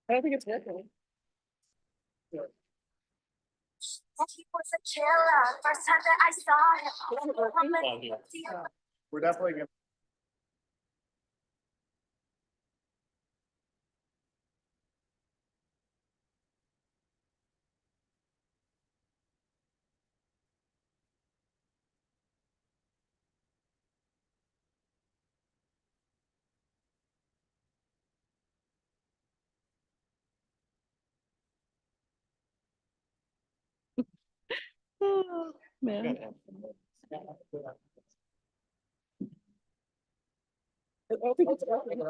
I don't think it's working. He was a killer. First time that I saw him. We're definitely gonna. Oh, man. I don't think it's working. I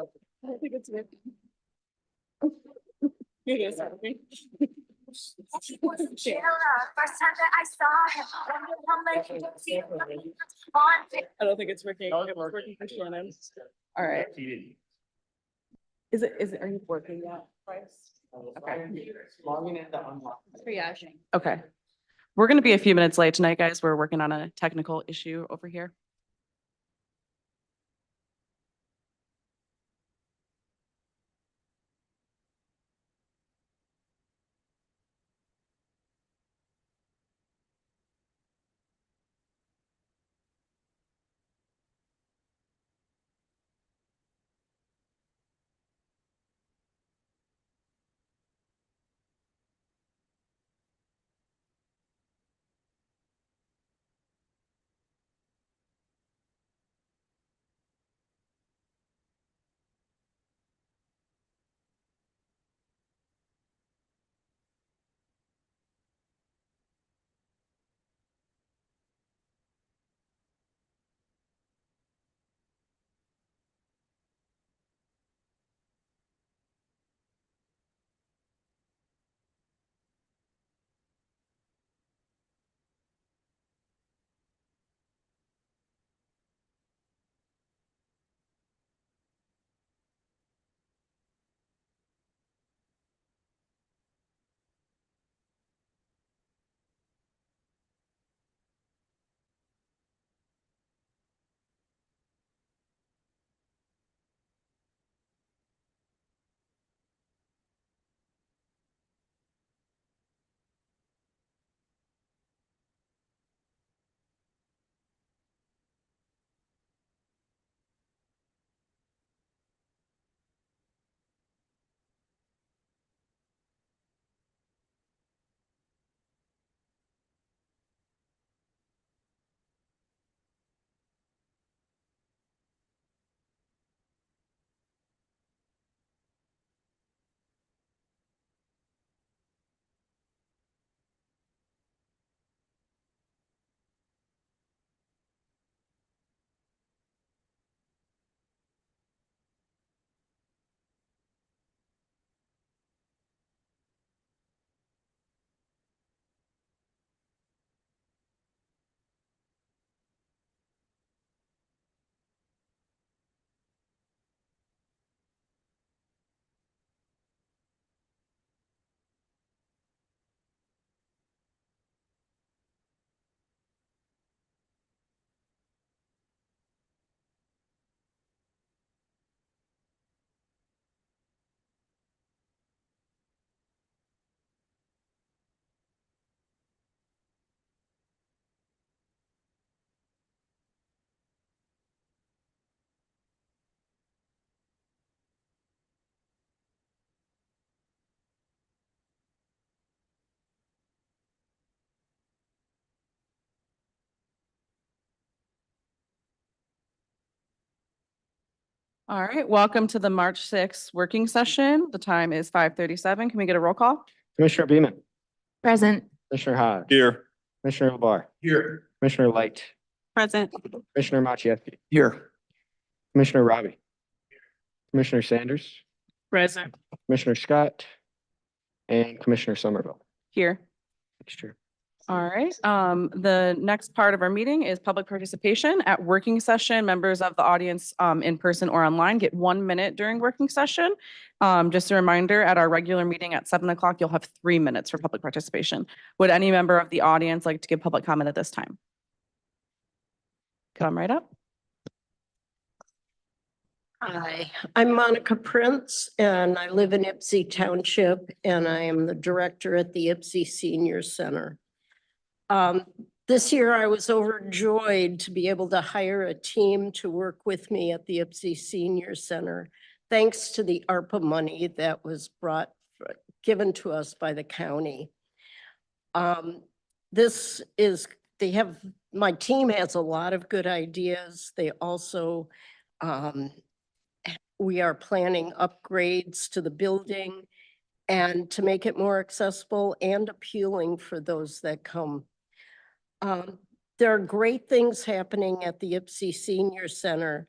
don't think it's working. It is working. He was a killer. First time that I saw him. I don't think it's working. No, it's It's working for working. Shannon. All right. Is it, are you working yet? Okay. Logging into unlock. Triaging. Okay. We're going to be a few minutes late tonight, guys. We're working on a technical issue over here. All right, welcome to the March 6th working session. The time is 5:37. Can we get a roll call? Commissioner Beaman, Present. Commissioner Haas, Here. Commissioner Labar, Here. Commissioner Light, Present. Commissioner Machewski, Here. Commissioner Robbie, Commissioner Sanders, Present. Commissioner Scott, and Commissioner Somerville. Here. Thanks, Chair. All right, the next part of our meeting is public participation at working session. Members of the audience, in person or online get 1 minute during working session. Just a reminder, at our regular meeting at 7 o'clock, you'll have 3 minutes for public participation. Would any member of the audience like to give public comment at this time? Come right up. Hi, I'm Monica Prince and I live in Ypsi Township and I am the director at the Ypsi Senior Center. This year I was overjoyed to be able to hire a team to work with me at the Ypsi Senior Center, thanks to the ARPA money that was given to us by the county. My team has a lot of good ideas. They also, we are planning upgrades to the building and to make it more accessible and appealing for those that come. There are great things happening at the Ypsi Senior Center,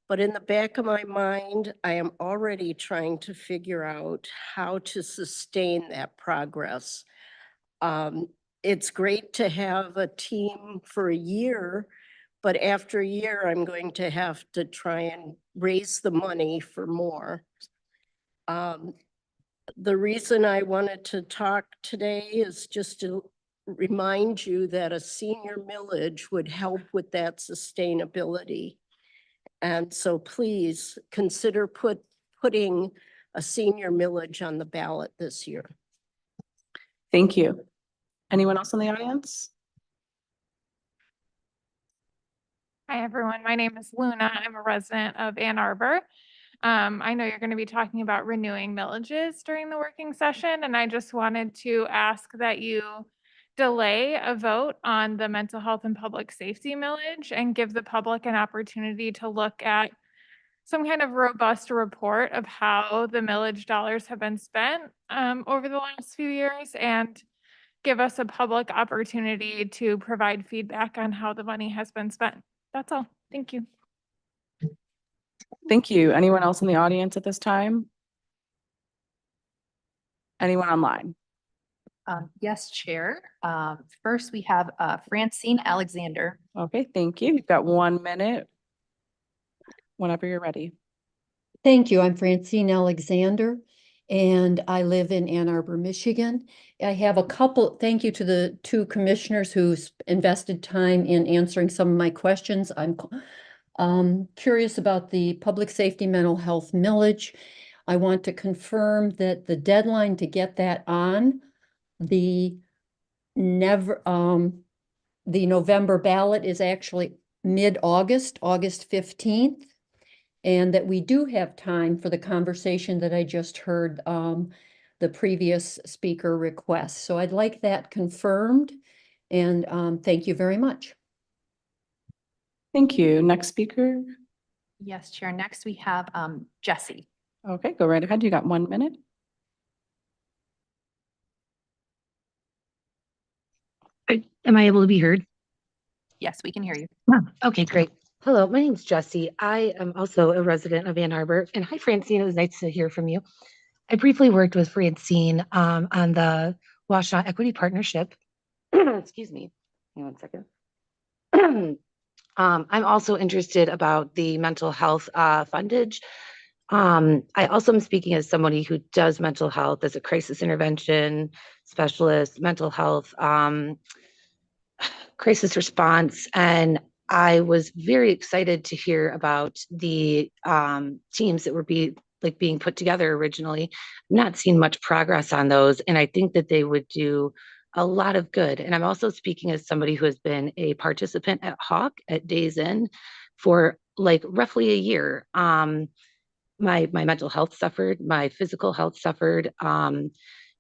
but in the back of my mind, I am already trying to figure out how to sustain that progress. It's great to have a team for a year, but after a year, I'm going to have to try and raise the money for more. The reason I wanted to talk today is just to remind you that a senior millage would help with that sustainability. And so please consider putting a senior millage on the ballot this year. Thank you. Anyone else in the audience? Hi, everyone. My name is Luna. I'm a resident of Ann Arbor. I know you're going to be talking about renewing millages during the working session, and I just wanted to ask that you delay a vote on the mental health and public safety millage and give the public an opportunity to look at some kind of robust report of how the millage dollars have been spent over the last few years, and give us a public opportunity to provide feedback on how the money has been spent. That's all. Thank you. Thank you. Anyone else in the audience at this time? Anyone online? Yes, Chair. First, we have Francine Alexander. Okay, thank you. You've got 1 minute. Whenever you're ready. Thank you. I'm Francine Alexander, and I live in Ann Arbor, Michigan. I have a couple, thank you to the two commissioners who invested time in answering some of my questions. I'm curious about the public safety mental health millage. I want to confirm that the deadline to get that on the November ballot is actually mid-August, August 15th. And that we do have time for the conversation that I just heard the previous speaker request. So I'd like that confirmed. And thank you very much. Thank you. Next speaker. Yes, Chair. Next, we have Jesse. Okay, go right ahead. You got 1 minute. Am I able to be heard? Yes, we can hear you. Okay, great. Hello, my name is Jessie. I am also a resident of Ann Arbor. And hi, Francine. It was nice to hear from you. I briefly worked with Francine on the Washtenaw Equity Partnership. Excuse me. Hang on 1 second. I'm also interested about the mental health fundage. I also am speaking as somebody who does mental health as a crisis intervention specialist, mental health crisis response, and I was very excited to hear about the teams that were being put together originally. Not seen much progress on those, and I think that they would do a lot of good. And I'm also speaking as somebody who has been a participant at Hawk at Days In for like roughly a year. My mental health suffered, my physical health suffered.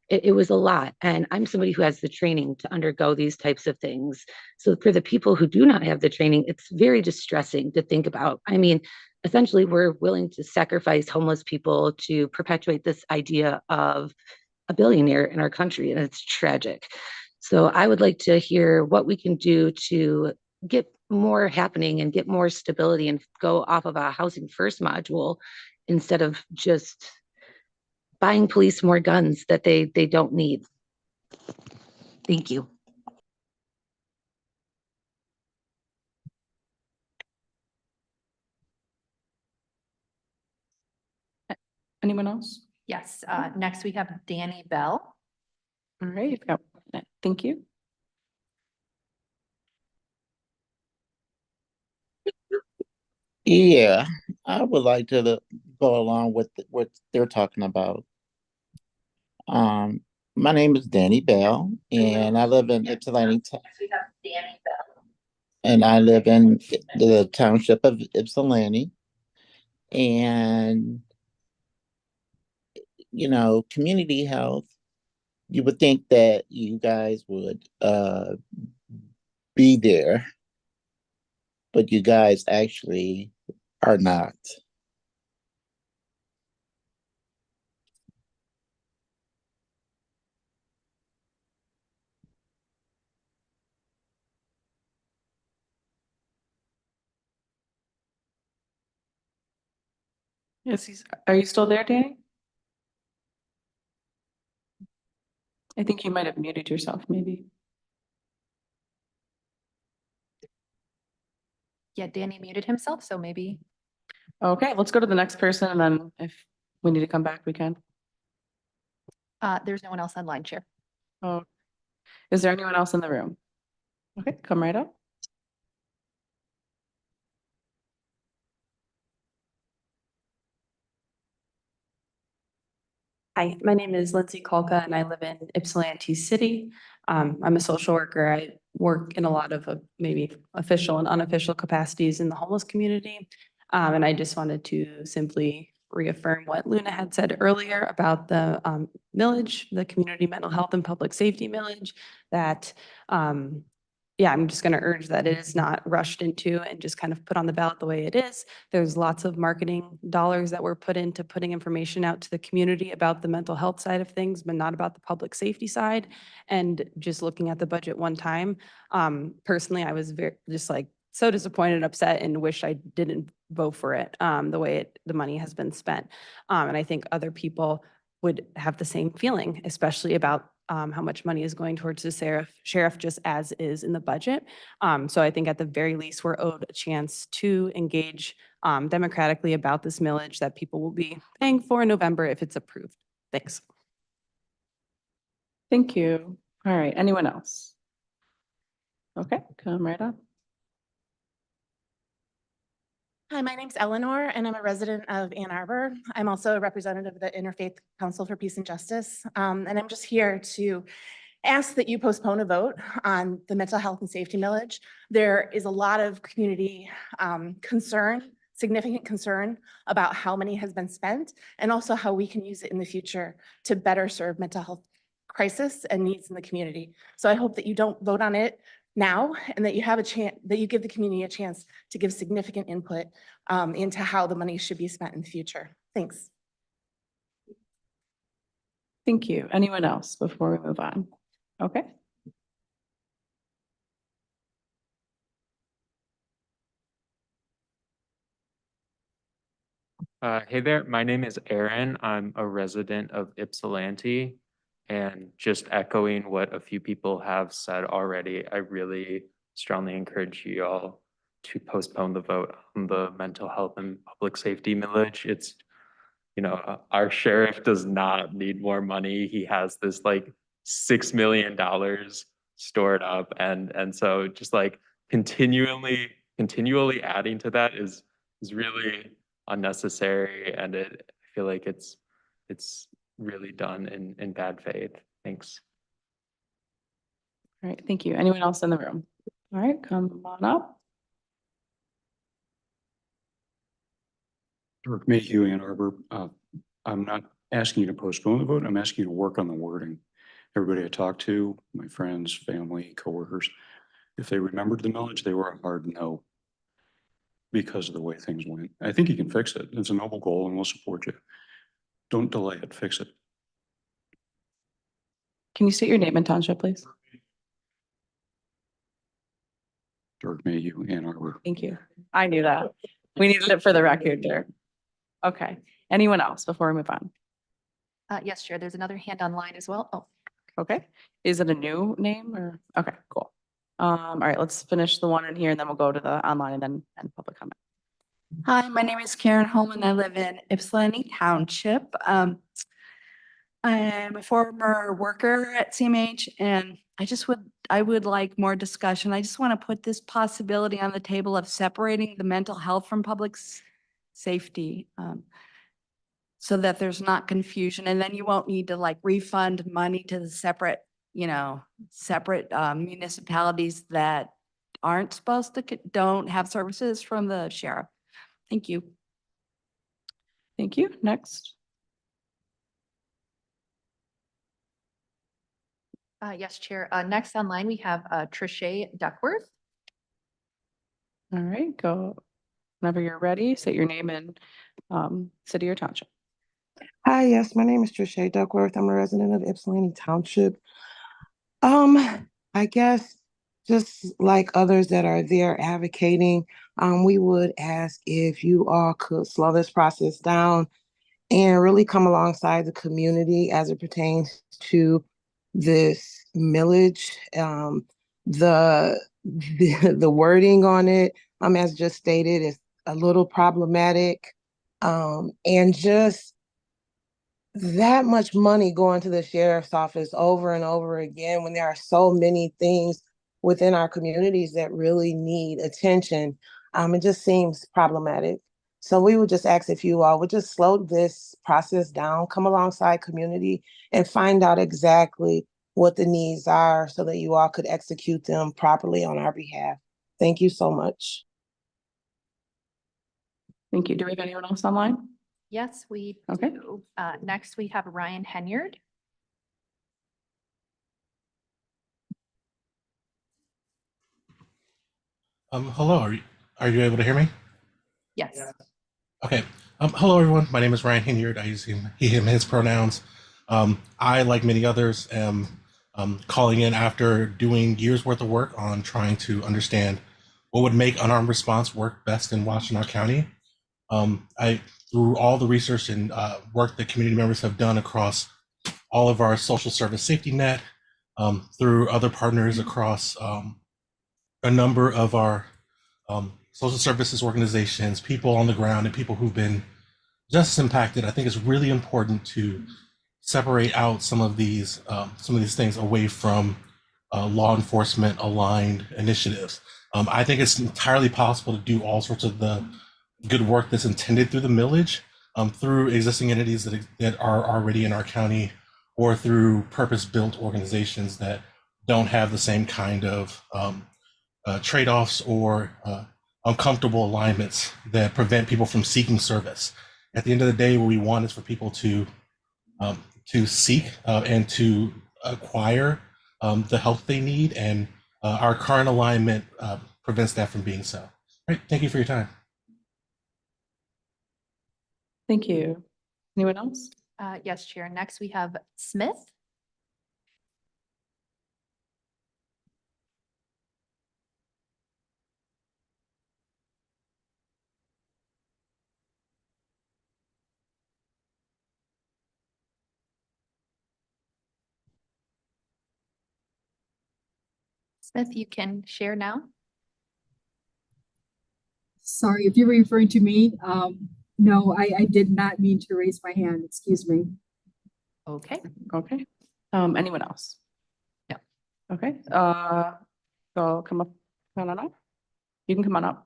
It was a lot. And I'm somebody who has the training to undergo these types of things. So for the people who do not have the training, it's very distressing to think about. I mean, essentially, we're willing to sacrifice homeless people to perpetuate this idea of a billionaire in our country, and it's tragic. So I would like to hear what we can do to get more happening and get more stability and go off of a housing first module instead of just buying police more guns that they don't need. Thank you. Anyone else? Yes. Next, we have Danny Bell. All right, you've got 1 minute. Thank you. Yeah, I would like to go along with what they're talking about. Um, my name is Danny Bell, and I live in Ypsilanti, and I live in the township of Ypsilanti. And community health. You would think that you guys would be there, but you guys actually are not. Yes, are you still there, Danny? I think you might have muted yourself, maybe. Yeah, Danny muted himself, so maybe. Okay, let's go to the next person, and then if we need to come back, we can. There's no one else online, Chair. Oh, is there anyone else in the room? Okay, come right up. Hi, my name is Lindsay Kolka and I live in Ypsilanti City. I'm a social worker. I work in a lot of maybe official and unofficial capacities in the homeless community. And I just wanted to simply reaffirm what Luna had said earlier about the millage, the community mental health and public safety millage, that yeah, I'm just going to urge that it is not rushed into and just kind of put on the ballot the way it is. There's lots of marketing dollars that were put into putting information out to the community about the mental health side of things, but not about the public safety side. And just looking at the budget one time, personally, I was just like so disappointed and upset and wish I didn't vote for it the way the money has been spent. And I think other people would have the same feeling, especially about how much money is going towards the sheriff just as is in the budget. So I think at the very least, we're owed a chance to engage democratically about this millage that people will be paying for in November if it's approved. Thanks. Thank you. All right, anyone else? Okay, come right up. Hi, my name's Eleanor, and I'm a resident of Ann Arbor. I'm also a representative of the Interfaith Council for Peace and Justice. And I'm just here to ask that you postpone a vote on the mental health and safety millage. There is a lot of community concern, significant concern about how money has been spent and also how we can use it in the future to better serve mental health crisis and needs in the community. So I hope that you don't vote on it now and that you have a chance, that you give the community a chance to give significant input into how the money should be spent in the future. Thanks. Thank you. Anyone else before we move on? Okay. Hey there, my name is Aaron. I'm a resident of Ypsilanti. And just echoing what a few people have said already, I really strongly encourage you all to postpone the vote on the mental health and public safety millage. It's, our sheriff does not need more money. He has this like $6 million stored up. And so just like continually adding to that is really unnecessary. And I feel like it's really done in bad faith. Thanks. All right, thank you. Anyone else in the room? All right, come on up. Dirk Mayhew, Ann Arbor. I'm not asking you to postpone the vote. I'm asking you to work on the wording. Everybody I talked to, my friends, family, coworkers, if they remembered the millage, they were a hard no because of the way things went. I think you can fix it. It's a noble goal and we'll support you. Don't delay it, fix it. Can you state your name and township, please? Dirk Mayhew, Ann Arbor. Thank you. I knew that. We needed it for the record there. Okay. Anyone else before we move on? Yes, Chair, there's another hand online as well. Oh, Okay. Is it a new name or? Okay, cool. All right, let's finish the one in here and then we'll go to the online and then public comment. Hi, my name is Karen Holman. I live in Ypsilanti Township. I'm a former worker at CMH and I would like more discussion. I just want to put this possibility on the table of separating the mental health from public safety, so that there's not confusion, and then you won't need to like refund money to the separate, separate municipalities that aren't supposed to, don't have services from the sheriff. Thank you. Thank you. Next. Yes, Chair. Next online, we have Tricia Duckworth. All right, go whenever you're ready, state your name and city or township. Hi, yes, my name is Tricia Duckworth. I'm a resident of Ypsilanti Township. I guess just like others that are there advocating, we would ask if you all could slow this process down and really come alongside the community as it pertains to this millage. The wording on it, as just stated, is a little problematic. And just that much money going to the sheriff's office over and over again when there are so many things within our communities that really need attention. It just seems problematic. So we would just ask if you all would just slow this process down, come alongside community and find out exactly what the needs are so that you all could execute them properly on our behalf. Thank you so much. Thank you. Do we have anyone else online? Yes, we Okay. do. Next, we have Ryan Henyard. Hello, are you able to hear me? Yes. Okay. Hello everyone. My name is Ryan Hinyard. I use him, he, him, his pronouns. I, like many others, am calling in after doing years worth of work on trying to understand what would make unarmed response work best in Washtenaw County. Through all the research and work that community members have done across all of our social service safety net, through other partners across a number of our social services organizations, people on the ground, and people who've been just impacted, I think it's really important to separate out some of these things away from law enforcement aligned initiatives. I think it's entirely possible to do all sorts of the good work that's intended through the millage, through existing entities that are already in our county, or through purpose-built organizations that don't have the same kind of trade-offs or uncomfortable alignments that prevent people from seeking service. At the end of the day, what we want is for people to seek and to acquire the help they need, and our current alignment prevents that from being so. All right, thank you for your time. Thank you. Anyone else? Yes, Chair. Next, we have Smith. Smith, you can share now. Sorry, if you were referring to me, no, I did not mean to raise my hand. Excuse me. Okay. Okay. Anyone else? No. Okay. So come up on up. You can come on up.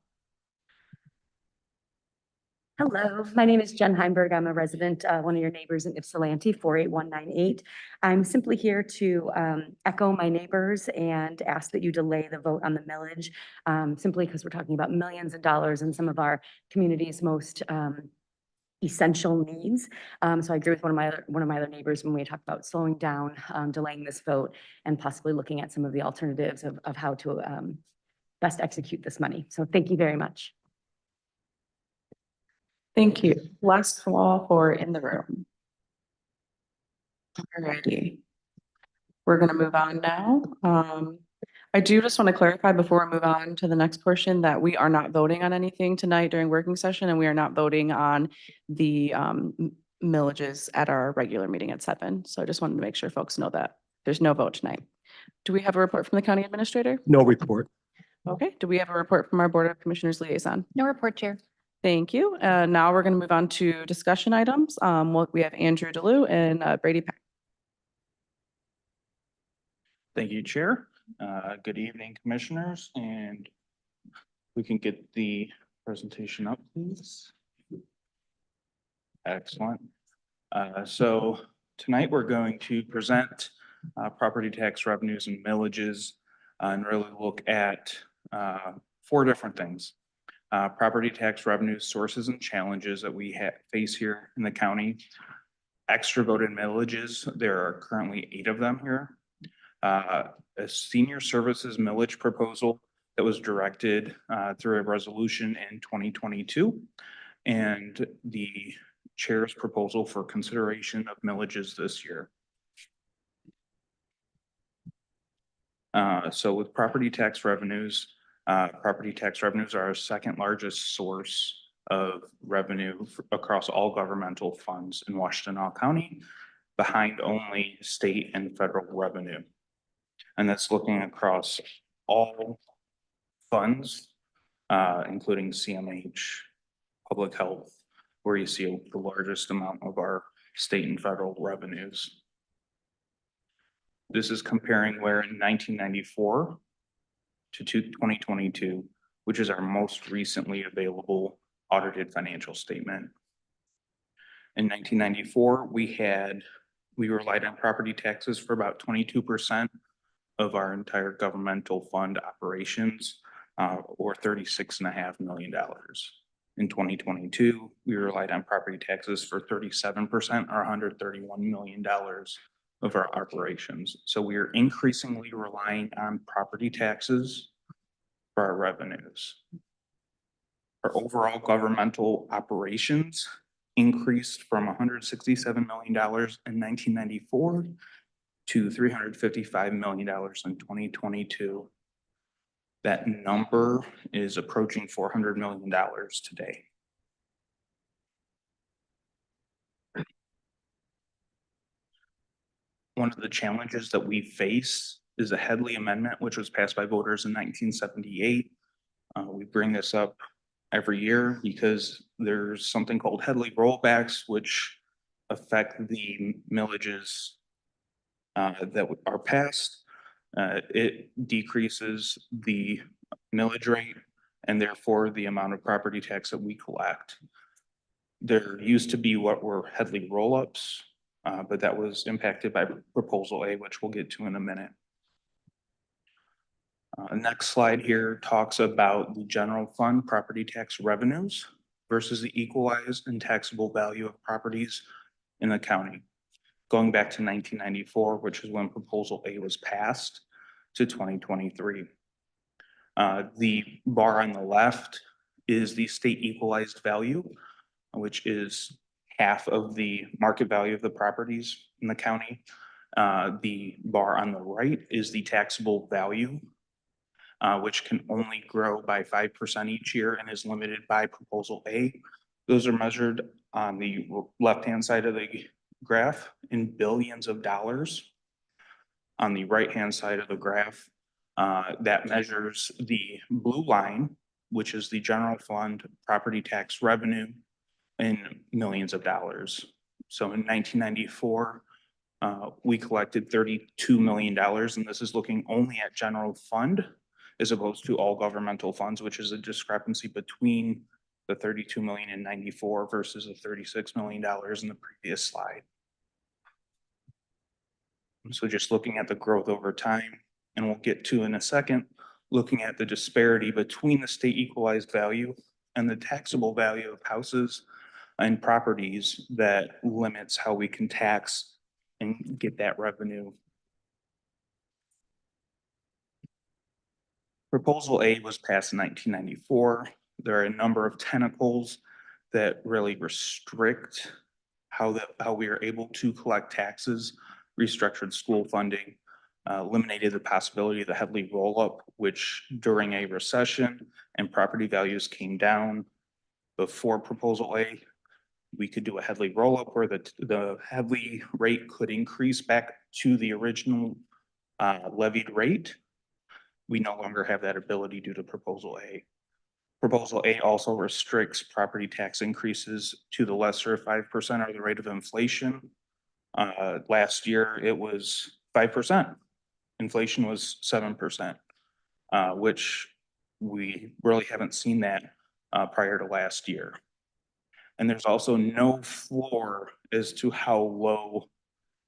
Hello, my name is Jen Heimberg. I'm a resident, one of your neighbors in Ypsilanti, 48198. I'm simply here to echo my neighbors and ask that you delay the vote on the millage, simply because we're talking about millions of dollars in some of our community's most essential needs. So I agree with one of my other neighbors when we talk about slowing down, delaying this vote, and possibly looking at some of the alternatives of how to best execute this money. So thank you very much. Thank you. Last call for in the room. Alrighty. We're going to move on now. I do just want to clarify before we move on to the next portion that we are not voting on anything tonight during working session, and we are not voting on the millages at our regular meeting at 7. So I just wanted to make sure folks know that there's no vote tonight. Do we have a report from the county administrator? No report. Okay. Do we have a report from our Board of Commissioners liaison? No report, Chair. Thank you. Now we're going to move on to discussion items. We have Andrew DeLu and Brady Peck. Thank you, Chair. Good evening, Commissioners, and we can get the presentation up, please. Excellent. So tonight we're going to present property tax revenues and millages and really look at four different things. Property tax revenues, sources and challenges that we face here in the county. Extra voted millages, there are currently 8 of them here. A senior services millage proposal that was directed through a resolution in 2022. And the chair's proposal for consideration of millages this year. So with property tax revenues are our second largest source of revenue across all governmental funds in Washtenaw County, behind only state and federal revenue. And that's looking across all funds, including CMH, public health, where you see the largest amount of our state and federal revenues. This is comparing where in 1994 to 2022, which is our most recently available audited financial statement. In 1994, we relied on property taxes for about 22% of our entire governmental fund operations, or $36.5 million. In 2022, we relied on property taxes for 37% or $131 million of our operations. So we are increasingly relying on property taxes for our revenues. Our overall governmental operations increased from $167 million in 1994 to $355 million in 2022. That number is approaching $400 million today. One of the challenges that we face is the Headley Amendment, which was passed by voters in 1978. We bring this up every year because there's something called Headley rollbacks, which affect the millages that are passed. It decreases the millage rate and therefore the amount of property tax that we collect. There used to be what were Headley roll-ups, but that was impacted by Proposal A, which we'll get to in a minute. Next slide here talks about the general fund property tax revenues versus the equalized and taxable value of properties in the county. Going back to 1994, which is when Proposal A was passed, to 2023. The bar on the left is the state equalized value, which is half of the market value of the properties in the county. The bar on the right is the taxable value, which can only grow by 5% each year and is limited by Proposal A. Those are measured on the left-hand side of the graph in billions of dollars. On the right-hand side of the graph, that measures the blue line, which is the general fund property tax revenue in millions of dollars. So in 1994, we collected $32 million, and this is looking only at general fund as opposed to all governmental funds, which is a discrepancy between the 32 million in 94 versus the $36 million in the previous slide. So just looking at the growth over time, and we'll get to in a second, looking at the disparity between the state equalized value and the taxable value of houses and properties that limits how we can tax and get that revenue. Proposal A was passed in 1994. There are a number of tentacles that really restrict how we are able to collect taxes, restructured school funding, eliminated the possibility of the Headley roll-up, which during a recession and property values came down before Proposal A, we could do a Headley roll-up where the Headley rate could increase back to the original levied rate. We no longer have that ability due to Proposal A. Proposal A also restricts property tax increases to the lesser of 5% or the rate of inflation. Last year, it was 5%. Inflation was 7%, which we really haven't seen that prior to last year. And there's also no floor as to how low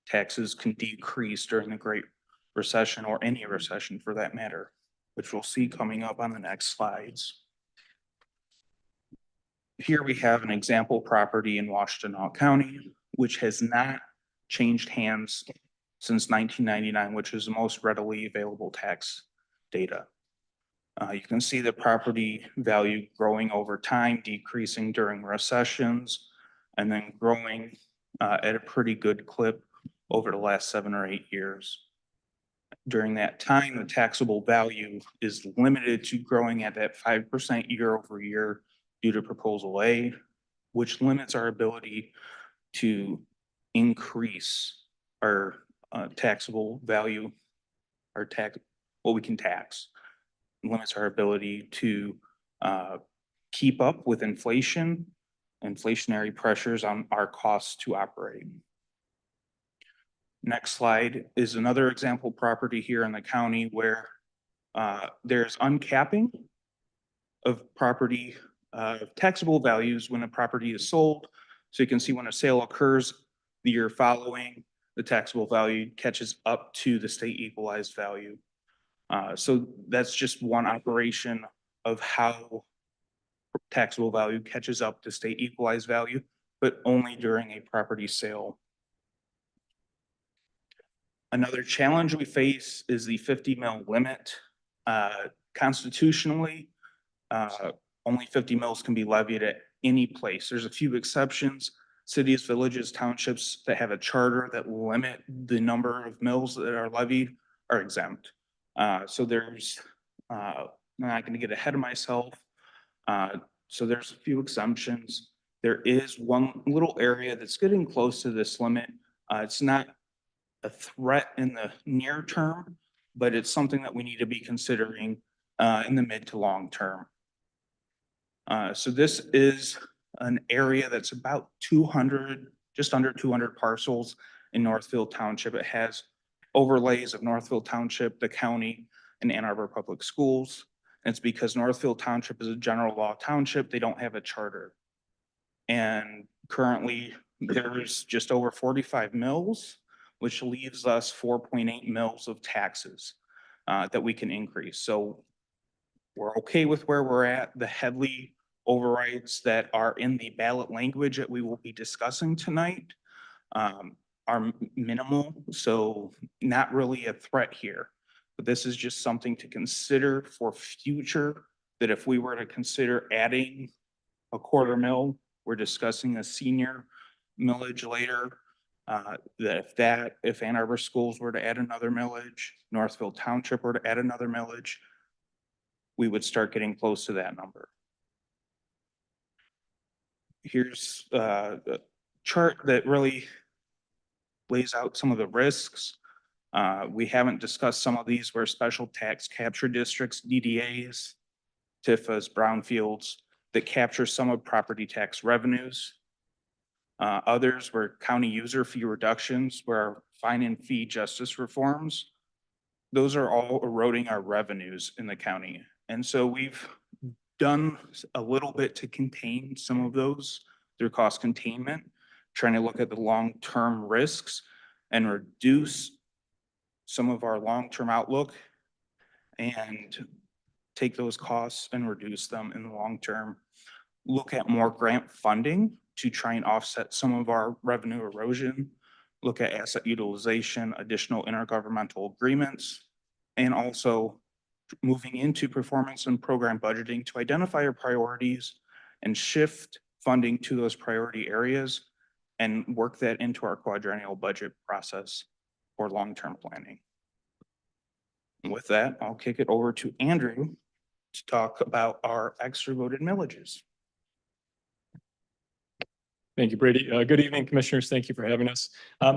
taxes can decrease during the Great Recession or any recession for that matter, which we'll see coming up on the next slides. Here we have an example property in Washtenaw County, which has not changed hands since 1999, which is the most readily available tax data. You can see the property value growing over time, decreasing during recessions, and then growing at a pretty good clip over the last 7 or 8 years. During that time, the taxable value is limited to growing at that 5% year over year due to Proposal A, which limits our ability to increase our taxable value, our tax, what we can tax. Limits our ability to keep up with inflation, inflationary pressures on our costs to operate. Next slide is another example property here in the county where there's uncapping of property taxable values when a property is sold. So you can see when a sale occurs the year following, the taxable value catches up to the state equalized value. So that's just one operation of how taxable value catches up to state equalized value, but only during a property sale. Another challenge we face is the 50 mil limit. Constitutionally, only 50 mils can be levied at any place. There's a few exceptions. Cities, villages, townships that have a charter that limit the number of mills that are levied are exempt. So there's, I'm not going to get ahead of myself. So there's a few exemptions. There is one little area that's getting close to this limit. It's not a threat in the near term, but it's something that we need to be considering in the mid to long term. So this is an area that's about 200, just under 200 parcels in Northfield Township. It has overlays of Northfield Township, the county, and Ann Arbor Public Schools. And it's because Northfield Township is a general law township, they don't have a charter. And currently there's just over 45 mills, which leaves us 4.8 mills of taxes that we can increase. So we're okay with where we're at. The Headley overrides that are in the ballot language that we will be discussing tonight are minimal, so not really a threat here. But this is just something to consider for future, that if we were to consider adding a 1/4 mil, we're discussing a senior millage later, that if Ann Arbor Schools were to add another millage, Northfield Township were to add another millage, we would start getting close to that number. Here's a chart that really lays out some of the risks. We haven't discussed some of these where special tax capture districts, DDAs, TIFAs, brownfields, that capture some of property tax revenues. Others were county user fee reductions, where fine and fee justice reforms. Those are all eroding our revenues in the county. And so we've done a little bit to contain some of those through cost containment, trying to look at the long-term risks and reduce some of our long-term outlook and take those costs and reduce them in the long term. Look at more grant funding to try and offset some of our revenue erosion. Look at asset utilization, additional intergovernmental agreements, and also moving into performance and program budgeting to identify our priorities and shift funding to those priority areas and work that into our quadrennial budget process for long-term planning. And with that, I'll kick it over to Andrew to talk about our extra voted millages. Thank you, Brady. Good evening, commissioners. Thank you for having us.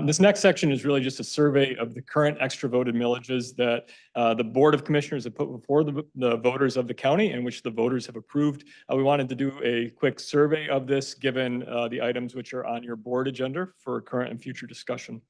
This next section is really just a survey of the current extra voted millages that the Board of Commissioners have put before the voters of the county, and which the voters have approved. We wanted to do a quick survey of this, given the items which are on your board agenda for current and future discussion.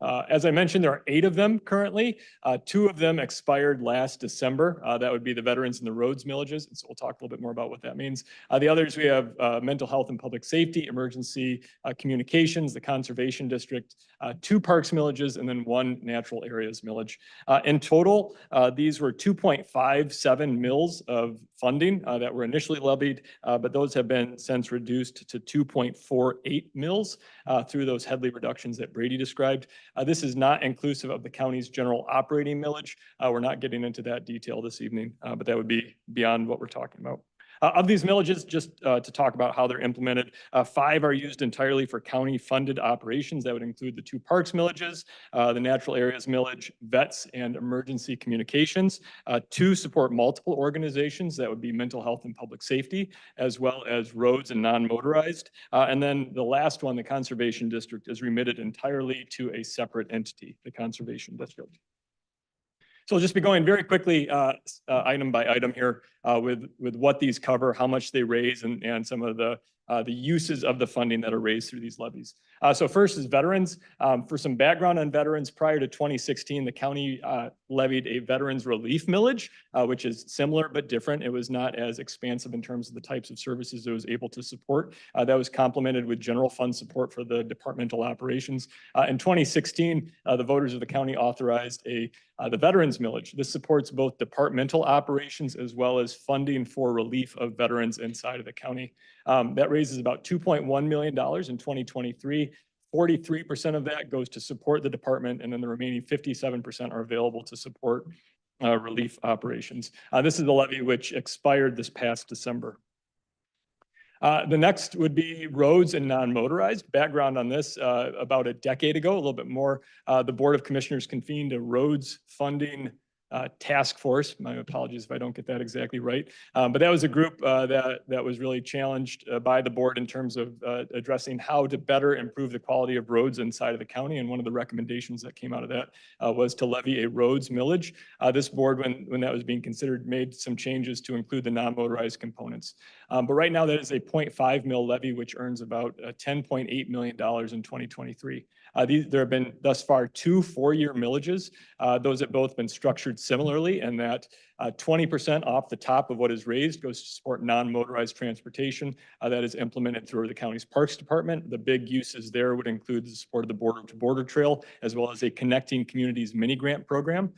As I mentioned, there are 8 of them currently. 2 of them expired last December. That would be the veterans and the roads millages. And so we'll talk a little bit more about what that means. The others, we have mental health and public safety, emergency communications, the conservation district, 2 parks millages, and then 1 natural areas millage. In total, these were 2.57 mils of funding that were initially levied, but those have been since reduced to 2.48 mils through those Headley reductions that Brady described. This is not inclusive of the county's general operating millage. We're not getting into that detail this evening, but that would be beyond what we're talking about. Of these millages, just to talk about how they're implemented, 5 are used entirely for county-funded operations. That would include the 2 parks millages, the natural areas millage, vets, and emergency communications. 2 support multiple organizations. That would be mental health and public safety, as well as roads and non-motorized. And then the last one, the conservation district, is remitted entirely to a separate entity, the conservation district. So I'll just be going very quickly, item by item here, with what these cover, how much they raise, and some of the uses of the funding that are raised through these levies. So first is veterans. For some background on veterans, prior to 2016, the county levied a veterans relief millage, which is similar but different. It was not as expansive in terms of the types of services it was able to support. That was complemented with general fund support for the departmental operations. In 2016, the voters of the county authorized the veterans millage. This supports both departmental operations as well as funding for relief of veterans inside of the county. That raises about $2.1 million in 2023. 43% of that goes to support the department, and then the remaining 57% are available to support relief operations. This is the levy which expired this past December. The next would be roads and non-motorized. Background on this, about a decade ago, a little bit more, the Board of Commissioners convened a roads funding task force. My apologies if I don't get that exactly right. But that was a group that was really challenged by the board in terms of addressing how to better improve the quality of roads inside of the county. And one of the recommendations that came out of that was to levy a roads millage. This board, when that was being considered, made some changes to include the non-motorized components. But right now that is a 0.5 mil levy, which earns about $10.8 million in 2023. There have been thus far 2 4-year millages. Those have both been structured similarly, and that 20% off the top of what is raised goes to support non-motorized transportation that is implemented through the county's Parks Department. The big uses there would include the support of the Border to Border Trail, as well as a Connecting Communities mini grant program.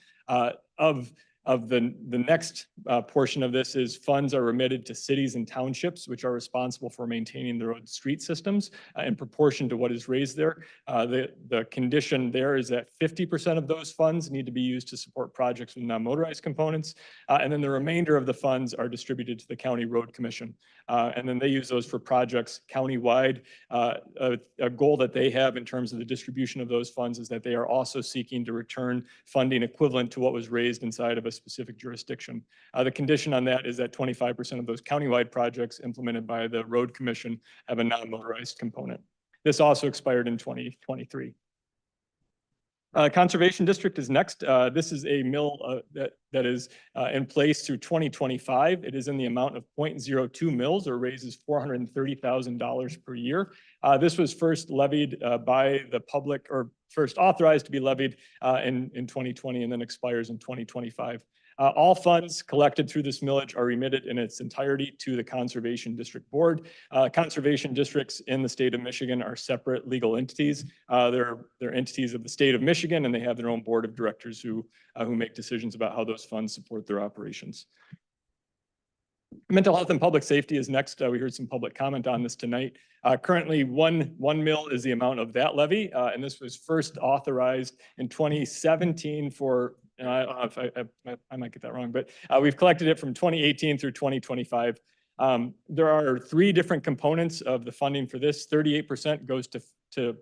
Of the next portion of this is funds are remitted to cities and townships, which are responsible for maintaining the road street systems in proportion to what is raised there. The condition there is that 50% of those funds need to be used to support projects with non-motorized components. And then the remainder of the funds are distributed to the County Road Commission. And then they use those for projects countywide. A goal that they have in terms of the distribution of those funds is that they are also seeking to return funding equivalent to what was raised inside of a specific jurisdiction. The condition on that is that 25% of those countywide projects implemented by the Road Commission have a non-motorized component. This also expired in 2023. Conservation District is next. This is a mill that is in place through 2025. It is in the amount of 0.02 mils, or raises $430,000 per year. This was first levied by the public, or first authorized to be levied in 2020, and then expires in 2025. All funds collected through this millage are remitted in its entirety to the Conservation District Board. Conservation districts in the state of Michigan are separate legal entities. They're entities of the state of Michigan, and they have their own board of directors who make decisions about how those funds support their operations. Mental health and public safety is next. We heard some public comment on this tonight. Currently, one mil is the amount of that levy, and this was first authorized in 2017 for, I might get that wrong, but we've collected it from 2018 through 2025. There are 3 different components of the funding for this. 38% goes to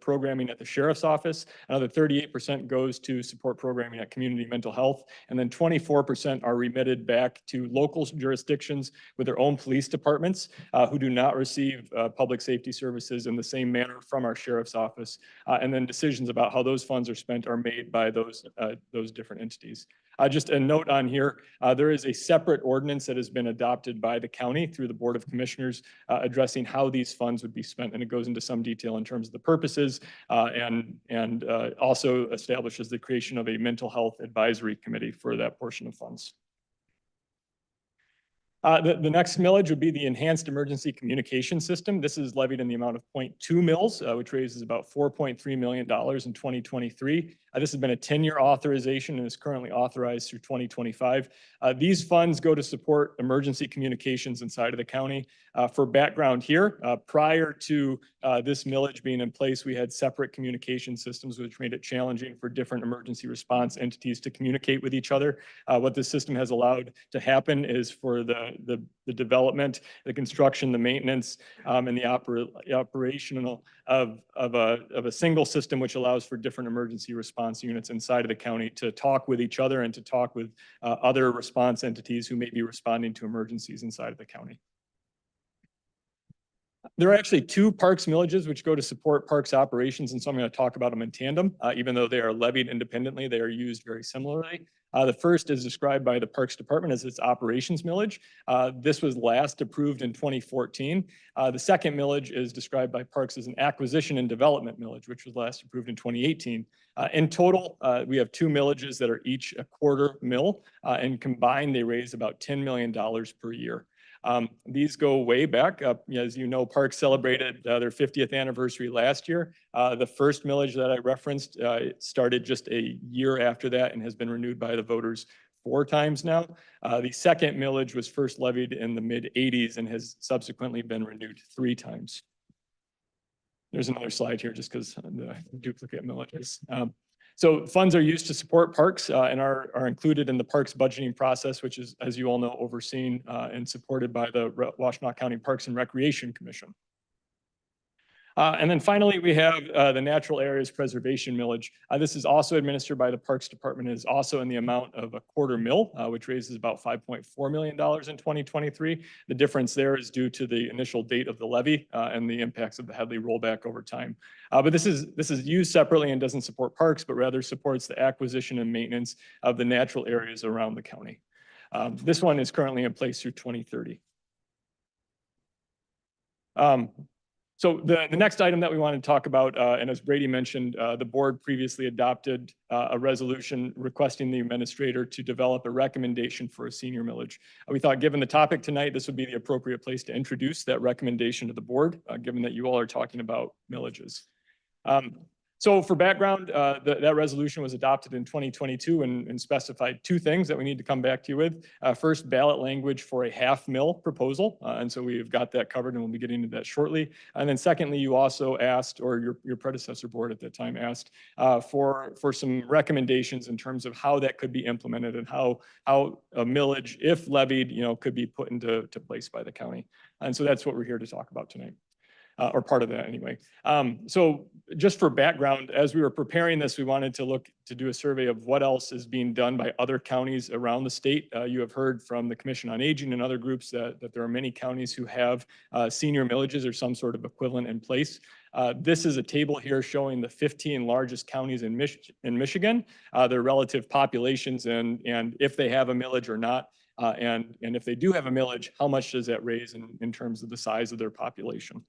programming at the sheriff's office. Another 38% goes to support programming at community mental health. And then 24% are remitted back to local jurisdictions with their own police departments who do not receive public safety services in the same manner from our sheriff's office. And then decisions about how those funds are spent are made by those different entities. Just a note on here, there is a separate ordinance that has been adopted by the county through the Board of Commissioners addressing how these funds would be spent, and it goes into some detail in terms of the purpose purposes, and also establishes the creation of a mental health advisory committee for that portion of funds. The next millage would be the Enhanced Emergency Communication System. This is levied in the amount of 0.2 mils, which raises about $4.3 million in 2023. This has been a 10-year authorization and is currently authorized through 2025. These funds go to support emergency communications inside of the county. For background here, prior to this millage being in place, we had separate communication systems, which made it challenging for different emergency response entities to communicate with each other. What this system has allowed to happen is for the development, the construction, the maintenance, and the operational of a single system, which allows for different emergency response units inside of the county to talk with each other and to talk with other response entities who may be responding to emergencies inside of the county. There are actually two parks millages which go to support parks operations, and so I'm going to talk about them in tandem. Even though they are levied independently, they are used very similarly. The first is described by the Parks Department as its operations millage. This was last approved in 2014. The second millage is described by Parks as an acquisition and development millage, which was last approved in 2018. In total, we have two millages that are each a quarter mil, and combined they raise about $10 million per year. These go way back. As you know, Parks celebrated their 50th anniversary last year. The first millage that I referenced started just a year after that and has been renewed by the voters 4 times now. The second millage was first levied in the mid-'80s and has subsequently been renewed 3 times. There's another slide here just because the duplicate millages. So funds are used to support parks and are included in the parks budgeting process, which is, as you all know, overseen and supported by the Washtenaw County Parks and Recreation Commission. And then finally, we have the Natural Areas Preservation Millage. This is also administered by the Parks Department and is also in the amount of a quarter mil, which raises about $5.4 million in 2023. The difference there is due to the initial date of the levy and the impacts of the Headley rollback over time. But this is used separately and doesn't support parks, but rather supports the acquisition and maintenance of the natural areas around the county. This one is currently in place through 2030. So the next item that we want to talk about, and as Brady mentioned, the board previously adopted a resolution requesting the administrator to develop a recommendation for a senior millage. We thought, given the topic tonight, this would be the appropriate place to introduce that recommendation to the board, given that you all are talking about millages. So for background, that resolution was adopted in 2022 and specified 2 things that we need to come back to you with. First, ballot language for a half mil proposal. And so we've got that covered and we'll be getting into that shortly. And then secondly, you also asked, or your predecessor board at that time asked for some recommendations in terms of how that could be implemented and how a millage, if levied, could be put into place by the county. And so that's what we're here to talk about tonight. Or part of that anyway. So just for background, as we were preparing this, we wanted to do a survey of what else is being done by other counties around the state. You have heard from the Commission on Aging and other groups that there are many counties who have senior millages or some sort of equivalent in place. This is a table here showing the 15 largest counties in Michigan, their relative populations and if they have a millage or not. And if they do have a millage, how much does that raise in terms of the size of their population?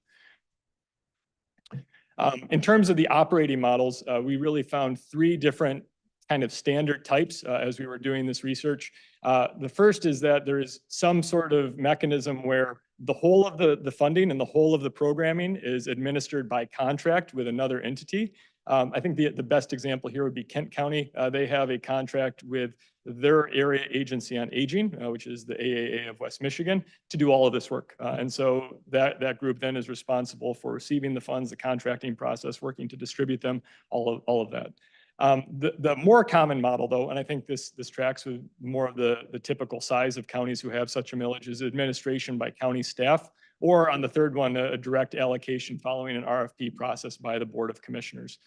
In terms of the operating models, we really found 3 different kind of standard types as we were doing this research. The first is that there is some sort of mechanism where the whole of the funding and the whole of the programming is administered by contract with another entity. I think the best example here would be Kent County. They have a contract with their area agency on aging, which is the AAA of West Michigan, to do all of this work. And so that group then is responsible for receiving the funds, the contracting process, working to distribute them, all of that. The more common model, though, and I think this tracks with more of the typical size of counties who have such a millage, is administration by county staff, or on the third one, a direct allocation following an RFP process by the Board of Commissioners.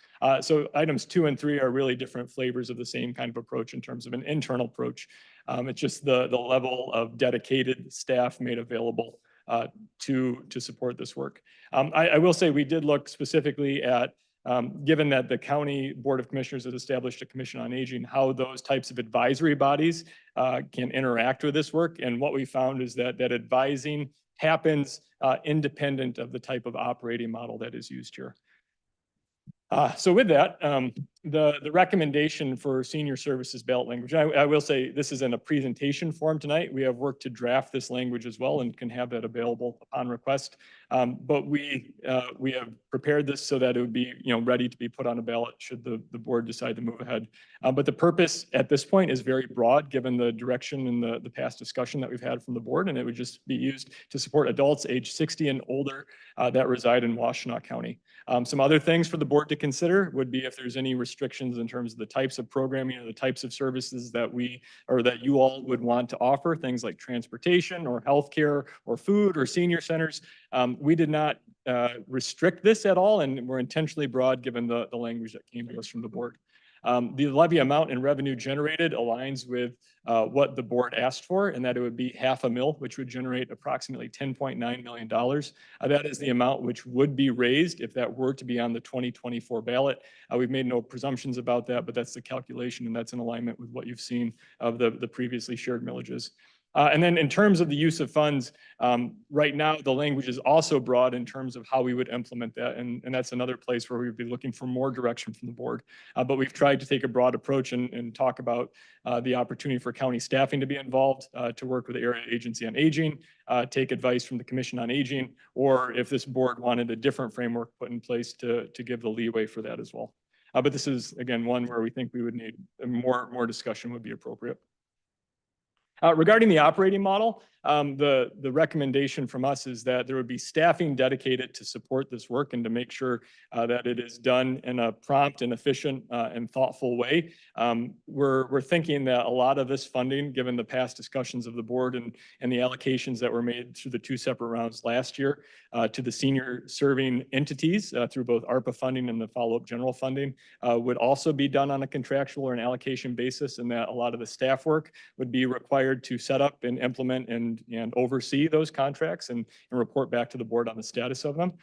So items 2 and 3 are really different flavors of the same kind of approach in terms of an internal approach. It's just the level of dedicated staff made available to support this work. I will say we did look specifically at given that the County Board of Commissioners has established a Commission on Aging, how those types of advisory bodies can interact with this work. And what we found is that advising happens independent of the type of operating model that is used here. So with that, the recommendation for senior services ballot language, I will say this is in a presentation form tonight. We have worked to draft this language as well and can have that available upon request. But we have prepared this so that it would be, ready to be put on a ballot should the board decide to move ahead. But the purpose at this point is very broad, given the direction and the past discussion that we've had from the board, and it would just be used to support adults age 60 and older that reside in Washtenaw County. Some other things for the board to consider would be if there's any restrictions in terms of the types of programming or the types of services that that you all would want to offer, things like transportation or healthcare or food or senior centers. We did not restrict this at all, and we're intentionally broad given the language that came to us from the board. The levy amount and revenue generated aligns with what the board asked for, and that it would be $500,000, which would generate approximately $10.9 million. That is the amount which would be raised if that were to be on the 2024 ballot. We've made no presumptions about that, but that's the calculation, and that's in alignment with what you've seen of the previously shared millages. And then in terms of the use of funds, right now, the language is also broad in terms of how we would implement that. And that's another place where we would be looking for more direction from the board. But we've tried to take a broad approach and talk about the opportunity for county staffing to be involved, to work with the Area Agency on Aging, take advice from the Commission on Aging, or if this board wanted a different framework put in place to give the leeway for that as well. But this is, again, one where we think we would need more discussion would be appropriate. Regarding the operating model, the recommendation from us is that there would be staffing dedicated to support this work and to make sure that it is done in a prompt and efficient and thoughtful way. We're thinking that a lot of this funding, given the past discussions of the board and the allocations that were made through the 2 separate rounds last year to the senior serving entities through both ARPA funding and the follow-up general funding, would also be done on a contractual or an allocation basis, and that a lot of the staff work would be required to set up and implement and oversee those contracts and report back to the board on the status of them.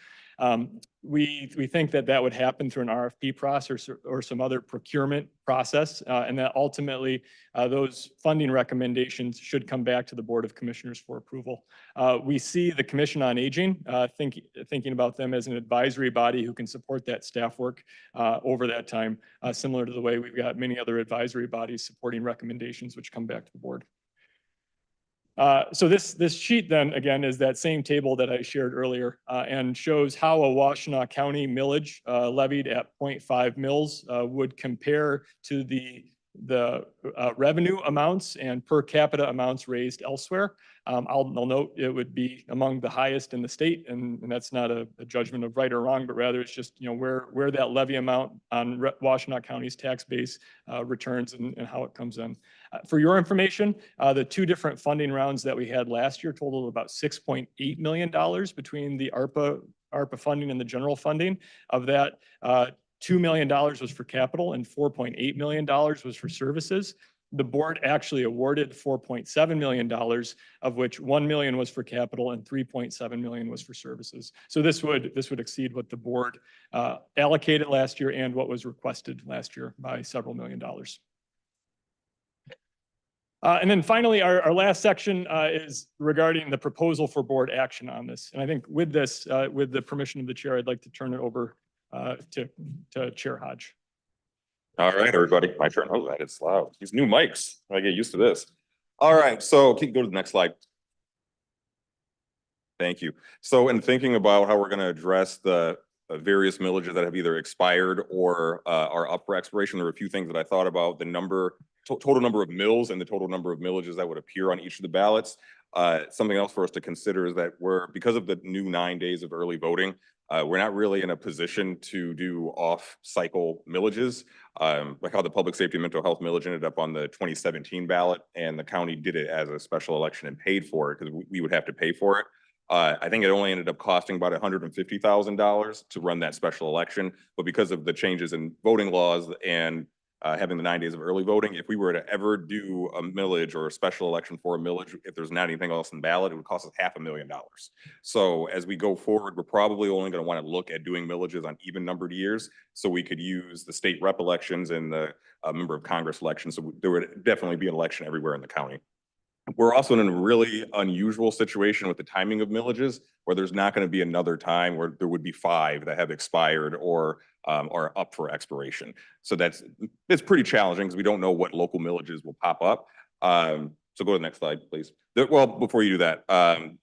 We think that would happen through an RFP process or some other procurement process, and that ultimately those funding recommendations should come back to the Board of Commissioners for approval. We see the Commission on Aging, thinking about them as an advisory body who can support that staff work over that time, similar to the way we've got many other advisory bodies supporting recommendations which come back to the board. So this sheet then, again, is that same table that I shared earlier and shows how a Washtenaw County millage levied at 0.5 mils would compare to the revenue amounts and per capita amounts raised elsewhere. I'll note it would be among the highest in the state, and that's not a judgment of right or wrong, but rather it's just where that levy amount on Washtenaw County's tax base returns and how it comes in. For your information, the 2 different funding rounds that we had last year totaled about $6.8 million between the ARPA funding and the general funding. Of that, $2 million was for capital and $4.8 million was for services. The board actually awarded $4.7 million, of which $1 million was for capital and $3.7 million was for services. So this would exceed what the board allocated last year and what was requested last year by several $1 million. And then finally, our last section is regarding the proposal for board action on this. And I think with this, with the permission of the chair, I'd like to turn it over to Chair Hodge. All right, everybody, my turn. Oh, that is loud. These new mics, I get used to this. All right, so can you go to the next slide? Thank you. So in thinking about how we're going to address the various millages that have either expired or are up for expiration, there were a few things that I thought about: the total number of mills and the total number of millages that would appear on each of the ballots. Something else for us to consider is that because of the new 9 days of early voting, we're not really in a position to do off-cycle millages, like how the public safety and mental health millage ended up on the 2017 ballot, and the county did it as a special election and paid for it because we would have to pay for it. I think it only ended up costing about $150,000 to run that special election, but because of the changes in voting laws and having the 9 days of early voting, if we were to ever do a millage or a special election for a millage, if there's not anything else in the ballot, it would cost us $500,000. So as we go forward, we're probably only going to want to look at doing millages on even numbered years, so we could use the state rep elections and the member of Congress elections. So there would definitely be an election everywhere in the county. We're also in a really unusual situation with the timing of millages, where there's not going to be another time where there would be 5 that have expired or are up for expiration. So it's pretty challenging because we don't know what local millages will pop up. So go to the next slide, please. Well, before you do that,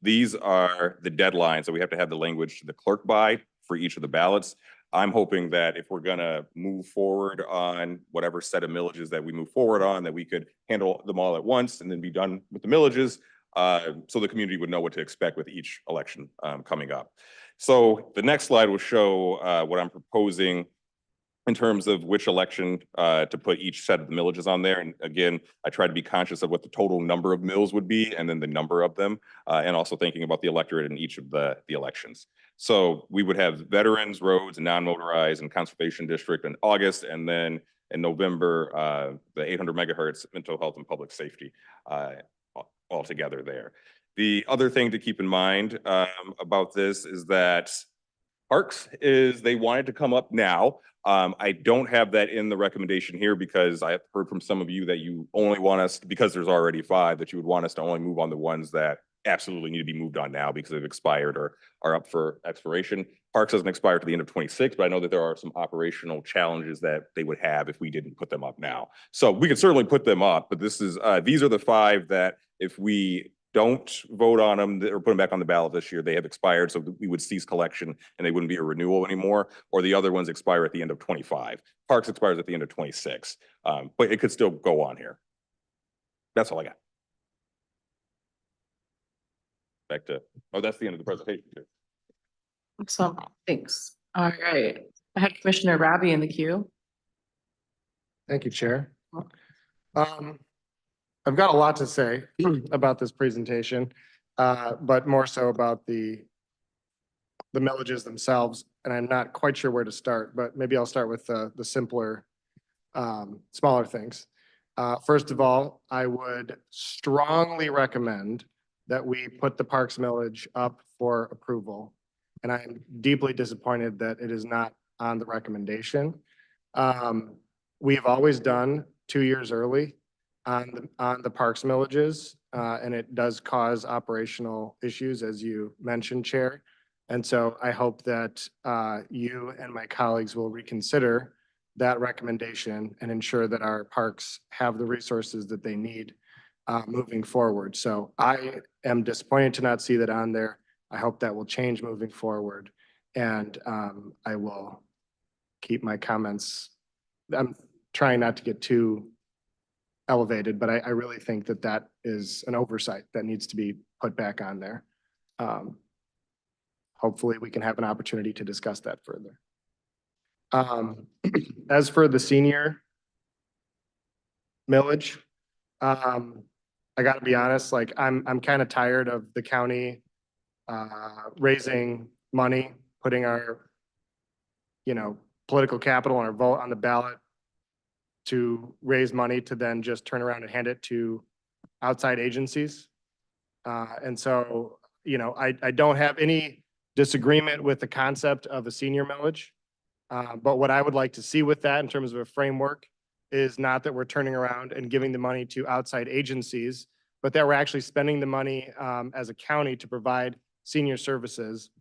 these are the deadlines that we have to have the language to the clerk by for each of the ballots. I'm hoping that if we're gonna move forward on whatever set of millages that we move forward on, that we could handle them all at once and then be done with the millages, so the community would know what to expect with each election coming up. So the next slide will show what I'm proposing in terms of which election to put each set of the millages on there. And again, I try to be conscious of what the total number of mills would be and then the number of them, and also thinking about the electorate in each of the elections. So we would have veterans, roads, and non-motorized and conservation district in August, and then in November, the 800 megahertz mental health and public safety all together there. The other thing to keep in mind about this is that parks they wanted to come up now. I don't have that in the recommendation here because I've heard from some of you that you only want us, because there's already 5, that you would want us to only move on the ones that absolutely need to be moved on now because they've expired or are up for expiration. Parks doesn't expire to the end of 26, but I know that there are some operational challenges that they would have if we didn't put them up now. So we could certainly put them up, but these are the 5 that if we don't vote on them or put them back on the ballot this year, they have expired, so we would cease collection and they wouldn't be a renewal anymore, or the other ones expire at the end of 25. Parks expires at the end of 26, but it could still go on here. That's all I got. Back to, that's the end of the presentation too. Awesome, thanks. All right, I had Commissioner Rabi in the queue. Thank you, Chair. I've got a lot to say about this presentation, but more so about the millages themselves, and I'm not quite sure where to start, but maybe I'll start with the simpler, smaller things. First of all, I would strongly recommend that we put the Parks millage up for approval, and I'm deeply disappointed that it is not on the recommendation. We've always done 2 years early on the Parks millages, and it does cause operational issues, as you mentioned, Chair. And so I hope that you and my colleagues will reconsider that recommendation and ensure that our parks have the resources that they need moving forward. So I am disappointed to not see that on there. I hope that will change moving forward, and I will keep my comments. I'm trying not to get too elevated, but I really think that that is an oversight that needs to be put back on there. Hopefully we can have an opportunity to discuss that further. As for the senior millage, I gotta be honest, like I'm kind of tired of the county raising money, putting our, political capital and our vote on the ballot to raise money to then just turn around and hand it to outside agencies. And so, I don't have any disagreement with the concept of a senior millage. But what I would like to see with that in terms of a framework is not that we're turning around and giving the money to outside agencies, but that we're actually spending the money as a county to provide senior services.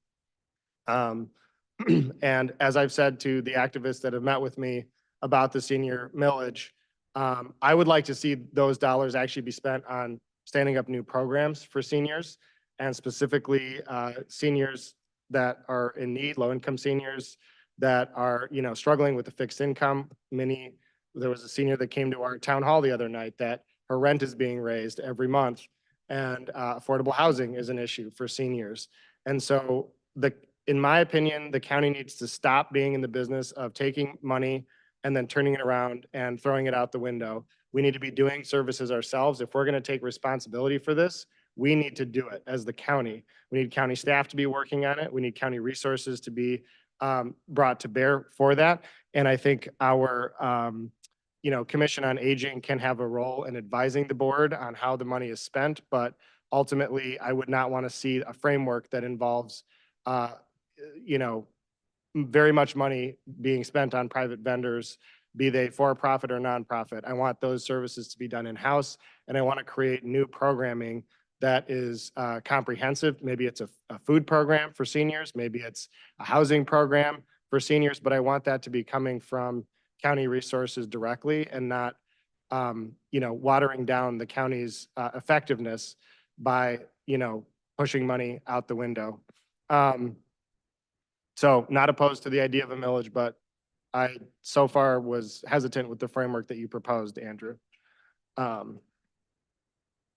And as I've said to the activists that have met with me about the senior millage, I would like to see those dollars actually be spent on standing up new programs for seniors, and specifically seniors that are in need, low-income seniors that are, struggling with the fixed income. There was a senior that came to our town hall the other night that her rent is being raised every month, and affordable housing is an issue for seniors. And so in my opinion, the county needs to stop being in the business of taking money and then turning it around and throwing it out the window. We need to be doing services ourselves. If we're going to take responsibility for this, we need to do it as the county. We need county staff to be working on it. We need county resources to be brought to bear for that. And I think our, Commission on Aging can have a role in advising the board on how the money is spent. But ultimately, I would not want to see a framework that involves, very much money being spent on private vendors be they for-profit or nonprofit. I want those services to be done in-house, and I want to create new programming that is comprehensive. Maybe it's a food program for seniors, maybe it's a housing program for seniors, but I want that to be coming from county resources directly and not, watering down the county's effectiveness by, pushing money out the window. So not opposed to the idea of a millage, but I so far was hesitant with the framework that you proposed, Andrew.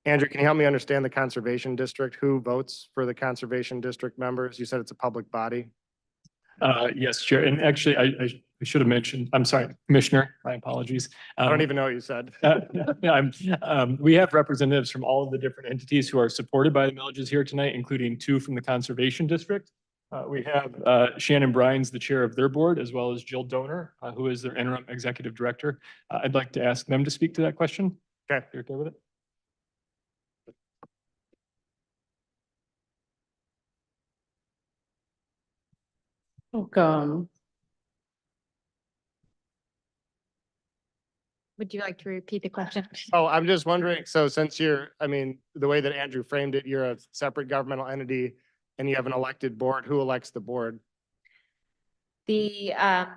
Andrew, can you help me understand the conservation district? Who votes for the conservation district members? You said it's a public body. Yes, Chair. And actually, I should have mentioned, I'm sorry, Commissioner, my apologies. I don't even know what you said. We have representatives from all of the different entities who are supported by the millages here tonight, including 2 from the Conservation District. We have Shannon Brines, the chair of their board, as well as Jill Donor, who is their interim executive director. I'd like to ask them to speak to that question. Okay. You okay with it? Welcome. Would you like to repeat the question? Oh, I'm just wondering, so since the way that Andrew framed it, you're a separate governmental entity and you have an elected board, who elects the board? The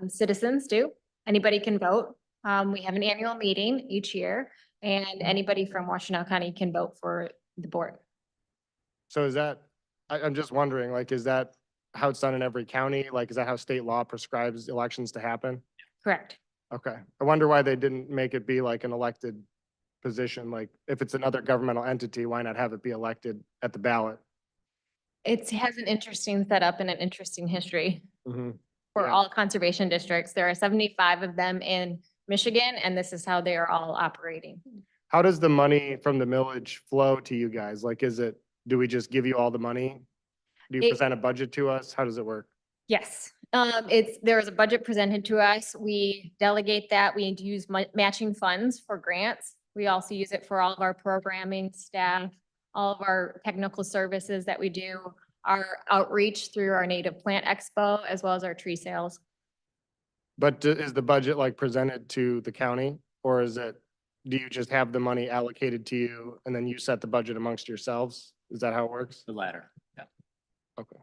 citizens do. Anybody can vote. We have an annual meeting each year, and anybody from Washtenaw County can vote for the board. So is that, I'm just wondering, like, is that how it's done in every county? Like, is that how state law prescribes elections to happen? Correct. Okay. I wonder why they didn't make it be like an elected position. Like, if it's another governmental entity, why not have it be elected at the ballot? It has an interesting setup and an interesting history Mm-hmm. for Yeah. all conservation districts. There are 75 of them in Michigan, and this is how they are all operating. How does the money from the millage flow to you guys? Like, do we just give you all the money? Do you present a budget to us? How does it work? Yes, there is a budget presented to us. We delegate that. We use matching funds for grants. We also use it for all of our programming staff, all of our technical services that we do, our outreach through our native plant expo, as well as our tree sales. But is the budget like presented to the county, or do you just have the money allocated to you and then you set the budget amongst yourselves? Is that how it works? The latter, yeah. Okay.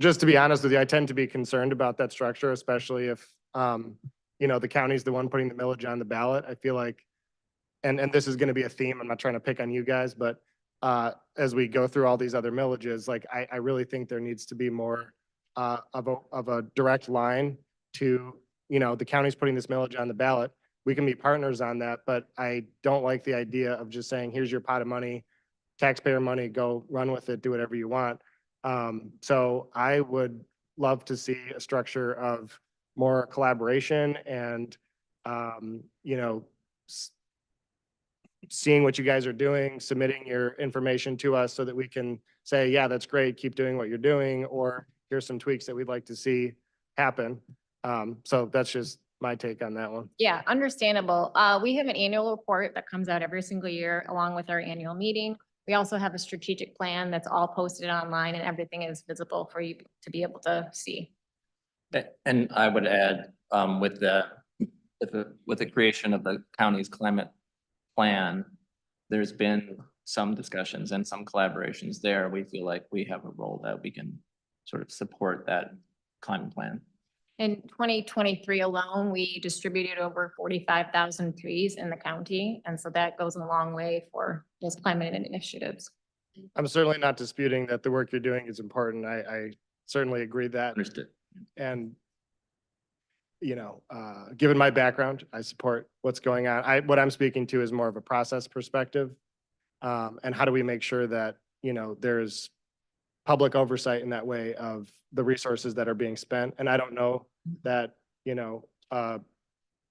Just to be honest with you, I tend to be concerned about that structure, especially if, the county's the one putting the millage on the ballot. I feel like, and this is going to be a theme, I'm not trying to pick on you guys, but as we go through all these other millages, like, I really think there needs to be more of a direct line to, the county's putting this millage on the ballot. We can be partners on that, but I don't like the idea of just saying, here's your pot of money, taxpayer money, go run with it, do whatever you want. So I would love to see a structure of more collaboration and, seeing what you guys are doing, submitting your information to us so that we can say, yeah, that's great, keep doing what you're doing, or here's some tweaks that we'd like to see happen. So that's just my take on that one. Yeah, understandable. We have an annual report that comes out every single year along with our annual meeting. We also have a strategic plan that's all posted online and everything is visible for you to be able to see. And I would add, with the creation of the county's climate plan, there's been some discussions and some collaborations there. We feel like we have a role that we can sort of support that climate plan. In 2023 alone, we distributed over 45,000 trees in the county. And so that goes a long way for those climate initiatives. I'm certainly not disputing that the work you're doing is important. I certainly agree that. Understood. And, given my background, I support what's going on. What I'm speaking to is more of a process perspective. And how do we make sure that, there's public oversight in that way of the resources that are being spent. And I don't know that, a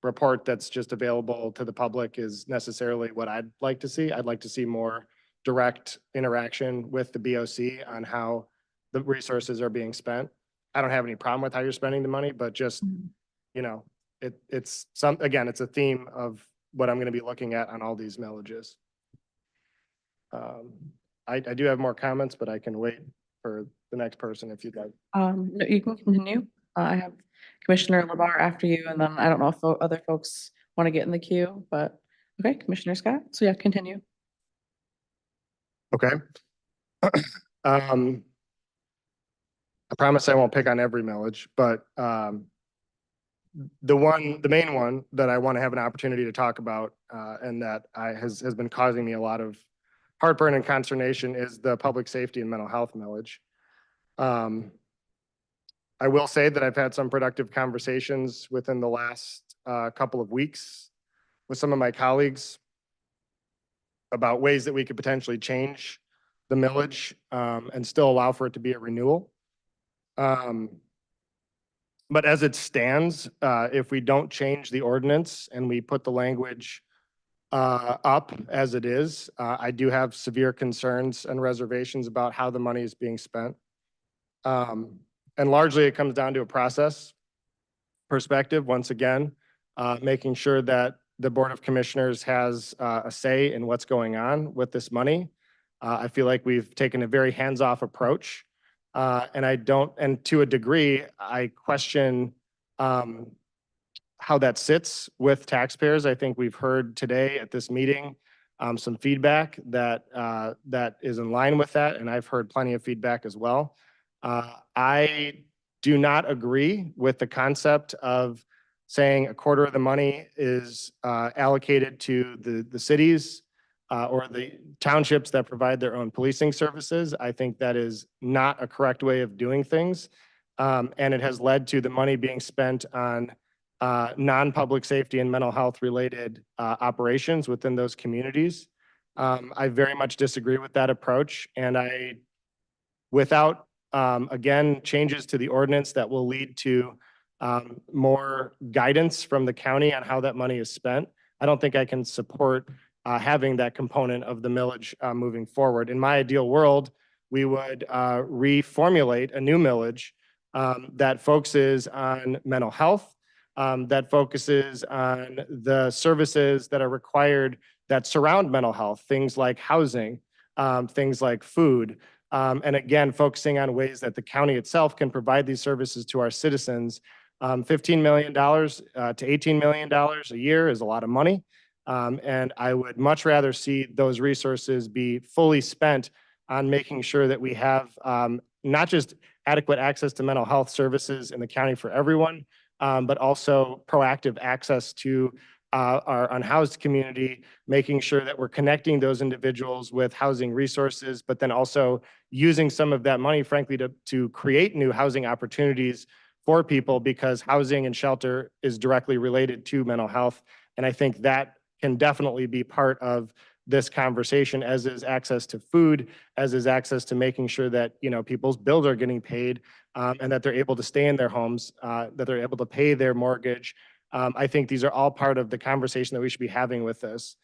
report that's just available to the public is necessarily what I'd like to see. I'd like to see more direct interaction with the BOC on how the resources are being spent. I don't have any problem with how you're spending the money, but just, it's a theme of what I'm going to be looking at on all these millages. I do have more comments, but I can wait for the next person if you'd like. No, you can continue. I have Commissioner Labar after you, and then I don't know if other folks want to get in the queue, but, okay, Commissioner Scott. So yeah, continue. Okay. I promise I won't pick on every millage, but the main one that I want to have an opportunity to talk about, and that has been causing me a lot of heartburn and consternation is the public safety and mental health millage. I will say that I've had some productive conversations within the last couple of weeks with some of my colleagues about ways that we could potentially change the millage and still allow for it to be a renewal. But as it stands, if we don't change the ordinance and we put the language up as it is, I do have severe concerns and reservations about how the money is being spent. And largely it comes down to a process perspective, once again, making sure that the Board of Commissioners has a say in what's going on with this money. I feel like we've taken a very hands-off approach. And to a degree, I question how that sits with taxpayers. I think we've heard today at this meeting some feedback that is in line with that, and I've heard plenty of feedback as well. I do not agree with the concept of saying a quarter of the money is allocated to the cities or the townships that provide their own policing services. I think that is not a correct way of doing things. And it has led to the money being spent on non-public safety and mental health related operations within those communities. I very much disagree with that approach. And without, again, changes to the ordinance that will lead to more guidance from the county on how that money is spent, I don't think I can support having that component of the millage moving forward. In my ideal world, we would reformulate a new millage that focuses on mental health, that focuses on the services that are required that surround mental health, things like housing, things like food, and again, focusing on ways that the county itself can provide these services to our citizens. $15 million to $18 million a year is a lot of money. And I would much rather see those resources be fully spent on making sure that we have not just adequate access to mental health services in the county for everyone, but also proactive access to our unhoused community, making sure that we're connecting those individuals with housing resources, but then also using some of that money, frankly, to create new housing opportunities for people, because housing and shelter is directly related to mental health. And I think that can definitely be part of this conversation, as is access to food, as is access to making sure that, people's bills are getting paid, and that they're able to stay in their homes, that they're able to pay their mortgage. I think these are all part of the conversation that we should be having with this.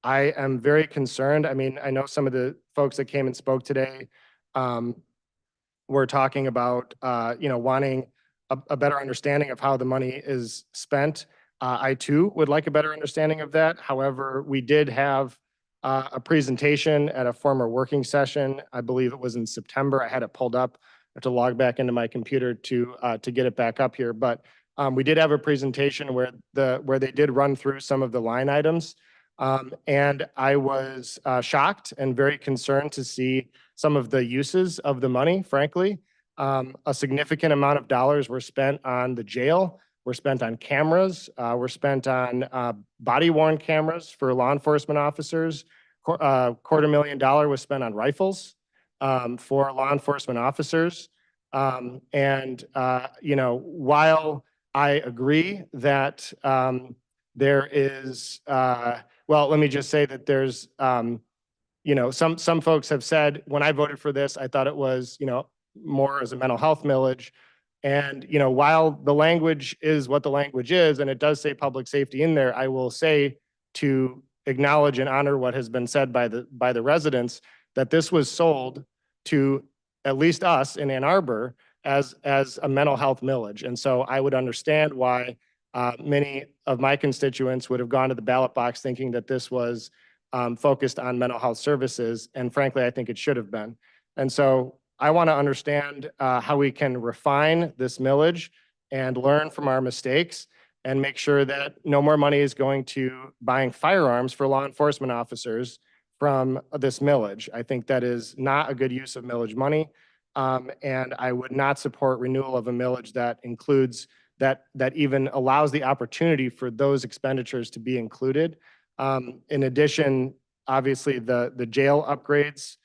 I am very concerned. I mean, I know some of the folks that came and spoke today were talking about, wanting a better understanding of how the money is spent. I too would like a better understanding of that. However, we did have a presentation at a former working session. I believe it was in September. I had it pulled up. I have to log back into my computer to get it back up here. But we did have a presentation where they did run through some of the line items. And I was shocked and very concerned to see some of the uses of the money, frankly. A significant amount of dollars were spent on the jail, were spent on cameras, were spent on body-worn cameras for law enforcement officers. $250,000 was spent on rifles for law enforcement officers. While I agree that there is, well, let me just say that there's, some folks have said, when I voted for this, I thought it was, more as a mental health millage. And, while the language is what the language is, and it does say public safety in there, I will say, to acknowledge and honor what has been said by the residents, that this was sold to at least us in Ann Arbor as a mental health millage. And so I would understand why many of my constituents would have gone to the ballot box thinking that this was focused on mental health services. And frankly, I think it should have been. And so I want to understand how we can refine this millage and learn from our mistakes and make sure that no more money is going to buying firearms for law enforcement officers from this millage. I think that is not a good use of millage money. And I would not support renewal of a millage that includes that even allows the opportunity for those expenditures to be included. In addition, obviously the jail upgrades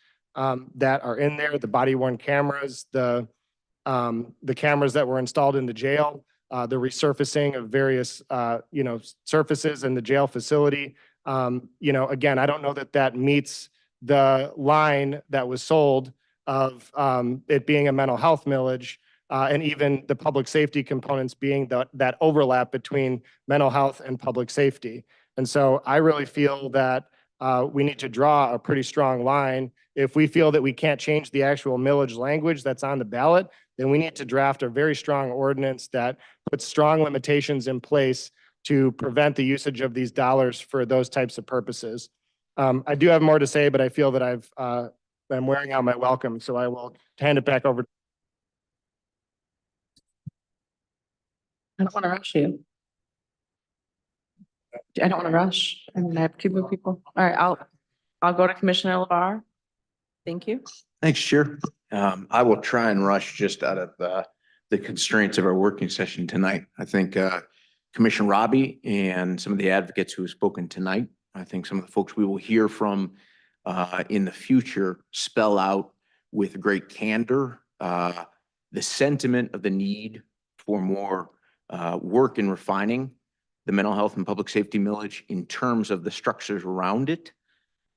that are in there, the body worn cameras, the cameras that were installed in the jail, the resurfacing of various surfaces in the jail facility. Again, I don't know that meets the line that was sold of it being a mental health millage, and even the public safety components being that overlap between mental health and public safety. And so I really feel that we need to draw a pretty strong line. If we feel that we can't change the actual millage language that's on the ballot, then we need to draft a very strong ordinance that puts strong limitations in place to prevent the usage of these dollars for those types of purposes. I do have more to say, but I feel that I'm wearing out my welcome, so I will hand it back over. I don't want to rush you. I don't want to rush. I mean, I have two more people. All right, I'll go to Commissioner LeVar. Thank you. Thanks, Chair. I will try and rush just out of the constraints of our working session tonight. I think Commissioner Robbie and some of the advocates who have spoken tonight, I think some of the folks we will hear from in the future spell out with great candor the sentiment of the need for more work in refining the mental health and public safety millage in terms of the structures around it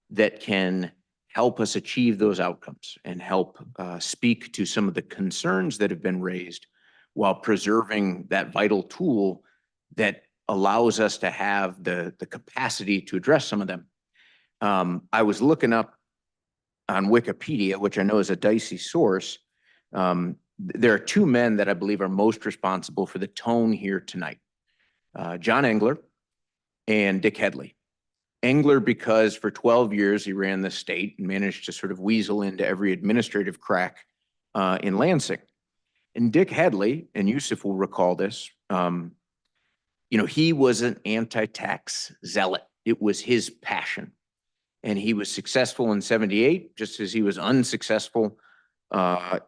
that can help us achieve those outcomes and help speak to some of the concerns that have been raised while preserving that vital tool that allows us to have the capacity to address some of them. I was looking up on Wikipedia, which I know is a dicey source. There are two men that I believe are most responsible for the tone here tonight. John Engler and Dick Headley. Engler, because for 12 years he ran the state and managed to sort of weasel into every administrative crack in Lansing. And Dick Headley, and Yusuf will recall this, he was an anti-tax zealot. It was his passion. And he was successful in 78, just as he was unsuccessful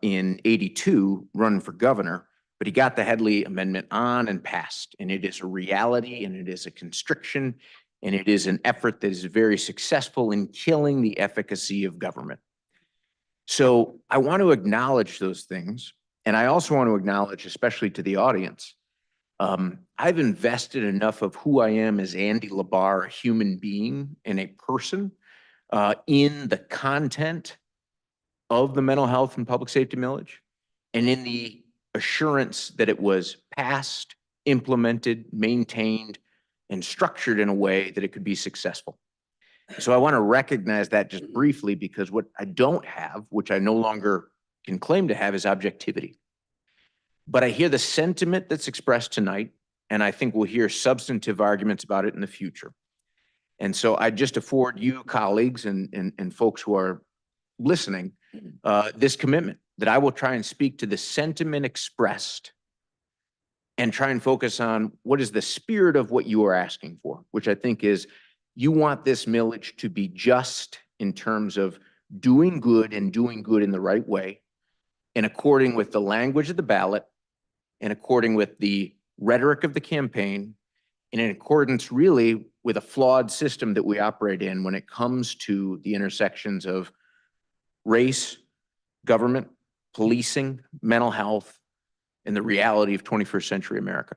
in 82 running for governor. But he got the Headley Amendment on and passed. And it is a reality, and it is a constriction, and it is an effort that is very successful in killing the efficacy of government. So I want to acknowledge those things. And I also want to acknowledge, especially to the audience, I've invested enough of who I am as Andy LeVar, a human being and a person, in the content of the mental health and public safety millage, and in the assurance that it was passed, implemented, maintained, and structured in a way that it could be successful. So I want to recognize that just briefly, because what I don't have, which I no longer can claim to have, is objectivity. But I hear the sentiment that's expressed tonight, and I think we'll hear substantive arguments about it in the future. And so I just afford you colleagues and folks who are listening this commitment that I will try and speak to the sentiment expressed and try and focus on what is the spirit of what you are asking for, which I think is you want this millage to be just in terms of doing good and doing good in the right way, and according with the language of the ballot, and according with the rhetoric of the campaign, and in accordance really with a flawed system that we operate in when it comes to the intersections of race, government, policing, mental health, and the reality of 21st century America.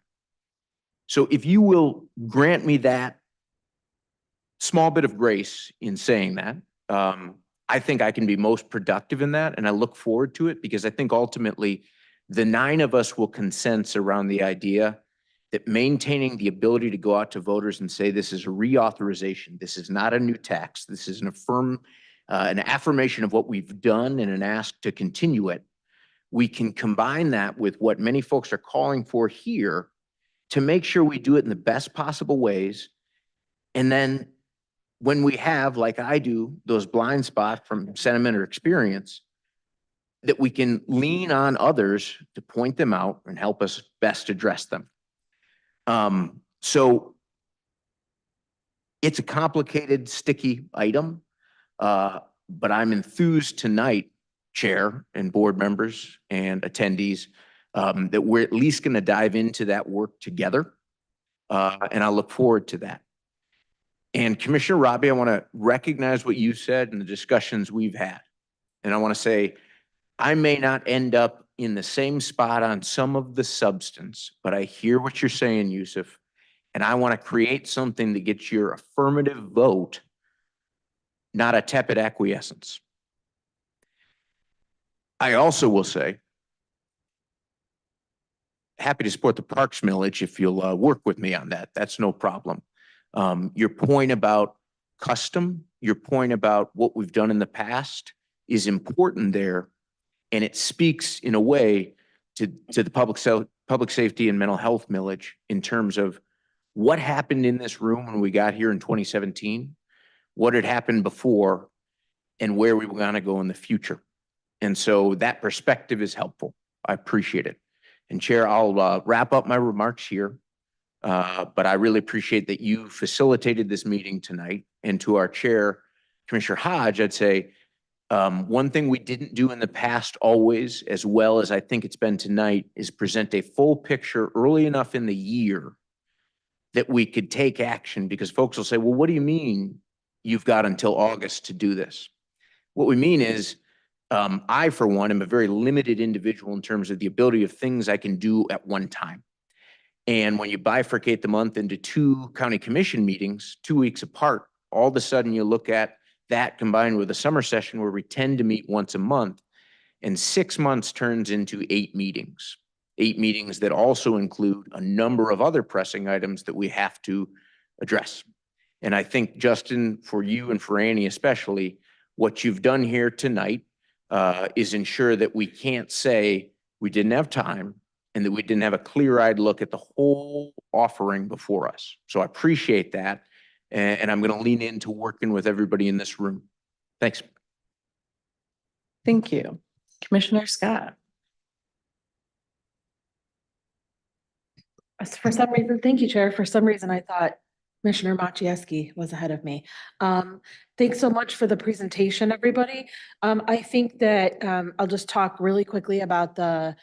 So if you will grant me that small bit of grace in saying that, I think I can be most productive in that, and I look forward to it, because I think ultimately the 9 of us will consensus around the idea that maintaining the ability to go out to voters and say this is a reauthorization, this is not a new tax, this is an affirmation of what we've done and an ask to continue it. We can combine that with what many folks are calling for here to make sure we do it in the best possible ways. And then when we have, like I do, those blind spots from sentiment or experience, that we can lean on others to point them out and help us best address them. So it's a complicated, sticky item, but I'm enthused tonight, Chair and board members and attendees, that we're at least going to dive into that work together. And I look forward to that. And Commissioner Robbie, I want to recognize what you said and the discussions we've had. And I want to say, I may not end up in the same spot on some of the substance, but I hear what you're saying, Yusuf. And I want to create something that gets your affirmative vote, not a tepid acquiescence. I also will say, happy to support the Parks millage if you'll work with me on that. That's no problem. Your point about custom, your point about what we've done in the past is important there. And it speaks in a way to the public safety and mental health millage in terms of what happened in this room when we got here in 2017, what had happened before, and where we were going to go in the future. And so that perspective is helpful. I appreciate it. And Chair, I'll wrap up my remarks here, but I really appreciate that you facilitated this meeting tonight. And to our Chair, Commissioner Hodge, I'd say one thing we didn't do in the past always, as well as I think it's been tonight, is present a full picture early enough in the year that we could take action, because folks will say, well, what do you mean you've got until August to do this? What we mean is, I, for one, am a very limited individual in terms of the ability of things I can do at one time. And when you bifurcate the month into 2 county commission meetings, 2 weeks apart, all of a sudden you look at that combined with a summer session where we tend to meet once a month, and 6 months turns into 8 meetings. 8 meetings that also include a number of other pressing items that we have to address. And I think, Justin, for you and for Annie especially, what you've done here tonight is ensure that we can't say we didn't have time and that we didn't have a clear-eyed look at the whole offering before us. So I appreciate that. And I'm going to lean into working with everybody in this room. Thanks. Thank you. Commissioner Scott. For some reason, thank you, Chair. For some reason, I thought Commissioner Machieski was ahead of me. Thanks so much for the presentation, everybody. I think that I'll just talk really quickly about the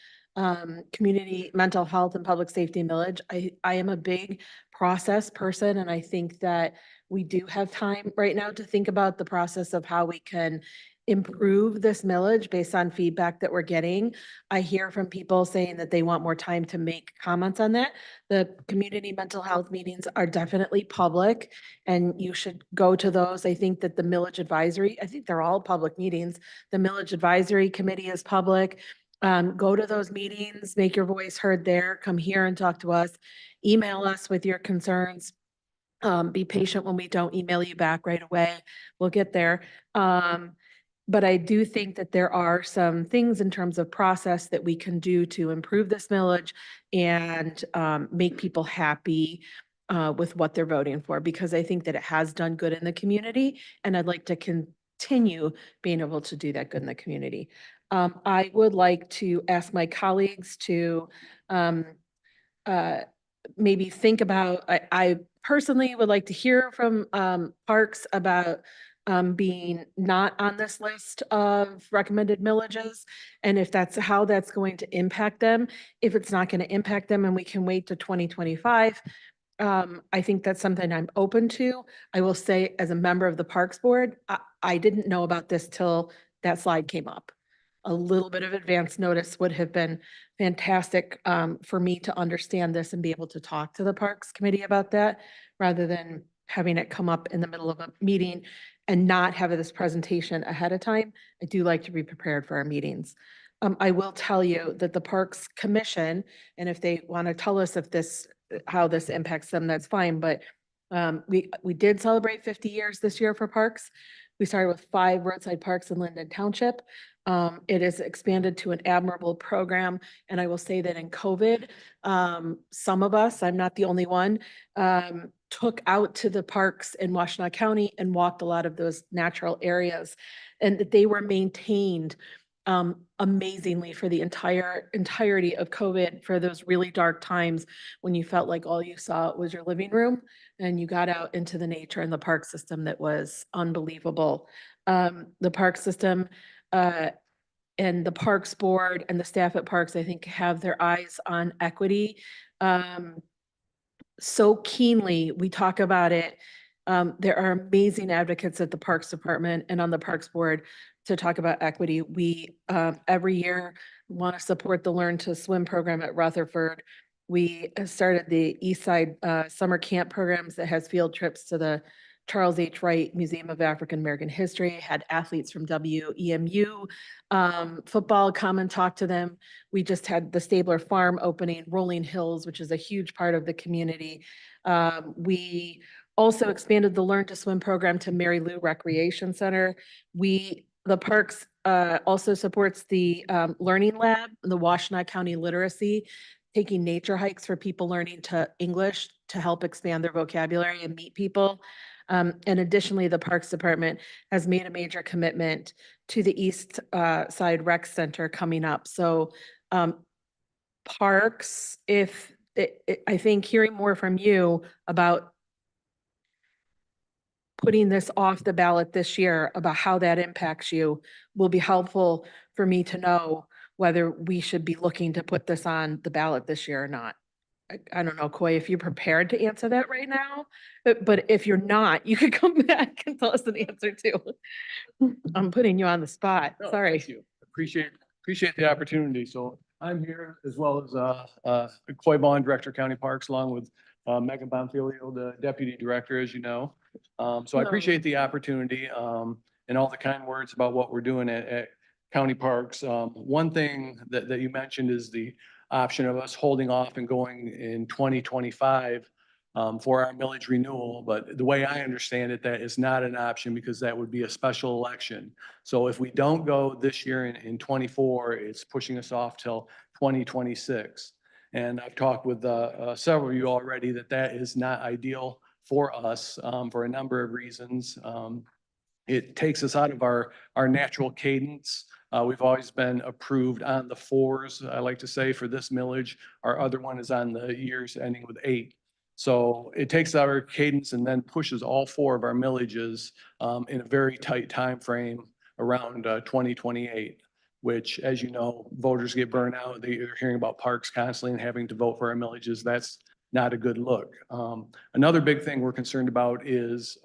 community mental health and public safety millage. I am a big process person, and I think that we do have time right now to think about the process of how we can improve this millage based on feedback that we're getting. I hear from people saying that they want more time to make comments on that. The community mental health meetings are definitely public, and you should go to those. I think that the millage advisory, I think they're all public meetings. The millage advisory committee is public. Go to those meetings, make your voice heard there, come here and talk to us, email us with your concerns. Be patient when we don't email you back right away. We'll get there. But I do think that there are some things in terms of process that we can do to improve this millage and make people happy with what they're voting for, because I think that it has done good in the community, and I'd like to continue being able to do that good in the community. I would like to ask my colleagues to maybe think about, I personally would like to hear from Parks about being not on this list of recommended millages, and if that's how that's going to impact them. If it's not going to impact them and we can wait to 2025, I think that's something I'm open to. I will say, as a member of the Parks Board, I didn't know about this till that slide came up. A little bit of advance notice would have been fantastic for me to understand this and be able to talk to the Parks Committee about that, rather than having it come up in the middle of a meeting and not have this presentation ahead of time. I do like to be prepared for our meetings. I will tell you that the Parks Commission, and if they want to tell us if this, how this impacts them, that's fine. But we did celebrate 50 years this year for parks. We started with 5 roadside parks in Linden Township. It is expanded to an admirable program. And I will say that in COVID, some of us, I'm not the only one, took out to the parks in Washtenaw County and walked a lot of those natural areas, and that they were maintained amazingly for the entirety of COVID, for those really dark times when you felt like all you saw was your living room and you got out into the nature and the park system that was unbelievable. The park system, and the Parks Board and the staff at Parks, I think, have their eyes on equity so keenly. We talk about it. There are amazing advocates at the Parks Department and on the Parks Board to talk about equity. We every year want to support the Learn to Swim program at Rutherford. We started the East Side summer camp programs that has field trips to the Charles H. Wright Museum of African American History, had athletes from WEMU football come and talk to them. We just had the Stabler Farm opening, Rolling Hills, which is a huge part of the community. We also expanded the Learn to Swim program to Mary Lou Recreation Center. The parks also supports the Learning Lab, the Washtenaw County Literacy, taking nature hikes for people learning English to help expand their vocabulary and meet people. And additionally, the Parks Department has made a major commitment to the East Side Rec Center coming up. So parks, I think hearing more from you about putting this off the ballot this year, about how that impacts you, will be helpful for me to know whether we should be looking to put this on the ballot this year or not. I don't know, Coy, if you're prepared to answer that right now, but if you're not, you could come back and tell us an answer too. I'm putting you on the spot. No, Sorry. thank you. Appreciate the opportunity. So I'm here as well as Coy Bond, Director of County Parks, along with Megan Bonfilio, the Deputy Director, as you know. So I appreciate the opportunity and all the kind words about what we're doing at County Parks. One thing that you mentioned is the option of us holding off and going in 2025 for our millage renewal. But the way I understand it, that is not an option because that would be a special election. So if we don't go this year in 24, it's pushing us off till 2026. And I've talked with several of you already that is not ideal for us for a number of reasons. It takes us out of our natural cadence. We've always been approved on the 4s, I like to say, for this millage. Our other one is on the years ending with 8. So it takes our cadence and then pushes all 4 of our millages in a very tight time frame around 2028, which, as you know, voters get burned out. They're hearing about parks constantly and having to vote for our millages. That's not a good look. Another big thing we're concerned about is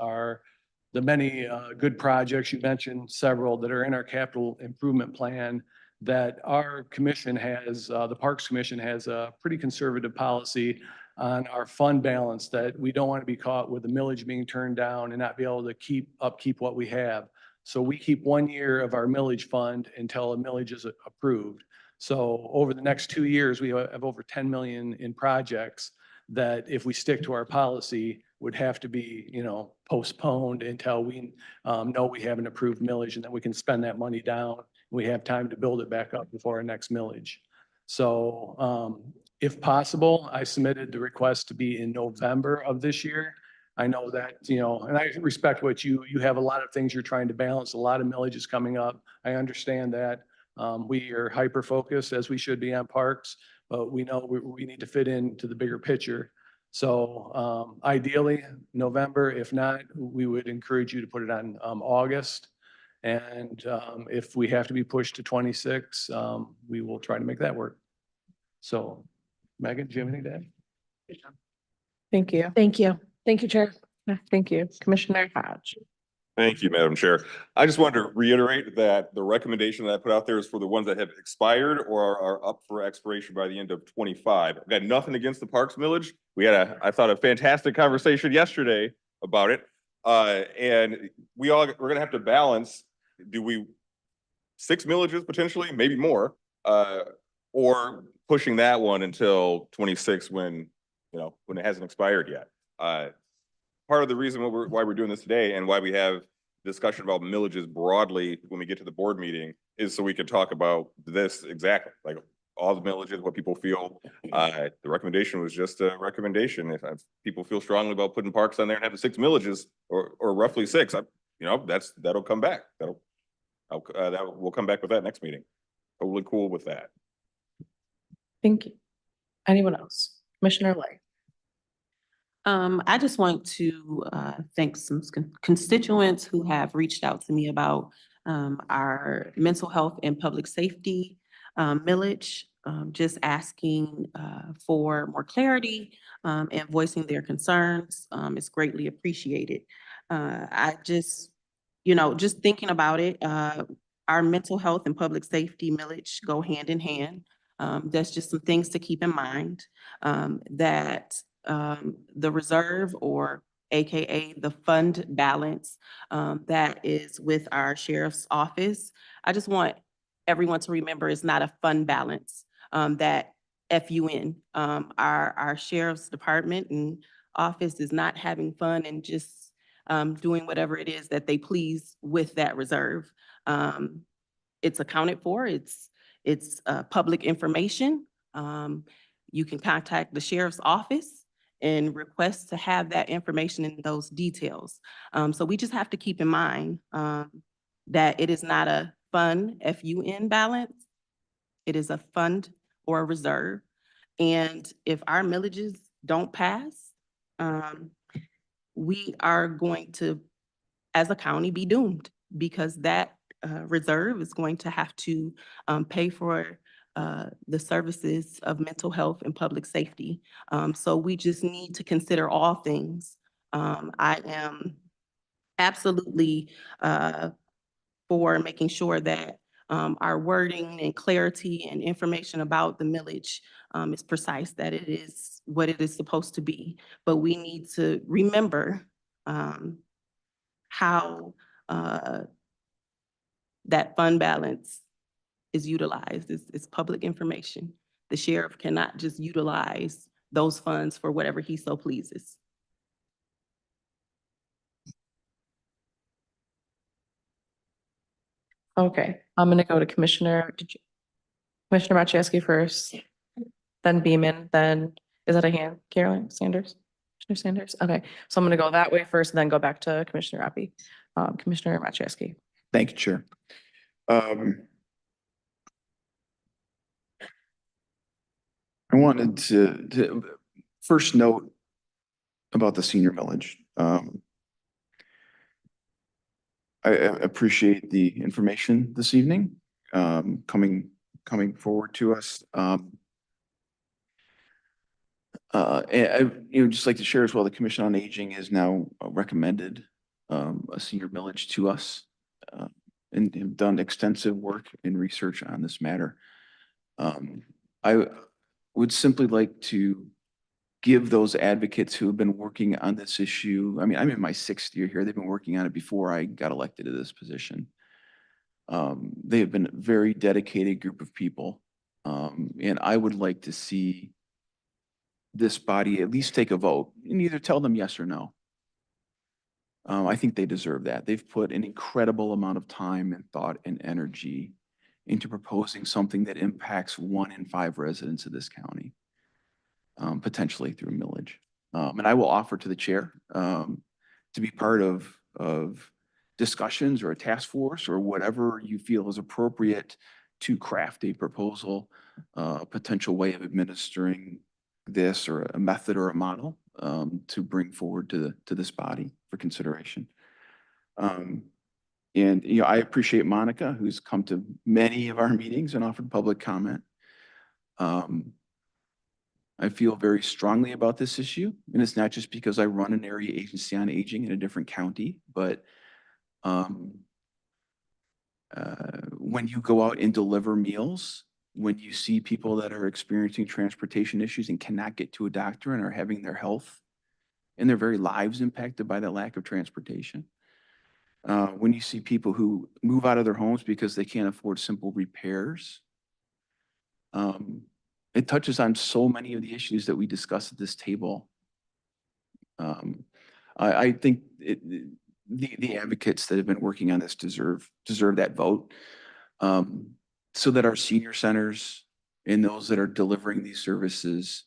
the many good projects. You mentioned several that are in our capital improvement plan that our commission has, the Parks Commission has a pretty conservative policy on our fund balance, that we don't want to be caught with the millage being turned down and not be able to keep what we have. So we keep 1 year of our millage fund until a millage is approved. So over the next 2 years, we have over 10 million in projects that, if we stick to our policy, would have to be, postponed until we know we have an approved millage, and then we can spend that money down. We have time to build it back up before our next millage. So if possible, I submitted the request to be in November of this year. I know that, and I respect what you have a lot of things you're trying to balance, a lot of millages coming up. I understand that. We are hyper-focused, as we should be, on parks, but we know we need to fit into the bigger picture. So ideally, November. If not, we would encourage you to put it on August. And if we have to be pushed to 26, we will try to make that work. So Megan, do you have anything to add? Thank you. Thank you. Thank you, Chair. Thank you, Commissioner Hodge. Thank you, Madam Chair. I just wanted to reiterate that the recommendation that I put out there is for the ones that have expired or are up for expiration by the end of 25. I've got nothing against the Parks Millage. We had I thought, a fantastic conversation yesterday about it. And we're gonna have to balance, 6 millages potentially, maybe more, or pushing that one until 26 when it hasn't expired yet. Part of the reason why we're doing this today and why we have discussion about millages broadly when we get to the board meeting is so we can talk about this exactly, like all the millages, what people feel. The recommendation was just a recommendation. If people feel strongly about putting parks on there and having 6 millages or roughly 6, that'll come back. We'll come back with that next meeting. Totally cool with that. Thank you. Anyone else? Commissioner Lay. I just want to thank some constituents who have reached out to me about our mental health and public safety millage, just asking for more clarity and voicing their concerns. It's greatly appreciated. I just, just thinking about it, our mental health and public safety millage go hand in hand. There's just some things to keep in mind that the reserve, or AKA the fund balance that is with our sheriff's office. I just want everyone to remember it's not a fund balance that FUN. Our sheriff's department and office is not having fun and just doing whatever it is that they please with that reserve. It's accounted for. It's public information. You can contact the sheriff's office and request to have that information in those details. So we just have to keep in mind that it is not a fund, FUN balance. It is a fund or a reserve. And if our millages don't pass, we are going to, as a county, be doomed, because that reserve is going to have to pay for the services of mental health and public safety. So we just need to consider all things. I am absolutely for making sure that our wording and clarity and information about the millage is precise, that it is what it is supposed to be. But we need to remember how that fund balance is utilized. It's public information. The sheriff cannot just utilize those funds for whatever he so pleases. Okay, I'm gonna go to Commissioner Machewski first, then Beaman, then, is that a hand? Carolyn Sanders? Commissioner Sanders? Okay, so I'm gonna go that way first and then go back to Commissioner Rappy. Commissioner Machewski. Thank you, Chair. I wanted to first note about the senior millage. I appreciate the information this evening coming forward to us. And I just like to share as well, the Commission on Aging has now recommended a senior millage to us and have done extensive work and research on this matter. I would simply like to give those advocates who have been working on this issue. I mean, I'm in my 6th year here. They've been working on it before I got elected to this position. They have been a very dedicated group of people. And I would like to see this body at least take a vote and either tell them yes or no. I think they deserve that. They've put an incredible amount of time and thought and energy into proposing something that impacts 1 in 5 residents of this county, potentially through millage. And I will offer to the chair to be part of discussions or a task force or whatever you feel is appropriate to craft a proposal, a potential way of administering this, or a method or a model to bring forward to this body for consideration. And I appreciate Monica, who's come to many of our meetings and offered public comment. I feel very strongly about this issue, and it's not just because I run an area agency on aging in a different county, but when you go out and deliver meals, when you see people that are experiencing transportation issues and cannot get to a doctor and are having their health and their very lives impacted by that lack of transportation, when you see people who move out of their homes because they can't afford simple repairs, it touches on so many of the issues that we discuss at this table. I think the advocates that have been working on this deserve that vote, so that our senior centers and those that are delivering these services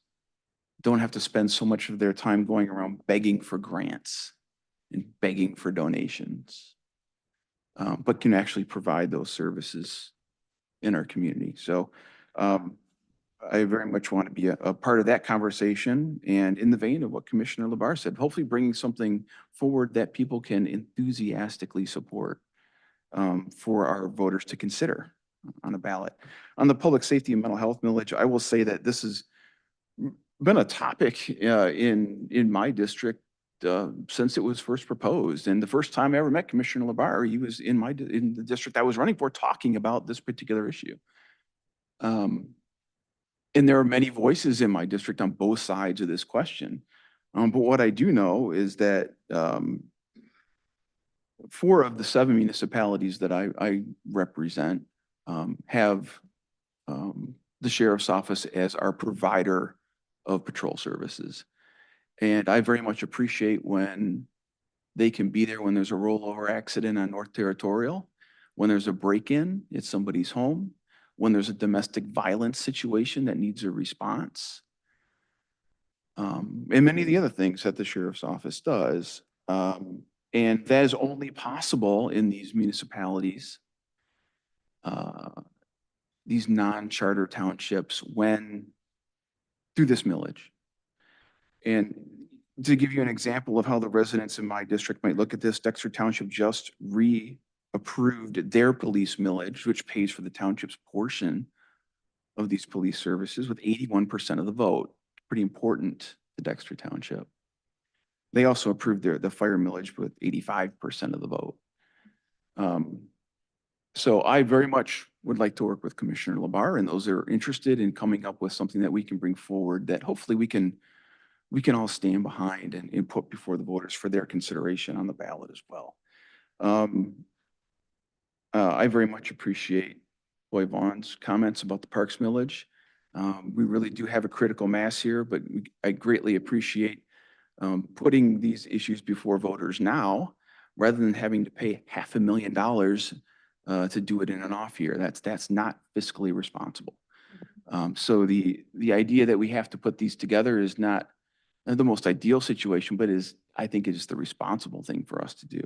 don't have to spend so much of their time going around begging for grants and begging for donations. but can actually provide those services in our community. So I very much want to be a part of that conversation, and in the vein of what Commissioner Labar said, hopefully bringing something forward that people can enthusiastically support for our voters to consider on a ballot. On the public safety and mental health millage, I will say that this has been a topic in my district since it was first proposed. And the first time I ever met Commissioner Labar, he was in the district I was running for, talking about this particular issue. And there are many voices in my district on both sides of this question. But what I do know is that 4 of the 7 municipalities that I represent have the sheriff's office as our provider of patrol services. And I very much appreciate when they can be there when there's a rollover accident on North Territorial, when there's a break-in at somebody's home, when there's a domestic violence situation that needs a response, and many of the other things that the sheriff's office does. And that is only possible in these municipalities, these non-charter townships, through this millage. And to give you an example of how the residents in my district might look at this, Dexter Township just approved their police millage, which pays for the township's portion of these police services with 81% of the vote. Pretty important to Dexter Township. They also approved the fire millage with 85% of the vote. So I very much would like to work with Commissioner Labar and those that are interested in coming up with something that we can bring forward that hopefully we can all stand behind and put before the voters for their consideration on the ballot as well. I very much appreciate Boy Vaughn's comments about the Parks millage. We really do have a critical mass here, but I greatly appreciate putting these issues before voters now, rather than having to pay $500,000 to do it in an off year. That's not fiscally responsible. So the idea that we have to put these together is not the most ideal situation, but I think it is the responsible thing for us to do.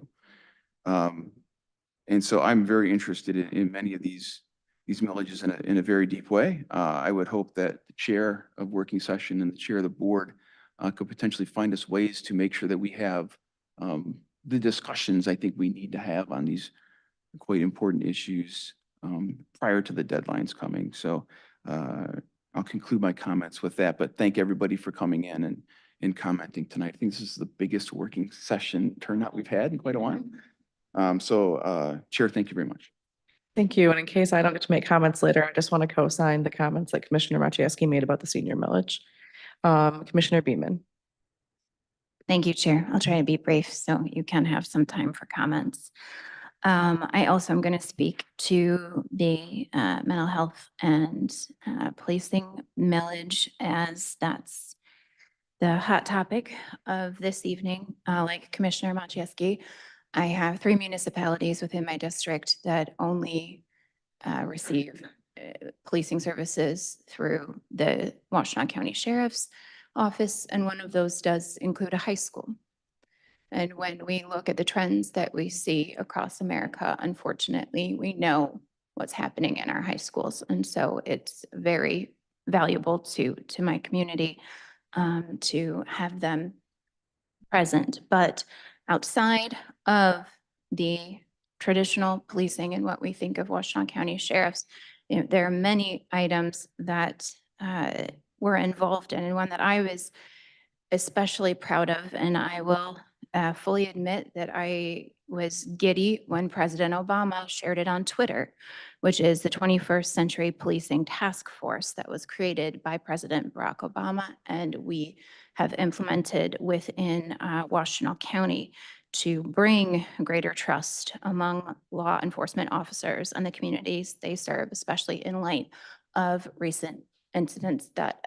And so I'm very interested in many of these millages in a very deep way. I would hope that the chair of working session and the chair of the board could potentially find us ways to make sure that we have the discussions I think we need to have on these quite important issues prior to the deadlines coming. So I'll conclude my comments with that, but thank everybody for coming in and commenting tonight. I think this is the biggest working session turnout we've had in quite a while. Chair, thank you very much. Thank you. And in case I don't get to make comments later, I just want to co-sign the comments that Commissioner Maciejewski made about the senior millage. Commissioner Beaman. Thank you, Chair. I'll try to be brief so you can have some time for comments. I also am going to speak to the mental health and policing millage, as that's the hot topic of this evening. Like Commissioner Maciejewski, I have 3 municipalities within my district that only receive policing services through the Washtenaw County Sheriff's Office, and one of those does include a high school. And when we look at the trends that we see across America, unfortunately, we know what's happening in our high schools. And so it's very valuable to my community to have them present. But outside of the traditional policing and what we think of Washtenaw County Sheriffs, there are many items that we're involved in, and one that I was especially proud of, and I will fully admit that I was giddy when President Obama shared it on Twitter, which is the 21st Century Policing Task Force that was created by President Barack Obama, and we have implemented within Washtenaw County to bring greater trust among law enforcement officers and the communities they serve, especially in light of recent incidents that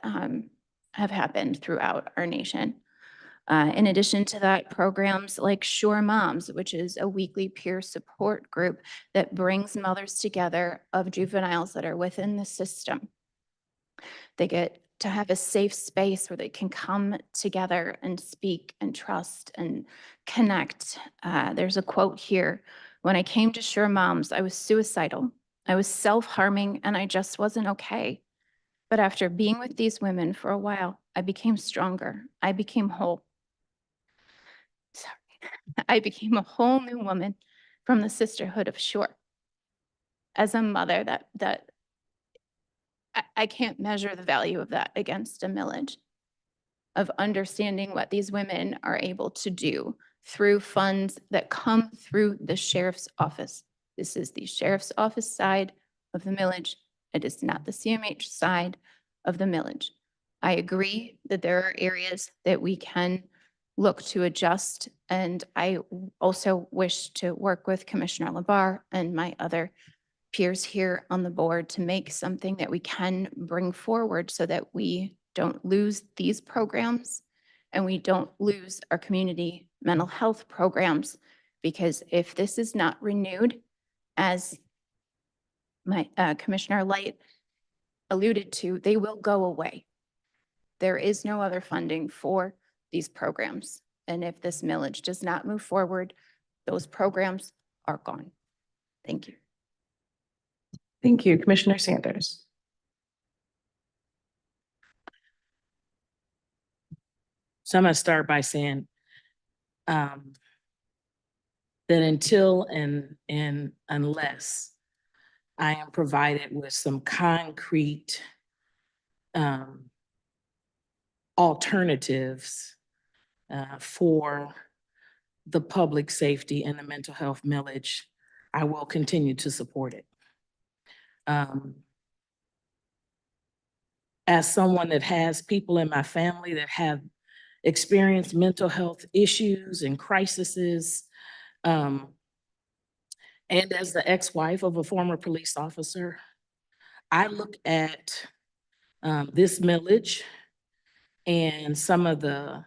have happened throughout our nation. In addition to that, programs like Sure Moms, which is a weekly peer support group that brings mothers together of juveniles that are within the system. They get to have a safe space where they can come together and speak and trust and connect. There's a quote here When I came to Sure Moms, I was suicidal. I was self-harming and I just wasn't okay. But after being with these women for a while, I became stronger. I became whole. Sorry. I became a whole new woman from the sisterhood of Sure. As a mother, I can't measure the value of that against a millage, of understanding what these women are able to do through funds that come through the sheriff's office. This is the sheriff's office side of the millage. It is not the CMH side of the millage. I agree that there are areas that we can look to adjust, and I also wish to work with Commissioner LaBarre and my other peers here on the board to make something that we can bring forward so that we don't lose these programs and we don't lose our community mental health programs. Because if this is not renewed, as my Commissioner Light alluded to, they will go away. There is no other funding for these programs. And if this millage does not move forward, those programs are gone. Thank you. Thank you, Commissioner Sanders. So I'm gonna start by saying that until and unless I am provided with some concrete alternatives for the public safety and the mental health millage, I will continue to support it. As someone that has people in my family that have experienced mental health issues and crises, and as the ex-wife of a former police officer, I look at this millage and some of the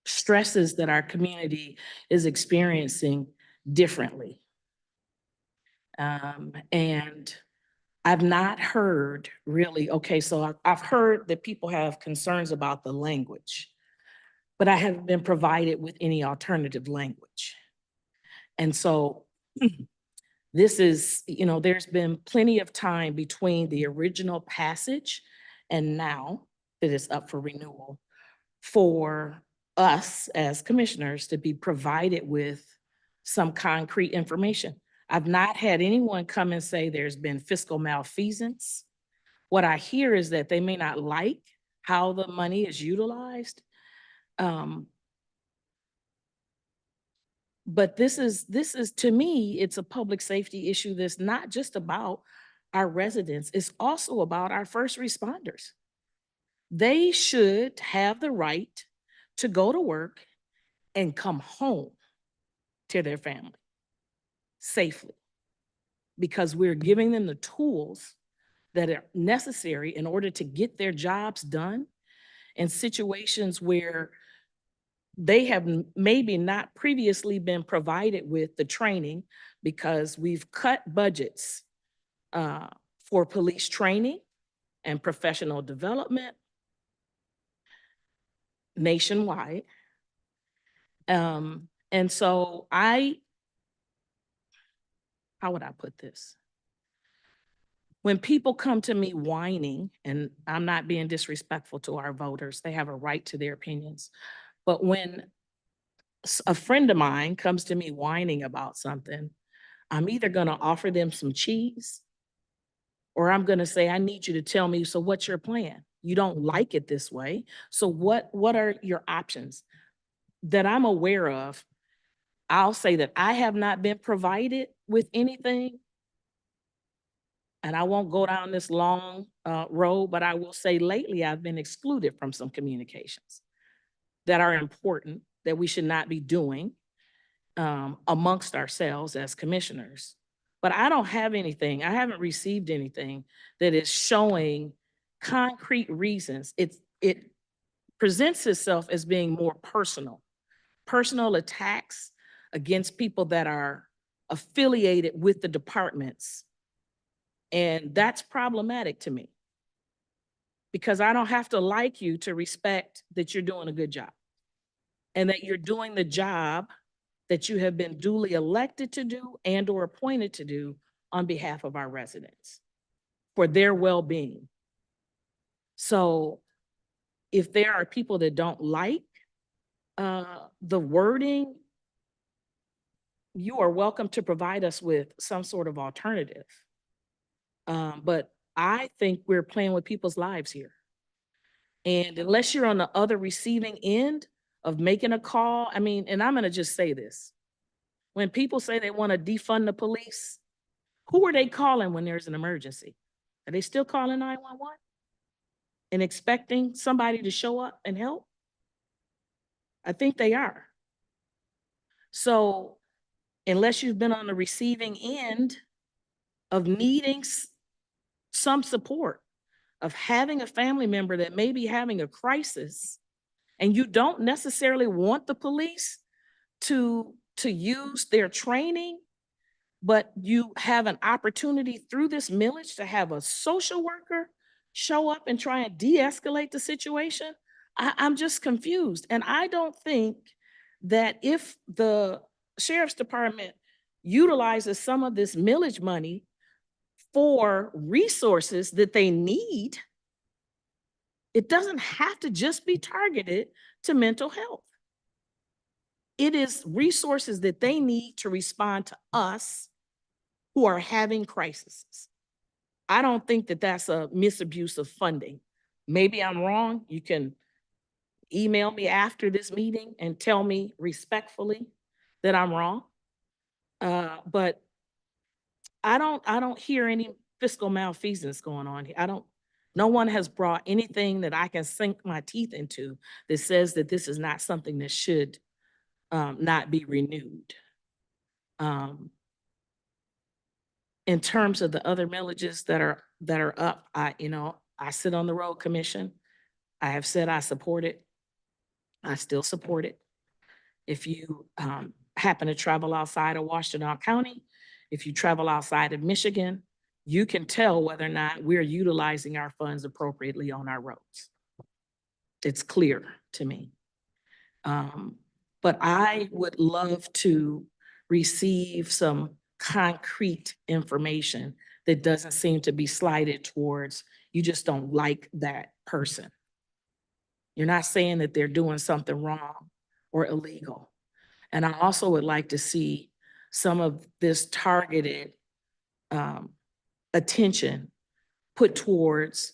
stresses that our community is experiencing differently. And I've not heard really, okay, so I've heard that people have concerns about the language, but I haven't been provided with any alternative language. And so this is, there's been plenty of time between the original passage and now that it's up for renewal for us as commissioners to be provided with some concrete information. I've not had anyone come and say there's been fiscal malfeasance. What I hear is that they may not like how the money is utilized. But this is, to me, it's a public safety issue that's not just about our residents, it's also about our first responders. They should have the right to go to work and come home to their family safely, because we're giving them the tools that are necessary in order to get their jobs done in situations where they have maybe not previously been provided with the training, because we've cut budgets for police training and professional development nationwide. And so how would I put this? When people come to me whining, and I'm not being disrespectful to our voters, they have a right to their opinions. But when a friend of mine comes to me whining about something, I'm either gonna offer them some cheese, or I'm gonna say, I need you to tell me, so what's your plan? You don't like it this way. So what are your options that I'm aware of? I'll say that I have not been provided with anything. And I won't go down this long road, but I will say lately I've been excluded from some communications that are important, that we should not be doing amongst ourselves as commissioners. But I don't have anything, I haven't received anything that is showing concrete reasons. It presents itself as being more personal attacks against people that are affiliated with the departments. And that's problematic to me, because I don't have to like you to respect that you're doing a good job and that you're doing the job that you have been duly elected to do and or appointed to do on behalf of our residents for their well-being. So if there are people that don't like the wording, you are welcome to provide us with some sort of alternative. But I think we're playing with people's lives here. And unless you're on the other receiving end of making a call, I mean, and I'm gonna just say this. When people say they want to defund the police, who are they calling when there's an emergency? Are they still calling 911 and expecting somebody to show up and help? I think they are. So unless you've been on the receiving end of needing some support, of having a family member that may be having a crisis, and you don't necessarily want the police to use their training, but you have an opportunity through this millage to have a social worker show up and try and de-escalate the situation, I'm just confused. And I don't think that if the sheriff's department utilizes some of this millage money for resources that they need, it doesn't have to just be targeted to mental health. It is resources that they need to respond to us who are having crises. I don't think that that's a misabuse of funding. Maybe I'm wrong. You can email me after this meeting and tell me respectfully that I'm wrong. But I don't hear any fiscal malfeasance going on here. No one has brought anything that I can sink my teeth into that says that this is not something that should not be renewed. In terms of the other millages that are up, I sit on the road commission. I have said I support it. I still support it. If you happen to travel outside of Washtenaw County, if you travel outside of Michigan, you can tell whether or not we're utilizing our funds appropriately on our roads. It's clear to me. But I would love to receive some concrete information that doesn't seem to be slighted towards, you just don't like that person. You're not saying that they're doing something wrong or illegal. And I also would like to see some of this targeted attention put towards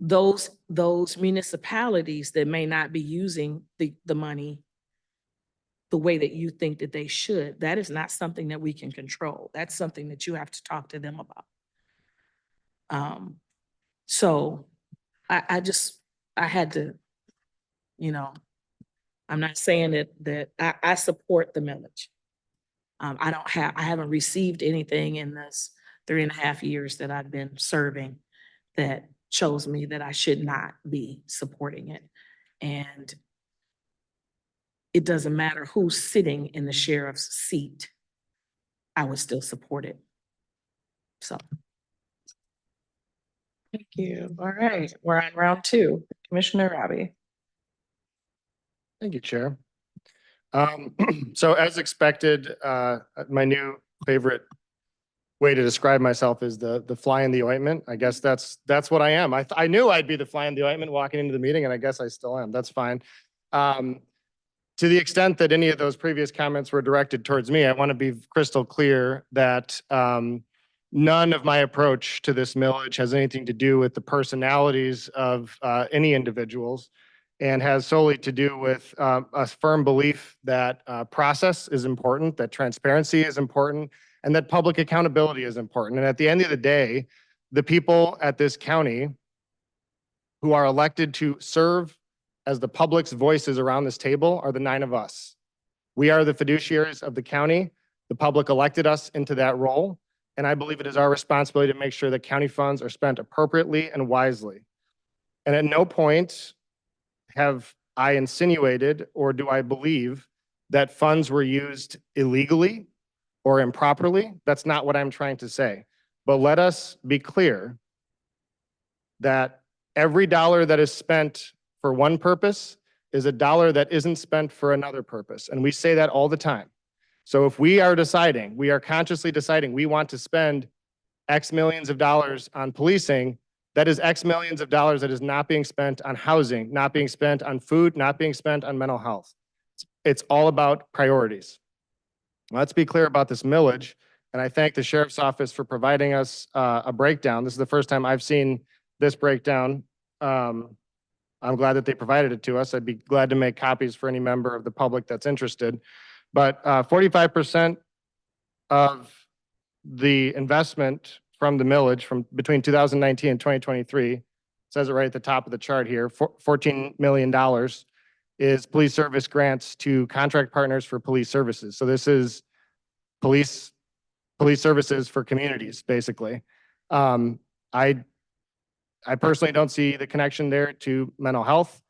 those municipalities that may not be using the money the way that you think that they should. That is not something that we can control. That's something that you have to talk to them about. So I had to, I'm not saying that I support the millage. I haven't received anything in this 3.5 years that I've been serving that shows me that I should not be supporting it. And it doesn't matter who's sitting in the sheriff's seat, I would still support it. So. Thank you. All right, we're on round 2. Commissioner Robbie. Thank you, Chair. So as expected, my new favorite way to describe myself is the fly in the ointment. I guess that's what I am. I knew I'd be the fly in the ointment walking into the meeting, and I guess I still am. That's fine. To the extent that any of those previous comments were directed towards me, I want to be crystal clear that none of my approach to this millage has anything to do with the personalities of any individuals, and has solely to do with a firm belief that process is important, that transparency is important, and that public accountability is important. And at the end of the day, the people at this county who are elected to serve as the public's voices around this table are the 9 of us. We are the fiduciaries of the county. The public elected us into that role. And I believe it is our responsibility to make sure that county funds are spent appropriately and wisely. And at no point have I insinuated, or do I believe, that funds were used illegally or improperly. That's not what I'm trying to say. But let us be clear that every dollar that is spent for one purpose is a dollar that isn't spent for another purpose. And we say that all the time. So if we are deciding, we are consciously deciding we want to spend X millions of dollars on policing, that is X millions of dollars that is not being spent on housing, not being spent on food, not being spent on mental health. It's all about priorities. Let's be clear about this millage. And I thank the sheriff's office for providing us a breakdown. This is the first time I've seen this breakdown. I'm glad that they provided it to us. I'd be glad to make copies for any member of the public that's interested. But 45% of the investment from the millage from between 2019 and 2023, says it right at the top of the chart here, $14 million is police service grants to contract partners for police services. So this is police services for communities, basically. I personally don't see the connection there to mental health.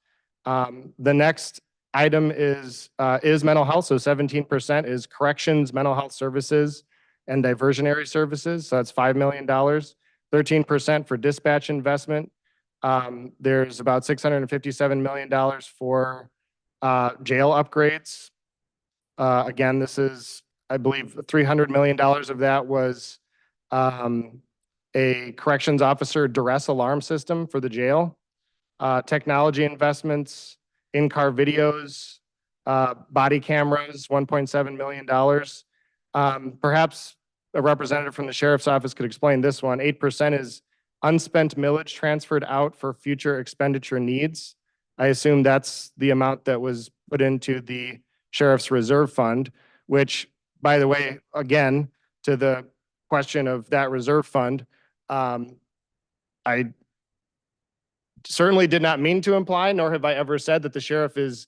The next item is mental health. So 17% is corrections, mental health services, and diversionary services. So that's $5 million. 13% for dispatch investment. There's about $657 million for jail upgrades. Again, this is, I believe, $300 million of that was a corrections officer duress alarm system for the jail. Technology investments, in-car videos, body cameras, $1.7 million. Perhaps a representative from the sheriff's office could explain this one. 8% is unspent millage transferred out for future expenditure needs. I assume that's the amount that was put into the sheriff's reserve fund, which, by the way, again, to the question of that reserve fund, I certainly did not mean to imply, nor have I ever said that the sheriff is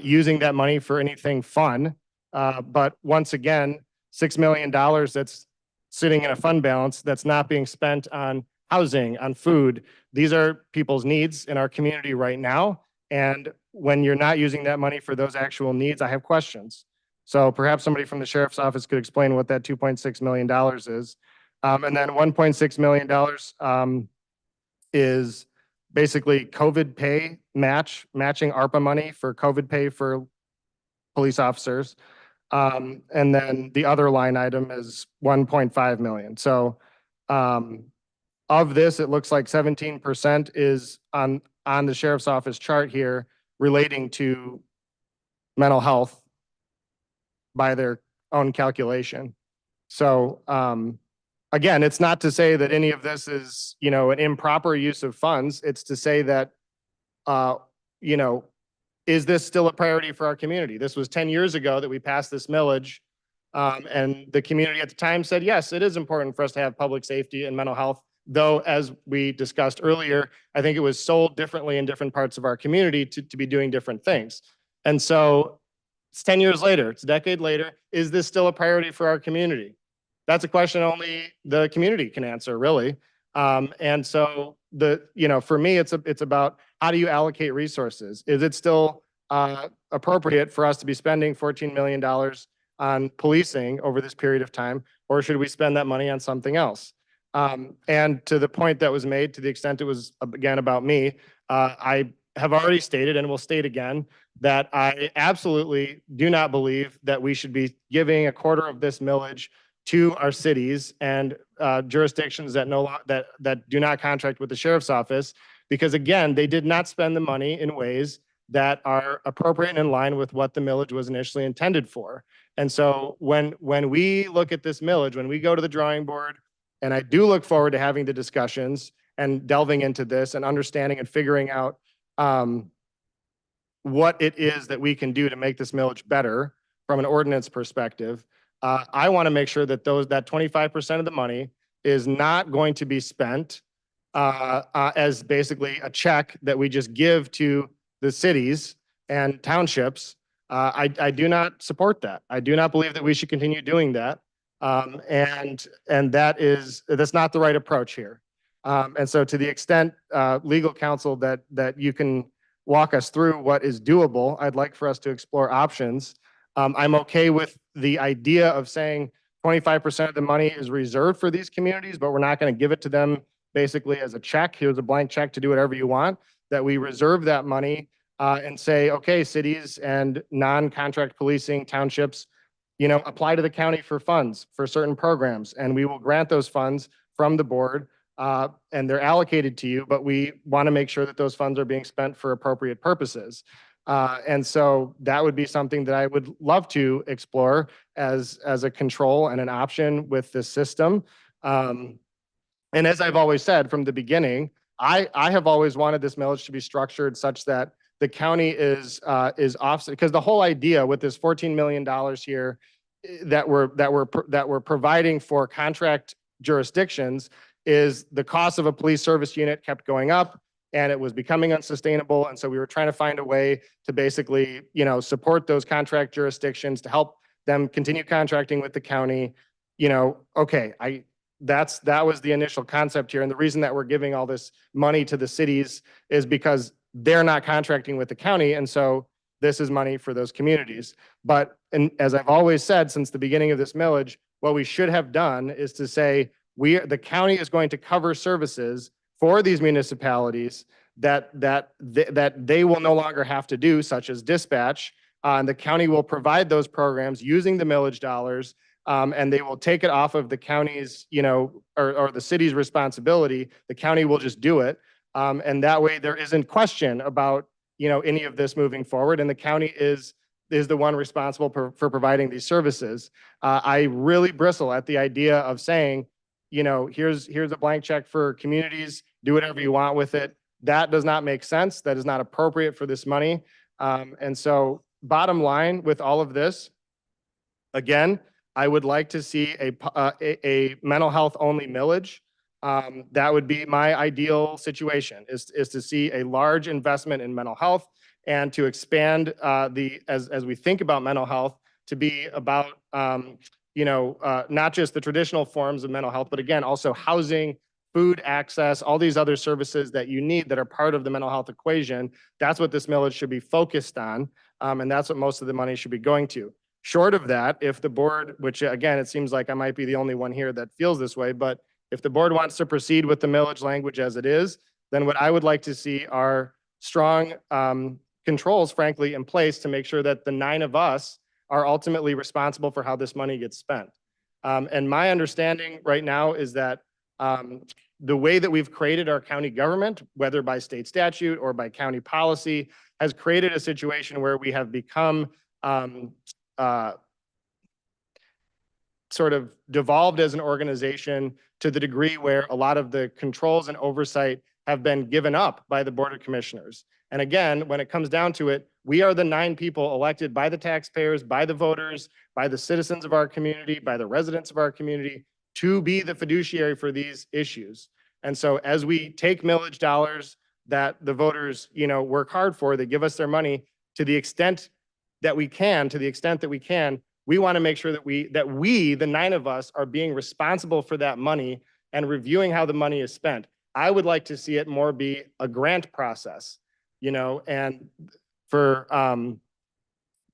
using that money for anything fun. But once again, $6 million that's sitting in a fund balance that's not being spent on housing, on food. These are people's needs in our community right now. And when you're not using that money for those actual needs, I have questions. So perhaps somebody from the sheriff's office could explain what that $2.6 million is. And then $1.6 million is basically COVID pay matching ARPA money for COVID pay for police officers. And then the other line item is 1.5 million. So of this, it looks like 17% is on the sheriff's office chart here relating to mental health by their own calculation. So again, it's not to say that any of this is, an improper use of funds. It's to say that, is this still a priority for our community? This was 10 years ago that we passed this millage. And the community at the time said, yes, it is important for us to have public safety and mental health. Though, as we discussed earlier, I think it was sold differently in different parts of our community to be doing different things. And so it's 10 years later, it's a decade later. Is this still a priority for our community? That's a question only the community can answer, really. And so for me, it's about how do you allocate resources? Is it still appropriate for us to be spending $14 million on policing over this period of time, or should we spend that money on something else? And to the point that was made, to the extent it was again about me, I have already stated and will state again that I absolutely do not believe that we should be giving a quarter of this millage to our cities and jurisdictions that do not contract with the sheriff's office, because again, they did not spend the money in ways that are appropriate and in line with what the millage was initially intended for. And so when we look at this millage, when we go to the drawing board, and I do look forward to having the discussions and delving into this and understanding and figuring out what it is that we can do to make this millage better from an ordinance perspective. I want to make sure that that 25% of the money is not going to be spent as basically a check that we just give to the cities and townships. I do not support that. I do not believe that we should continue doing that. And that's not the right approach here. And so to the extent legal counsel that you can walk us through what is doable, I'd like for us to explore options. I'm okay with the idea of saying 25% of the money is reserved for these communities, but we're not going to give it to them basically as a check. Here's a blank check to do whatever you want. That we reserve that money and say, okay, cities and non-contract policing townships, apply to the county for funds for certain programs, and we will grant those funds from the board, and they're allocated to you, but we want to make sure that those funds are being spent for appropriate purposes. And so that would be something that I would love to explore as a control and an option with this system. And as I've always said from the beginning, I have always wanted this millage to be structured such that the county is offset, because the whole idea with this $14 million here that we're providing for contract jurisdictions is the cost of a police service unit kept going up, and it was becoming unsustainable. And so we were trying to find a way to basically, support those contract jurisdictions to help them continue contracting with the county. Okay, that was the initial concept here. And the reason that we're giving all this money to the cities is because they're not contracting with the county. And so this is money for those communities. But, and as I've always said since the beginning of this millage, what we should have done is to say, the county is going to cover services for these municipalities that they will no longer have to do, such as dispatch. And the county will provide those programs using the millage dollars, and they will take it off of the county's, or the city's responsibility. The county will just do it. And that way there isn't question about, any of this moving forward. And the county is the one responsible for providing these services. I really bristle at the idea of saying, here's a blank check for communities, do whatever you want with it. That does not make sense. That is not appropriate for this money. And so bottom line with all of this, again, I would like to see a mental health only millage. That would be my ideal situation, is to see a large investment in mental health and to expand as we think about mental health, to be about not just the traditional forms of mental health, but again, also housing, food access, all these other services that you need that are part of the mental health equation. That's what this millage should be focused on. And that's what most of the money should be going to. Short of that, if the board, which again, it seems like I might be the only one here that feels this way, but if the board wants to proceed with the millage language as it is, then what I would like to see are strong controls, frankly, in place to make sure that the 9 of us are ultimately responsible for how this money gets spent. And my understanding right now is that the way that we've created our county government, whether by state statute or by county policy, has created a situation where we have become sort of devolved as an organization to the degree where a lot of the controls and oversight have been given up by the Board of Commissioners. And again, when it comes down to it, we are the 9 people elected by the taxpayers, by the voters, by the citizens of our community, by the residents of our community, to be the fiduciary for these issues. And so as we take millage dollars that the voters, work hard for, they give us their money to the extent that we can, we want to make sure that we, the 9 of us, are being responsible for that money and reviewing how the money is spent. I would like to see it more be a grant process, and for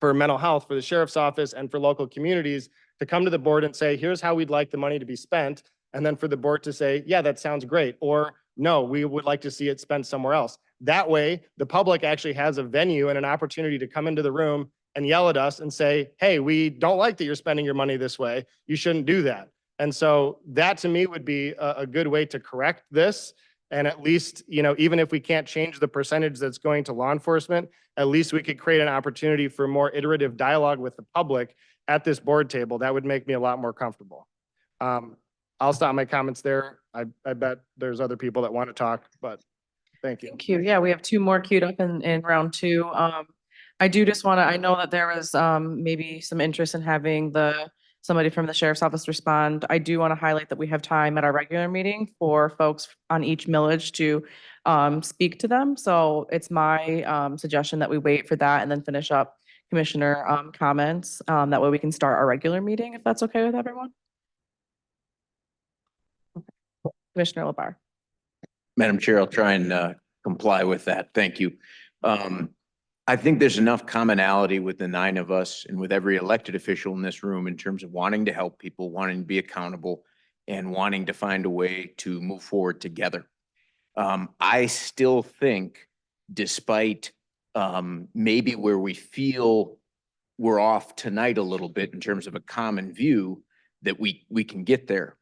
mental health, for the sheriff's office and for local communities to come to the board and say, here's how we'd like the money to be spent. And then for the board to say, yeah, that sounds great. Or no, we would like to see it spent somewhere else. That way, the public actually has a venue and an opportunity to come into the room and yell at us and say, hey, we don't like that you're spending your money this way. You shouldn't do that. And so that to me would be a good way to correct this. And at least, even if we can't change the percentage that's going to law enforcement, at least we could create an opportunity for more iterative dialogue with the public at this board table. That would make me a lot more comfortable. I'll stop my comments there. I bet there's other people that want to talk, but thank you. Thank you. Yeah, we have 2 more queued up in round 2. I do just want to, I know that there was maybe some interest in having somebody from the sheriff's office respond. I do want to highlight that we have time at our regular meeting for folks on each millage to speak to them. So it's my suggestion that we wait for that and then finish up commissioner comments. That way we can start our regular meeting, if that's okay with everyone. Commissioner LaBarre. Madam Chair, I'll try and comply with that. Thank you. I think there's enough commonality with the 9 of us and with every elected official in this room in terms of wanting to help people, wanting to be accountable, and wanting to find a way to move forward together. I still think, despite maybe where we feel we're off tonight a little bit in terms of a common view, that we can get there.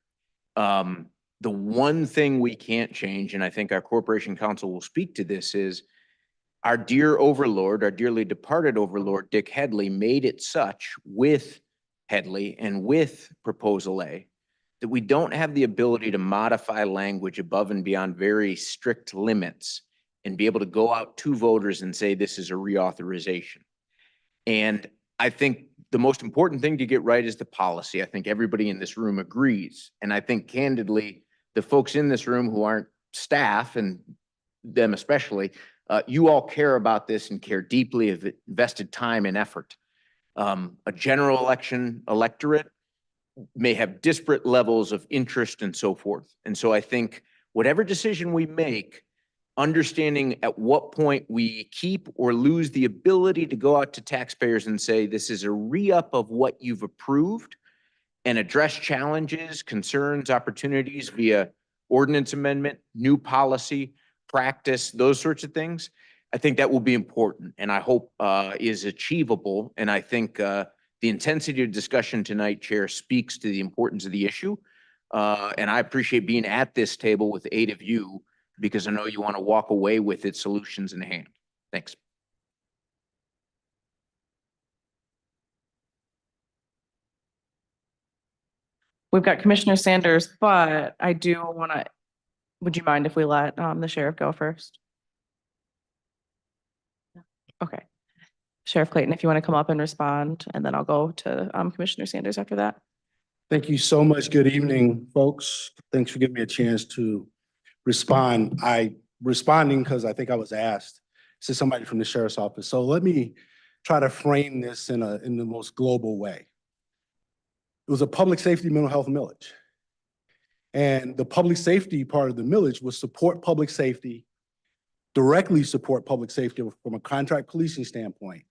The one thing we can't change, and I think our corporation counsel will speak to this, is our dear overlord, our dearly departed overlord, Dick Headley, made it such with Headley and with Proposal A that we don't have the ability to modify language above and beyond very strict limits and be able to go out to voters and say this is a reauthorization. And I think the most important thing to get right is the policy. I think everybody in this room agrees. And I think candidly, the folks in this room who aren't staff, and them especially, you all care about this and care deeply, have invested time and effort. A general election electorate may have disparate levels of interest and so forth. And so I think whatever decision we make, understanding at what point we keep or lose the ability to go out to taxpayers and say, this is a re-up of what you've approved, and address challenges, concerns, opportunities via ordinance amendment, new policy, practice, those sorts of things. I think that will be important, and I hope is achievable. And I think the intensity of discussion tonight, Chair, speaks to the importance of the issue. And I appreciate being at this table with 8 of you, because I know you want to walk away with its solutions in hand. Thanks. We've got Commissioner Sanders, but I do want to, would you mind if we let the sheriff go first? Okay. Sheriff Clayton, if you want to come up and respond, and then I'll go to Commissioner Sanders after that. Thank you so much. Good evening, folks. Thanks for giving me a chance to respond. Responding because I think I was asked to somebody from the sheriff's office. So let me try to frame this in the most global way. It was a public safety mental health millage. And the public safety part of the millage was support public safety, directly support public safety from a contract policing standpoint,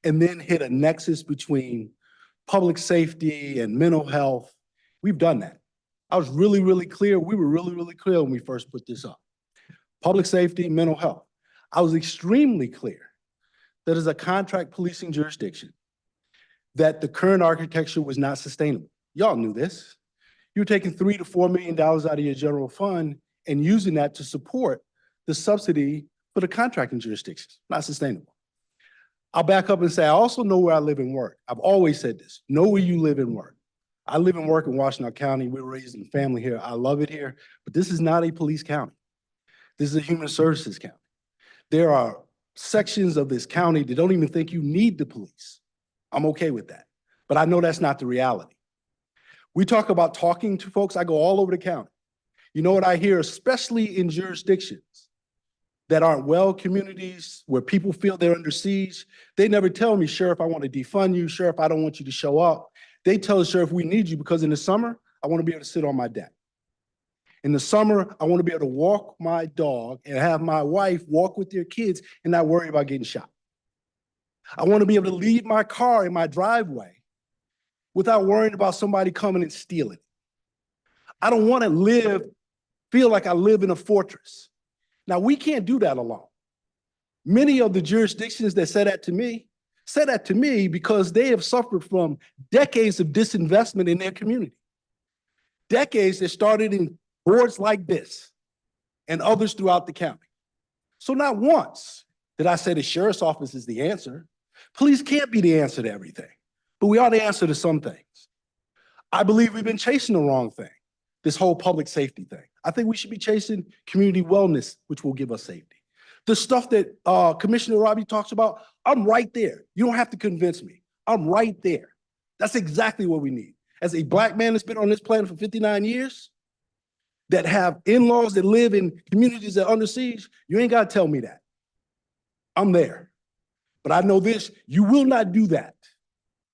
and then hit a nexus between public safety and mental health. We've done that. I was really, really clear. We were really, really clear when we first put this up. Public safety, mental health. I was extremely clear that as a contract policing jurisdiction, that the current architecture was not sustainable. Y'all knew this. You were taking $3 to $4 million out of your general fund and using that to support the subsidy for the contracting jurisdictions. Not sustainable. I'll back up and say, I also know where I live and work. I've always said this, know where you live and work. I live and work in Washtenaw County. We were raised in family here. I love it here, but this is not a police county. This is a human services county. There are sections of this county that don't even think you need the police. I'm okay with that, but I know that's not the reality. We talk about talking to folks. I go all over the county. You know what I hear, especially in jurisdictions that aren't well communities where people feel they're under siege. They never tell me, Sheriff, I want to defund you. Sheriff, I don't want you to show up. They tell the sheriff, we need you because in the summer, I want to be able to sit on my deck. In the summer, I want to be able to walk my dog and have my wife walk with their kids and not worry about getting shot. I want to be able to leave my car in my driveway without worrying about somebody coming and stealing it. I don't want to feel like I live in a fortress. Now, we can't do that alone. Many of the jurisdictions that say that to me because they have suffered from decades of disinvestment in their community. Decades that started in boards like this and others throughout the county. So not once did I say the sheriff's office is the answer. Police can't be the answer to everything, but we are the answer to some things. I believe we've been chasing the wrong thing, this whole public safety thing. I think we should be chasing community wellness, which will give us safety. The stuff that Commissioner Robbie talks about, I'm right there. You don't have to convince me. I'm right there. That's exactly what we need. As a Black man that's been on this planet for 59 years, that have in-laws that live in communities that are under siege, you ain't got to tell me that. I'm there. But I know this, you will not do that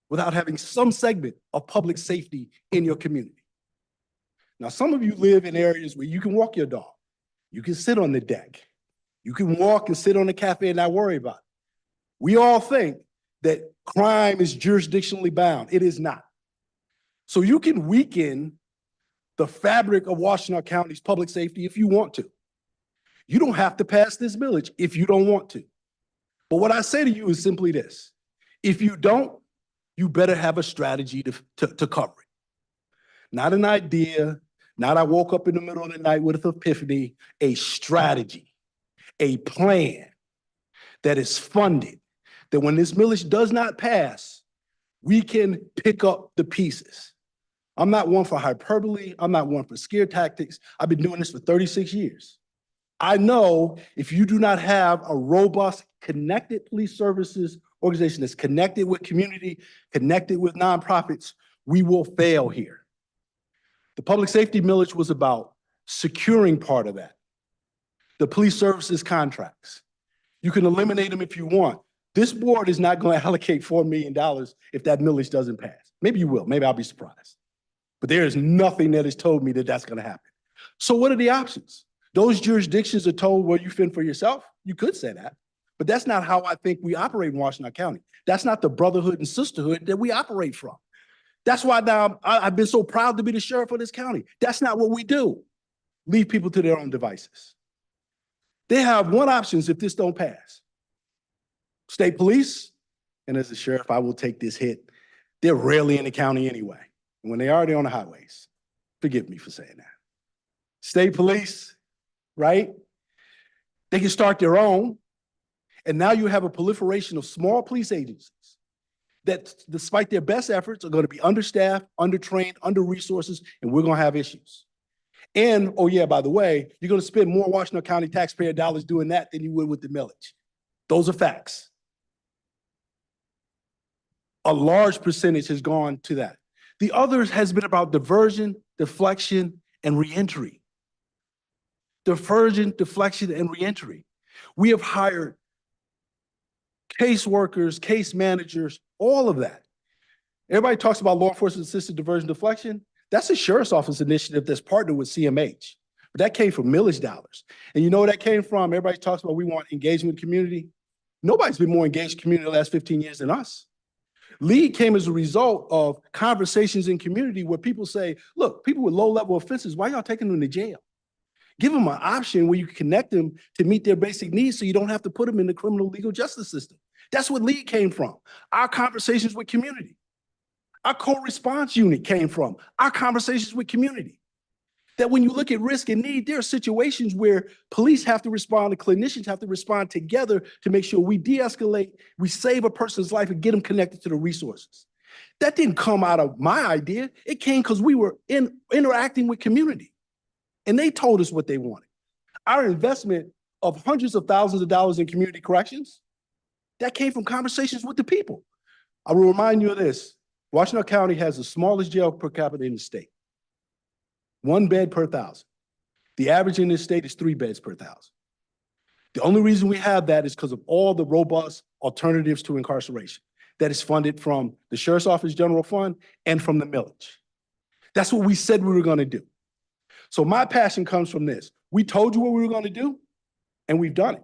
without having some segment of public safety in your community. Now, some of you live in areas where you can walk your dog. You can sit on the deck. You can walk and sit on the cafe and not worry about it. We all think that crime is jurisdictionally bound. It is not. So you can weaken the fabric of Washtenaw County's public safety if you want to. You don't have to pass this millage if you don't want to. But what I say to you is simply this. If you don't, you better have a strategy to cover it. Not an idea, not I woke up in the middle of the night with an epiphany, a strategy, a plan that is funded, that when this millage does not pass, we can pick up the pieces. I'm not one for hyperbole. I'm not one for scare tactics. I've been doing this for 36 years. I know if you do not have a robust, connected police services organization that's connected with community, connected with nonprofits, we will fail here. The public safety millage was about securing part of that. The police services contracts. You can eliminate them if you want. This board is not going to allocate $4 million if that millage doesn't pass. Maybe you will, maybe I'll be surprised. But there is nothing that has told me that that's going to happen. So what are the options? Those jurisdictions are told, well, you fend for yourself. You could say that, but that's not how I think we operate in Washtenaw County. That's not the brotherhood and sisterhood that we operate from. That's why now I've been so proud to be the sheriff of this county. That's not what we do. Leave people to their own devices. They have one option if this don't pass. State police, and as a sheriff, I will take this hit. They're rarely in the county anyway. And when they are, they're on the highways. Forgive me for saying that. State police, right? They can start their own. And now you have a proliferation of small police agencies that, despite their best efforts, are going to be understaffed, undertrained, under-resources, and we're going to have issues. And, oh yeah, by the way, you're going to spend more Washtenaw County taxpayer dollars doing that than you would with the millage. Those are facts. A large percentage has gone to that. The others has been about diversion, deflection, and reentry. Diversion, deflection, and reentry. We have hired caseworkers, case managers, all of that. Everybody talks about law enforcement assisted diversion, deflection. That's a sheriff's office initiative that's partnered with CMH. But that came from millage dollars. And you know where that came from? Everybody talks about we want engagement with community. Nobody's been more engaged in community the last 15 years than us. LEAD came as a result of conversations in community where people say, look, people with low-level offenses, why y'all taking them to jail? Give them an option where you can connect them to meet their basic needs so you don't have to put them in the criminal legal justice system. That's what LEAD came from, our conversations with community. Our co-response unit came from our conversations with community. That when you look at risk and need, there are situations where police have to respond and clinicians have to respond together to make sure we de-escalate, we save a person's life and get them connected to the resources. That didn't come out of my idea. It came because we were interacting with community and they told us what they wanted. Our investment of hundreds of thousands of dollars in community corrections, that came from conversations with the people. I will remind you of this. Washtenaw County has the smallest jail per capita in the state. 1 bed per 1,000. The average in this state is 3 beds per 1,000. The only reason we have that is because of all the robust alternatives to incarceration that is funded from the Sheriff's Office General Fund and from the millage. That's what we said we were going to do. So my passion comes from this. We told you what we were going to do, and we've done it.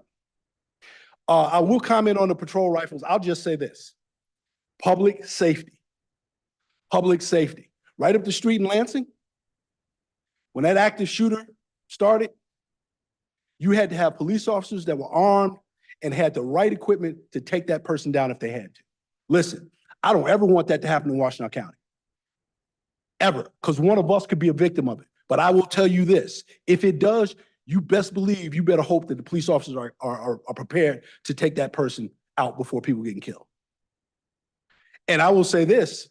I will comment on the patrol rifles. I'll just say this. Public safety. Public safety. Right up the street in Lansing, when that active shooter started, you had to have police officers that were armed and had the right equipment to take that person down if they had to. Listen, I don't ever want that to happen in Washtenaw County. Ever, because one of us could be a victim of it. But I will tell you this, if it does, you best believe, you better hope that the police officers are prepared to take that person out before people getting killed. And I will say this,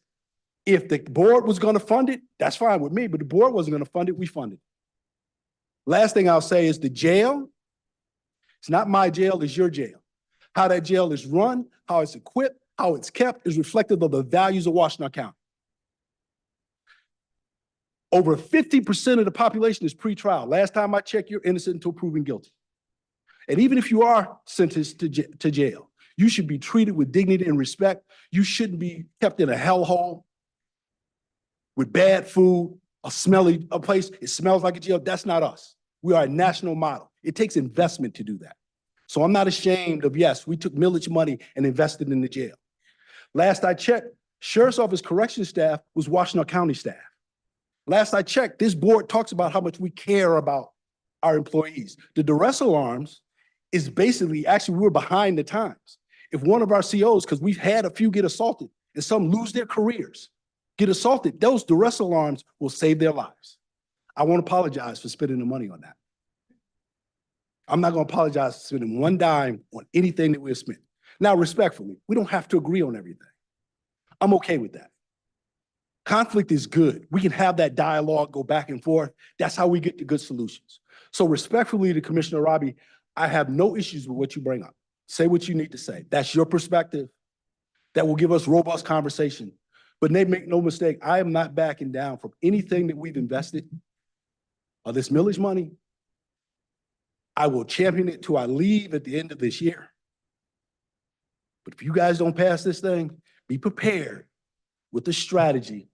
if the board was going to fund it, that's fine with me, but the board wasn't going to fund it, we funded it. Last thing I'll say is the jail, it's not my jail, it's your jail. How that jail is run, how it's equipped, how it's kept is reflective of the values of Washtenaw County. Over 50% of the population is pretrial. Last time I checked, you're innocent until proven guilty. And even if you are sentenced to jail, you should be treated with dignity and respect. You shouldn't be kept in a hellhole with bad food, a place, it smells like a jail. That's not us. We are a national model. It takes investment to do that. So I'm not ashamed of, yes, we took millage money and invested in the jail. Last I checked, Sheriff's Office correction staff was Washtenaw County staff. Last I checked, this board talks about how much we care about our employees. The duress alarms is basically, actually, we're behind the times. If one of our COs, because we've had a few get assaulted and some lose their careers, get assaulted, those duress alarms will save their lives. I won't apologize for spending the money on that. I'm not going to apologize for spending one dime on anything that we've spent. Now, respectfully, we don't have to agree on everything. I'm okay with that. Conflict is good. We can have that dialogue, go back and forth. That's how we get to good solutions. So respectfully to Commissioner Robbie, I have no issues with what you bring up. Say what you need to say. That's your perspective. That will give us robust conversation. But make no mistake, I am not backing down from anything that we've invested of this millage money. I will champion it till I leave at the end of this year. But if you guys don't pass this thing, be prepared with the strategy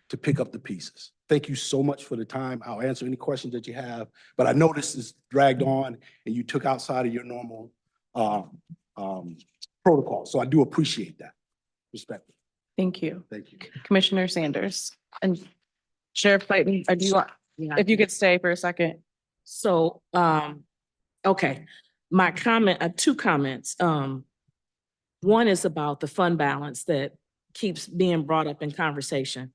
to pick up the pieces. Thank you so much for the time. I'll answer any questions that you have, but I know this is dragged on and you took outside of your normal protocol. So I do appreciate that. Respect. Thank you. Thank you. Commissioner Sanders and Sheriff Clayton, do you want, if you could stay for a second? So, okay, my comment, two comments. One is about the fund balance that keeps being brought up in conversation.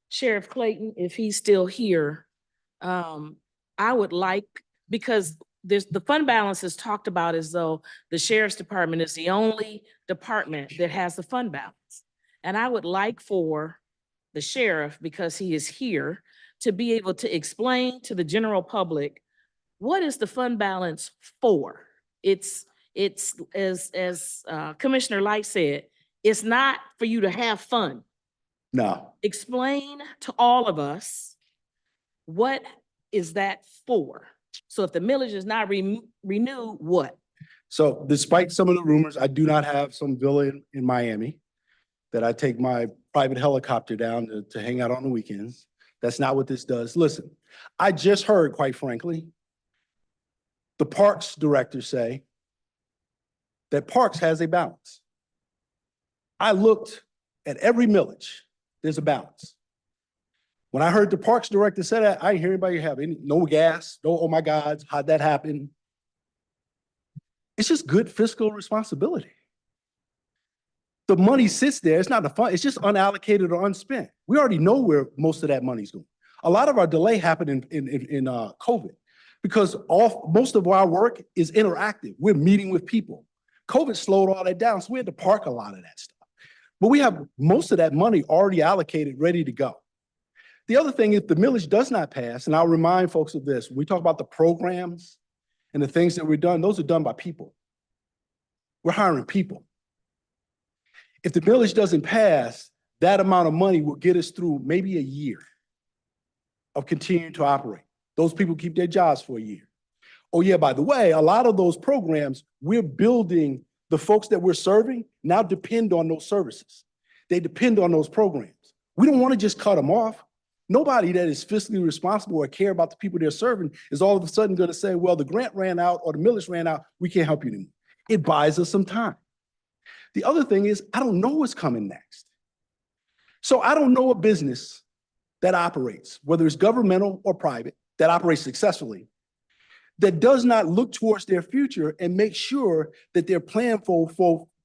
Sheriff Clayton, if he's still here, I would like, because the fund balance is talked about as though the sheriff's department is the only department that has the fund balance. And I would like for the sheriff, because he is here, to be able to explain to the general public, what is the fund balance for? It's as Commissioner Light said, it's not for you to have fun. No. Explain to all of us, what is that for? So if the millage is not renewed, what? So despite some of the rumors, I do not have some villa in Miami that I take my private helicopter down to hang out on the weekends. That's not what this does. Listen, I just heard, quite frankly, the parks director say that parks has a balance. I looked at every millage, there's a balance. When I heard the parks director say that, I didn't hear anybody have no gas, no, oh my God, how'd that happen? It's just good fiscal responsibility. The money sits there, it's not the fund, it's just unallocated or unspent. We already know where most of that money's going. A lot of our delay happened in COVID because most of our work is interactive. We're meeting with people. COVID slowed all that down, so we had to park a lot of that stuff. But we have most of that money already allocated, ready to go. The other thing, if the millage does not pass, and I'll remind folks of this, when we talk about the programs and the things that we're done, those are done by people. We're hiring people. If the millage doesn't pass, that amount of money will get us through maybe a year of continuing to operate. Those people keep their jobs for a year. Oh yeah, by the way, a lot of those programs, we're building, the folks that we're serving now depend on those services. They depend on those programs. We don't want to just cut them off. Nobody that is fiscally responsible or care about the people they're serving is all of a sudden going to say, well, the grant ran out or the millage ran out, we can't help you anymore. It buys us some time. The other thing is, I don't know what's coming next. So I don't know a business that operates, whether it's governmental or private, that operates successfully, that does not look towards their future and make sure that they're planned for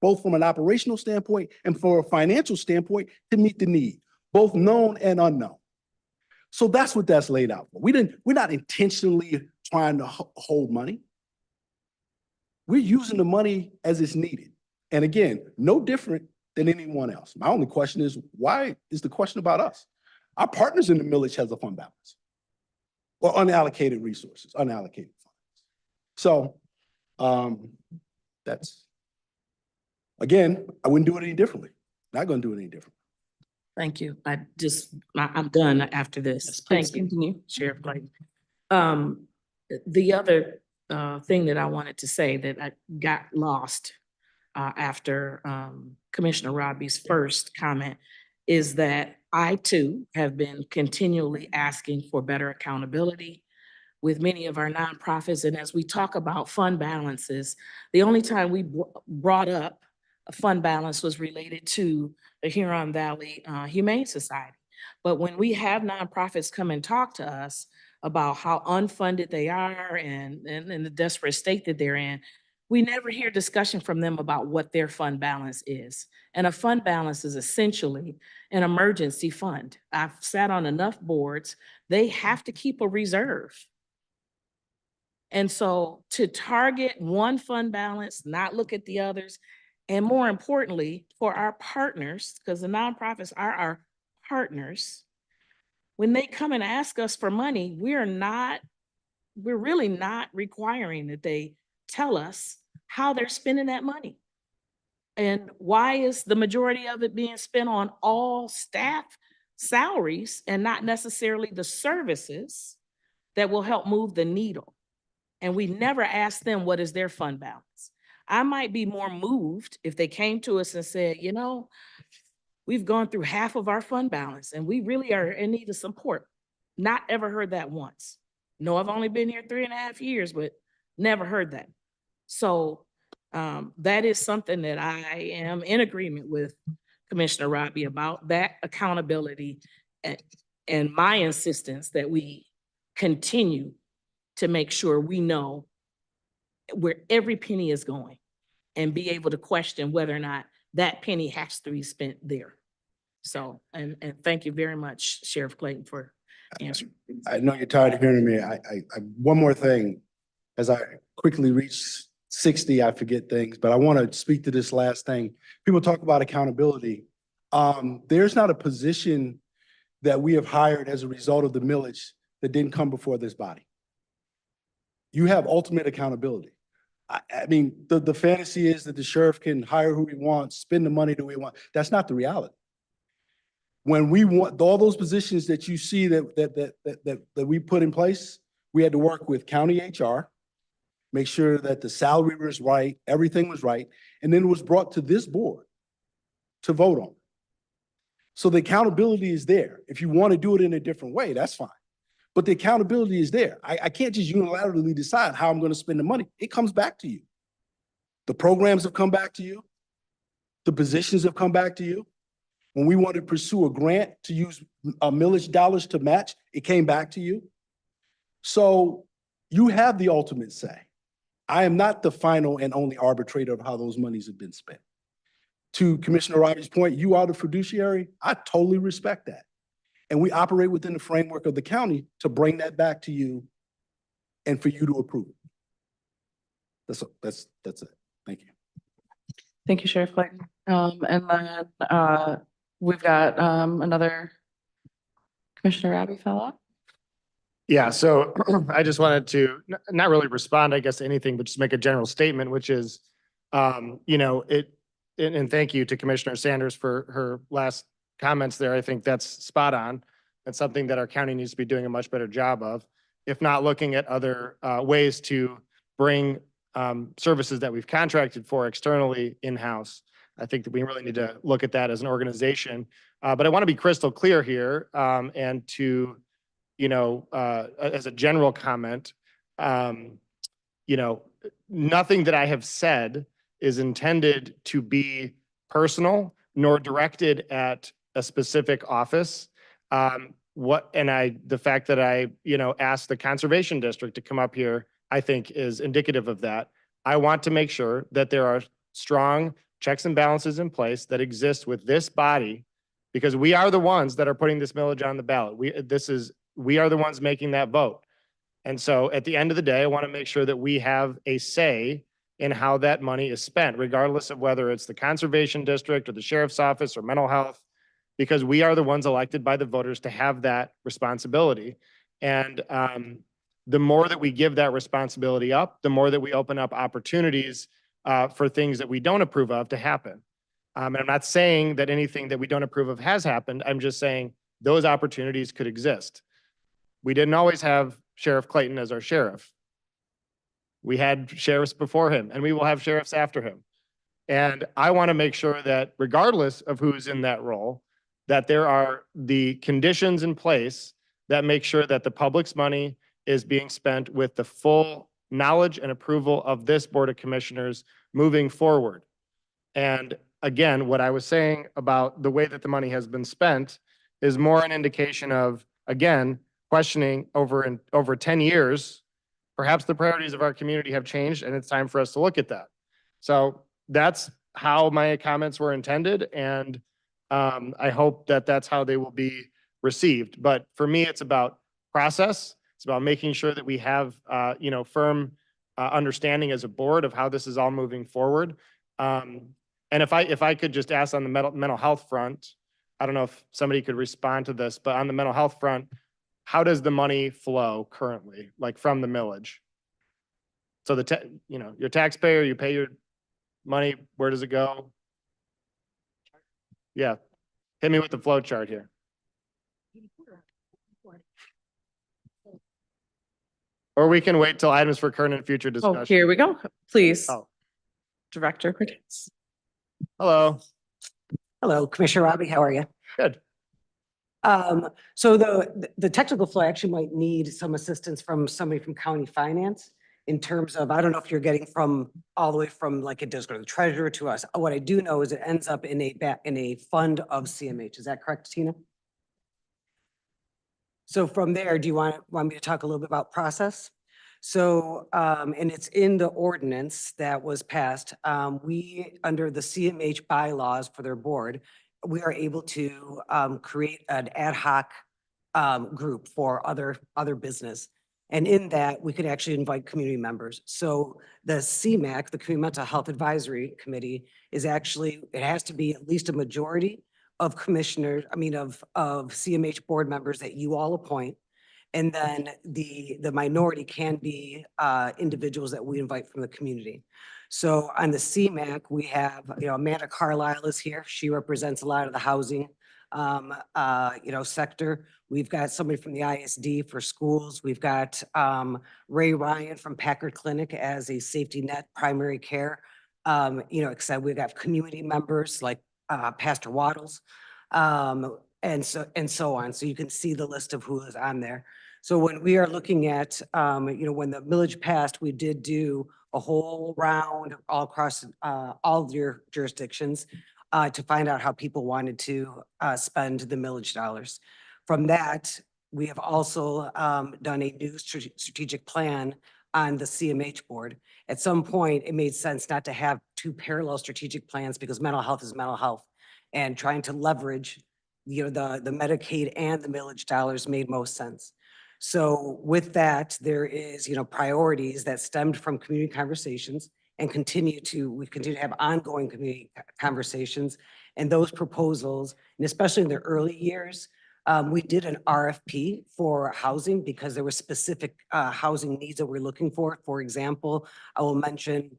both from an operational standpoint and for a financial standpoint to meet the need, both known and unknown. So that's what that's laid out for. We're not intentionally trying to hold money. We're using the money as it's needed. And again, no different than anyone else. My only question is, why is the question about us? Our partners in the millage has a fund balance or unallocated resources, unallocated funds. So that's, again, I wouldn't do it any differently. Not going to do it any differently. Thank you. I'm done after this. Thank you. Continue. Sheriff Clayton. The other thing that I wanted to say that I got lost after Commissioner Robbie's first comment is that I too have been continually asking for better accountability with many of our nonprofits. And as we talk about fund balances, the only time we brought up a fund balance was related to the Huron Valley Humane Society. But when we have nonprofits come and talk to us about how unfunded they are and the desperate state that they're in, we never hear discussion from them about what their fund balance is. And a fund balance is essentially an emergency fund. I've sat on enough boards, they have to keep a reserve. And so to target one fund balance, not look at the others, and more importantly, for our partners, because the nonprofits are our partners, when they come and ask us for money, we're really not requiring that they tell us how they're spending that money. And why is the majority of it being spent on all staff salaries and not necessarily the services that will help move the needle? And we never ask them what is their fund balance. I might be more moved if they came to us and said, you know, we've gone through half of our fund balance and we really are in need of support. Not ever heard that once. No, I've only been here 3.5 years, but never heard that. So that is something that I am in agreement with Commissioner Robbie about, that accountability and my insistence that we continue to make sure we know where every penny is going and be able to question whether or not that penny has to be spent there. So, and thank you very much, Sheriff Clayton, for answering. I know you're tired of hearing me. One more thing. As I quickly reach 60, I forget things, but I want to speak to this last thing. People talk about accountability. There's not a position that we have hired as a result of the millage that didn't come before this body. You have ultimate accountability. I mean, the fantasy is that the sheriff can hire who he wants, spend the money the way he wants. That's not the reality. When we want all those positions that you see that we put in place, we had to work with county HR, make sure that the salary was right, everything was right, and then it was brought to this board to vote on. So the accountability is there. If you want to do it in a different way, that's fine. But the accountability is there. I can't just unilaterally decide how I'm going to spend the money. It comes back to you. The programs have come back to you. The positions have come back to you. When we wanted to pursue a grant to use millage dollars to match, it came back to you. So you have the ultimate say. I am not the final and only arbitrator of how those monies have been spent. To Commissioner Robbie's point, you are the fiduciary. I totally respect that. And we operate within the framework of the county to bring that back to you and for you to approve. That's it. Thank you. Thank you, Sheriff Clayton. And then we've got another Commissioner Robbie follow-up. Yeah, so I just wanted to not really respond, I guess, to anything, but just make a general statement, which is, you know, and thank you to Commissioner Sanders for her last comments there. I think that's spot on. That's something that our county needs to be doing a much better job of, if not looking at other ways to bring services that we've contracted for externally in-house. I think that we really need to look at that as an organization. But I want to be crystal clear here, and to, you know, as a general comment, you know, nothing that I have said is intended to be personal nor directed at a specific office. The fact that I, you know, asked the Conservation District to come up here, I think is indicative of that. I want to make sure that there are strong checks and balances in place that exist with this body, because we are the ones that are putting this millage on the ballot. We are the ones making that vote. And so at the end of the day, I want to make sure that we have a say in how that money is spent, regardless of whether it's the Conservation District or the Sheriff's Office or mental health, because we are the ones elected by the voters to have that responsibility. And the more that we give that responsibility up, the more that we open up opportunities for things that we don't approve of to happen. And I'm not saying that anything that we don't approve of has happened. I'm just saying those opportunities could exist. We didn't always have Sheriff Clayton as our sheriff. We had sheriffs before him, and we will have sheriffs after him. And I want to make sure that regardless of who's in that role, that there are the conditions in place that make sure that the public's money is being spent with the full knowledge and approval of this Board of Commissioners moving forward. And again, what I was saying about the way that the money has been spent is more an indication of, again, questioning over 10 years, perhaps the priorities of our community have changed and it's time for us to look at that. So that's how my comments were intended, and I hope that that's how they will be received. But for me, it's about process. It's about making sure that we have, firm understanding as a board of how this is all moving forward. And if I could just ask on the mental health front, I don't know if somebody could respond to this, but on the mental health front, how does the money flow currently, like from the millage? So your taxpayer, you pay your money, where does it go? Yeah, hit me with the flow chart here. Or we can wait till items for current and future discussion. Oh, here we go. Please. Oh. Director Cortez. Hello. Hello, Commissioner Robbie, how are you? Good. So the technical flow actually might need some assistance from somebody from county finance in terms of, I don't know if you're getting from all the way from like it does go to the treasurer to us. What I do know is it ends up in a fund of CMH. Is that correct, Tina? So from there, do you want me to talk a little bit about process? So, and it's in the ordinance that was passed. We, under the CMH bylaws for their board, we are able to create an ad hoc group for other business. And in that, we could actually invite community members. So the CMAC, the Community Mental Health Advisory Committee, is actually, it has to be at least a majority of commissioners, of CMH board members that you all appoint. And then the minority can be individuals that we invite from the community. So on the CMAC, we have, Amanda Carlisle is here. She represents a lot of the housing, sector. We've got somebody from the ISD for schools. We've got Ray Ryan from Packard Clinic as a safety net primary care. Except we've got community members like Pastor Waddles, and so on. So you can see the list of who is on there. So when we are looking at, when the millage passed, we did do a whole round all across all of your jurisdictions to find out how people wanted to spend the millage dollars. From that, we have also done a new strategic plan on the CMH board. At some point, it made sense not to have two parallel strategic plans because mental health is mental health, and trying to leverage, the Medicaid and the millage dollars made most sense. So with that, there is, priorities that stemmed from community conversations and we continue to have ongoing community conversations, and those proposals, and especially in the early years, we did an RFP for housing because there were specific housing needs that we're looking for. For example, I will mention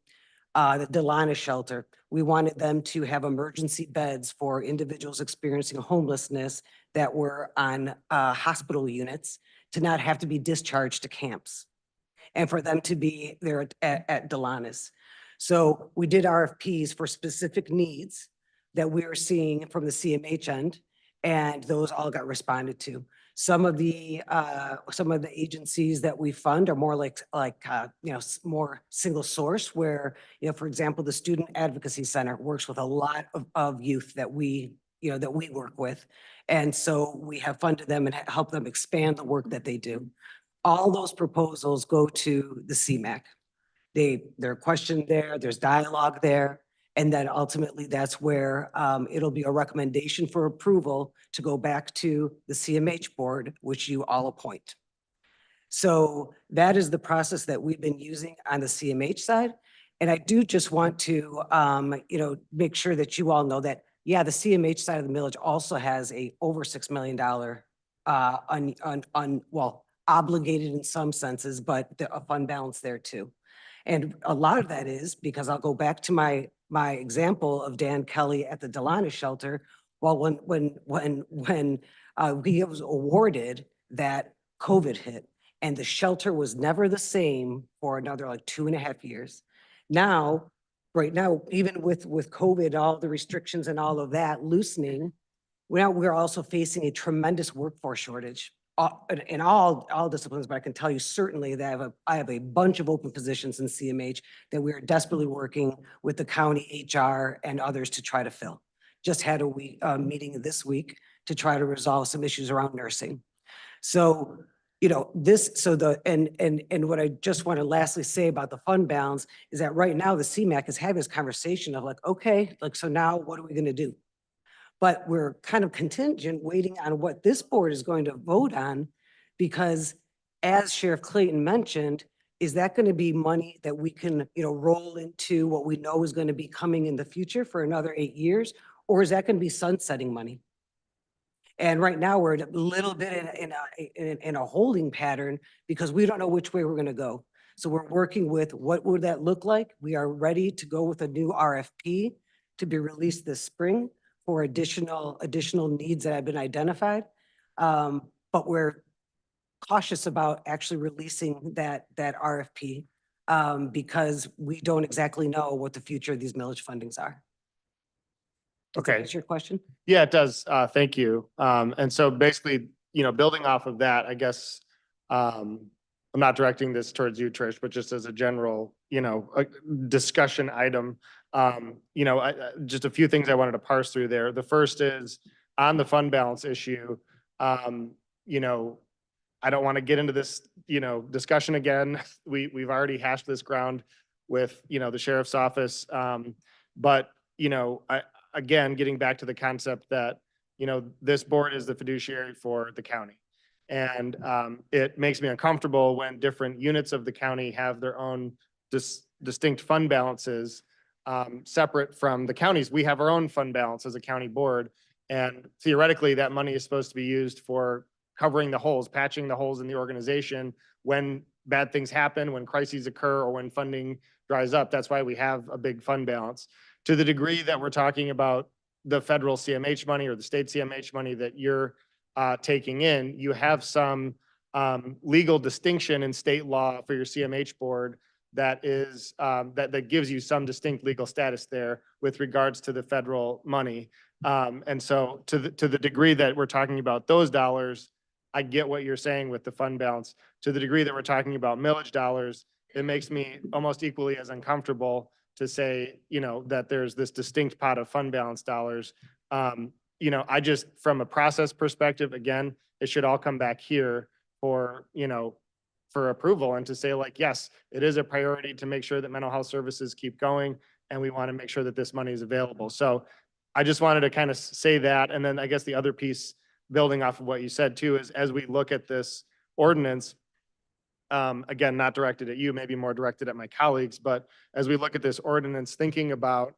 the Delana shelter. We wanted them to have emergency beds for individuals experiencing homelessness that were on hospital units to not have to be discharged to camps, and for them to be there at Delana's. So we did RFPs for specific needs that we were seeing from the CMH end, and those all got responded to. Some of the agencies that we fund are more like more single source, where, for example, the Student Advocacy Center works with a lot of youth that we work with. And so we have funded them and helped them expand the work that they do. All those proposals go to the CMAC. They're questioned there, there's dialogue there. And then ultimately that's where it'll be a recommendation for approval to go back to the CMH board, which you all appoint. So that is the process that we've been using on the CMH side. And I do just want to, make sure that you all know that, yeah, the CMH side of the millage also has a over $6 million obligated in some senses, but a fund balance there too. And a lot of that is because I'll go back to my example of Dan Kelly at the Delana shelter. Well, when he was awarded that COVID hit, and the shelter was never the same for another 2.5 years. Now, right now, even with COVID, all the restrictions and all of that loosening, we're also facing a tremendous workforce shortage in all disciplines, but I can tell you certainly that I have a bunch of open positions in CMH that we are desperately working with the county HR and others to try to fill. Just had a meeting this week to try to resolve some issues around nursing. So you know, this, so and what I just want to lastly say about the fund balance is that right now the CMAQ is having this conversation of like, okay, like, so now what are we going to do? But we're kind of contingent, waiting on what this board is going to vote on, because as Sheriff Clayton mentioned, is that going to be money that we can, you know, roll into what we know is going to be coming in the future for another 8 years? Or is that going to be sunsetting money? And right now, we're a little bit in a holding pattern because we don't know which way we're going to go. So we're working with what would that look like? We are ready to go with a new RFP to be released this spring for additional needs that have been identified. But we're cautious about actually releasing that RFP because we don't exactly know what the future of these millage fundings are. Does that Okay. answer your question? Yeah, it does. Thank you. And so basically, you know, building off of that, I guess, I'm not directing this towards you, Trish, but just as a general, you know, discussion item, you know, just a few things I wanted to parse through there. The first is on the fund balance issue, you know, I don't want to get into this, you know, discussion again. We've already hashed this ground with, you know, the sheriff's office. But, you know, again, getting back to the concept that, you know, this board is the fiduciary for the county. And it makes me uncomfortable when different units of the county have their own distinct fund balances separate from the counties. We have our own fund balance as a county board. And theoretically, that money is supposed to be used for covering the holes, patching the holes in the organization when bad things happen, when crises occur, or when funding dries up. That's why we have a big fund balance. To the degree that we're talking about the federal CMH money or the state CMH money that you're taking in, you have some legal distinction in state law for your CMH board that is that gives you some distinct legal status there with regards to the federal money. And so to the degree that we're talking about those dollars, I get what you're saying with the fund balance. To the degree that we're talking about millage dollars, it makes me almost equally as uncomfortable to say, you know, that there's this distinct pot of fund balance dollars. You know, I just, from a process perspective, again, it should all come back here for, you know, for approval and to say like, yes, it is a priority to make sure that mental health services keep going. And we want to make sure that this money is available. So I just wanted to kind of say that. And then I guess the other piece building off of what you said too, is as we look at this ordinance, again, not directed at you, maybe more directed at my colleagues, but as we look at this ordinance, thinking about,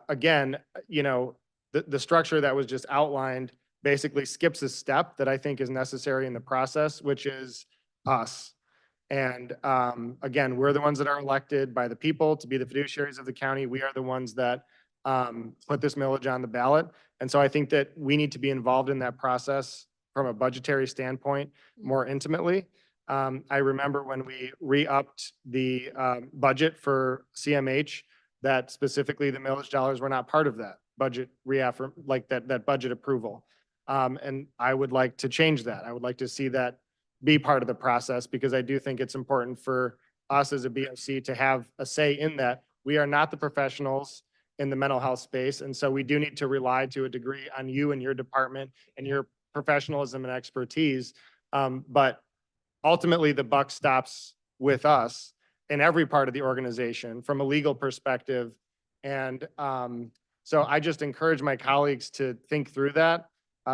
again, you know, the structure that was just outlined basically skips a step that I think is necessary in the process, which is us. And again, we're the ones that are elected by the people to be the fiduciaries of the county. We are the ones that put this millage on the ballot. And so I think that we need to be involved in that process from a budgetary standpoint more intimately. I remember when we re-upped the budget for CMH, that specifically the millage dollars were not part of that budget like that budget approval. And I would like to change that. I would like to see that be part of the process because I do think it's important for us as a BOC to have a say in that. We are not the professionals in the mental health space. And so we do need to rely to a degree on you and your department and your professionalism and expertise. But ultimately the buck stops with us in every part of the organization from a legal perspective. And so I just encourage my colleagues to think through that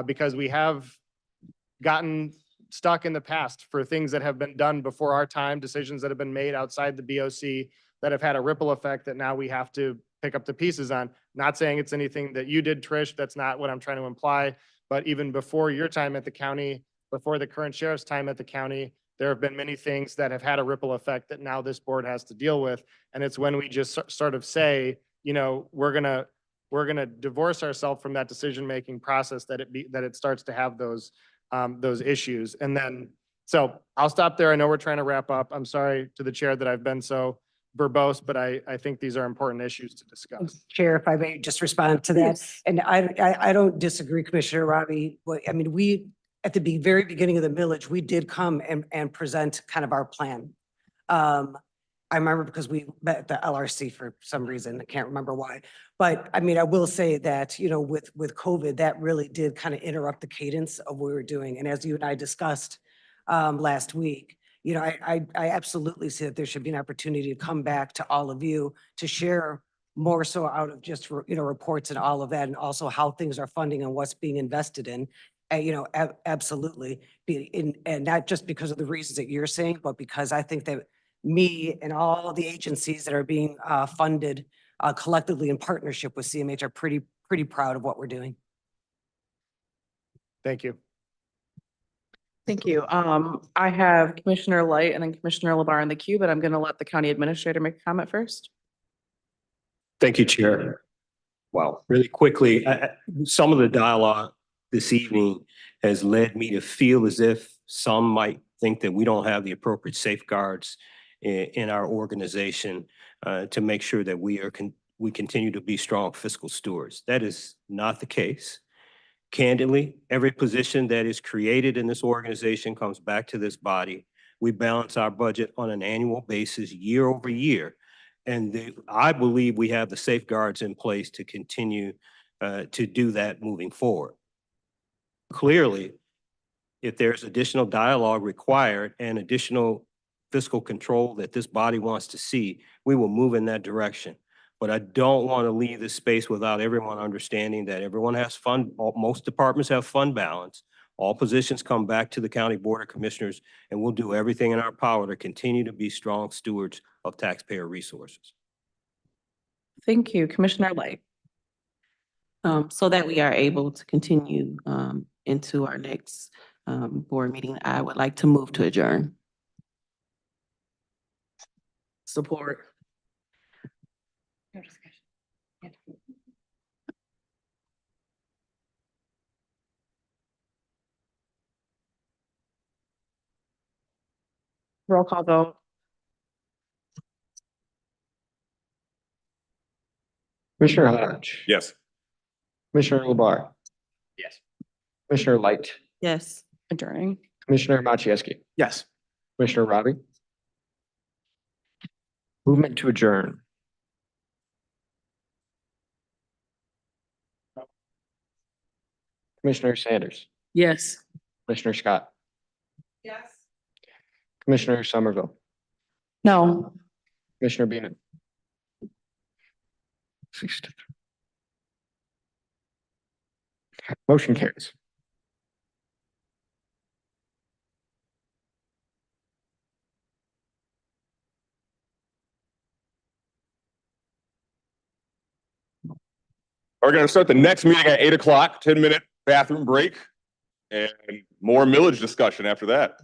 because we have gotten stuck in the past for things that have been done before our time, decisions that have been made outside the BOC that have had a ripple effect that now we have to pick up the pieces on. Not saying it's anything that you did, Trish, that's not what I'm trying to imply, but even before your time at the county, before the current sheriff's time at the county, there have been many things that have had a ripple effect that now this board has to deal with. And it's when we just sort of say, you know, we're gonna divorce ourselves from that decision-making process that it starts to have those issues. And then, so I'll stop there. I know we're trying to wrap up. I'm sorry to the chair that I've been so verbose, but I think these are important issues to discuss. Chair, if I may just respond to that. Yes. And I don't disagree, Commissioner Robbie. I mean, we, at the very beginning of the millage, we did come and present kind of our plan. I remember because we met at the LRC for some reason. I can't remember why. But I mean, I will say that, you know, with COVID, that really did kind of interrupt the cadence of what we were doing. And as you and I discussed, last week. You know, I absolutely see that there should be an opportunity to come back to all of you to share more so out of just, you know, reports and all of that, and also how things are funding and what's being invested in. You know, absolutely. And not just because of the reasons that you're saying, but because I think that me and all of the agencies that are being funded collectively in partnership with CMH are pretty proud of what we're doing. Thank you. Thank you. I have Commissioner Light and then Commissioner LeBar in the queue, but I'm going to let the county administrator make a comment first. Thank you, Chair. Well, really quickly, some of the dialogue this evening has led me to feel as if some might think that we don't have the appropriate safeguards in our organization to make sure that we continue to be strong fiscal stewards. That is not the case. Candidly, every position that is created in this organization comes back to this body. We balance our budget on an annual basis, year over year. And I believe we have the safeguards in place to continue to do that moving forward. Clearly, if there's additional dialogue required and additional fiscal control that this body wants to see, we will move in that direction. But I don't want to leave this space without everyone understanding that everyone has fund, most departments have fund balance. All positions come back to the County Board of Commissioners, and we'll do everything in our power to continue to be strong stewards of taxpayer resources. Thank you, Commissioner Light. So that we are able to continue into our next board meeting, I would like to move to adjourn. Support. Roll call vote. Commissioner Hodge. Yes. Commissioner LeBar. Yes. Commissioner Light. Yes. Adjourning. Commissioner Machieski. Yes. Commissioner Robbie. Movement to adjourn. Commissioner Sanders. Yes. Commissioner Scott. Yes. Commissioner Somerville. No. Commissioner Beaman. Motion carries. We're going to start the next meeting at 8 o'clock, 10-minute bathroom break, and more millage discussion after that.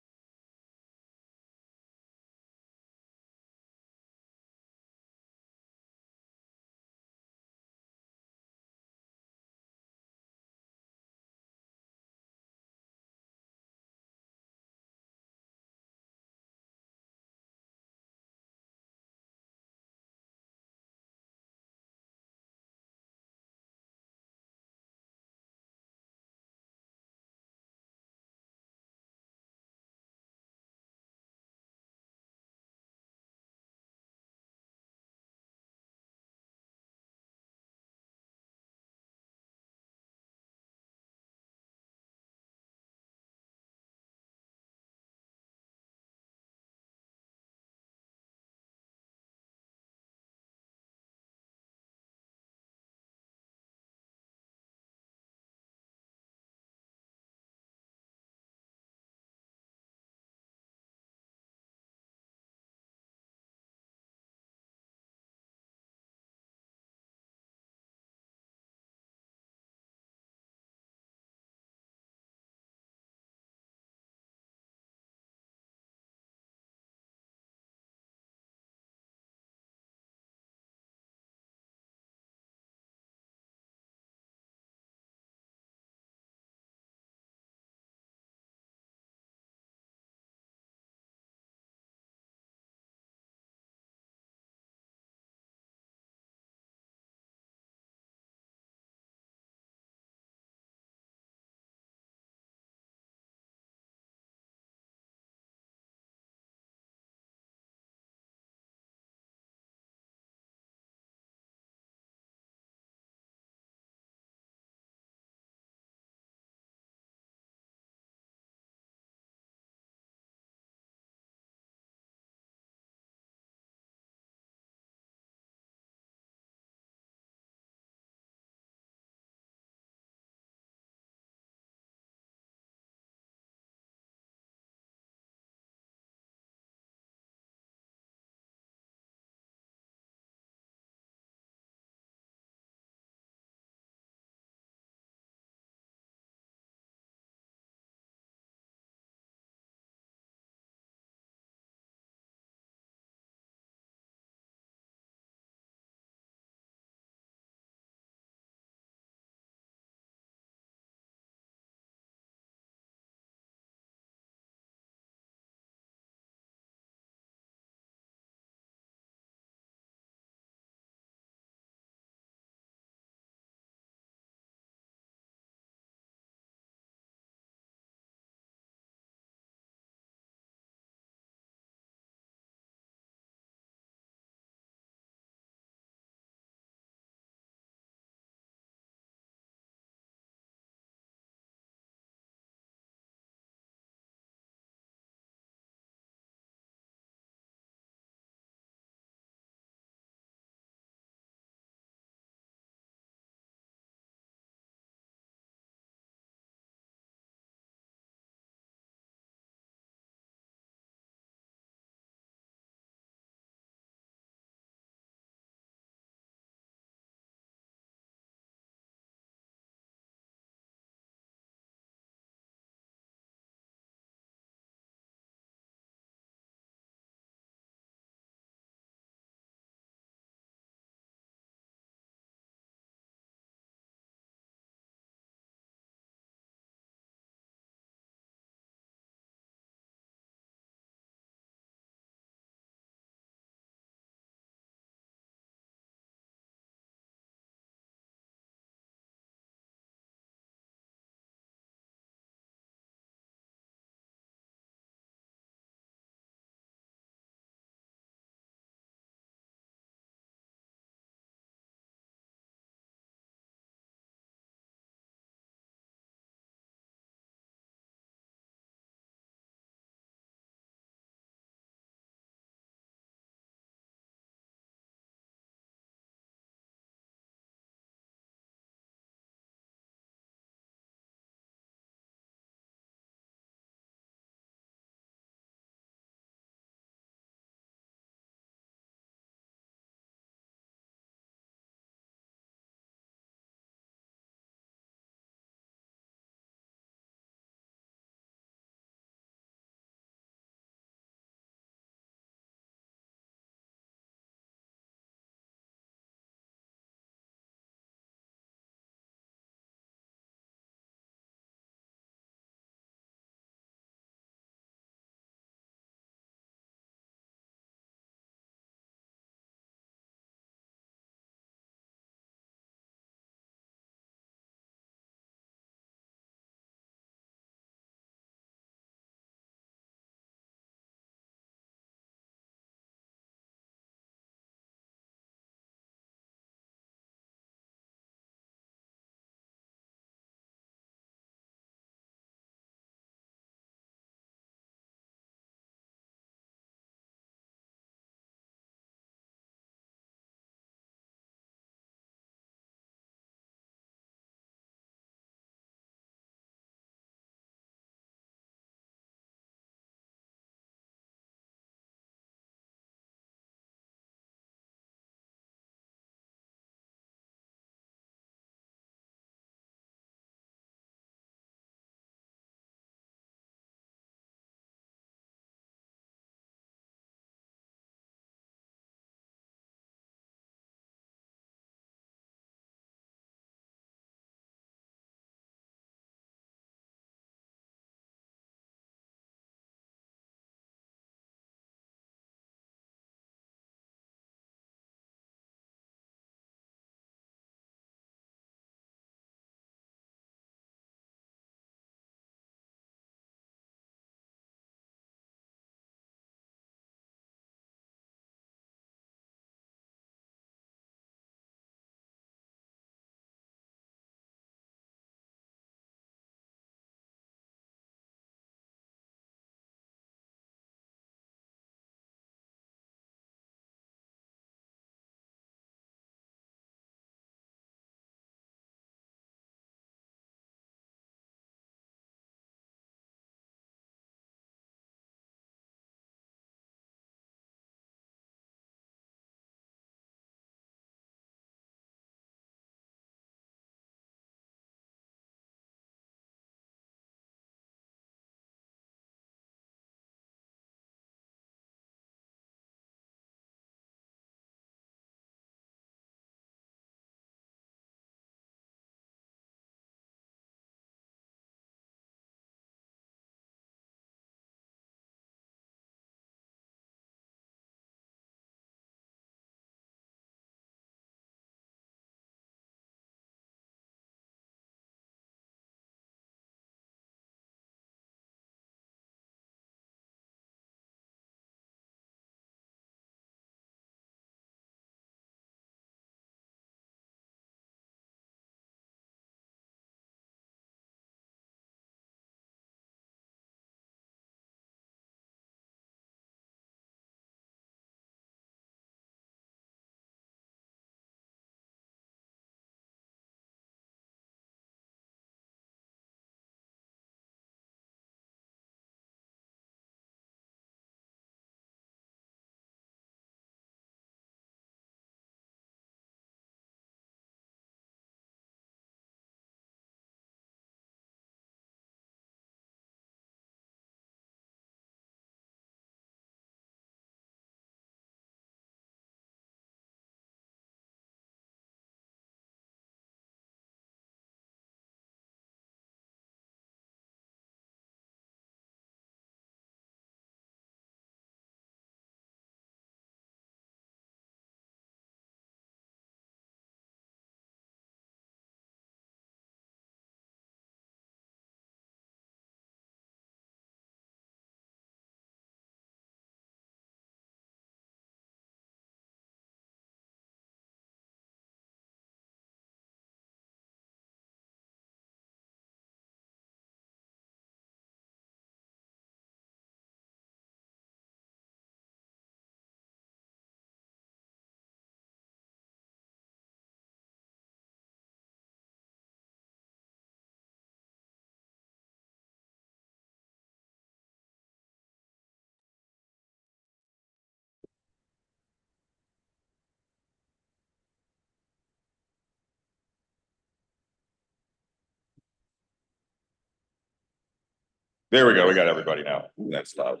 There we go. We got everybody now. Ooh, that's loud.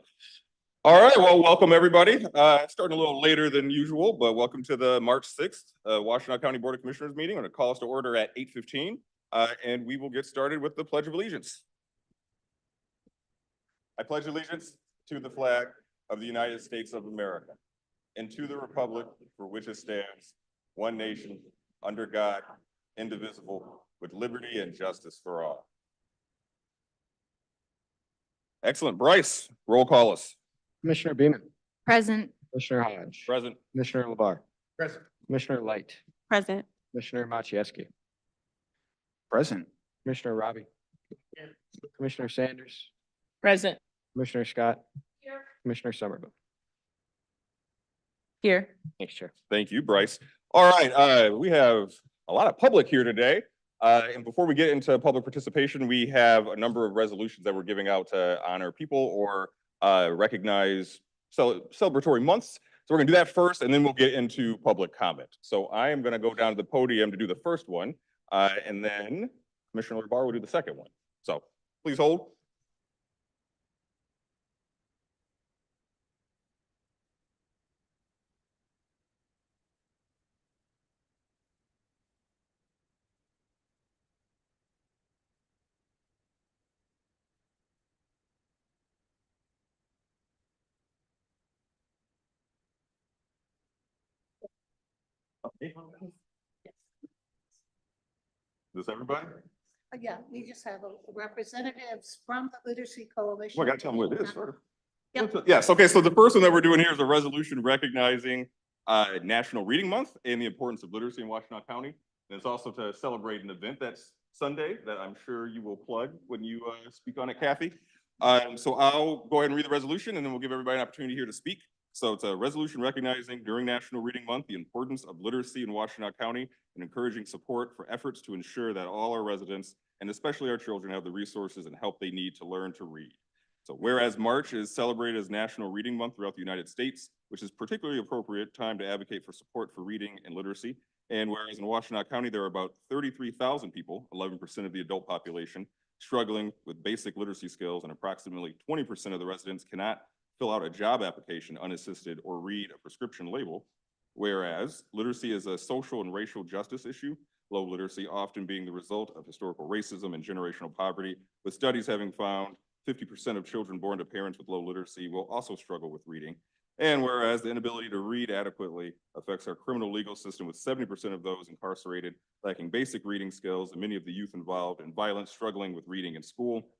All right, well, welcome everybody. Starting a little later than usual, but welcome to the March 6th Washtenaw County Board of Commissioners meeting. I'm going to call us to order at 8:15, and we will get started with the Pledge of Allegiance. I pledge allegiance to the flag of the United States of America and to the republic for which it stands, one nation, under God, indivisible, with liberty and justice for all. Excellent. Bryce, roll call us. Commissioner Beaman, Present. Commissioner Hodge, Present. Commissioner LeVar, Present. Commissioner Light, Present. Commissioner Machewski, Present. Commissioner Robbie, Commissioner Sanders, Present. Commissioner Scott, Commissioner Somerville. Here. Thanks, Chair. Thank you, Bryce. All right, we have a lot of public here today. And before we get into public participation, we have a number of resolutions that we're giving out to honor people or recognize celebratory months. So we're gonna do that first, and then we'll get into public comment. So I am gonna go down to the podium to do the first one, and then Commissioner LeVar will do the second one. So please hold. Okay. Is this everybody? Yeah, we just have representatives from the Literacy Coalition. Well, I gotta tell them what it is first. Yep. Yes, okay, so the first one that we're doing here is a resolution recognizing National Reading Month and the importance of literacy in Washtenaw County. And it's also to celebrate an event that's Sunday that I'm sure you will plug when you speak on it, Kathy. So I'll go ahead and read the resolution, and then we'll give everybody an opportunity here to speak. So it's a resolution recognizing during National Reading Month the importance of literacy in Washtenaw County and encouraging support for efforts to ensure that all our residents, and especially our children, have the resources and help they need to learn to read. So whereas March is celebrated as National Reading Month throughout the United States, which is particularly appropriate time to advocate for support for reading and literacy. And whereas in Washtenaw County, there are about 33,000 people, 11% of the adult population, struggling with basic literacy skills, and approximately 20% of the residents cannot fill out a job application unassisted or read a prescription label. Whereas literacy is a social and racial justice issue, low literacy often being the result of historical racism and generational poverty, with studies having found 50% of children born to parents with low literacy will also struggle with reading. And whereas the inability to read adequately affects our criminal legal system, with 70% of those incarcerated lacking basic reading skills, and many of the youth involved in violence struggling with reading in school.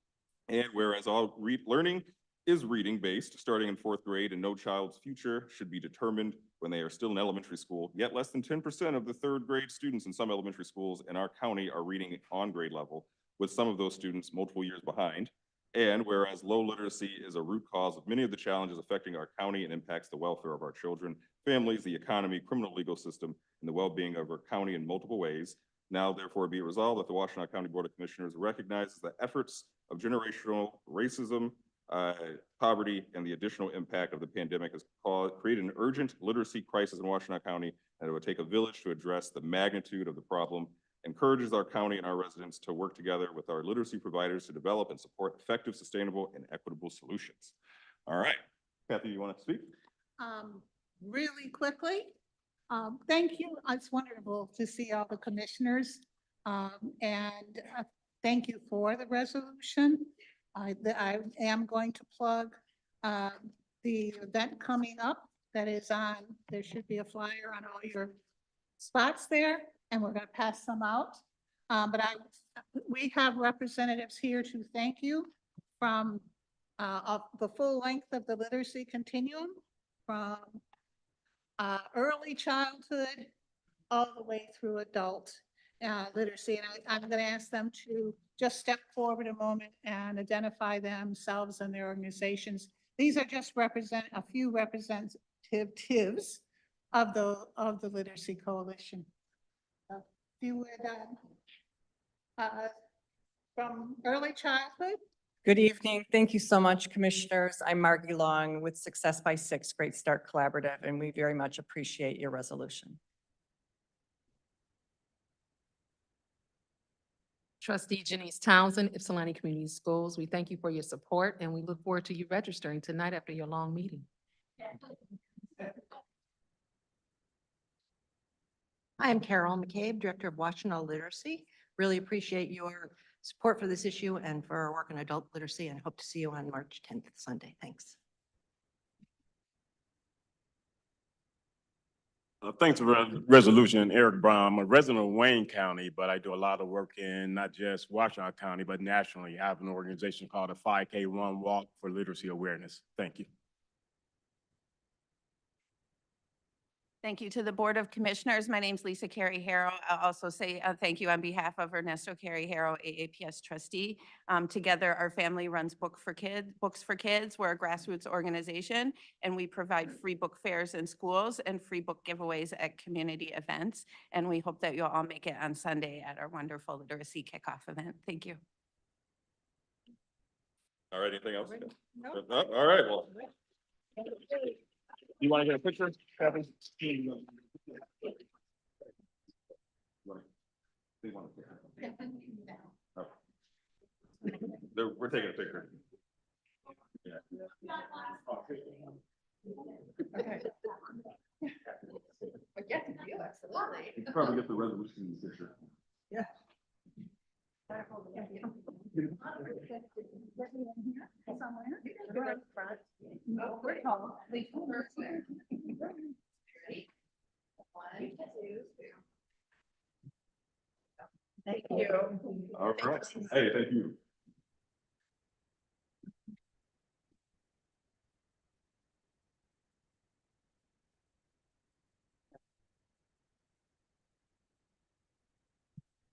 And whereas all learning is reading based starting in 4th grade, and no child's future should be determined when they are still in elementary school, yet less than 10% of the 3rd grade students in some elementary schools in our county are reading on grade level, with some of those students multiple years behind. And whereas low literacy is a root cause of many of the challenges affecting our county and impacts the welfare of our children, families, the economy, criminal legal system, and the well-being of our county in multiple ways. Now, therefore, be it resolved that the Washtenaw County Board of Commissioners recognizes the efforts of generational racism, poverty, and the additional impact of the pandemic has created an urgent literacy crisis in Washtenaw County, and it would take a village to address the magnitude of the problem. Encourages our county and our residents to work together with our literacy providers to develop and support effective, sustainable, and equitable solutions. All right, Kathy, you want to speak? Really quickly, thank you. It's wonderful to see all the commissioners. And thank you for the resolution. I am going to plug the event coming up that is on, there should be a flyer on all your spots there, and we're going to pass them out. But we have representatives here to thank you from the full length of the literacy continuum, from early childhood all the way through adult literacy. And I'm going to ask them to just step forward a moment and identify themselves and their organizations. These are just a few representatives of the Literacy Coalition. If you would, from early childhood. Good evening. Thank you so much, commissioners. I'm Margie Long with Success by 6 Great Start Collaborative, and we very much appreciate your resolution. Trustee Janice Townsend, Ypsilanti Community Schools. We thank you for your support and we look forward to you registering tonight after your long meeting. Hi, I'm Carol McCabe, Director of Washtenaw Literacy. Really appreciate your support for this issue and for our work in adult literacy, and hope to see you on March 10th, Sunday. Thanks. Thanks for the resolution, Eric Brown. I'm a resident of Wayne County, but I do a lot of work in not just Washtenaw County, but nationally. I have an organization called the 5K Run Walk for Literacy Awareness. Thank you. Thank you to the Board of Commissioners. My name's Lisa Carey Harrow. I'll also say thank you on behalf of Ernesto Carey Harrow, AAPS trustee. Together, our family runs Books for Kids. We're a grassroots organization, and we provide free book fairs in schools and free book giveaways at community events. And we hope that you'll all make it on Sunday at our wonderful literacy kickoff event. Thank you. All right, anything else? No? All right, well. You want to get a picture, Kevin? We're taking a picture. Yeah. Okay. Absolutely. You can probably get the resolution in the picture. Yeah. Thank you. All right. Hey, thank you.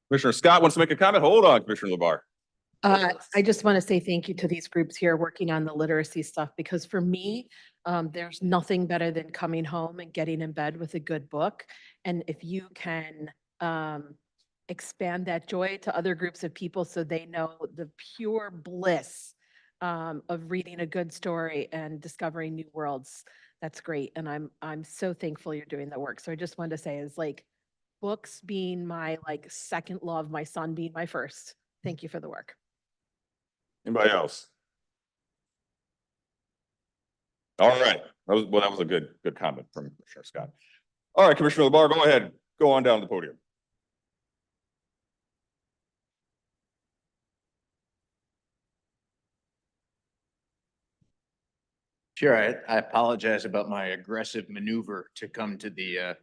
Commissioner Scott wants to make a comment. Hold on, Commissioner LeBar. I just want to say thank you to these groups here working on the literacy stuff, because for me, there's nothing better than coming home and getting in bed with a good book. And if you can expand that joy to other groups of people so they know the pure bliss of reading a good story and discovering new worlds, that's great. And I'm so thankful you're doing the work. So I just wanted to say, is like books being my second love, my son being my first. Thank you for the work. Anybody else? All right. That was a good comment from Commissioner Scott. All right, Commissioner LeBar, go ahead. Go on down the podium. Sure, I apologize about my aggressive maneuver to come to the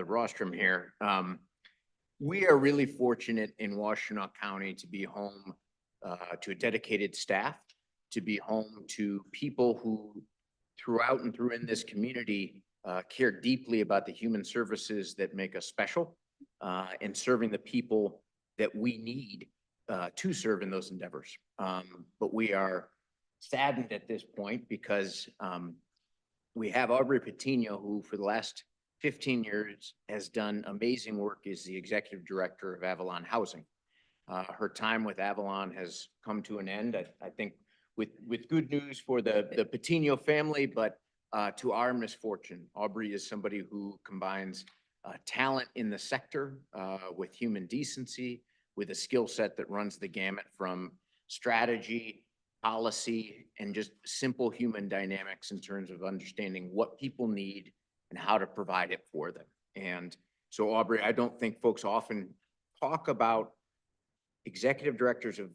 rostrum here. We are really fortunate in Washtenaw County to be home to a dedicated staff, to be home to people who throughout and through in this community care deeply about the human services that make us special and serving the people that we need to serve in those endeavors. But we are saddened at this point because we have Aubrey Patino, who for the last 15 years has done amazing work as the executive director of Avalon Housing. Her time with Avalon has come to an end, I think with good news for the Patino family, but to our misfortune. Aubrey is somebody who combines talent in the sector with human decency, with a skill set that runs the gamut from strategy, policy, and just simple human dynamics in terms of understanding what people need and how to provide it for them. And so, Aubrey, I don't think folks often talk about executive directors of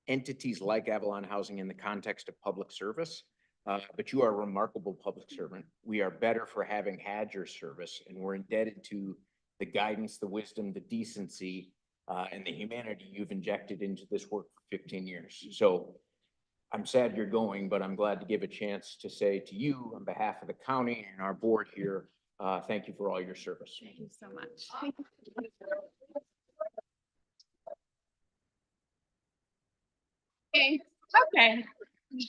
entities like Avalon Housing in the context of public service, but you are a remarkable public servant. We are better for having had your service, and we're indebted to the guidance, the wisdom, the decency, and the humanity you've injected into this work for 15 years. So I'm sad you're going, but I'm glad to give a chance to say to you on behalf of the county and our board here, thank you for all your service. Thank you so much. Okay. Thank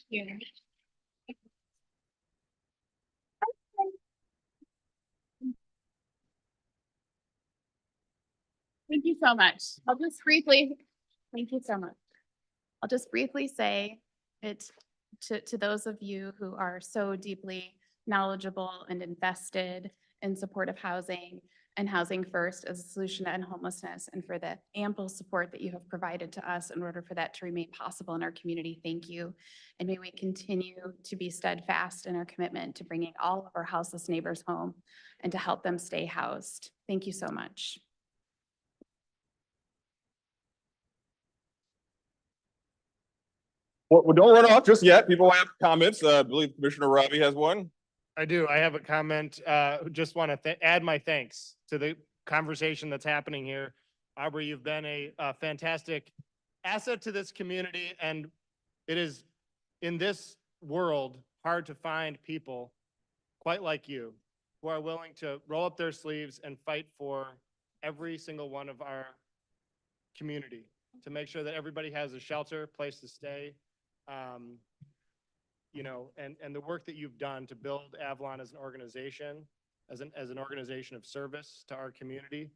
you. Thank you so much. Thank you so much. I'll just briefly say it to those of you who are so deeply knowledgeable and invested in supportive housing. and Housing First as a solution to end homelessness, and for the ample support that you have provided to us in order for that to remain possible in our community. Thank you. And may we continue to be steadfast in our commitment to bringing all of our houseless neighbors home and to help them stay housed. Thank you so much. Well, don't run off just yet. People have comments. I believe Commissioner Robbie has one. I do. I have a comment. Just want to add my thanks to the conversation that's happening here. Aubrey, you've been a fantastic asset to this community, and it is in this world hard to find people quite like you who are willing to roll up their sleeves and fight for every single one of our community to make sure that everybody has a shelter, place to stay. You know, and the work that you've done to build Avalon as an organization, as an organization of service to our community,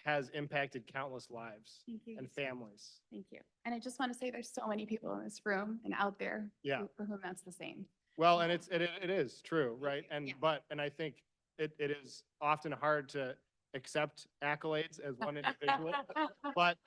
has impacted countless lives and families. Thank you. And I just want to say there's so many people in this room and out there for whom that's the same. Well, and it is true, right? And and I think it is often hard to accept accolades as one individual, but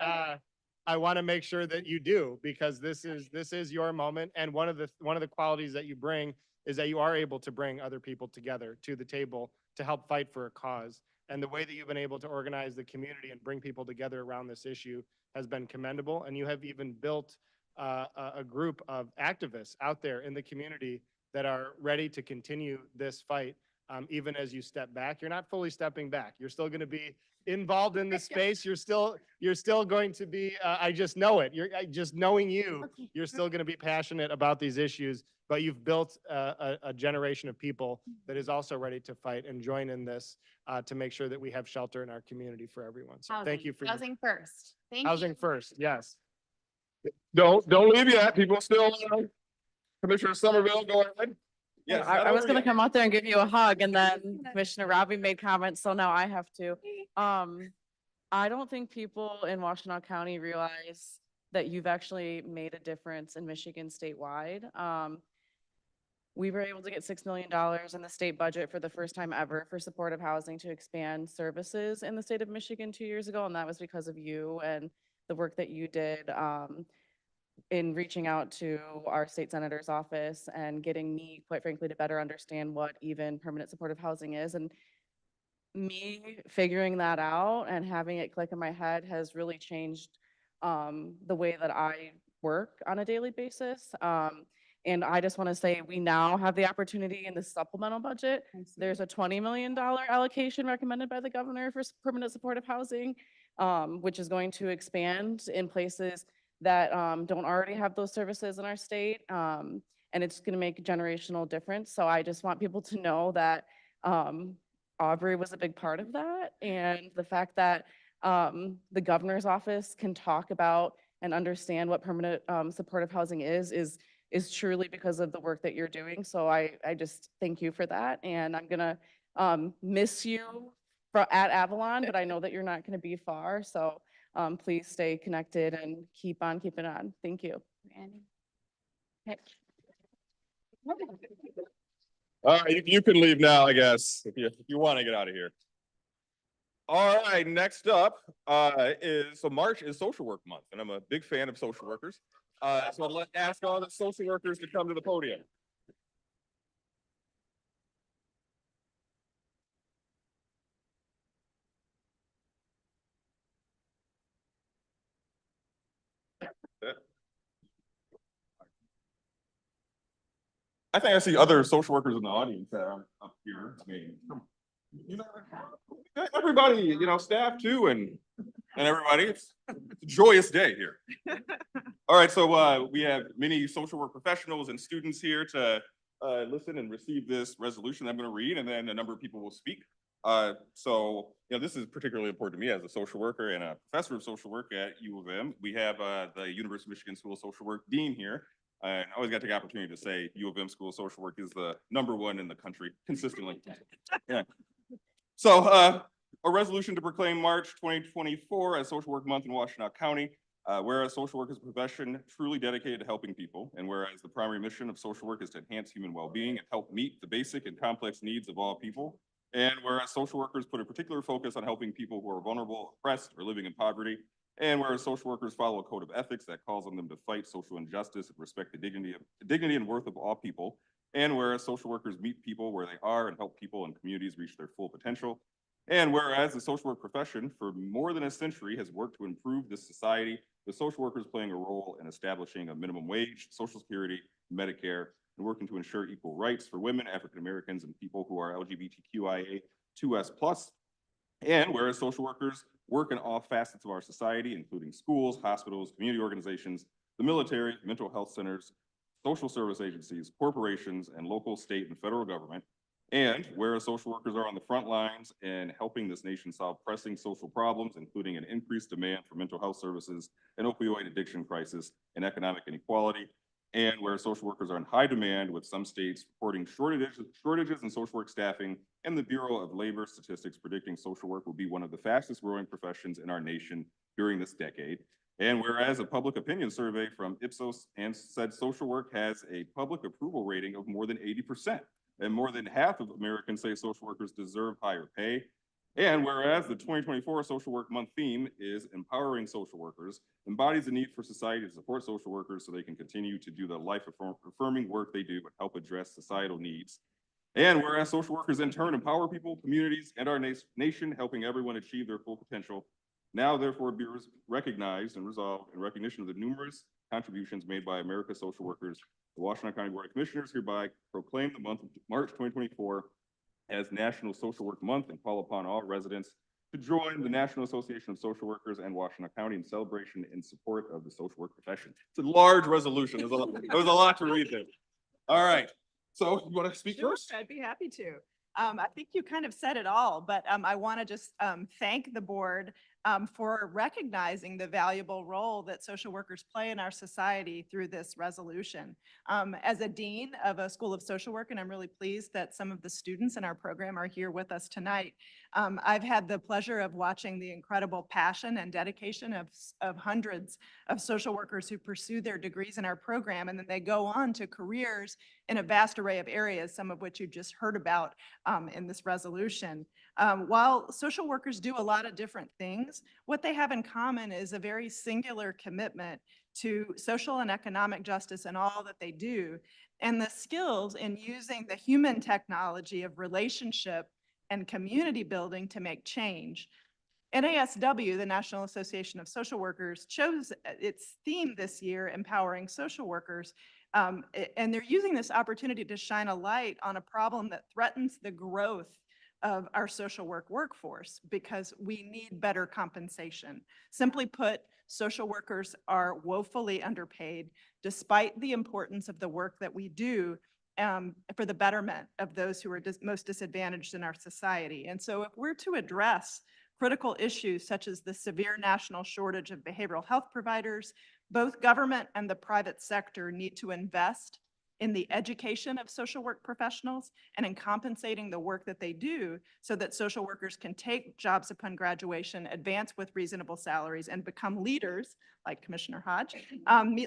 I want to make sure that you do, because this is your moment. And one of the qualities that you bring is that you are able to bring other people together to the table to help fight for a cause. And the way that you've been able to organize the community and bring people together around this issue has been commendable. And you have even built a group of activists out there in the community that are ready to continue this fight. Even as you step back, you're not fully stepping back. You're still going to be involved in this space. You're still going to be, I just know it. Just knowing you, you're still going to be passionate about these issues, but you've built a generation of people that is also ready to fight and join in this to make sure that we have shelter in our community for everyone. So thank you for Housing First. Thank you. Housing First. Yes. Don't leave yet. People still, Commissioner Somerville, go ahead. Yes, I was gonna come out there and give you a hug, and then Commissioner Robbie made comments, so now I have to. I don't think people in Washtenaw County realize that you've actually made a difference in Michigan statewide. We were able to get $6 million in the state budget for the first time ever for supportive housing to expand services in the state of Michigan 2 years ago, and that was because of you and the work that you did in reaching out to our state senator's office and getting me, quite frankly, to better understand what even permanent supportive housing is. And me figuring that out and having it click in my head has really changed the way that I work on a daily basis. And I just want to say we now have the opportunity in the supplemental budget. There's a $20 million allocation recommended by the governor for permanent supportive housing, which is going to expand in places that don't already have those services in our state. And it's going to make a generational difference. So I just want people to know that Aubrey was a big part of that. And the fact that the governor's office can talk about and understand what permanent supportive housing is truly because of the work that you're doing. So I just thank you for that. And I'm going to miss you at Avalon, but I know that you're not going to be far. So please stay connected and keep on keeping on. Thank you. Randy. Okay. All right, you can leave now, I guess, if you want to get out of here. All right, next up so March is Social Work Month, and I'm a big fan of social workers. So I'd like to ask all the social workers to come to the podium. I think I see other social workers in the audience that are up here. I mean, you know, everybody, you know, staff too, and everybody. It's a joyous day here. All right, so we have many social work professionals and students here to listen and receive this resolution I'm going to read, and then a number of people will speak. So, you know, this is particularly important to me as a social worker and a professor of social work at U of M. We have the University of Michigan School of Social Work Dean here. And I always got the opportunity to say U of M School of Social Work is the #1 in the country consistently. Yeah. So a resolution to proclaim March 2024 as Social Work Month in Washtenaw County. Whereas social work is a profession truly dedicated to helping people, and whereas the primary mission of social work is to enhance human well-being and help meet the basic and complex needs of all people, And whereas social workers put a particular focus on helping people who are vulnerable, oppressed, or living in poverty. And whereas social workers follow a code of ethics that calls on them to fight social injustice and respect the dignity and worth of all people. And whereas social workers meet people where they are and help people and communities reach their full potential. And whereas the social work profession for more than a century has worked to improve this society, with social workers playing a role in establishing a minimum wage, Social Security, Medicare, and working to ensure equal rights for women, African Americans, and people who are LGBTQIA2S+. And whereas social workers work in all facets of our society, including schools, hospitals, community organizations, the military, mental health centers, social service agencies, corporations, and local, state, and federal government. And whereas social workers are on the front lines in helping this nation solve pressing social problems, including an increased demand for mental health services, an opioid addiction crisis, and economic inequality. And where social workers are in high demand, with some states reporting shortages in social work staffing, and the Bureau of Labor Statistics predicting social work will be one of the fastest growing professions in our nation during this decade. And whereas a public opinion survey from Ipsos and said social work has a public approval rating of more than 80%, and more than half of Americans say social workers deserve higher pay. And whereas the 2024 Social Work Month theme is empowering social workers, embodies the need for society to support social workers so they can continue to do the life-affirming work they do and help address societal needs. And whereas social workers in turn empower people, communities, and our nation, helping everyone achieve their full potential, now therefore be recognized and resolved in recognition of the numerous contributions made by America's social workers, the Washtenaw County Board of Commissioners hereby proclaim the month of March 2024 as National Social Work Month and call upon all residents to join the National Association of Social Workers and Washtenaw County in celebration in support of the social work profession. It's a large resolution. It was a lot to read there. All right. So you want to speak Sure, first? I'd be happy to. I think you kind of said it all, but I want to just thank the board for recognizing the valuable role that social workers play in our society through this resolution. As a dean of a school of social work, and I'm really pleased that some of the students in our program are here with us tonight, I've had the pleasure of watching the incredible passion and dedication of hundreds of social workers who pursue their degrees in our program, and then they go on to careers in a vast array of areas, some of which you just heard about in this resolution. While social workers do a lot of different things, what they have in common is a very singular commitment to social and economic justice in all that they do, and the skills in using the human technology of relationship and community building to make change. NASW, the National Association of Social Workers, chose its theme this year, Empowering Social Workers, and they're using this opportunity to shine a light on a problem that threatens the growth of our social work workforce because we need better compensation. Simply put, social workers are woefully underpaid despite the importance of the work that we do for the betterment of those who are most disadvantaged in our society. And so if we're to address critical issues such as the severe national shortage of behavioral health providers, both government and the private sector need to invest in the education of social work professionals and in compensating the work that they do so that social workers can take jobs upon graduation, advance with reasonable salaries, and become leaders, like Commissioner Hodge,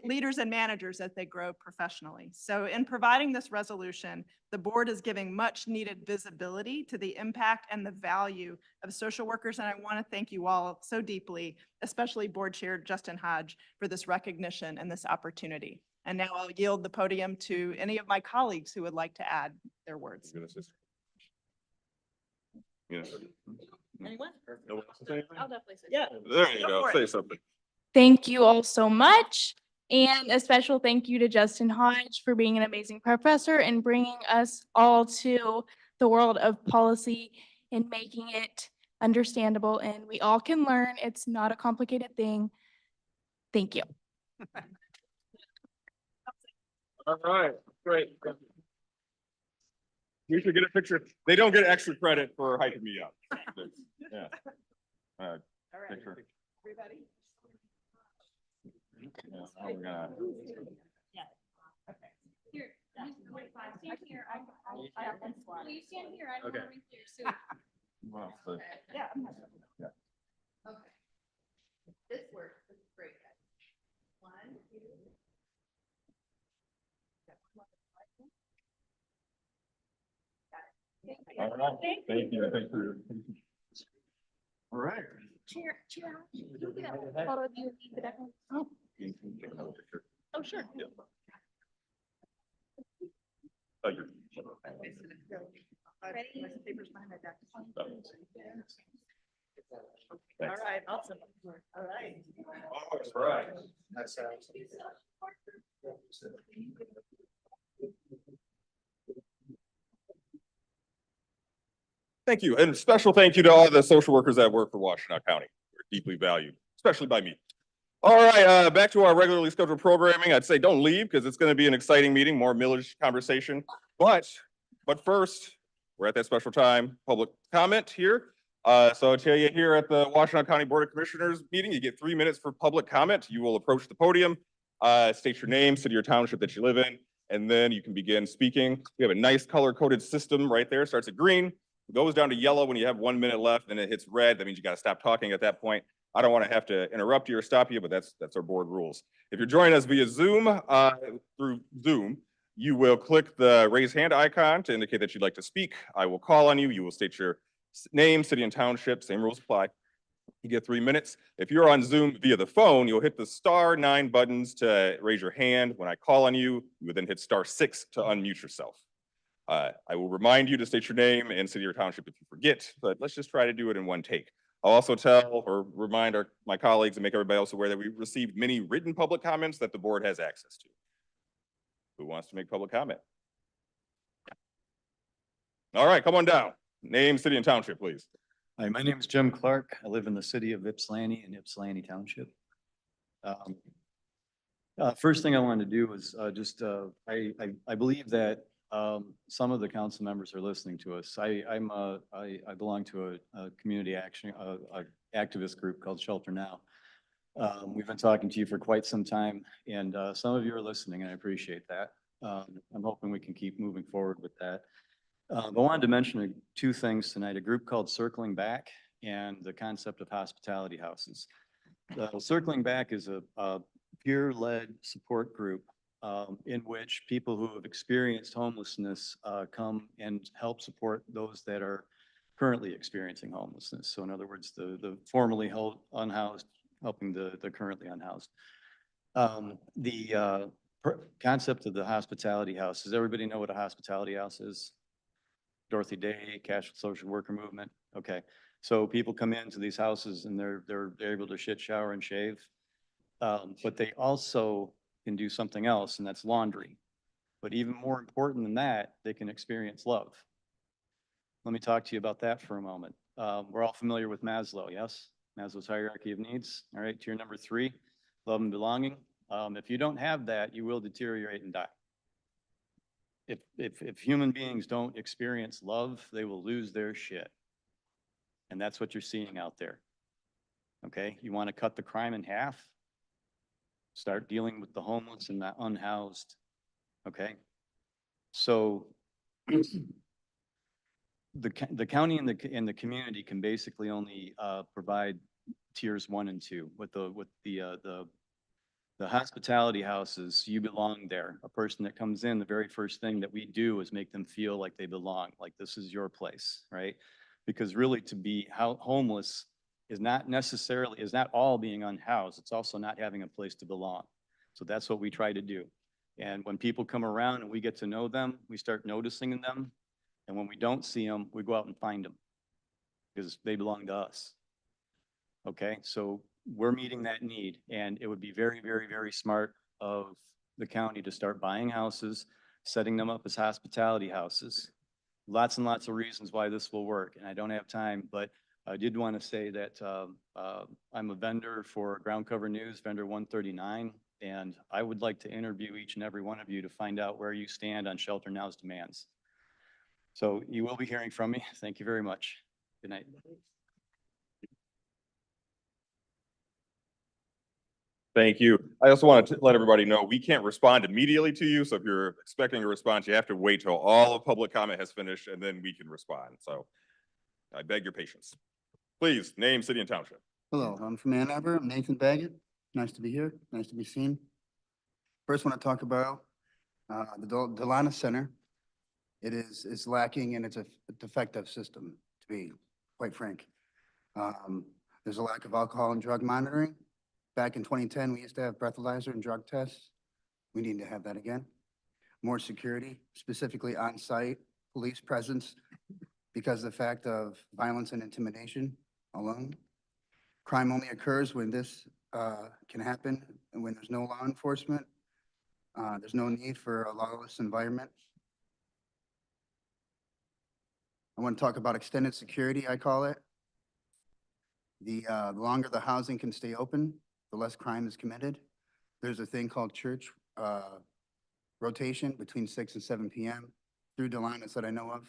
leaders and managers as they grow professionally. So in providing this resolution, the board is giving much needed visibility to the impact and the value of social workers. And I want to thank you all so deeply, especially Board Chair Justin Hodge, for this recognition and this opportunity. And now I'll yield the podium to any of my colleagues who would like to add their words. Yeah. Anyone? No one else to say anything? I'll definitely say. Yeah. There you Go go. for Say it. something. Thank you all so much. And a special thank you to Justin Hodge for being an amazing professor and bringing us all to the world of policy and making it understandable. And we all can learn. It's not a complicated thing. Thank you. All right, great. We should get a picture. They don't get extra credit for hyping me up. Yeah. All right. Picture. Everybody? Yeah, how we're gonna- Yeah. Okay. Here. Stand here. Will you stand here? I don't Okay. want to read your suit. Well, so- Yeah. Yeah. Okay. This works. This is great. One, two. All right, thank you. Thank you. All right. Chair, you get a photo of you and me, but I don't- Oh, sure. Ready? All right, awesome. All right. All right. Thank you. And special thank you to all the social workers that work for Washtenaw County. They're deeply valued, especially by me. All right, back to our regularly scheduled programming. I'd say don't leave because it's going to be an exciting meeting, more millage conversation. But first, we're at that special time, public comment here. So I tell you here at the Washtenaw County Board of Commissioners meeting, you get 3 minutes for public comment. You will approach the podium, state your name, city or township that you live in, and then you can begin speaking. We have a nice color-coded system right there. Starts at green, goes down to yellow when you have 1 minute left, then it hits red. That means you got to stop talking at that point. I don't want to have to interrupt you or stop you, but that's our board rules. If you're joining us via Zoom, through Zoom, you will click the raise hand icon to indicate that you'd like to speak. I will call on you. You will state your name, city and township, same rules apply. You get 3 minutes. If you're on Zoom via the phone, you'll hit the *9 buttons to raise your hand. When I call on you, you would then hit *6 to unmute yourself. I will remind you to state your name and city or township if you forget, but let's just try to do it in one take. I'll also tell or remind my colleagues and make everybody else aware that we received many written public comments that the board has access to. Who wants to make public comment? All right, come on down. Name, city, and township, please. Hi, my name is Jim Clark. I live in the city of Ypsilanti in Ypsilanti Township. First thing I wanted to do was I believe that some of the council members are listening to us. I belong to a community action, activist group called Washtenaw. We've been talking to you for quite some time, and some of you are listening, and I appreciate that. I'm hoping we can keep moving forward with that. I wanted to mention two things tonight, a group called Circling Back and the concept of hospitality houses. Circling Back is a peer-led support group in which people who have experienced homelessness come and help support those that are currently experiencing homelessness. So in other words, the formerly held unhoused, helping the currently unhoused. Concept of the hospitality house, does everybody know what a hospitality house is? Dorothy Day, Cash Social Worker Movement. Okay, so people come into these houses and they're able to shit, shower, and shave, but they also can do something else, and that's laundry. But even more important than that, they can experience love. Let me talk to you about that for a moment. We're all familiar with Maslow, yes? Maslow's hierarchy of needs. All right, tier number 3, love and belonging. If you don't have that, you will deteriorate and die. If human beings don't experience love, they will lose their shit. And that's what you're seeing out there. Okay, you want to cut the crime in half? Start dealing with the homeless and the unhoused. Okay, so the county and the community can basically only provide tiers 1 and 2. With the hospitality houses, you belong there. A person that comes in, the very first thing that we do is make them feel like they belong, like this is your place, right? Because really, to be homeless is not all being unhoused. It's also not having a place to belong. So that's what we try to do. And when people come around and we get to know them, we start noticing them. And when we don't see them, we go out and find them because they belong to us. Okay, so we're meeting that need, and it would be very, very, very smart of the county to start buying houses, setting them up as hospitality houses. Lots and lots of reasons why this will work, and I don't have time, but I did want to say that I'm a vendor for Ground Cover News, vendor 139, and I would like to interview each and every one of you to find out where you stand on Washtenawn's demands. So you will be hearing from me. Thank you very much. Good night. Thank you. I also want to let everybody know we can't respond immediately to you. So if you're expecting a response, you have to wait till all of public comment has finished and then we can respond. So I beg your patience. Please, name, city, and township. Hello, I'm from Ann Arbor. I'm Nathan Baggett. Nice to be here. Nice to be seen. First, want to talk about the Delana Center. It's lacking and it's a defective system, to be quite frank. There's a lack of alcohol and drug monitoring. Back in 2010, we used to have breathalyzer and drug tests. We need to have that again. More security, specifically on-site police presence because of the fact of violence and intimidation alone. Crime only occurs when this can happen and when there's no law enforcement. There's no need for a lawless environment. I want to talk about extended security, I call it. The longer the housing can stay open, the less crime is committed. There's a thing called church rotation between 6 and 7 p.m. through Delanis that I know of.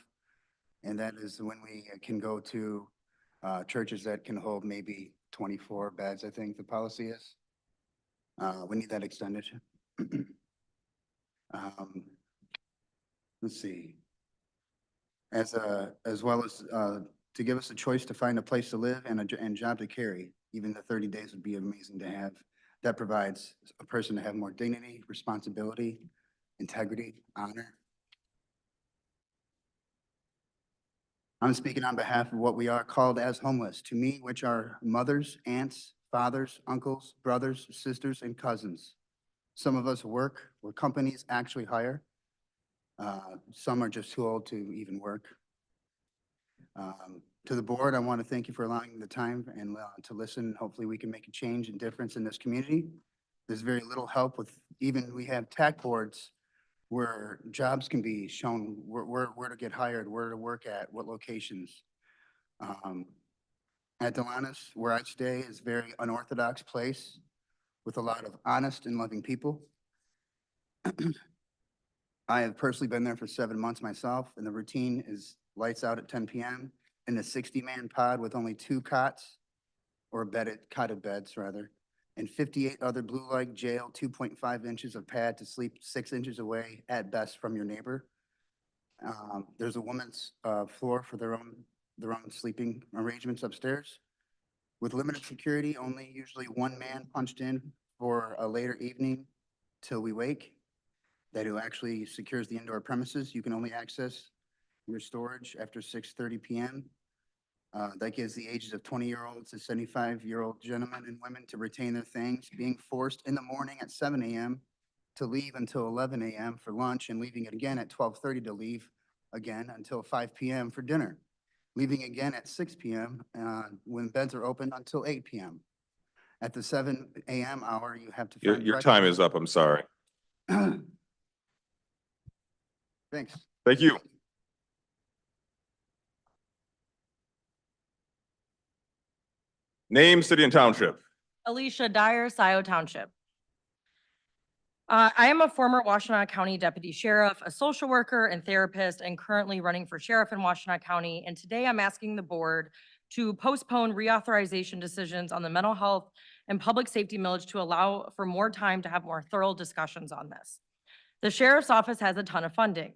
And that is when we can go to churches that can hold maybe 24 beds, I think the policy is. We need that extended. Let's see. As well as to give us a choice to find a place to live and a job to carry. Even the 30 days would be amazing to have. That provides a person to have more dignity, responsibility, integrity, honor. I'm speaking on behalf of what we are called as homeless, to me, which are mothers, aunts, fathers, uncles, brothers, sisters, and cousins. Some of us work where companies actually hire. Some are just too old to even work. To the board, I want to thank you for allowing the time and to listen. Hopefully we can make a change and difference in this community. There's very little help with, even we have TAC boards where jobs can be shown where to get hired, where to work at, what locations. At Delanis, where I stay, is a very unorthodox place with a lot of honest and loving people. I have personally been there for 7 months myself, and the routine is lights out at 10 p.m. in a 60-man pod with only 2 cots, or cotted beds rather, and 58 other blue light jail, 2.5 inches of pad to sleep 6 inches away at best from your neighbor. There's a woman's floor for their own sleeping arrangements upstairs. With limited security, only usually 1 man punched in for a later evening till we wake. That who actually secures the indoor premises. You can only access your storage after 6:30 p.m. That gives the ages of 20-year-olds to 75-year-old gentlemen and women to retain their things, being forced in the morning at 7 a.m. to leave until 11 a.m. for lunch and leaving it again at 12:30 to leave again until 5 p.m. for dinner. Leaving again at 6 p.m. When beds are open until 8 p.m. At the 7 a.m. hour, you have to find Your time is up, I'm sorry. Thanks. Thank you. Name, city, and township. Alicia Dyer, Scioto Township. I am a former Washtenaw County Deputy Sheriff, a social worker and therapist, and currently running for sheriff in Washtenaw County. And today I'm asking the board to postpone reauthorization decisions on the mental health and public safety millage to allow for more time to have more thorough discussions on this. The sheriff's office has a ton of funding.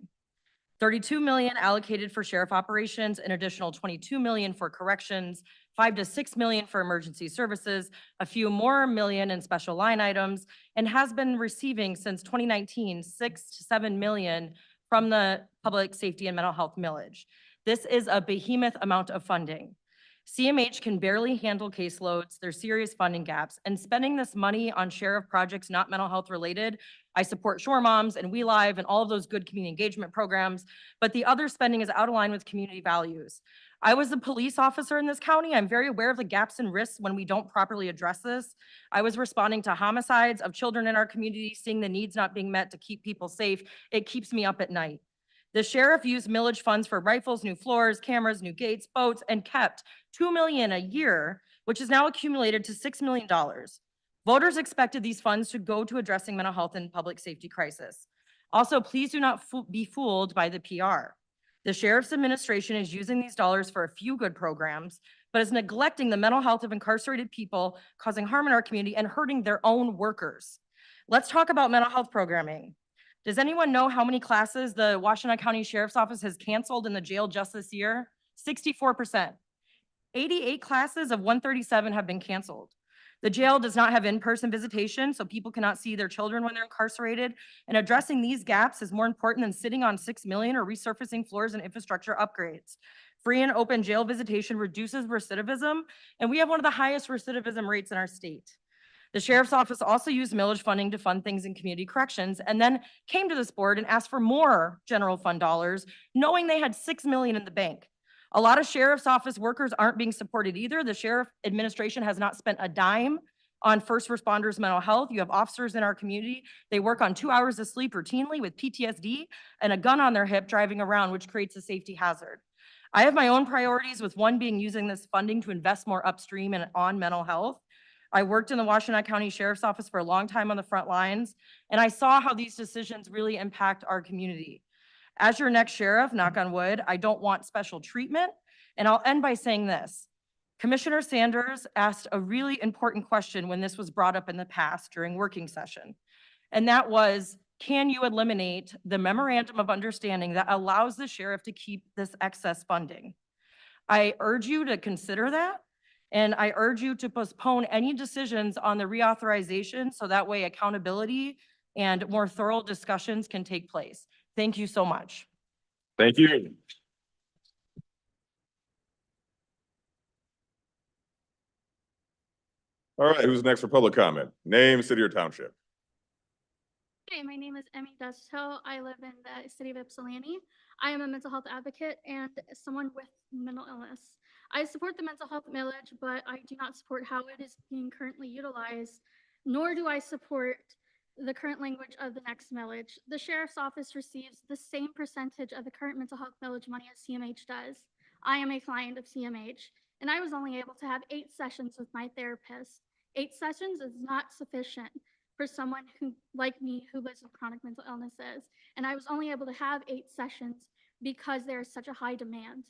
32 million allocated for sheriff operations, an additional 22 million for corrections, 5 to 6 million for emergency services, a few more million in special line items, and has been receiving since 2019, 6 to 7 million from the public safety and mental health millage. This is a behemoth amount of funding. CMH can barely handle caseloads, there's serious funding gaps, and spending this money on sheriff projects not mental health related. I support Shore Moms and We Live and all of those good community engagement programs, but the other spending is out of line with community values. I was a police officer in this county. I'm very aware of the gaps and risks when we don't properly address this. I was responding to homicides of children in our community, seeing the needs not being met to keep people safe. It keeps me up at night. The sheriff used millage funds for rifles, new floors, cameras, new gates, boats, and kept $2 million a year, which is now accumulated to $6 million. Voters expected these funds to go to addressing mental health and public safety crisis. Also, please do not be fooled by the PR. The sheriff's administration is using these dollars for a few good programs, but is neglecting the mental health of incarcerated people, causing harm in our community and hurting their own workers. Let's talk about mental health programming. Does anyone know how many classes the Washtenaw County Sheriff's Office has canceled in the jail just this year? 64%. 88 classes of 137 have been canceled. The jail does not have in-person visitation, so people cannot see their children when they're incarcerated. And addressing these gaps is more important than sitting on 6 million or resurfacing floors and infrastructure upgrades. Free and open jail visitation reduces recidivism, and we have one of the highest recidivism rates in our state. The sheriff's office also used millage funding to fund things in community corrections, and then came to this board and asked for more general fund dollars, knowing they had 6 million in the bank. A lot of sheriff's office workers aren't being supported either. The sheriff administration has not spent a dime on first responders' mental health. You have officers in our community. They work on 2 hours of sleep routinely with PTSD and a gun on their hip driving around, which creates a safety hazard. I have my own priorities, with one being using this funding to invest more upstream and on mental health. I worked in the Washtenaw County Sheriff's Office for a long time on the front lines, and I saw how these decisions really impact our community. As your next sheriff, knock on wood, I don't want special treatment. And I'll end by saying this. Commissioner Sanders asked a really important question when this was brought up in the past during working session. And that was, can you eliminate the memorandum of understanding that allows the sheriff to keep this excess funding? I urge you to consider that. And I urge you to postpone any decisions on the reauthorization so that way accountability and more thorough discussions can take place. Thank you so much. Thank you. All right, who's next for public comment? Name, city, or township. Hey, my name is Emmy Dusto. I live in the city of Ypsilanti. I am a mental health advocate and someone with mental illness. I support the mental health millage, but I do not support how it is being currently utilized, nor do I support the current language of the next millage. The sheriff's office receives the same percentage of the current mental health millage money as CMH does. I am a client of CMH, and I was only able to have 8 sessions with my therapist. 8 sessions is not sufficient for someone who, like me, who lives with chronic mental illnesses. And I was only able to have 8 sessions because there is such a high demand.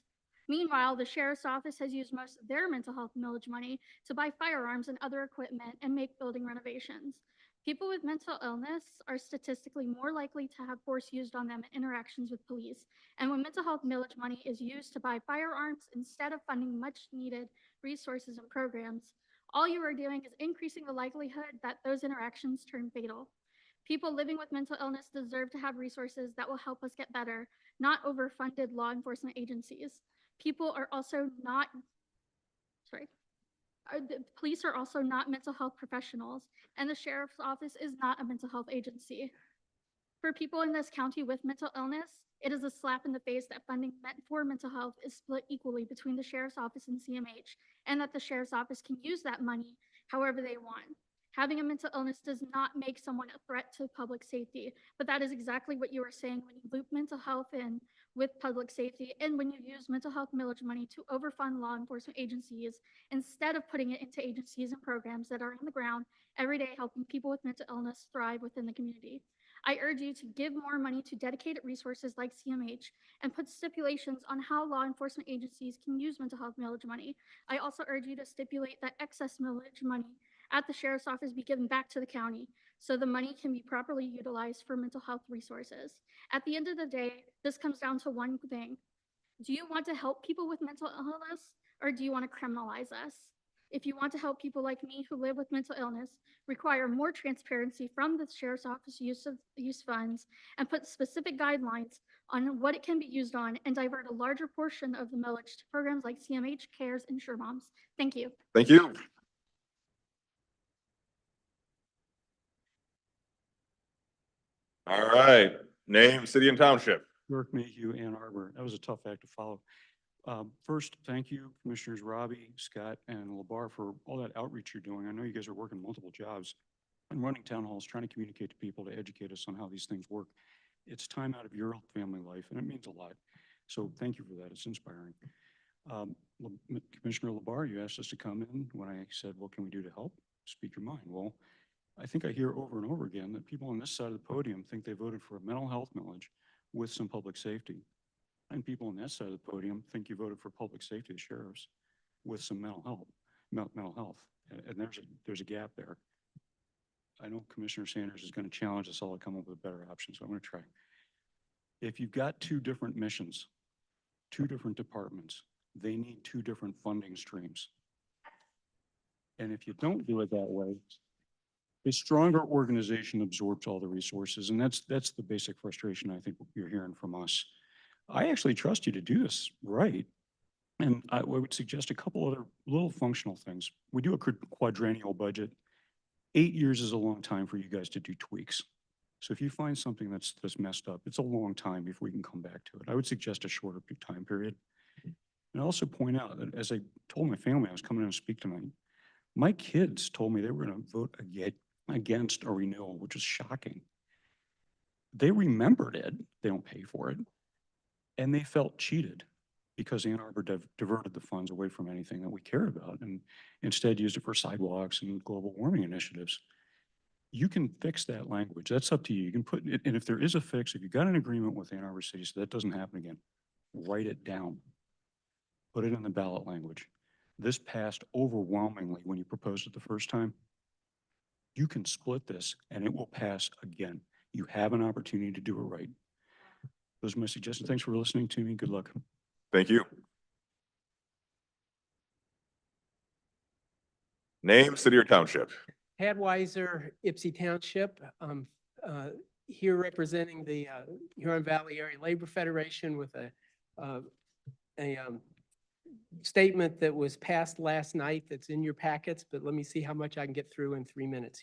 Meanwhile, the sheriff's office has used most of their mental health millage money to buy firearms and other equipment and make building renovations. People with mental illness are statistically more likely to have force used on them in interactions with police. And when mental health millage money is used to buy firearms instead of funding much needed resources and programs, all you are doing is increasing the likelihood that those interactions turn fatal. People living with mental illness deserve to have resources that will help us get better, not overfunded law enforcement agencies. People are also not, the police are also not mental health professionals, and the sheriff's office is not a mental health agency. For people in this county with mental illness, it is a slap in the face that funding meant for mental health is split equally between the sheriff's office and CMH, and that the sheriff's office can use that money however they want. Having a mental illness does not make someone a threat to public safety, but that is exactly what you are saying when you loop mental health in with public safety, and when you use mental health millage money to overfund law enforcement agencies instead of putting it into agencies and programs that are on the ground every day helping people with mental illness thrive within the community. I urge you to give more money to dedicated resources like CMH and put stipulations on how law enforcement agencies can use mental health millage money. I also urge you to stipulate that excess millage money at the sheriff's office be given back to the county so the money can be properly utilized for mental health resources. At the end of the day, this comes down to one thing. Do you want to help people with mental illness, or do you want to criminalize us? If you want to help people like me who live with mental illness, require more transparency from the sheriff's office use funds, and put specific guidelines on what it can be used on, and divert a larger portion of the millage to programs like CMH, CARES, and Sure Moms. Thank you. Thank you. All right, name, city, and township. York, Mayhew, Ann Arbor. That was a tough act to follow. First, thank you, Commissioners Robbie, Scott, and LeBar for all that outreach you're doing. I know you guys are working multiple jobs and running town halls, trying to communicate to people, to educate us on how these things work. It's time out of your family life, and it means a lot. So thank you for that. It's inspiring. Commissioner LeBar, you asked us to come in when I said, what can we do to help? Speak your mind. Well, I think I hear over and over again that people on this side of the podium think they voted for a mental health millage with some public safety. And people on that side of the podium think you voted for public safety, the sheriffs, with some mental health. And there's a gap there. I know Commissioner Sanders is going to challenge us all to come up with a better option, so I'm going to try. If you've got 2 different missions, 2 different departments, they need 2 different funding streams. And if you don't do it that way, a stronger organization absorbs all the resources. And that's the basic frustration I think you're hearing from us. I actually trust you to do this right. And I would suggest a couple other little functional things. We do a quadrennial budget. 8 years is a long time for you guys to do tweaks. So if you find something that's messed up, it's a long time before we can come back to it. I would suggest a shorter time period. And also point out that as I told my family I was coming in to speak tonight, my kids told me they were going to vote against a renewal, which is shocking. They remembered it. They don't pay for it. And they felt cheated because Ann Arbor diverted the funds away from anything that we cared about and instead used it for sidewalks and global warming initiatives. You can fix that language. That's up to you. You can put it, and if there is a fix, if you got an agreement with Ann Arbor City so that doesn't happen again, write it down. Put it in the ballot language. This passed overwhelmingly when you proposed it the first time. You can split this and it will pass again. You have an opportunity to do it right. Those are my suggestions. Thanks for listening to me. Good luck. Thank you. Name, city or township? Hadweiser, Ipsy Township. Here representing the Huron Valley Area Labor Federation with a statement that was passed last night that's in your packets, but let me see how much I can get through in 3 minutes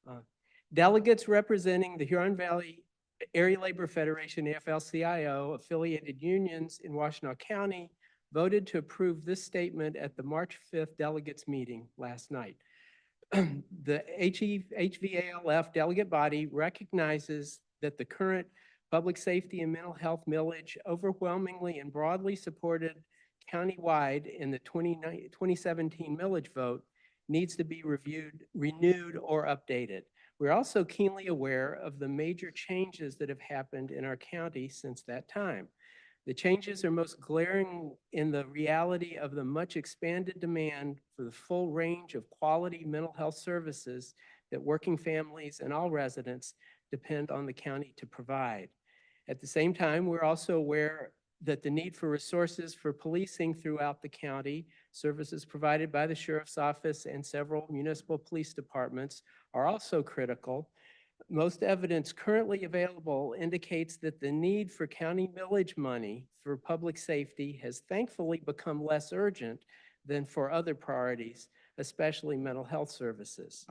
here. Delegates representing the Huron Valley Area Labor Federation, AFL-CIO, affiliated unions in Washtenaw County voted to approve this statement at the March 5th delegates meeting last night. The HVALF delegate body recognizes that the current public safety and mental health millage overwhelmingly and broadly supported countywide in the 2017 millage vote needs to be renewed or updated. We're also keenly aware of the major changes that have happened in our county since that time. The changes are most glaring in the reality of the much expanded demand for the full range of quality mental health services that working families and all residents depend on the county to provide. At the same time, we're also aware that the need for resources for policing throughout the county, services provided by the Sheriff's Office and several municipal police departments are also critical. Most evidence currently available indicates that the need for county millage money for public safety has thankfully become less urgent than for other priorities, especially mental health services.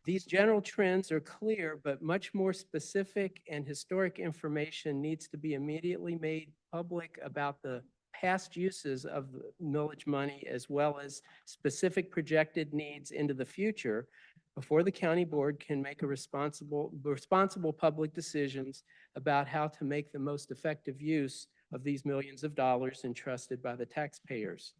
These general trends are clear, but much more specific and historic information needs to be immediately made public about the past uses of the millage money as well as specific projected needs into the future before the county board can make a responsible public decisions about how to make the most effective use of these millions of dollars entrusted by the taxpayers.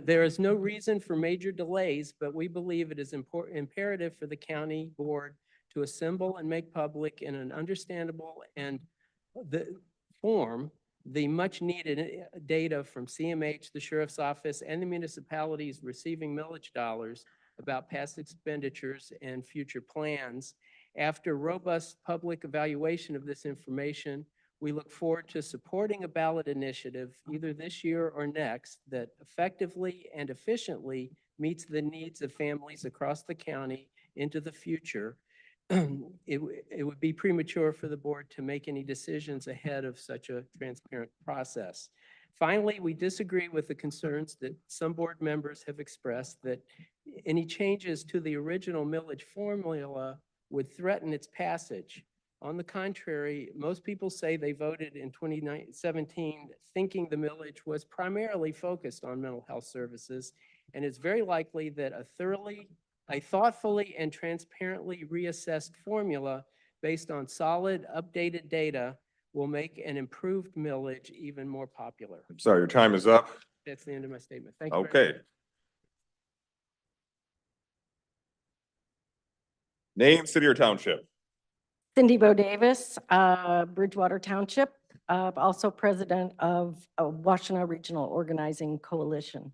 There is no reason for major delays, but we believe it is imperative for the county board to assemble and make public in an understandable and the much needed data from CMH, the Sheriff's Office, and the municipalities receiving millage dollars about past expenditures and future plans. After robust public evaluation of this information, we look forward to supporting a ballot initiative either this year or next that effectively and efficiently meets the needs of families across the county into the future. It would be premature for the board to make any decisions ahead of such a transparent process. Finally, we disagree with the concerns that some board members have expressed that any changes to the original millage formula would threaten its passage. On the contrary, most people say they voted in 2017 thinking the millage was primarily focused on mental health services, and it's very likely that a thoughtfully and transparently reassessed formula based on solid, updated data will make an improved millage even more popular. I'm sorry, your time is up. That's the end of my statement. Thank you. Okay. Name, city or township? Cindy Bo Davis, Bridgewater Township, also president of Washtenaw Regional Organizing Coalition.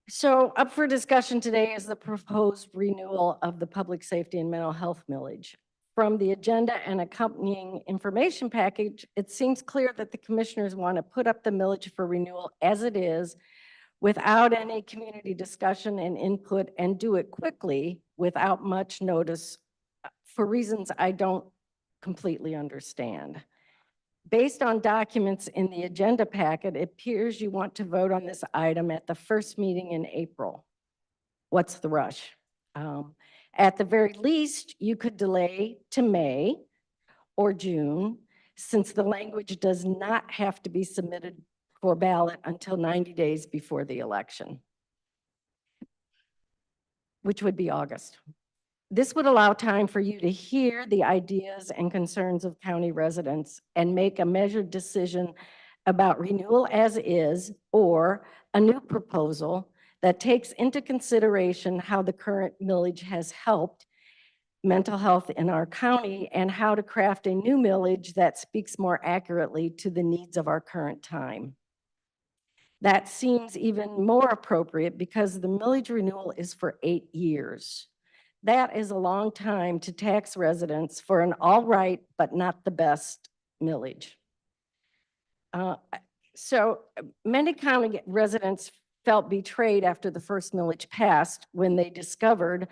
So up for discussion today is the proposed renewal of the public safety and mental health millage. From the agenda and accompanying information package, it seems clear that the commissioners want to put up the millage for renewal as it is without any community discussion and input, and do it quickly without much notice for reasons I don't completely understand. Based on documents in the agenda packet, it appears you want to vote on this item at the first meeting in April. What's the rush? At the very least, you could delay to May or June, since the language does not have to be submitted for ballot until 90 days before the election, which would be August. This would allow time for you to hear the ideas and concerns of county residents and make a measured decision about renewal as is or a new proposal that takes into consideration how the current millage has helped mental health in our county and how to craft a new millage that speaks more accurately to the needs of our current time. That seems even more appropriate because the millage renewal is for 8 years. That is a long time to tax residents for an all right, but not the best millage. So many county residents felt betrayed after the first millage passed when they discovered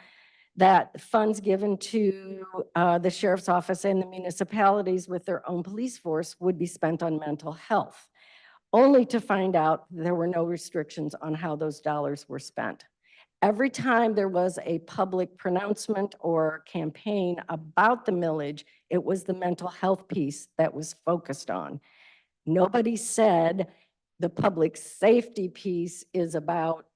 that funds given to the sheriff's office and the municipalities with their own police force would be spent on mental health, only to find out there were no restrictions on how those dollars were spent. Every time there was a public pronouncement or campaign about the millage, it was the mental health piece that was focused on. Nobody said the public safety piece is about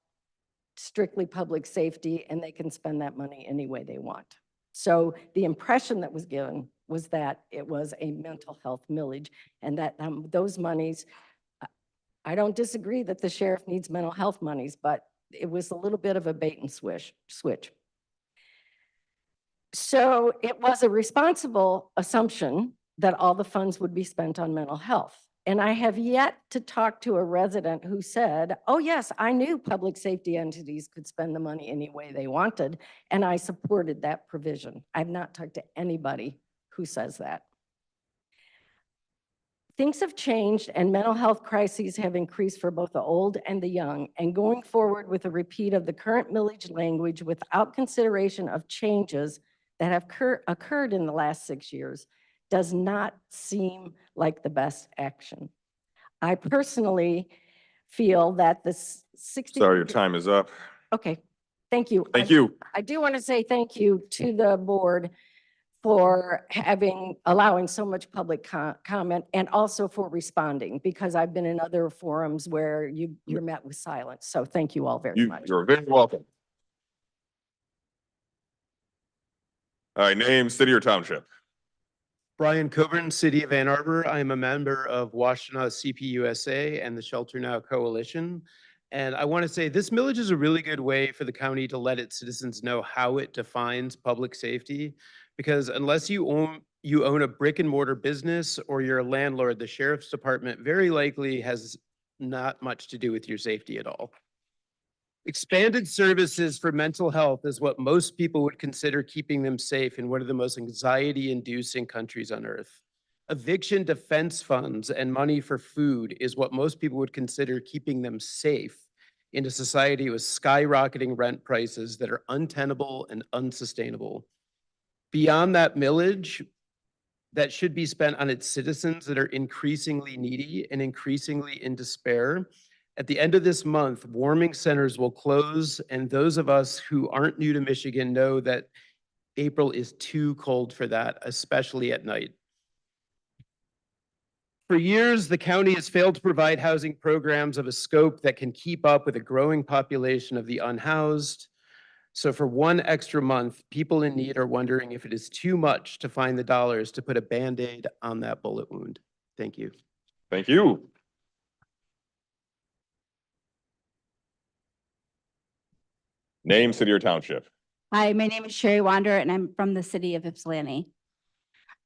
strictly public safety and they can spend that money any way they want. So the impression that was given was that it was a mental health millage and that those monies, I don't disagree that the sheriff needs mental health monies, but it was a little bit of a bait and switch. So it was a responsible assumption that all the funds would be spent on mental health. And I have yet to talk to a resident who said, oh yes, I knew public safety entities could spend the money any way they wanted, and I supported that provision. I've not talked to anybody who says that. Things have changed and mental health crises have increased for both the old and the young, and going forward with a repeat of the current millage language without consideration of changes that have occurred in the last 6 years does not seem like the best action. I personally feel that the 60. Sorry, your time is up. Okay, thank you. Thank you. I do want to say thank you to the board for allowing so much public comment and also for responding, because I've been in other forums where you're met with silence. So thank you all very much. You're very welcome. All right, name, city or township. Brian Coburn, City of Ann Arbor. I'm a member of Washtenaw CPUSA and the Shelter Now Coalition. And I want to say this millage is a really good way for the county to let its citizens know how it defines public safety. Because unless you own a brick and mortar business or you're a landlord, the sheriff's department very likely has not much to do with your safety at all. Expanded services for mental health is what most people would consider keeping them safe in one of the most anxiety-inducing countries on earth. Eviction defense funds and money for food is what most people would consider keeping them safe in a society with skyrocketing rent prices that are untenable and unsustainable. Beyond that millage, that should be spent on its citizens that are increasingly needy and increasingly in despair. At the end of this month, warming centers will close, and those of us who aren't new to Michigan know that April is too cold for that, especially at night. For years, the county has failed to provide housing programs of a scope that can keep up with a growing population of the unhoused. So for one extra month, people in need are wondering if it is too much to find the dollars to put a Band-Aid on that bullet wound. Thank you. Thank you. Name, city or township. Hi, my name is Sherry Wander, and I'm from the city of Ypsilanti.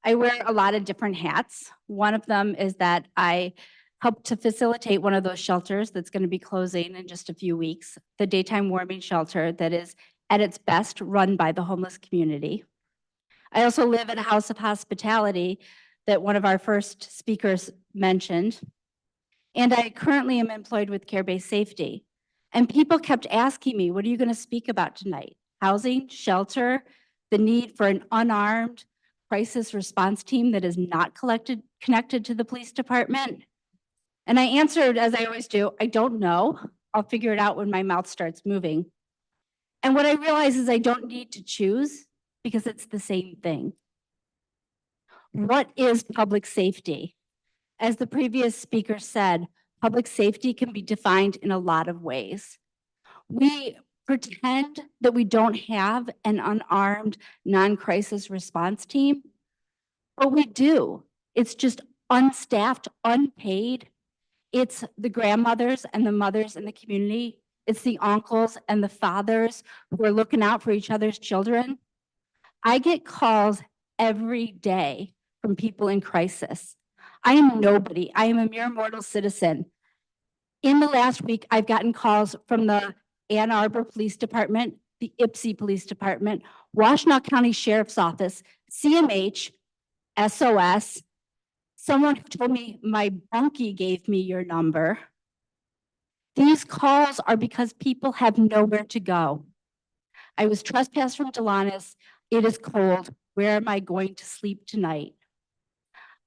I wear a lot of different hats. One of them is that I help to facilitate one of those shelters that's going to be closing in just a few weeks, the daytime warming shelter that is at its best run by the homeless community. I also live at a house of hospitality that one of our first speakers mentioned, and I currently am employed with Care-Based Safety. And people kept asking me, what are you going to speak about tonight? Housing, shelter, the need for an unarmed crisis response team that is not connected to the police department? And I answered, as I always do, I don't know. I'll figure it out when my mouth starts moving. And what I realize is I don't need to choose because it's the same thing. What is public safety? As the previous speaker said, public safety can be defined in a lot of ways. We pretend that we don't have an unarmed, non-crisis response team, but we do. It's just unstaffed, unpaid. It's the grandmothers and the mothers in the community. It's the uncles and the fathers who are looking out for each other's children. I get calls every day from people in crisis. I am nobody. I am a mere mortal citizen. In the last week, I've gotten calls from the Ann Arbor Police Department, the Ypsi Police Department, Washtenaw County Sheriff's Office, CMH, SOS, someone who told me my bunkie gave me your number. These calls are because people have nowhere to go. I was trespassed from Delonis. It is cold. Where am I going to sleep tonight?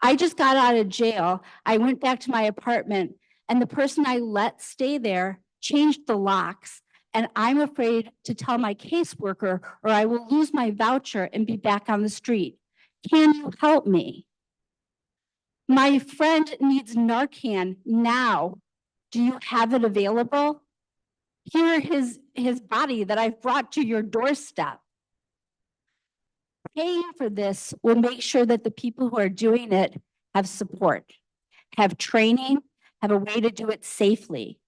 I just got out of jail. I went back to my apartment, and the person I let stay there changed the locks. And I'm afraid to tell my caseworker, or I will lose my voucher and be back on the street. Can you help me? My friend needs Narcan now. Do you have it available? Here his body that I've brought to your doorstep. Paying for this will make sure that the people who are doing it have support, have training, have a way to do it safely.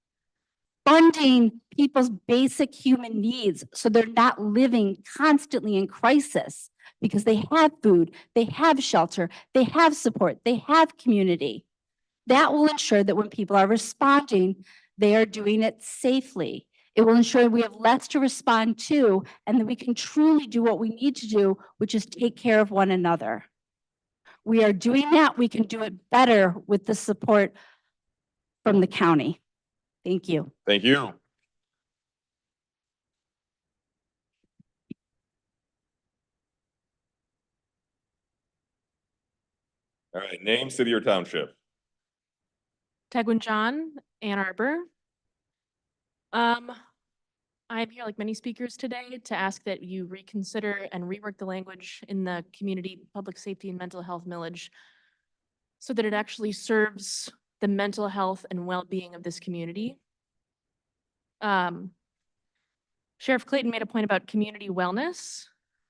Funding people's basic human needs so they're not living constantly in crisis because they have food, they have shelter, they have support, they have community. That will ensure that when people are responding, they are doing it safely. It will ensure we have less to respond to, and that we can truly do what we need to do, which is take care of one another. We are doing that. We can do it better with the support from the county. Thank you. Thank you. All right, name, city, or township. Tegwin John, Ann Arbor. I'm here like many speakers today to ask that you reconsider and rework the language in the community public safety and mental health millage so that it actually serves the mental health and well-being of this community. Sheriff Clayton made a point about community wellness.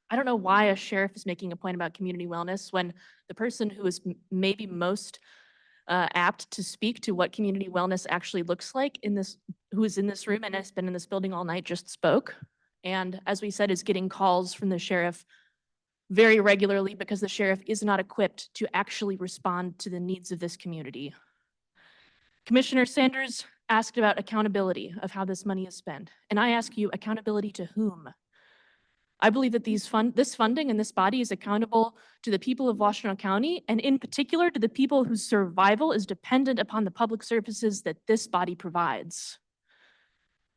I don't know why a sheriff is making a point about community wellness when the person who is maybe most apt to speak to what community wellness actually looks like who is in this room and has been in this building all night just spoke. And as we said, is getting calls from the sheriff very regularly because the sheriff is not equipped to actually respond to the needs of this community. Commissioner Sanders asked about accountability of how this money is spent. And I ask you, accountability to whom? I believe that this funding and this body is accountable to the people of Washtenaw County, and in particular to the people whose survival is dependent upon the public services that this body provides.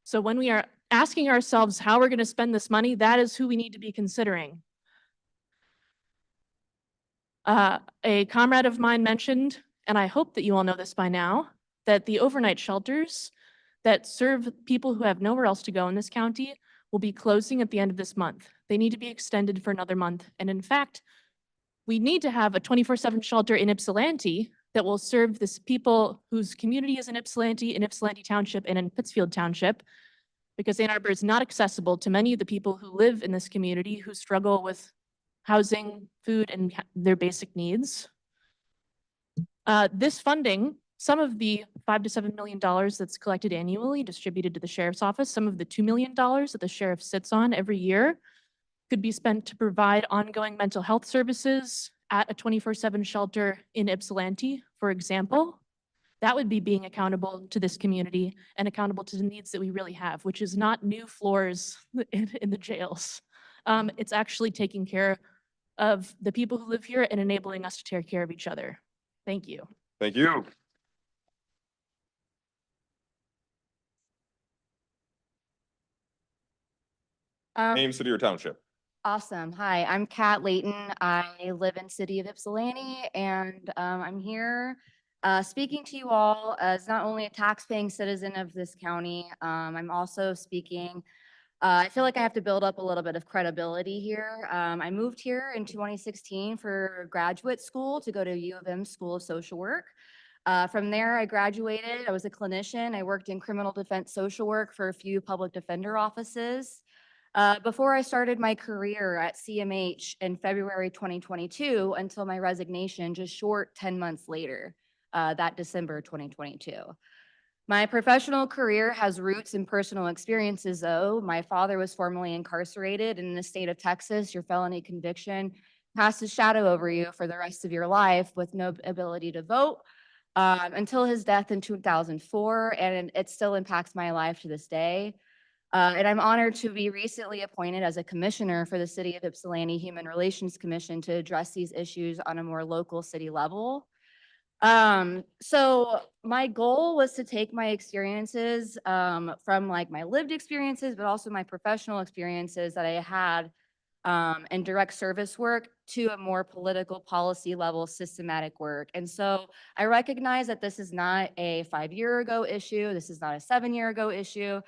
So when we are asking ourselves how we're going to spend this money, that is who we need to be considering. A comrade of mine mentioned, and I hope that you all know this by now, that the overnight shelters that serve people who have nowhere else to go in this county will be closing at the end of this month. They need to be extended for another month. And in fact, we need to have a 24/7 shelter in Ypsilanti that will serve this people whose community is in Ypsilanti Township, and in Pittsfield Township, because Ann Arbor is not accessible to many of the people who live in this community who struggle with housing, food, and their basic needs. This funding, some of the $5 to $7 million that's collected annually, distributed to the sheriff's office, some of the $2 million that the sheriff sits on every year could be spent to provide ongoing mental health services at a 24/7 shelter in Ypsilanti, for example. That would be being accountable to this community and accountable to the needs that we really have, which is not new floors in the jails. It's actually taking care of the people who live here and enabling us to take care of each other. Thank you. Thank you. Name, city, or township. Awesome. Hi, I'm Kat Layton. I live in city of Ypsilanti, and I'm here speaking to you all as not only a tax-paying citizen of this county, I'm also speaking. I feel like I have to build up a little bit of credibility here. I moved here in 2016 for graduate school to go to U of M School of Social Work. From there, I graduated. I was a clinician. I worked in criminal defense social work for a few public defender offices. Before I started my career at CMH in February 2022 until my resignation just short 10 months later, that December 2022. My professional career has roots in personal experiences, though. My father was formerly incarcerated in the state of Texas. Your felony conviction casts a shadow over you for the rest of your life with no ability to vote until his death in 2004, and it still impacts my life to this day. And I'm honored to be recently appointed as a commissioner for the City of Ypsilanti Human Relations Commission to address these issues on a more local city level. So my goal was to take my experiences from like my lived experiences, but also my professional experiences that I had and direct service work to a more political policy level systematic work. And so I recognize that this is not a 5-year ago issue. This is not a 7-year ago issue.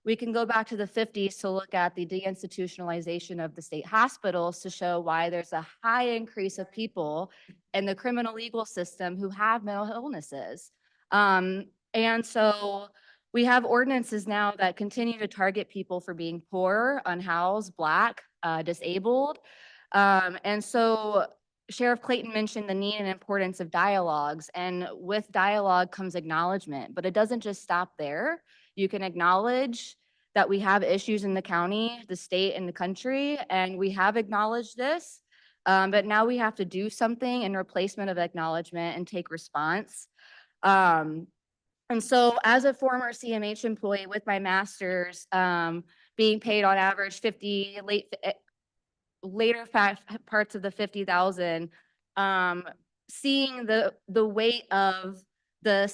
We can go back to the 50s to look at the deinstitutionalization of the state hospitals to show why there's a high increase of people in the criminal legal system who have mental illnesses. And so we have ordinances now that continue to target people for being poor, unhoused, Black, disabled. And so Sheriff Clayton mentioned the need and importance of dialogues, and with dialogue comes acknowledgement, but it doesn't just stop there. You can acknowledge that we have issues in the county, the state, and the country, and we have acknowledged this, but now we have to do something in replacement of acknowledgement and take response. And so as a former CMH employee with my master's, being paid on average 50, later parts of the 50,000, seeing the weight of the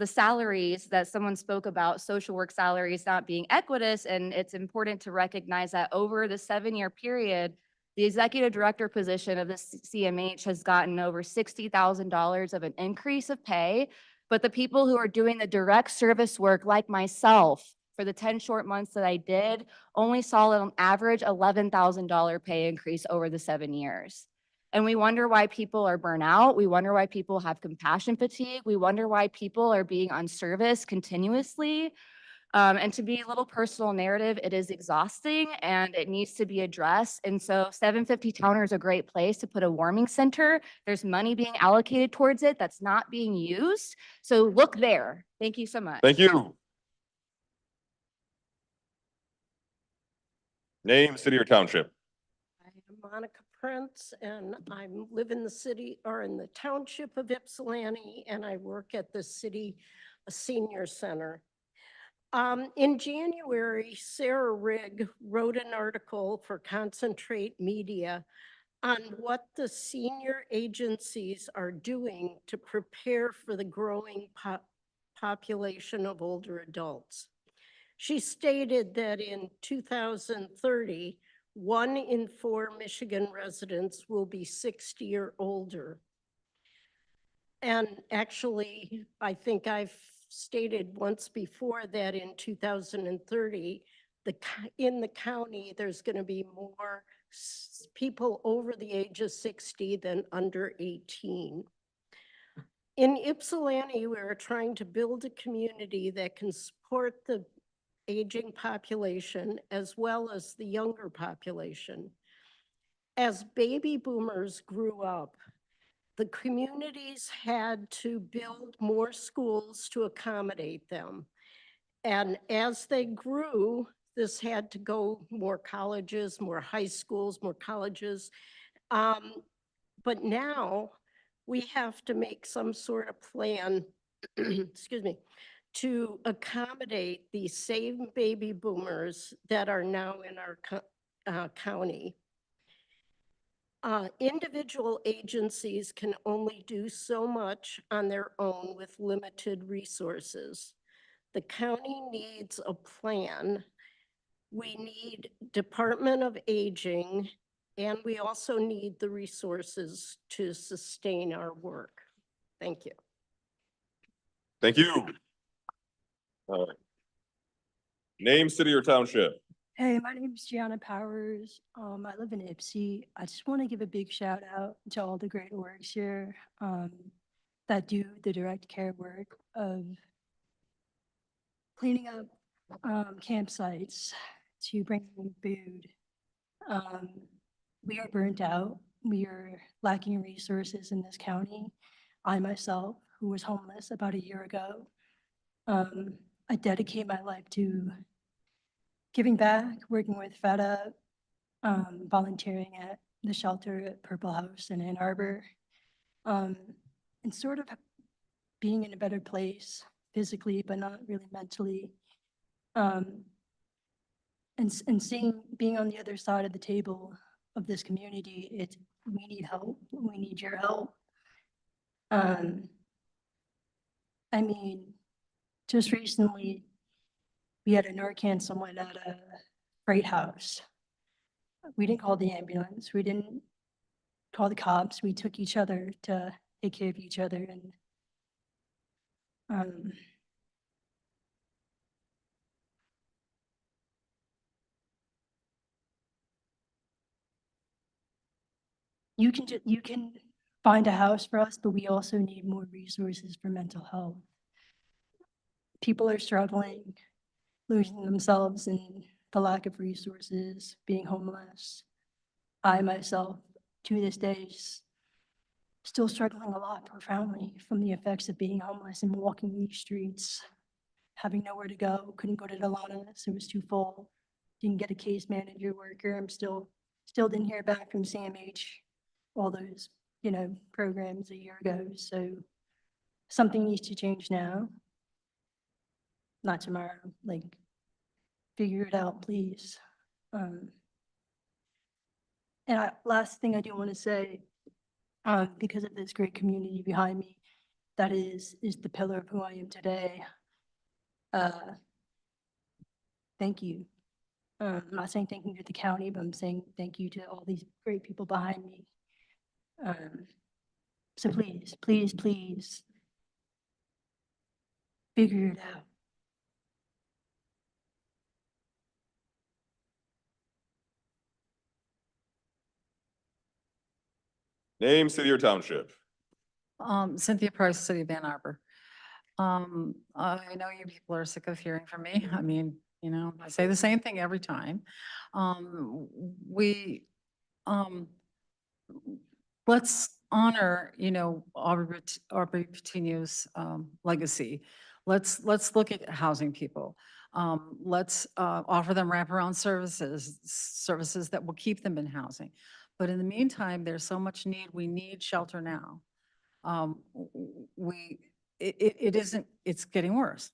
salaries that someone spoke about, social work salaries not being equitous, and it's important to recognize that over the 7-year period, the executive director position of the CMH has gotten over $60,000 of an increase of pay, but the people who are doing the direct service work, like myself, for the 10 short months that I did, only saw an average $11,000 pay increase over the 7 years. And we wonder why people are burnt out. We wonder why people have compassion fatigue. We wonder why people are being unserviced continuously. And to be a little personal narrative, it is exhausting and it needs to be addressed. And so 750 Towner is a great place to put a warming center. There's money being allocated towards it that's not being used. So look there. Thank you so much. Thank you. Name, city, or township. I'm Monica Prince, and I live in the city or in the township of Ypsilanti, and I work at the city senior center. In January, Sarah Rigg wrote an article for Concentrate Media on what the senior agencies are doing to prepare for the growing population of older adults. She stated that in 2030, 1 in 4 Michigan residents will be 60 or older. And actually, I think I've stated once before that in 2030, in the county, there's going to be more people over the age of 60 than under 18. In Ypsilanti, we're trying to build a community that can support the aging population as well as the younger population. As baby boomers grew up, the communities had to build more schools to accommodate them. And as they grew, this had to go more colleges, more high schools, more colleges. But now we have to make some sort of plan, excuse me, to accommodate these same baby boomers that are now in our county. Individual agencies can only do so much on their own with limited resources. The county needs a plan We need Department of Aging, and we also need the resources to sustain our work. Thank you. Thank you. Name, city, or township. Hey, my name is Gianna Powers. I live in Ipsy. I just want to give a big shout out to all the great orgs here that do the direct care work of cleaning up campsites to bring in food. We are burnt out. We are lacking resources in this county. I myself, who was homeless about a year ago, I dedicate my life to giving back, working with FEDA, volunteering at the shelter at Purple House in Ann Arbor, and sort of being in a better place physically, but not really mentally. And being on the other side of the table of this community, we need help. We need your help. I mean, just recently, we had a Narcan someone at a freight house. We didn't call the ambulance. We didn't call the cops. We took each other to take care of each other. And you can find a house for us, but we also need more resources for mental health. People are struggling, losing themselves in the lack of resources, being homeless. I myself, to this day, still struggling a lot profoundly from the effects of being homeless and walking these streets, having nowhere to go, couldn't go to Delana's, it was too full, didn't get a case manager worker. I'm still didn't hear back from CMH, all those, programs a year ago. So something needs to change now, not tomorrow, like figure it out, please. And last thing I do want to say, because of this great community behind me, that is the pillar of who I am today. Thank you. I'm not saying thank you to the county, but I'm saying thank you to all these great people behind me. So please, please, please figure it out. Name, city, or township. Cynthia Price, City of Ann Arbor. I know you people are sick of hearing from me. I mean, I say the same thing every time. Let's honor, Aubrey Patino's legacy. Let's look at housing people. Let's offer them wraparound services that will keep them in housing. But in the meantime, there's so much need. We need shelter now. It's getting worse.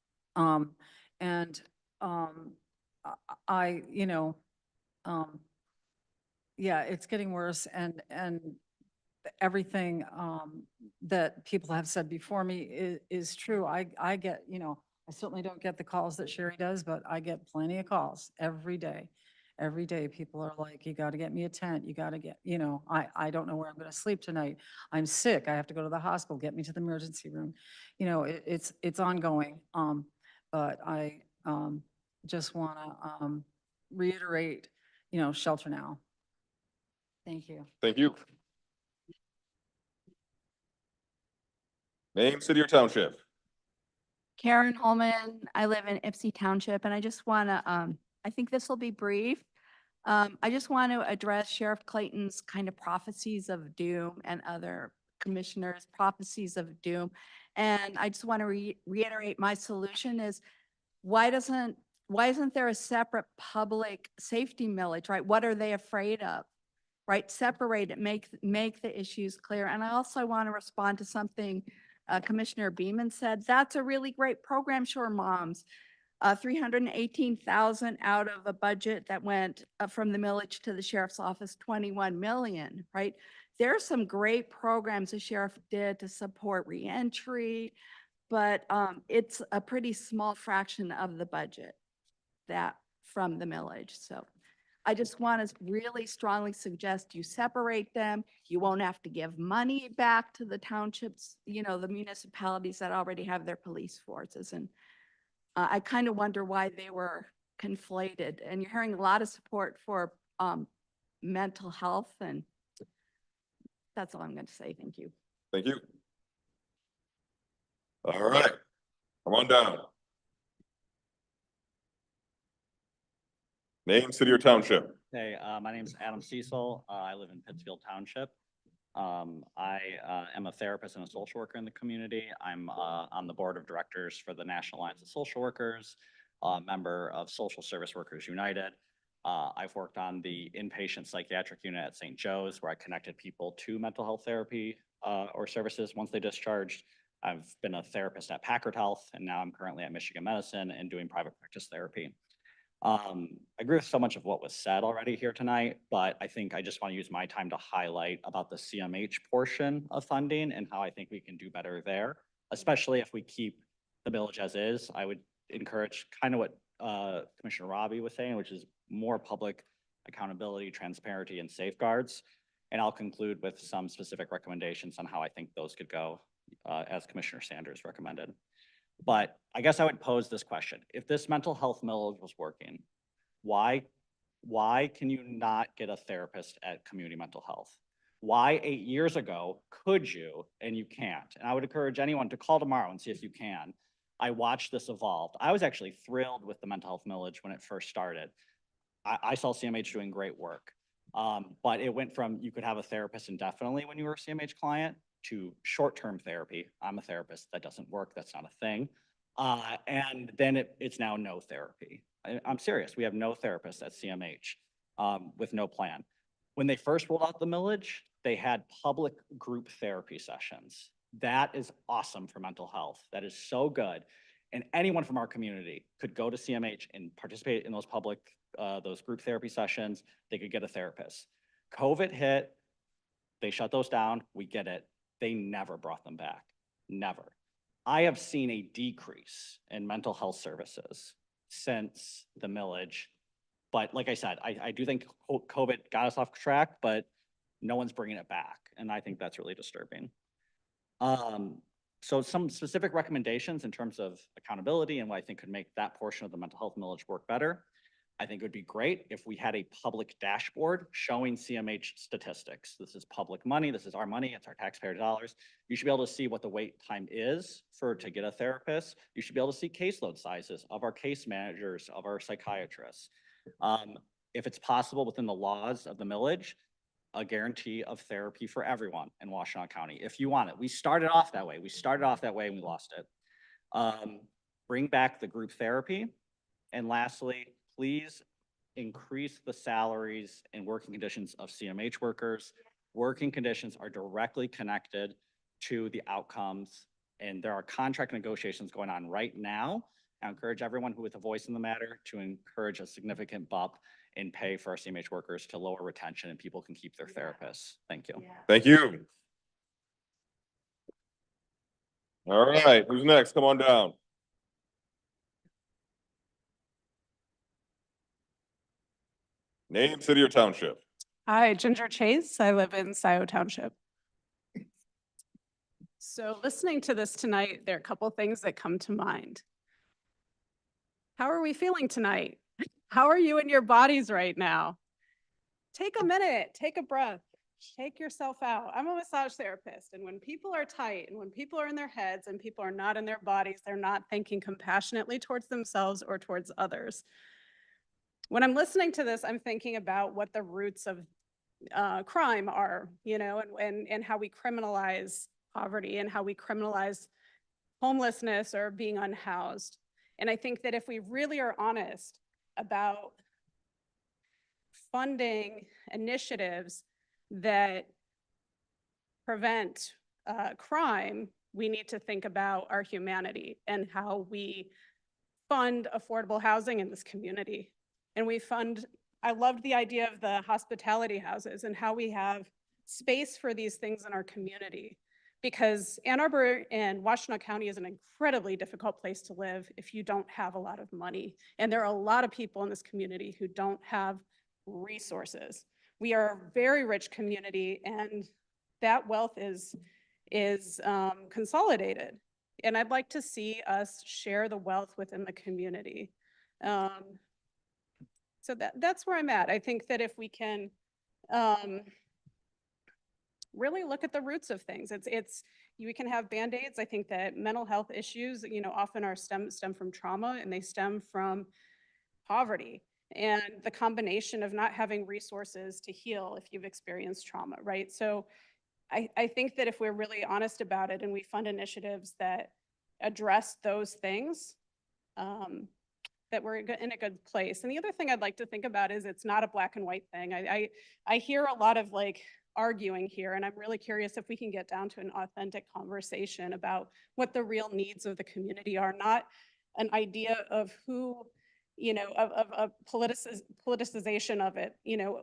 Yeah, it's getting worse, and everything that people have said before me is true. I get, I certainly don't get the calls that Sherry does, but I get plenty of calls every day. Every day, people are like, you got to get me a tent. You got to get, I don't know where I'm going to sleep tonight. I'm sick. I have to go to the hospital. Get me to the emergency room. It's ongoing. But I just want to reiterate, shelter now. Thank you. Thank you. Name, city, or township. Karen Holman, I live in Ipsy Township, and I just want to, I think this will be brief. I just want to address Sheriff Clayton's kind of prophecies of doom and other commissioners' prophecies of doom. And I just want to reiterate my solution is why isn't there a separate public safety millage, right? What are they afraid of? Right? Separate it, make the issues clear. And I also want to respond to something Commissioner Beeman said. That's a really great program, Shore Moms. 318,000 out of a budget that went from the millage to the sheriff's office, 21 million, right? There are some great programs the sheriff did to support reentry, but it's a pretty small fraction of the budget that from the millage. So I just want to really strongly suggest you separate them. You won't have to give money back to the townships, you know, the municipalities that already have their police forces. And I kind of wonder why they were conflated. And you're hearing a lot of support for mental health, and that's all I'm going to say. Thank you. Thank you. All right, come on down. Name, city, or township. Hey, my name is Adam Cecil. I live in Pittsfield Township. I am a therapist and a social worker in the community. I'm on the board of directors for the National Alliance of Social Workers, member of Social Service Workers United. I've worked on the inpatient psychiatric unit at St. Joe's, where I connected people to mental health therapy or services once they discharged. I've been a therapist at Packard Health, and now I'm currently at Michigan Medicine and doing private practice therapy. I agree with so much of what was said already here tonight, but I think I just want to use my time to highlight about the CMH portion of funding and how I think we can do better there, especially if we keep the millage as is. I would encourage kind of what Commissioner Robbie was saying, which is more public accountability, transparency, and safeguards. And I'll conclude with some specific recommendations on how I think those could go, as Commissioner Sanders recommended. But I guess I would pose this question. If this mental health millage was working, why can you not get a therapist at community mental health? Why 8 years ago could you and you can't? And I would encourage anyone to call tomorrow and see if you can. I watched this evolve. I was actually thrilled with the mental health millage when it first started. I saw CMH doing great work. But it went from you could have a therapist indefinitely when you were a CMH client to short-term therapy. I'm a therapist. That doesn't work. That's not a thing. And then it's now no therapy. I'm serious. We have no therapists at CMH with no plan. When they first rolled out the millage, they had public group therapy sessions. That is awesome for mental health. That is so good. And anyone from our community could go to CMH and participate in those public, those group therapy sessions. They could get a therapist. COVID hit. They shut those down. We get it. They never brought them back. Never. I have seen a decrease in mental health services since the millage. But like I said, I do think COVID got us off track, but no one's bringing it back. And I think that's really disturbing. So some specific recommendations in terms of accountability and what I think could make that portion of the mental health millage work better. I think it would be great if we had a public dashboard showing CMH statistics. This is public money. This is our money. It's our taxpayer dollars. You should be able to see what the wait time is to get a therapist. You should be able to see caseload sizes of our case managers, of our psychiatrists. If it's possible within the laws of the millage, a guarantee of therapy for everyone in Washtenaw County, if you want it. We started off that way. And we lost it. Bring back the group therapy. And lastly, please increase the salaries and working conditions of CMH workers. Working conditions are directly connected to the outcomes, and there are contract negotiations going on right now. I encourage everyone who with a voice in the matter to encourage a significant bump in pay for our CMH workers to lower retention and people can keep their therapists. Thank you. Thank you. All right, who's next? Come on down. Name, city, or township. Hi, Ginger Chase. I live in Scioto Township. So listening to this tonight, there are a couple things that come to mind. How are we feeling tonight? How are you in your bodies right now? Take a minute, take a breath, shake yourself out. I'm a massage therapist, and when people are tight and when people are in their heads and people are not in their bodies, they're not thinking compassionately towards themselves or towards others. When I'm listening to this, I'm thinking about what the roots of crime are, you know, and how we criminalize poverty and how we criminalize homelessness or being unhoused. And I think that if we really are honest about funding initiatives that prevent crime, we need to think about our humanity and how we fund affordable housing in this community. And I loved the idea of the hospitality houses and how we have space for these things in our community. Because Ann Arbor and Washtenaw County is an incredibly difficult place to live if you don't have a lot of money. And there are a lot of people in this community who don't have resources. We are a very rich community, and that wealth is consolidated. And I'd like to see us share the wealth within the community. So that's where I'm at. I think that if we can really look at the roots of things, we can have Band-Aids. I think that mental health issues, often are stem from trauma, and they stem from poverty and the combination of not having resources to heal if you've experienced trauma, right? So I think that if we're really honest about it and we fund initiatives that address those things, that we're in a good place. And the other thing I'd like to think about is it's not a black and white thing. I hear a lot of arguing here, and I'm really curious if we can get down to an authentic conversation about what the real needs of the community are, not an idea of who, of politicization of it,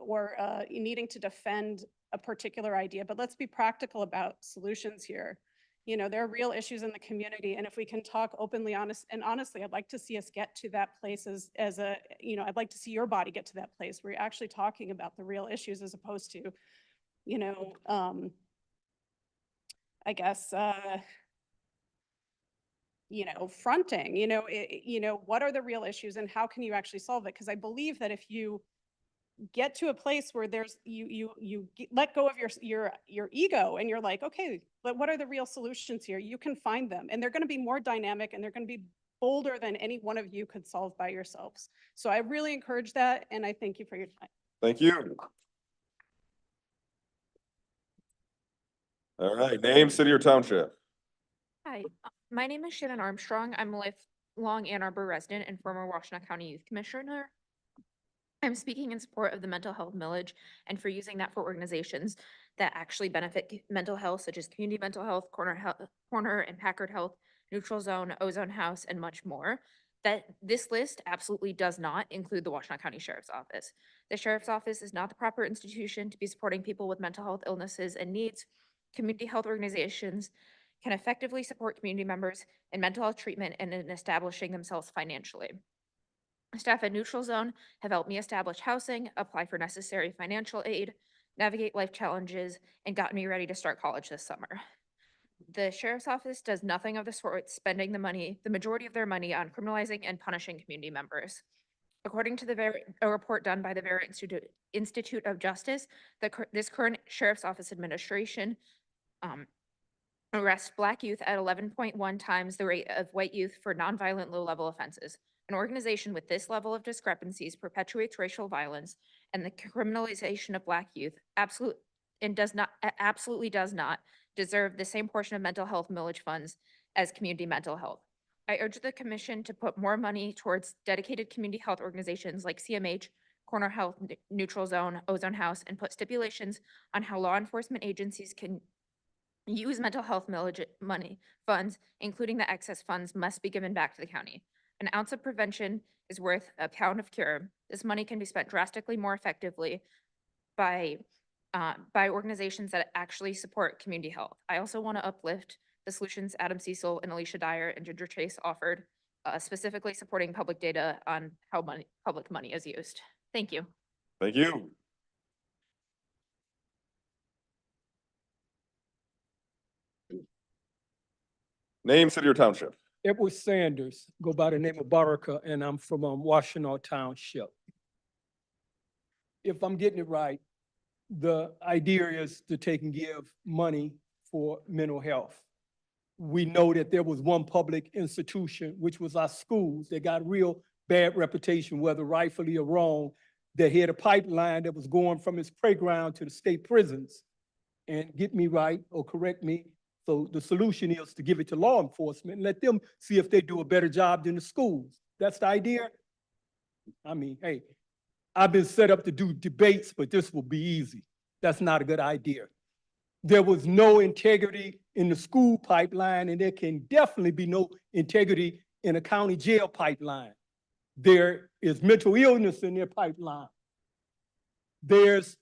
or needing to defend a particular idea, but let's be practical about solutions here. There are real issues in the community, and if we can talk openly, honestly, I'd like to see us get to that place I'd like to see your body get to that place where you're actually talking about the real issues as opposed to, I guess, fronting, what are the real issues and how can you actually solve it? Because I believe that if you get to a place where you let go of your ego and you're like, okay, but what are the real solutions here? You can find them, and they're going to be more dynamic and they're going to be bolder than any one of you could solve by yourselves. So I really encourage that, and I thank you for your time. Thank you. All right, name, city, or township. Hi, my name is Shannon Armstrong. I'm a lifelong Ann Arbor resident and former Washtenaw County Youth Commissioner. I'm speaking in support of the mental health millage and for using that for organizations that actually benefit mental health, such as Community Mental Health, Corner and Packard Health, Neutral Zone, Ozone House, and much more. That this list absolutely does not include the Washtenaw County Sheriff's Office. The Sheriff's Office is not the proper institution to be supporting people with mental health illnesses and needs. Community health organizations can effectively support community members in mental health treatment and in establishing themselves financially. Staff at Neutral Zone have helped me establish housing, apply for necessary financial aid, navigate life challenges, and gotten me ready to start college this summer. The Sheriff's Office does nothing of the sort, spending the majority of their money on criminalizing and punishing community members. According to a report done by the Vera Institute of Justice, this current Sheriff's Office administration arrests Black youth at 11.1 times the rate of white youth for nonviolent low-level offenses. An organization with this level of discrepancies perpetuates racial violence and the criminalization of Black youth absolutely does not deserve the same portion of mental health millage funds as community mental health. I urge the commission to put more money towards dedicated community health organizations like CMH, Corner Health, Neutral Zone, Ozone House, and put stipulations on how law enforcement agencies can use mental health millage money funds, including the excess funds, must be given back to the county. An ounce of prevention is worth a pound of cure. This money can be spent drastically more effectively by organizations that actually support community health. I also want to uplift the solutions Adam Cecil and Alicia Dyer and Ginger Chase offered, specifically supporting public data on how public money is used. Thank you. Thank you. Name, city, or township. Edward Sanders, go by the name of Baraka, and I'm from Washtenaw Township. If I'm getting it right, the idea is to take and give money for mental health. We know that there was one public institution, which was our schools, that got real bad reputation, whether rightfully or wrong, that had a pipeline that was going from its playground to the state prisons. And get me right or correct me, so the solution is to give it to law enforcement and let them see if they do a better job than the schools. That's the idea. I mean, hey, I've been set up to do debates, but this will be easy. That's not a good idea. There was no integrity in the school pipeline, and there can definitely be no integrity in a county jail pipeline. There is mental illness in their pipeline. There's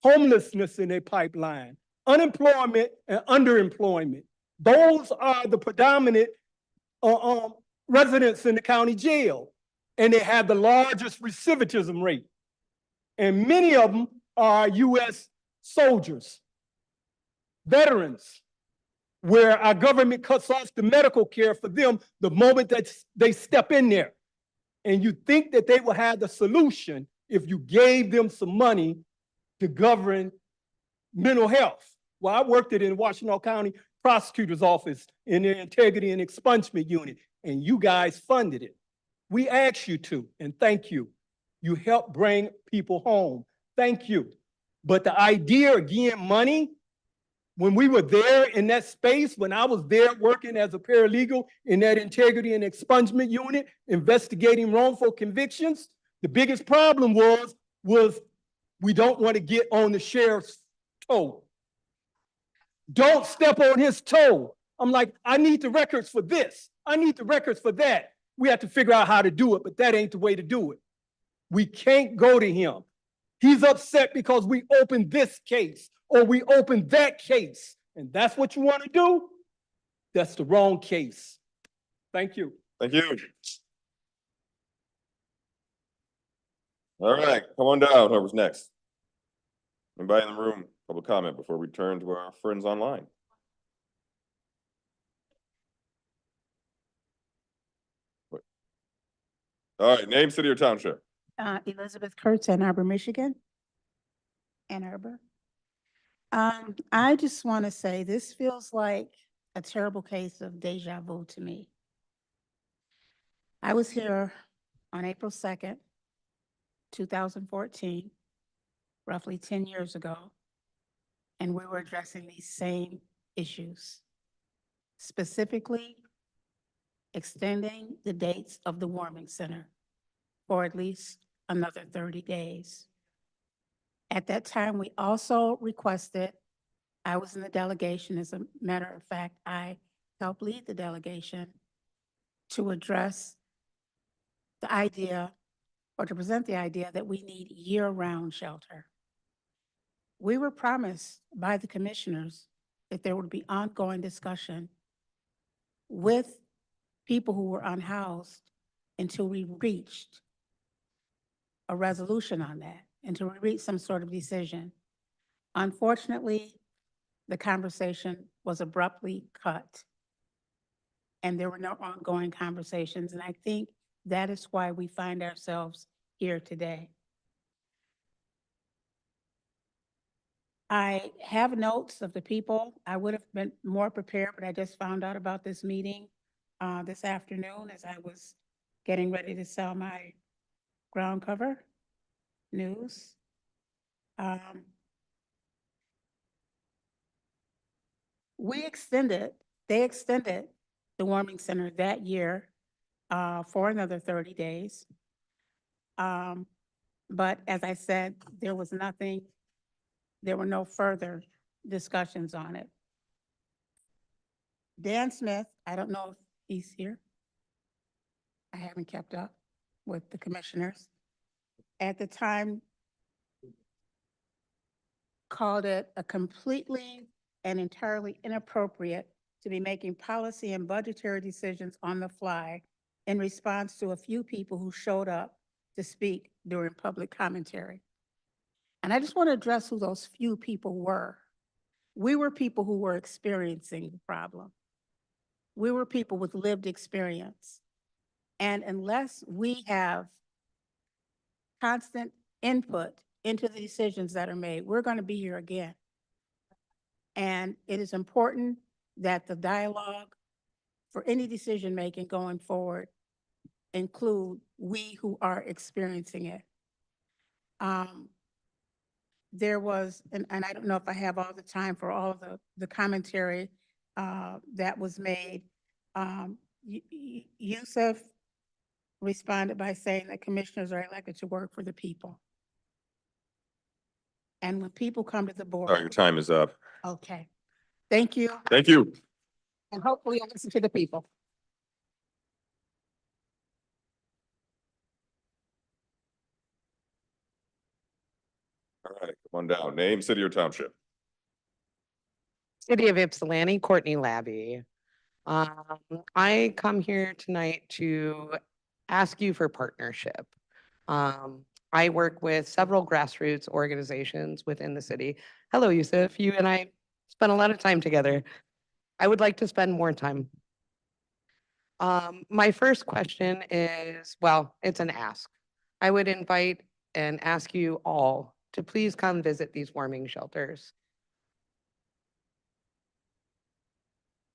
homelessness in their pipeline. unemployment and underemployment. Those are the predominant residents in the county jail, and they have the largest recidivism rate. And many of them are U.S. soldiers, veterans, where our government cuts off the medical care for them the moment that they step in there. And you think that they will have the solution if you gave them some money to govern mental health. Well, I worked it in Washtenaw County Prosecutor's Office in their Integrity and Expungement Unit, and you guys funded it. We asked you to, and thank you. You helped bring people home. Thank you. But the idea, again, money, when we were there in that space, when I was there working as a paralegal in that Integrity and Expungement Unit, investigating wrongful convictions, the biggest problem was we don't want to get on the sheriff's toe. Don't step on his toe. I'm like, I need the records for this. I need the records for that. We have to figure out how to do it, but that ain't the way to do it. We can't go to him. He's upset because we opened this case or we opened that case. And that's what you want to do? That's the wrong case. Thank you. Thank you. All right, come on down. Whoever's next. Anybody in the room, public comment before we turn to our friends online. All right, name, city, or township. Elizabeth Kurtz, Ann Arbor, Michigan. Ann Arbor. I just want to say this feels like a terrible case of deja vu to me. I was here on April 2nd, 2014, roughly 10 years ago, and we were addressing these same issues, specifically extending the dates of the warming center for at least another 30 days. At that time, we also requested, I was in the delegation, as a matter of fact, I helped lead the delegation to address the idea or to present the idea that we need year-round shelter. We were promised by the commissioners that there would be ongoing discussion with people who were unhoused until we reached a resolution on that, until we reached some sort of decision. Unfortunately, the conversation was abruptly cut, and there were no ongoing conversations, and I think that is why we find ourselves here today. I have notes of the people. I would have been more prepared, but I just found out about this meeting this afternoon as I was getting ready to sell my ground cover news. They extended the warming center that year for another 30 days. But as I said, there were no further discussions on it. Dan Smith, I don't know if he's here. I haven't kept up with the commissioners. At the time, called it a completely and entirely inappropriate to be making policy and budgetary decisions on the fly in response to a few people who showed up to speak during public commentary. And I just want to address who those few people were. We were people who were experiencing the problem. We were people with lived experience. And unless we have constant input into the decisions that are made, we're going to be here again. And it is important that the dialogue for any decision-making going forward include we who are experiencing it. There was, and I don't know if I have all the time for all of the commentary that was made. Yusuf responded by saying that commissioners are elected to work for the people. And when people come to the board. All right, your time is up. Okay, thank you. Thank you. And hopefully you'll listen to the people. All right, come on down. Name, city, or township. City of Ypsilanti, Courtney Labby. I come here tonight to ask you for partnership. I work with several grassroots organizations within the city. Hello, Yusuf. You and I spent a lot of time together. I would like to spend more time. My first question is, well, it's an ask. I would invite and ask you all to please come visit these warming shelters.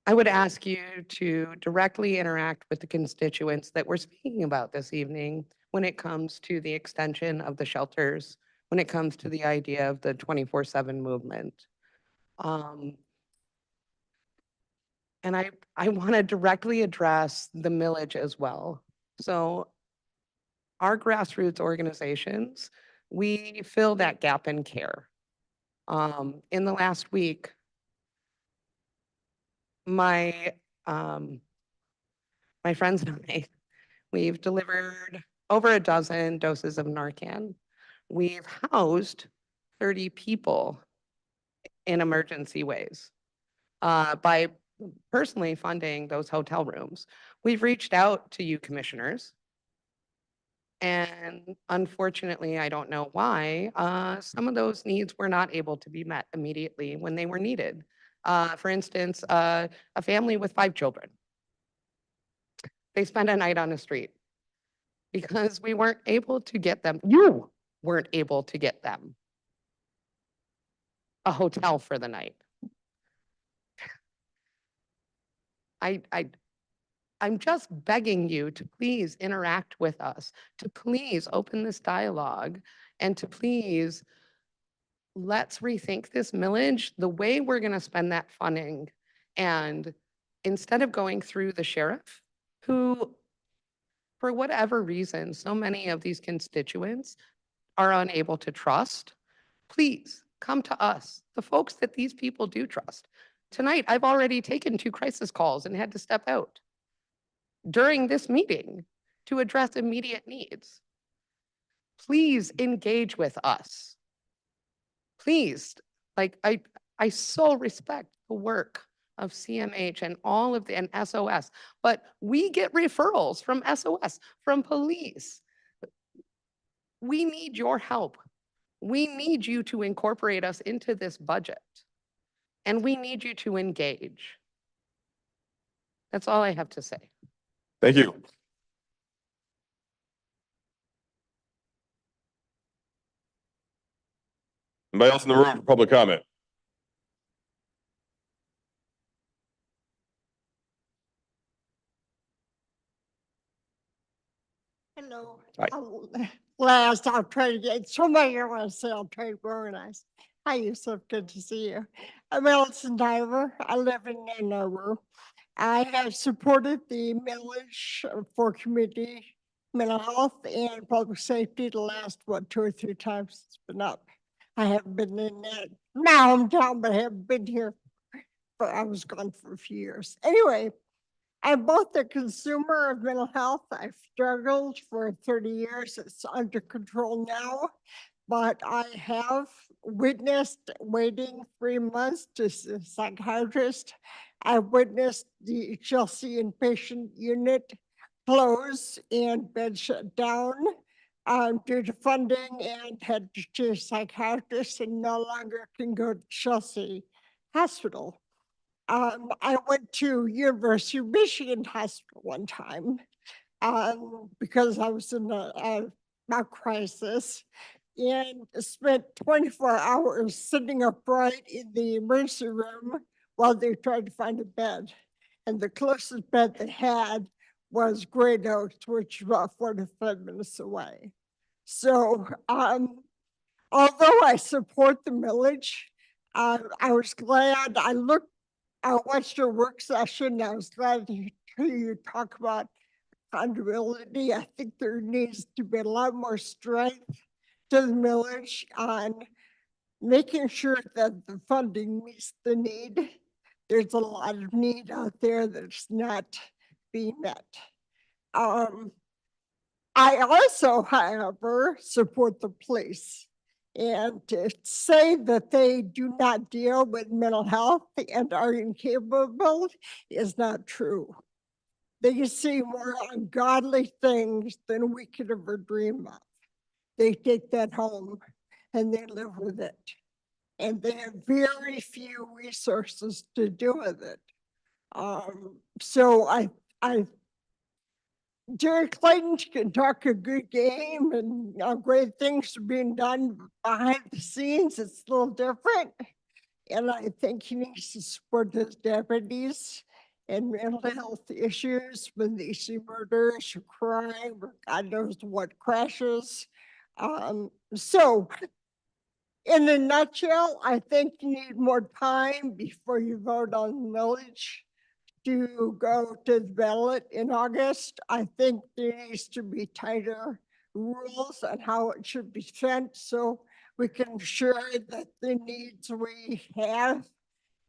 I would ask you to directly interact with the constituents that we're speaking about this evening when it comes to the extension of the shelters, when it comes to the idea of the 24/7 movement. And I want to directly address the millage as well. So our grassroots organizations, we fill that gap in care. In the last week, my friends and I, we've delivered over a dozen doses of Narcan. We've housed 30 people in emergency ways by personally funding those hotel rooms. We've reached out to you commissioners, and unfortunately, I don't know why, some of those needs were not able to be met immediately when they were needed. For instance, a family with 5 children. They spent a night on the street because we weren't able to get them, you weren't able to get them a hotel for the night. I'm just begging you to please interact with us, to please open this dialogue, and to please let's rethink this millage, the way we're going to spend that funding. And instead of going through the sheriff, who, for whatever reason, so many of these constituents are unable to trust, please come to us, the folks that these people do trust. Tonight, I've already taken 2 crisis calls and had to step out during this meeting to address immediate needs. Please engage with us. Please, like I so respect the work of CMH and all of the, and SOS, but we get referrals from SOS, from police. We need your help. We need you to incorporate us into this budget, and we need you to engage. That's all I have to say. Thank you. Anybody else in the room for public comment? Hello. Hi. Last, I'll try to get somebody I want to say, I'll try to organize. Hi, Yusuf. Good to see you. I'm Allison Diver. I live in Ann Arbor. I have supported the millage for community mental health and public safety the last, 2 or 3 times it's been up. I haven't been in my hometown, but I haven't been here, but I was gone for a few years. Anyway, I'm both a consumer of mental health. I've struggled for 30 years. It's under control now, but I have witnessed waiting 3 months to see a psychiatrist. I've witnessed the Chelsea inpatient unit close and bed shut down due to funding, and had to see a psychiatrist and no longer can go to Chelsea Hospital. I went to University of Michigan Hospital one time because I was in a crisis, and spent 24 hours sitting upright in the emergency room while they tried to find a bed. And the closest bed they had was Great Oaks, which is about 45 minutes away. So although I support the millage, I was glad I watched your work session. I was glad to hear you talk about accountability. I think there needs to be a lot more strength to the millage on making sure that the funding meets the need. There's a lot of need out there that's not being met. I also, however, support the police. And to say that they do not deal with mental health and are incapable is not true. They see more ungodly things than we could ever dream of. They take that home and they live with it. And they have very few resources to do with it. So Jerry Clayton can talk a good game and great things are being done behind the scenes. It's a little different. And I think he needs to support his deputies and mental health issues when they see murders or crime or God knows what crashes. So in a nutshell, I think you need more time before you vote on the millage to go to the ballot in August. I think there needs to be tighter rules on how it should be spent so we can ensure that the needs we have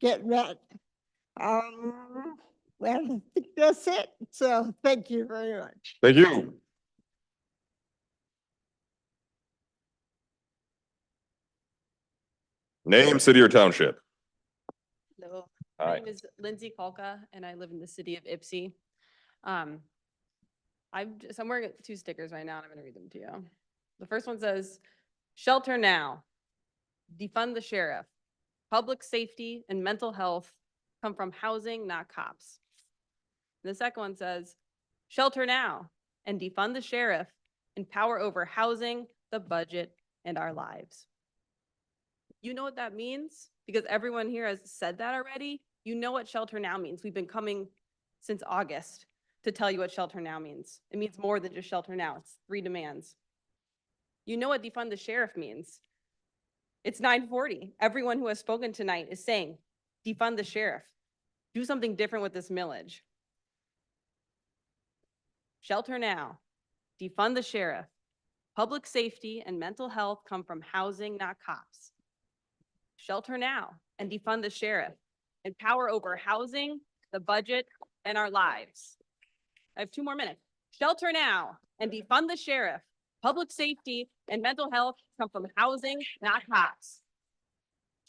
get met. And I think that's it. So thank you very much. Thank you. Name, city, or township. Hello, Hi. my name is Lindsay Kolka, and I live in the city of Ypsi. I'm wearing two stickers right now, and I'm going to read them to you. The first one says, "Shelter now, defund the sheriff. Public safety and mental health come from housing, not cops." The second one says, "Shelter now and defund the sheriff and power over housing, the budget, and our lives." You know what that means? Because everyone here has said that already. You know what shelter now means. We've been coming since August to tell you what shelter now means. It means more than just shelter now. It's 3 demands. You know what defund the sheriff means. It's 9:40. Everyone who has spoken tonight is saying, defund the sheriff. Do something different with this millage. Shelter now, defund the sheriff. Public safety and mental health come from housing, not cops. Shelter now and defund the sheriff and power over housing, the budget, and our lives. I have 2 more minutes. Shelter now and defund the sheriff. Public safety and mental health come from housing, not cops.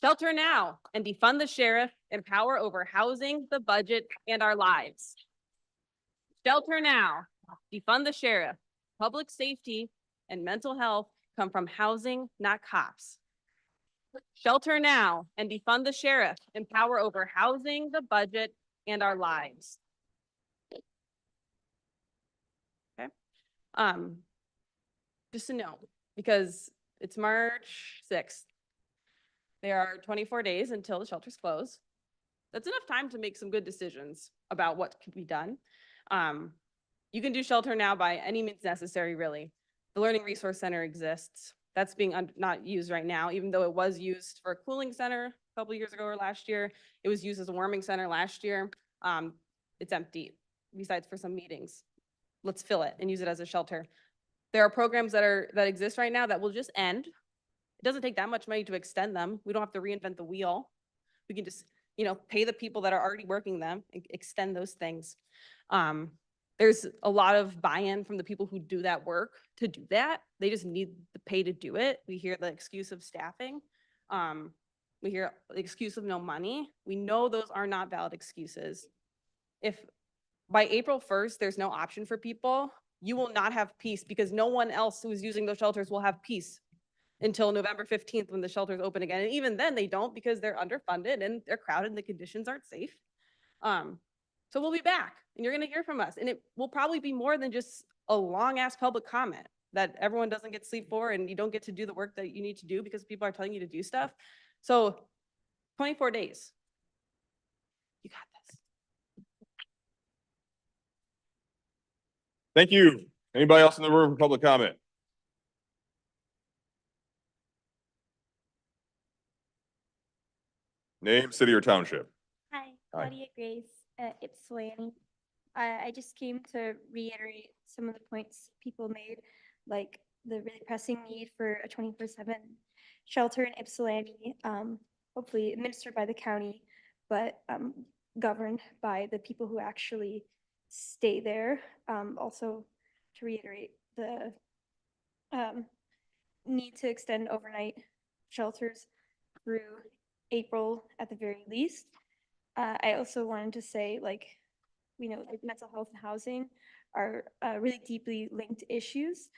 Shelter now and defund the sheriff and power over housing, the budget, and our lives. Shelter now, defund the sheriff. Public safety and mental health come from housing, not cops. Shelter now and defund the sheriff and power over housing, the budget, and our lives. Okay. Just a note, because it's March 6th. There are 24 days until the shelters close. That's enough time to make some good decisions about what could be done. You can do shelter now by any means necessary, really. The Learning Resource Center exists. That's being not used right now, even though it was used for a cooling center a couple years ago or last year. It was used as a warming center last year. It's empty, besides for some meetings. Let's fill it and use it as a shelter. There are programs that exist right now that will just end. It doesn't take that much money to extend them. We don't have to reinvent the wheel. We can just, pay the people that are already working them and extend those things. There's a lot of buy-in from the people who do that work to do that. They just need the pay to do it. We hear the excuse of staffing. We hear the excuse of no money. We know those are not valid excuses. If by April 1st, there's no option for people, you will not have peace because no one else who is using those shelters will have peace until November 15th when the shelters open again. And even then they don't because they're underfunded and they're crowded and the conditions aren't safe. So we'll be back and you're going to hear from us. And it will probably be more than just a long ass public comment that everyone doesn't get sleep for and you don't get to do the work that you need to do because people are telling you to do stuff. So 24 days. You got this. Thank you. Anybody else in the room for public comment? Name, city, or township. Hi, Hi. Claudia Grace at Ypsilanti. I just came to reiterate some of the points people made, like the really pressing need for a 24/7 shelter in Ypsilanti, hopefully administered by the county, but governed by the people who actually stay there. Also, to reiterate the need to extend overnight shelters through April at the very least. I also wanted to say, like, we know like mental health and housing are really deeply linked issues.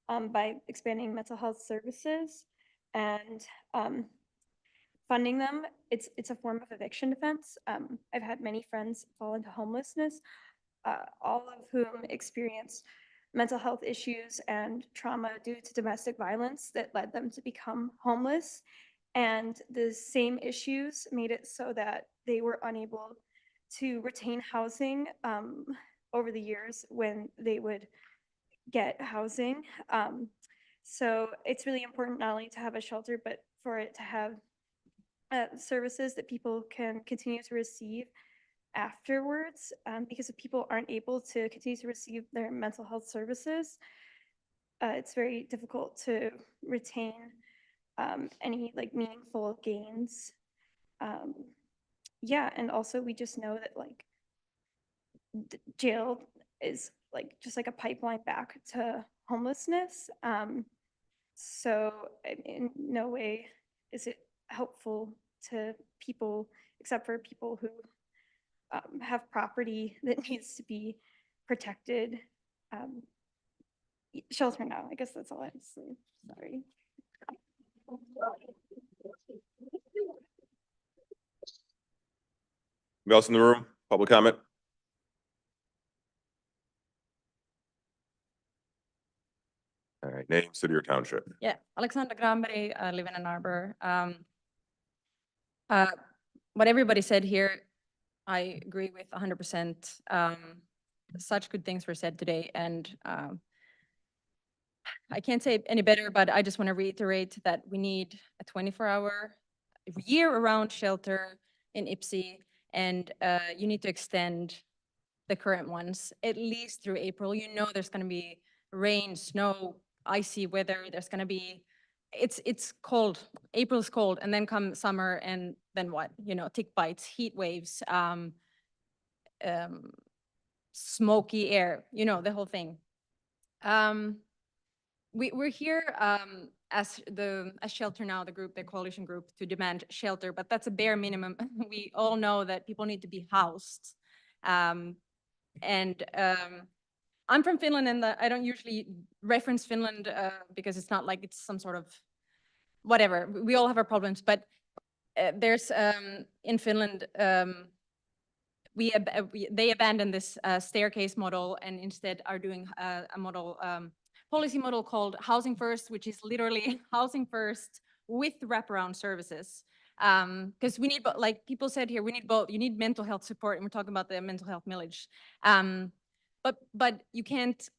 By expanding mental health services and funding them, it's a form of eviction defense. I've had many friends fall into homelessness, all of whom experienced mental health issues and trauma due to domestic violence that led them to become homeless. And the same issues made it so that they were unable to retain housing over the years when they would get housing. So it's really important not only to have a shelter, but for it to have services that people can continue to receive afterwards, because if people aren't able to continue to receive their mental health services, it's very difficult to retain any like meaningful gains. Yeah, and also we just know that like jail is like just like a pipeline back to homelessness. So in no way is it helpful to people except for people who have property that needs to be protected. Shelter now, I guess that's all I have to say. Sorry. Anybody else in the room? Public comment? All right, name, city or township. Yeah, Alexandra Granberg, I live in Ann Arbor. What everybody said here, I agree with 100%. Such good things were said today, and I can't say any better, but I just want to reiterate that we need a 24-hour, year-round shelter in Ypsi, and you need to extend the current ones at least through April. You know there's going to be rain, snow, icy weather. There's going to be, it's cold. April's cold, and then come summer, and then what? You know, tick bites, heat waves, smoky air. You know, the whole thing. We're here as Shelter Now, the group, the coalition group, to demand shelter, but that's a bare minimum. We all know that people need to be housed. I'm from Finland, and I don't usually reference Finland because it's not like it's some sort of whatever. We all have our problems, but there's in Finland, they abandoned this staircase model and instead are doing a model, policy model called Housing First, which is literally housing first with wraparound services. Because we need, like people said here, we need both. You need mental health support, and we're talking about the mental health millage. But you can't.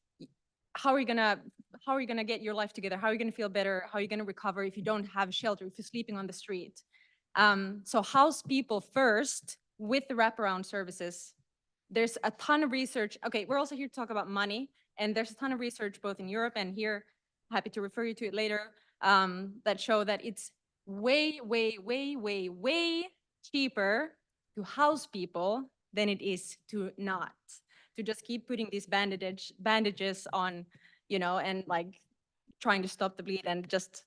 How are you gonna get your life together? How are you gonna feel better? How are you gonna recover if you don't have shelter? If you're sleeping on the street? So house people first with the wraparound services. There's a ton of research. Okay, we're also here to talk about money, and there's a ton of research both in Europe and here. Happy to refer you to it later. That show that it's way, way, way, way, way cheaper to house people than it is to not. To just keep putting these bandages on, you know, and like trying to stop the bleed, and just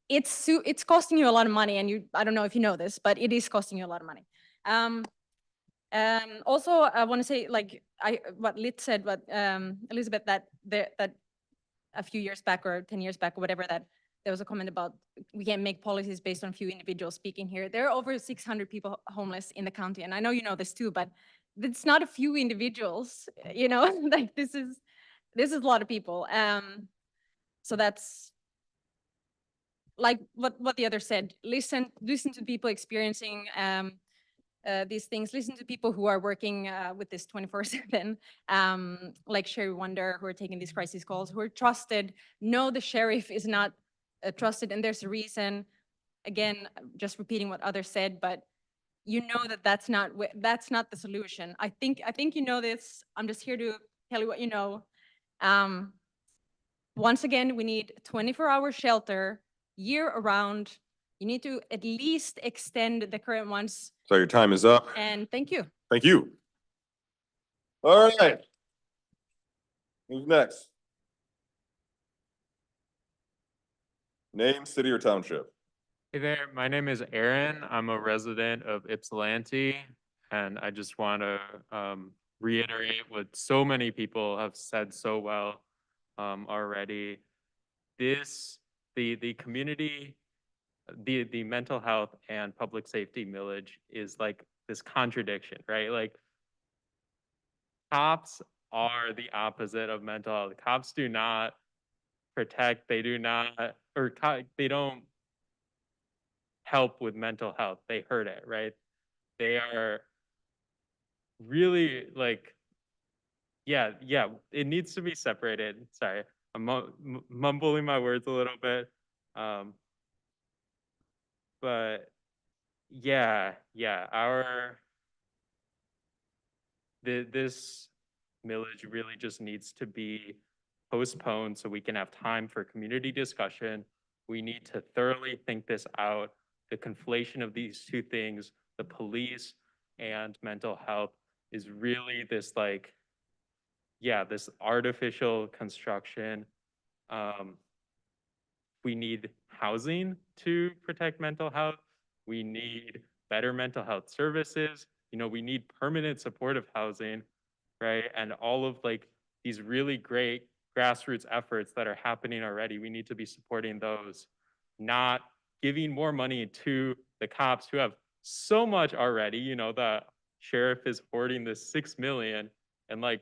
it's costing you a lot of money. And I don't know if you know this, but it is costing you a lot of money. Also, I want to say, like what Lit said, what Elizabeth, that a few years back or 10 years back or whatever, that there was a comment about we can't make policies based on a few individuals speaking here. There are over 600 people homeless in the county, and I know you know this too, but it's not a few individuals, you know. Like this is a lot of people. So that's like what the other said. Listen to people experiencing these things. Listen to people who are working with this 24/7, like Sherry Wonder, who are taking these crisis calls, who are trusted. No, the sheriff is not trusted, and there's a reason. Again, just repeating what others said, but you know that's not the solution. I think you know this. I'm just here to tell you what you know. Once again, we need 24-hour shelter year-round. You need to at least extend the current ones. So your time is up. And thank you. Thank you. All right. Who's next? Name, city or township. Hey there, my name is Aaron. I'm a resident of Ypsilanti, and I just want to reiterate what so many people have said so well already. The community, the mental health and public safety millage is like this contradiction, right? Like cops are the opposite of mental health. Cops do not protect, they do not, they don't help with mental health. They hurt it, right? They are really like, yeah, it needs to be separated. Sorry, I'm mumbling my words a little bit. But yeah, this millage really just needs to be postponed so we can have time for community discussion. We need to thoroughly think this out. The conflation of these two things, the police and mental health, is really this like, yeah, this artificial construction. We need housing to protect mental health. We need better mental health services. You know, we need permanent supportive housing, right? And all of like these really great grassroots efforts that are happening already, we need to be supporting those, not giving more money to the cops who have so much already. You know, the sheriff is hoarding this 6 million, and like,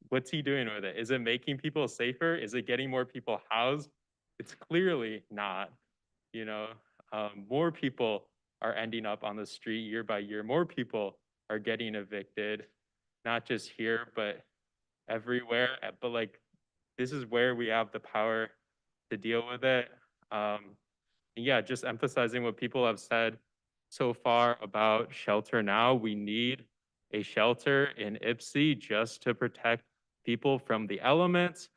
what's he doing with it? Is it making people safer? Is it getting more people housed? It's clearly not. You know, more people are ending up on the street year by year. More people are getting evicted, not just here, but everywhere. But like, this is where we have the power to deal with it. Yeah, just emphasizing what people have said so far about shelter now. We need a shelter in Ipsy just to protect people from the elements,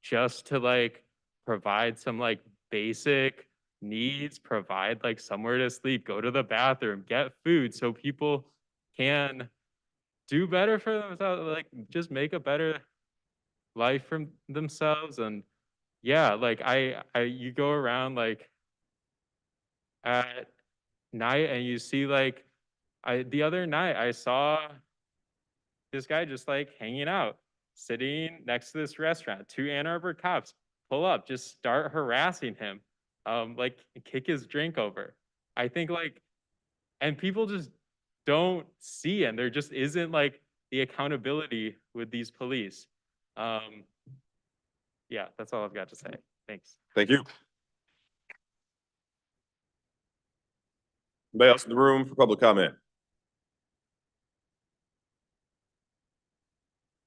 just to like provide some like basic needs, provide like somewhere to sleep, go to the bathroom, get food so people can do better for themselves, like just make a better life for themselves. And yeah, like you go around like at night and you see like, the other night I saw this guy just like hanging out, sitting next to this restaurant. 2 Ann Arbor cops pull up, just start harassing him, like kick his drink over. I think like, and people just don't see, and there just isn't like the accountability with these police. Yeah, that's all I've got to say. Thanks. Thank you. Anybody else in the room for public comment?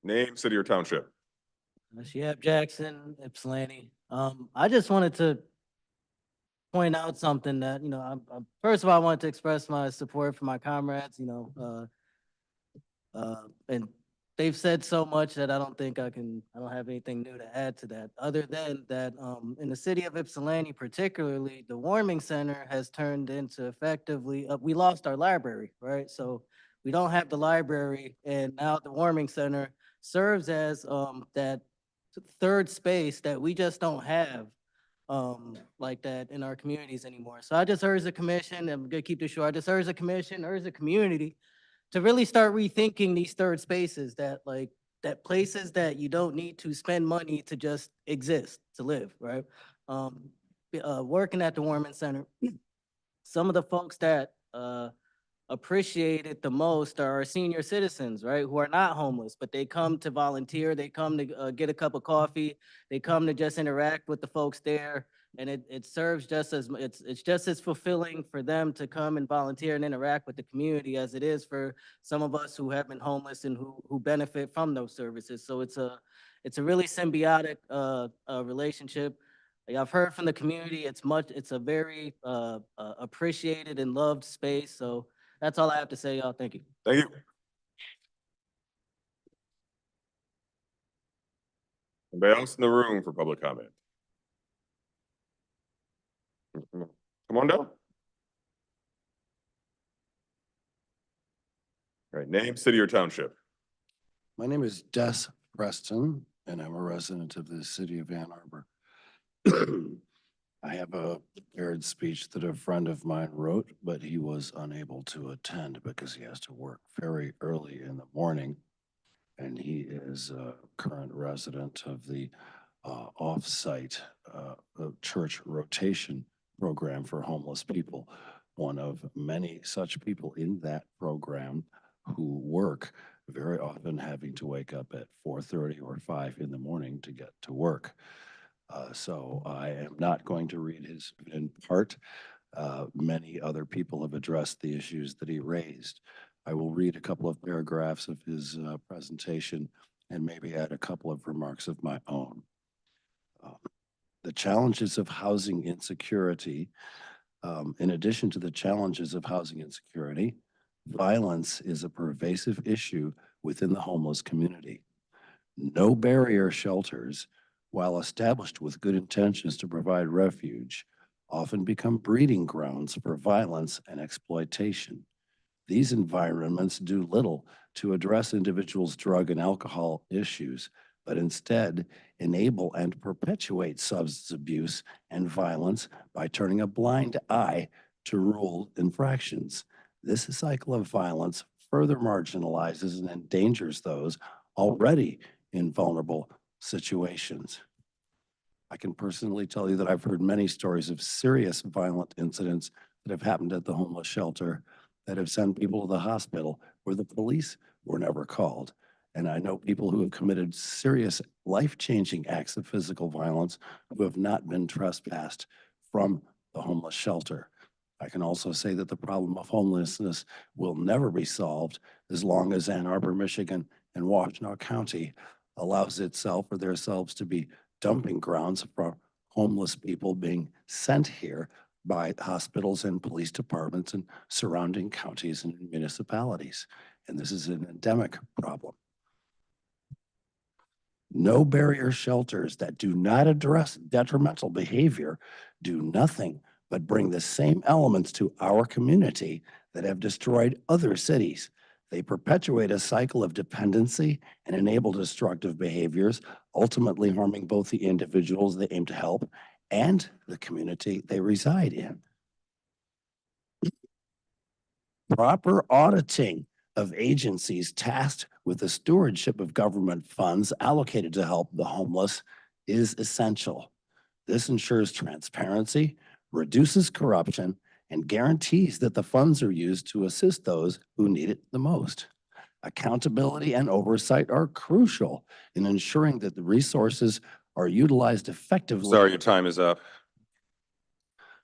Name, city, or township. Shep Jackson, Ypsilanti. I just wanted to point out something that, you know, first of all, I wanted to express my support for my comrades, you know, and they've said so much that I don't think I don't have anything new to add to that, other than that, in the city of Ypsilanti particularly, the warming center has turned into effectively, we lost our library, right? So we don't have the library, and now the warming center serves as that third space that we just don't have like that in our communities anymore. So I just urge the commission, I'm gonna keep this short, I just urge the commission, urge the community to really start rethinking these third spaces, that like, that places that you don't need to spend money to just exist, to live, right? Working at the Warming Center, some of the folks that appreciate it the most are our senior citizens, right? Who are not homeless, but they come to volunteer, they come to get a cup of coffee, they come to just interact with the folks there. And it serves just as, it's just as fulfilling for them to come and volunteer and interact with the community as it is for some of us who have been homeless and who benefit from those services. So it's a really symbiotic relationship. Like I've heard from the community, it's a very appreciated and loved space. So that's all I have to say, y'all. Thank you. Thank you. Anybody else in the room for public comment? Come on down. All right, name, city, or township. My name is Des Preston, and I'm a resident of the city of Ann Arbor. I have a prepared speech that a friend of mine wrote, but he was unable to attend because he has to work very early in the morning. And he is a current resident of the off-site church rotation program for homeless people. One of many such people in that program who work, very often having to wake up at 4:30 or 5 in the morning to get to work. So I am not going to read his in part. Many other people have addressed the issues that he raised. I will read a couple of paragraphs of his presentation and maybe add a couple of remarks of my own. The challenges of housing insecurity, in addition to the challenges of housing insecurity, violence is a pervasive issue within the homeless community. No barrier shelters, while established with good intentions to provide refuge, often become breeding grounds for violence and exploitation. These environments do little to address individuals' drug and alcohol issues, but instead enable and perpetuate substance abuse and violence by turning a blind eye to rule infractions. This cycle of violence further marginalizes and endangers those already in vulnerable situations. I can personally tell you that I've heard many stories of serious violent incidents that have happened at the homeless shelter that have sent people to the hospital where the police were never called. And I know people who have committed serious life-changing acts of physical violence who have not been trespassed from the homeless shelter. I can also say that the problem of homelessness will never be solved as long as Ann Arbor, Michigan and Washtenaw County allows itself or themselves to be dumping grounds for homeless people being sent here by hospitals and police departments in surrounding counties and municipalities. And this is an endemic problem. No barrier shelters that do not address detrimental behavior do nothing but bring the same elements to our community that have destroyed other cities. They perpetuate a cycle of dependency and enable destructive behaviors, ultimately harming both the individuals they aim to help and the community they reside in. Proper auditing of agencies tasked with the stewardship of government funds allocated to help the homeless is essential. This ensures transparency, reduces corruption, and guarantees that the funds are used to assist those who need it the most. Accountability and oversight are crucial in ensuring that the resources are utilized effectively. Sorry, your time is up.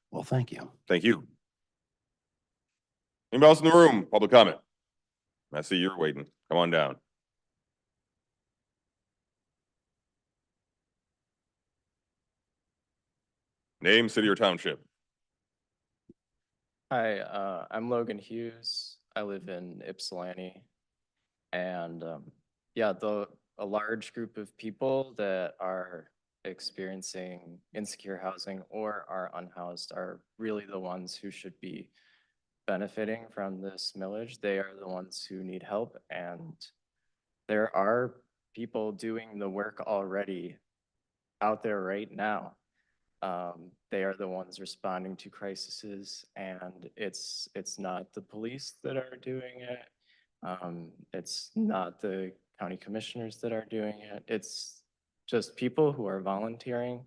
Well, thank you. Thank you. Anybody else in the room? Public comment. I see you're waiting. Come on down. Name, city, or township. Hi, I'm Logan Hughes. I live in Ypsilanti. And yeah, a large group of people that are experiencing insecure housing or are unhoused are really the ones who should be benefiting from this millage. They are the ones who need help, and there are people doing the work already out there right now. They are the ones responding to crises, and it's not the police that are doing it. It's not the county commissioners that are doing it. It's just people who are volunteering,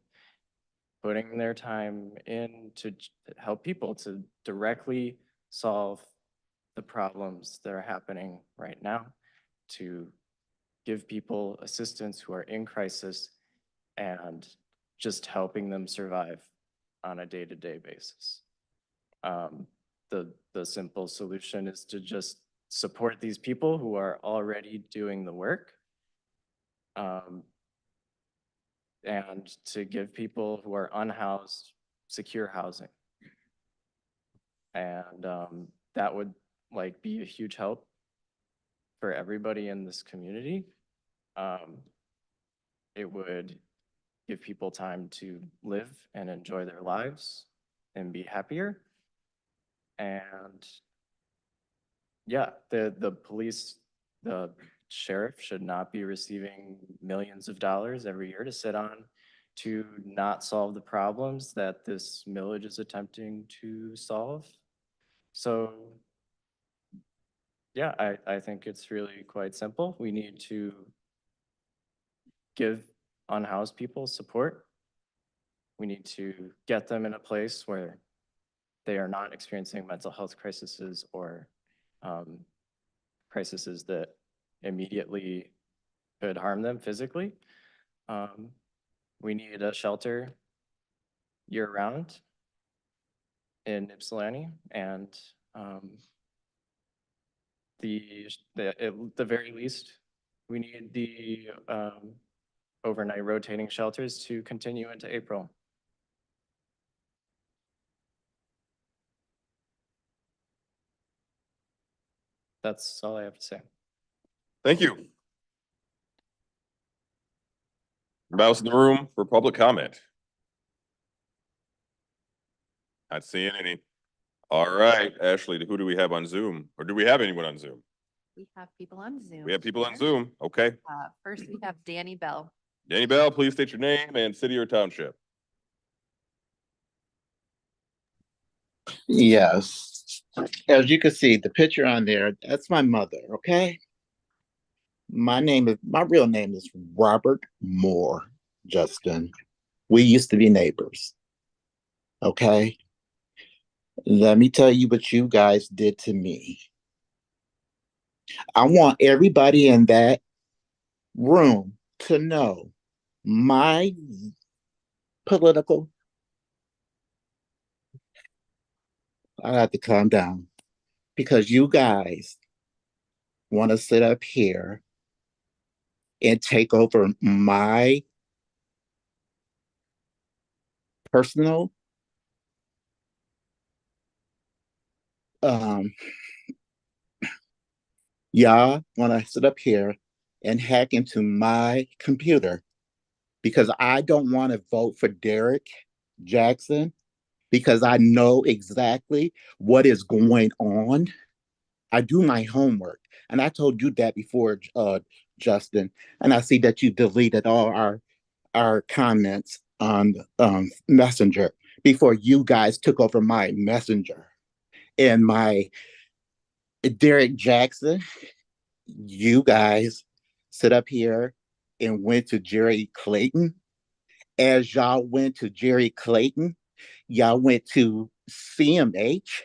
putting their time in to help people to directly solve the problems that are happening right now, to give people assistance who are in crisis and just helping them survive on a day-to-day basis. The simple solution is to just support these people who are already doing the work, and to give people who are unhoused secure housing. And that would be a huge help for everybody in this community. It would give people time to live and enjoy their lives and be happier. And yeah, the police, the sheriff should not be receiving millions of dollars every year to sit on to not solve the problems that this millage is attempting to solve. So yeah, I think it's really quite simple. We need to give unhoused people support. We need to get them in a place where they are not experiencing mental health crises or crises that immediately could harm them physically. We need a shelter year-round in Ypsilanti, and at the very least, we need the overnight rotating shelters to continue into April. That's all I have to say. Thank you. Mouse in the room for public comment. Not seeing any. All right, Ashley, who do we have on Zoom? Or do we have anyone on Zoom? We have people on Zoom. We have people on here. Zoom. Okay. First, we have Danny Bell. Danny Bell, please state your name and city or township. Yes. As you can see, the picture on there, that's my mother, okay? My real name is Robert Moore, Justin. We used to be neighbors, okay? Let me tell you what you guys did to me. I want everybody in that room to know my political. I have to calm down because you guys want to sit up here and take over my personal y'all want to sit up here and hack into my computer because I don't want to vote for Derek Jackson because I know exactly what is going on. I do my homework, and I told you that before, Justin, and I see that you deleted all our comments on Messenger before you guys took over my Messenger. And my Derek Jackson, you guys sit up here and went to Jerry Clayton. As y'all went to Jerry Clayton, y'all went to CMH.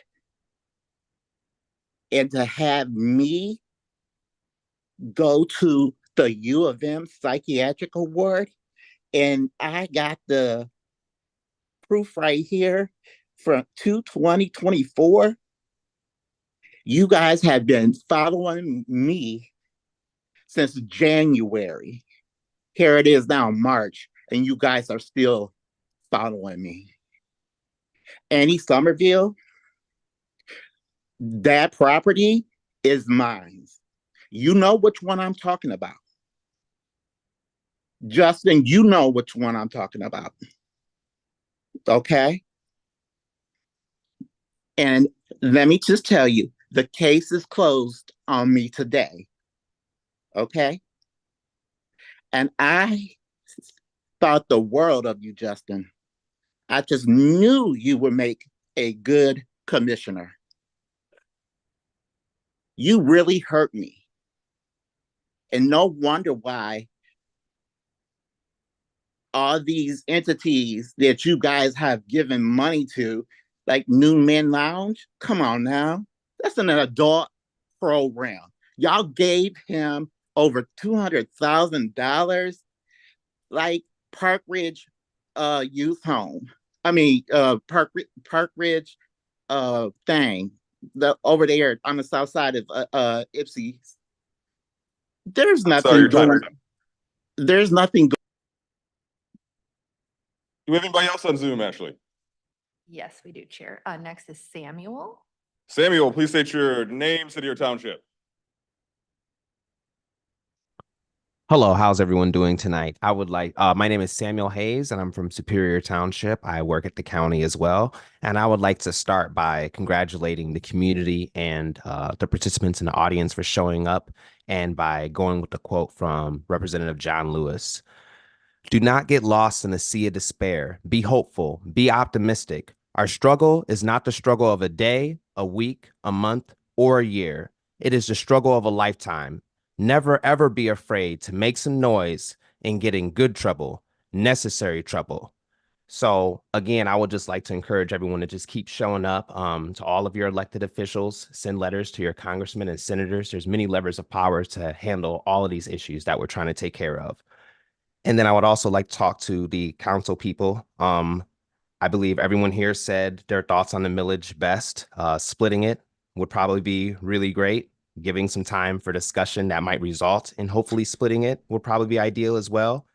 And to have me go to the U of M Psychiatric Award, and I got the proof right here from 2024. You guys have been following me since January. Here it is now, March, and you guys are still following me. Annie Somerville, that property is mine. You know which one I'm talking about. Justin, you know which one I'm talking about. Okay? And let me just tell you, the case is closed on me today. Okay? And I thought the world of you, Justin. I just knew you would make a good commissioner. You really hurt me. And no wonder why all these entities that you guys have given money to, like New Men Lounge, come on now. That's an adult program. Y'all gave him over $200,000, like Park Ridge Youth Home. I mean, Park Ridge thing, over there on the south side of Ypsi. There's nothing going. There's nothing. Do we have anybody else on Zoom, Ashley? Yes, we do, Chair. Next is Samuel. Samuel, please state your name, city, or township. Hello, how's everyone doing tonight? I would like, my name is Samuel Hayes and I'm from Superior Township. I work at the county as well. And I would like to start by congratulating the community and the participants in the audience for showing up, and by going with the quote from Representative John Lewis. Do not get lost in a sea of despair. Be hopeful. Be optimistic. Our struggle is not the struggle of a day, a week, a month, or a year. It is the struggle of a lifetime. Never ever be afraid to make some noise and get in good trouble, necessary trouble. So again, I would just like to encourage everyone to just keep showing up to all of your elected officials, send letters to your congressmen and senators. There's many levers of power to handle all of these issues that we're trying to take care of. And then I would also like to talk to the council people. I believe everyone here said their thoughts on the millage best. Splitting it would probably be really great. Giving some time for discussion that might result in hopefully splitting it would probably be ideal as well.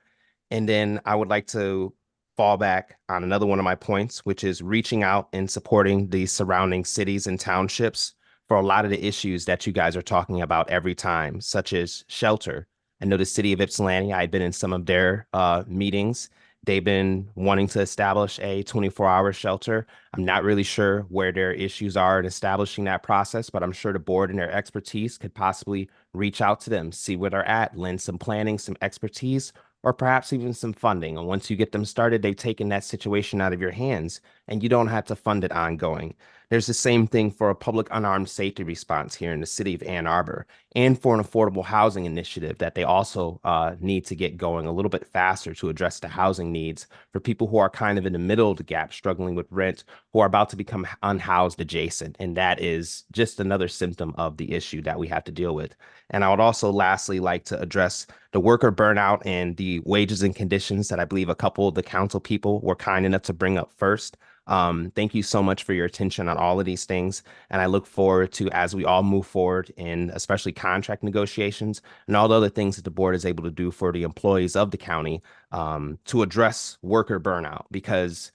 And then I would like to fall back on another one of my points, which is reaching out and supporting the surrounding cities and townships for a lot of the issues that you guys are talking about every time, such as shelter. I know the city of Ypsilanti, I've been in some of their meetings. They've been wanting to establish a 24-hour shelter. I'm not really sure where their issues are in establishing that process, but I'm sure the board and their expertise could possibly reach out to them, see where they're at, lend some planning, some expertise, or perhaps even some funding. And once you get them started, they've taken that situation out of your hands and you don't have to fund it ongoing. There's the same thing for a public unarmed safety response here in the city of Ann Arbor and for an affordable housing initiative that they also need to get going a little bit faster to address the housing needs for people who are kind of in the middle of the gap, struggling with rent, who are about to become unhoused adjacent. And that is just another symptom of the issue that we have to deal with. And I would also lastly like to address the worker burnout and the wages and conditions that I believe a couple of the council people were kind enough to bring up first. Thank you so much for your attention on all of these things. And I look forward to, as we all move forward in especially contract negotiations and all the other things that the board is able to do for the employees of the county to address worker burnout, because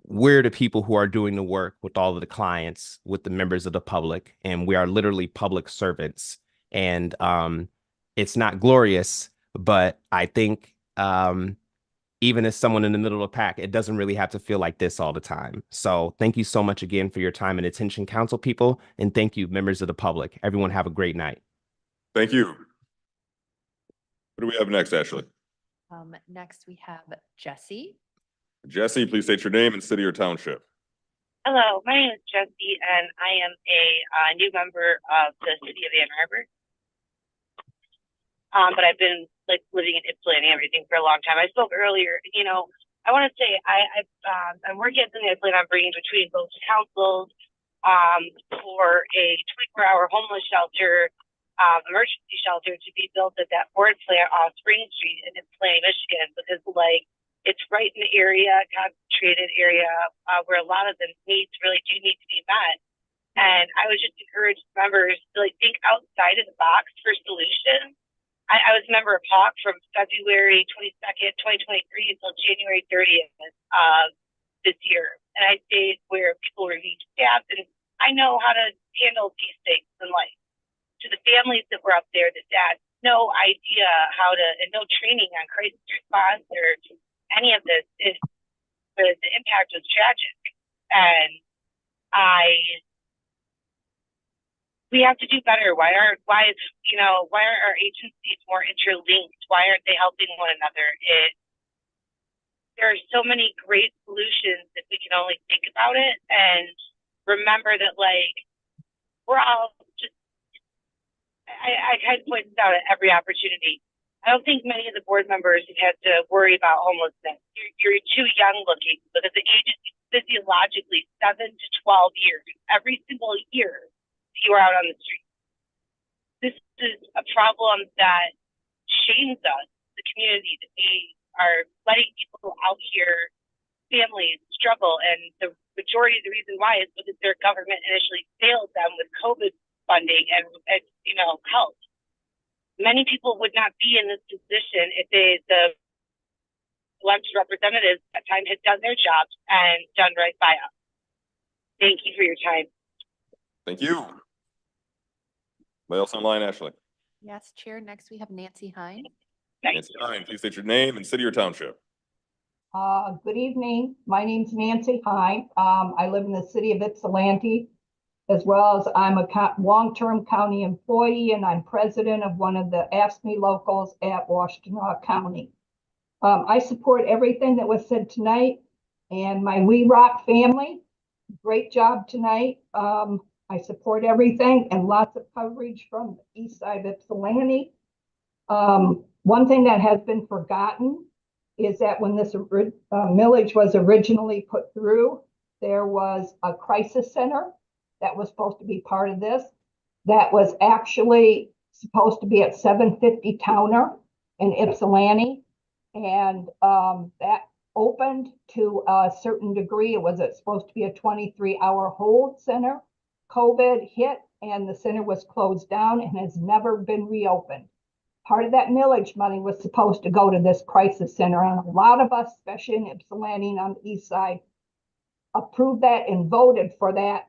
we're the people who are doing the work with all of the clients, with the members of the public, and we are literally public servants. And it's not glorious, but I think even as someone in the middle of the pack, it doesn't really have to feel like this all the time. So thank you so much again for your time and attention, council people, and thank you, members of the public. Everyone have a great night. Thank you. What do we have next, Ashley? Next we have Jesse. Jesse, please state your name and city or township. Hello, my name is Jesse, and I am a new member of the city of Ann Arbor. But I've been like living in Ypsilanti and everything for a long time. I spoke earlier, you know, I want to say I'm working at something I plan on bringing between both councils for a 24-hour homeless shelter, emergency shelter to be built at that Ford plant off Spring Street in Ypsilanti, Michigan, because like it's right in the area, concentrated area where a lot of the needs really do need to be met. And I would just encourage members to like think outside of the box for solutions. I was a member of HAWK from February 22nd, 2023 until January 30th of this year. And I stayed where people were being staffed, and I know how to handle these things in life. To the families that were up there that had no idea how to, and no training on crisis response or any of this, the impact was tragic. And we have to do better. Why aren't our agencies more interlinked? Why aren't they helping one another? There are so many great solutions if we can only think about it and remember that like we're all just I kind of point this out at every opportunity. I don't think many of the board members have had to worry about homelessness. You're too young looking because the age is physiologically 7 to 12 years. Every single year you are out on the street. This is a problem that shames us, the community, that we are letting people out here, families struggle, and the majority of the reason why is because their government initially failed them with COVID funding and help. Many people would not be in this position if the elected representatives at that time had done their jobs and done right by us. Thank you for your time. Thank you. Anybody else online, Ashley? Yes, Chair. Next we have Nancy Hine. Nancy Hine, please state your name and city or township. Good evening. My name's Nancy Hine. I live in the city of Ypsilanti, as well as I'm a long-term county employee, and I'm president of one of the AFSCME locals at Washtenaw County. I support everything that was said tonight, and my We Rock family, great job tonight. I support everything and lots of coverage from the east side of Ypsilanti. One thing that has been forgotten is that when this millage was originally put through, there was a crisis center that was supposed to be part of this, that was actually supposed to be at 750 Towner in Ypsilanti. And that opened to a certain degree. It was supposed to be a 23-hour hold center. COVID hit and the center was closed down and has never been reopened. Part of that millage money was supposed to go to this crisis center. And a lot of us, especially in Ypsilanti and on the east side, approved that and voted for that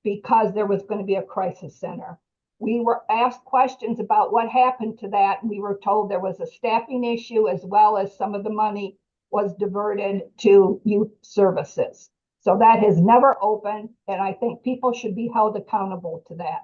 because there was going to be a crisis center. We were asked questions about what happened to that. And we were told there was a staffing issue as well as some of the money was diverted to youth services. So that has never opened. And I think people should be held accountable to that,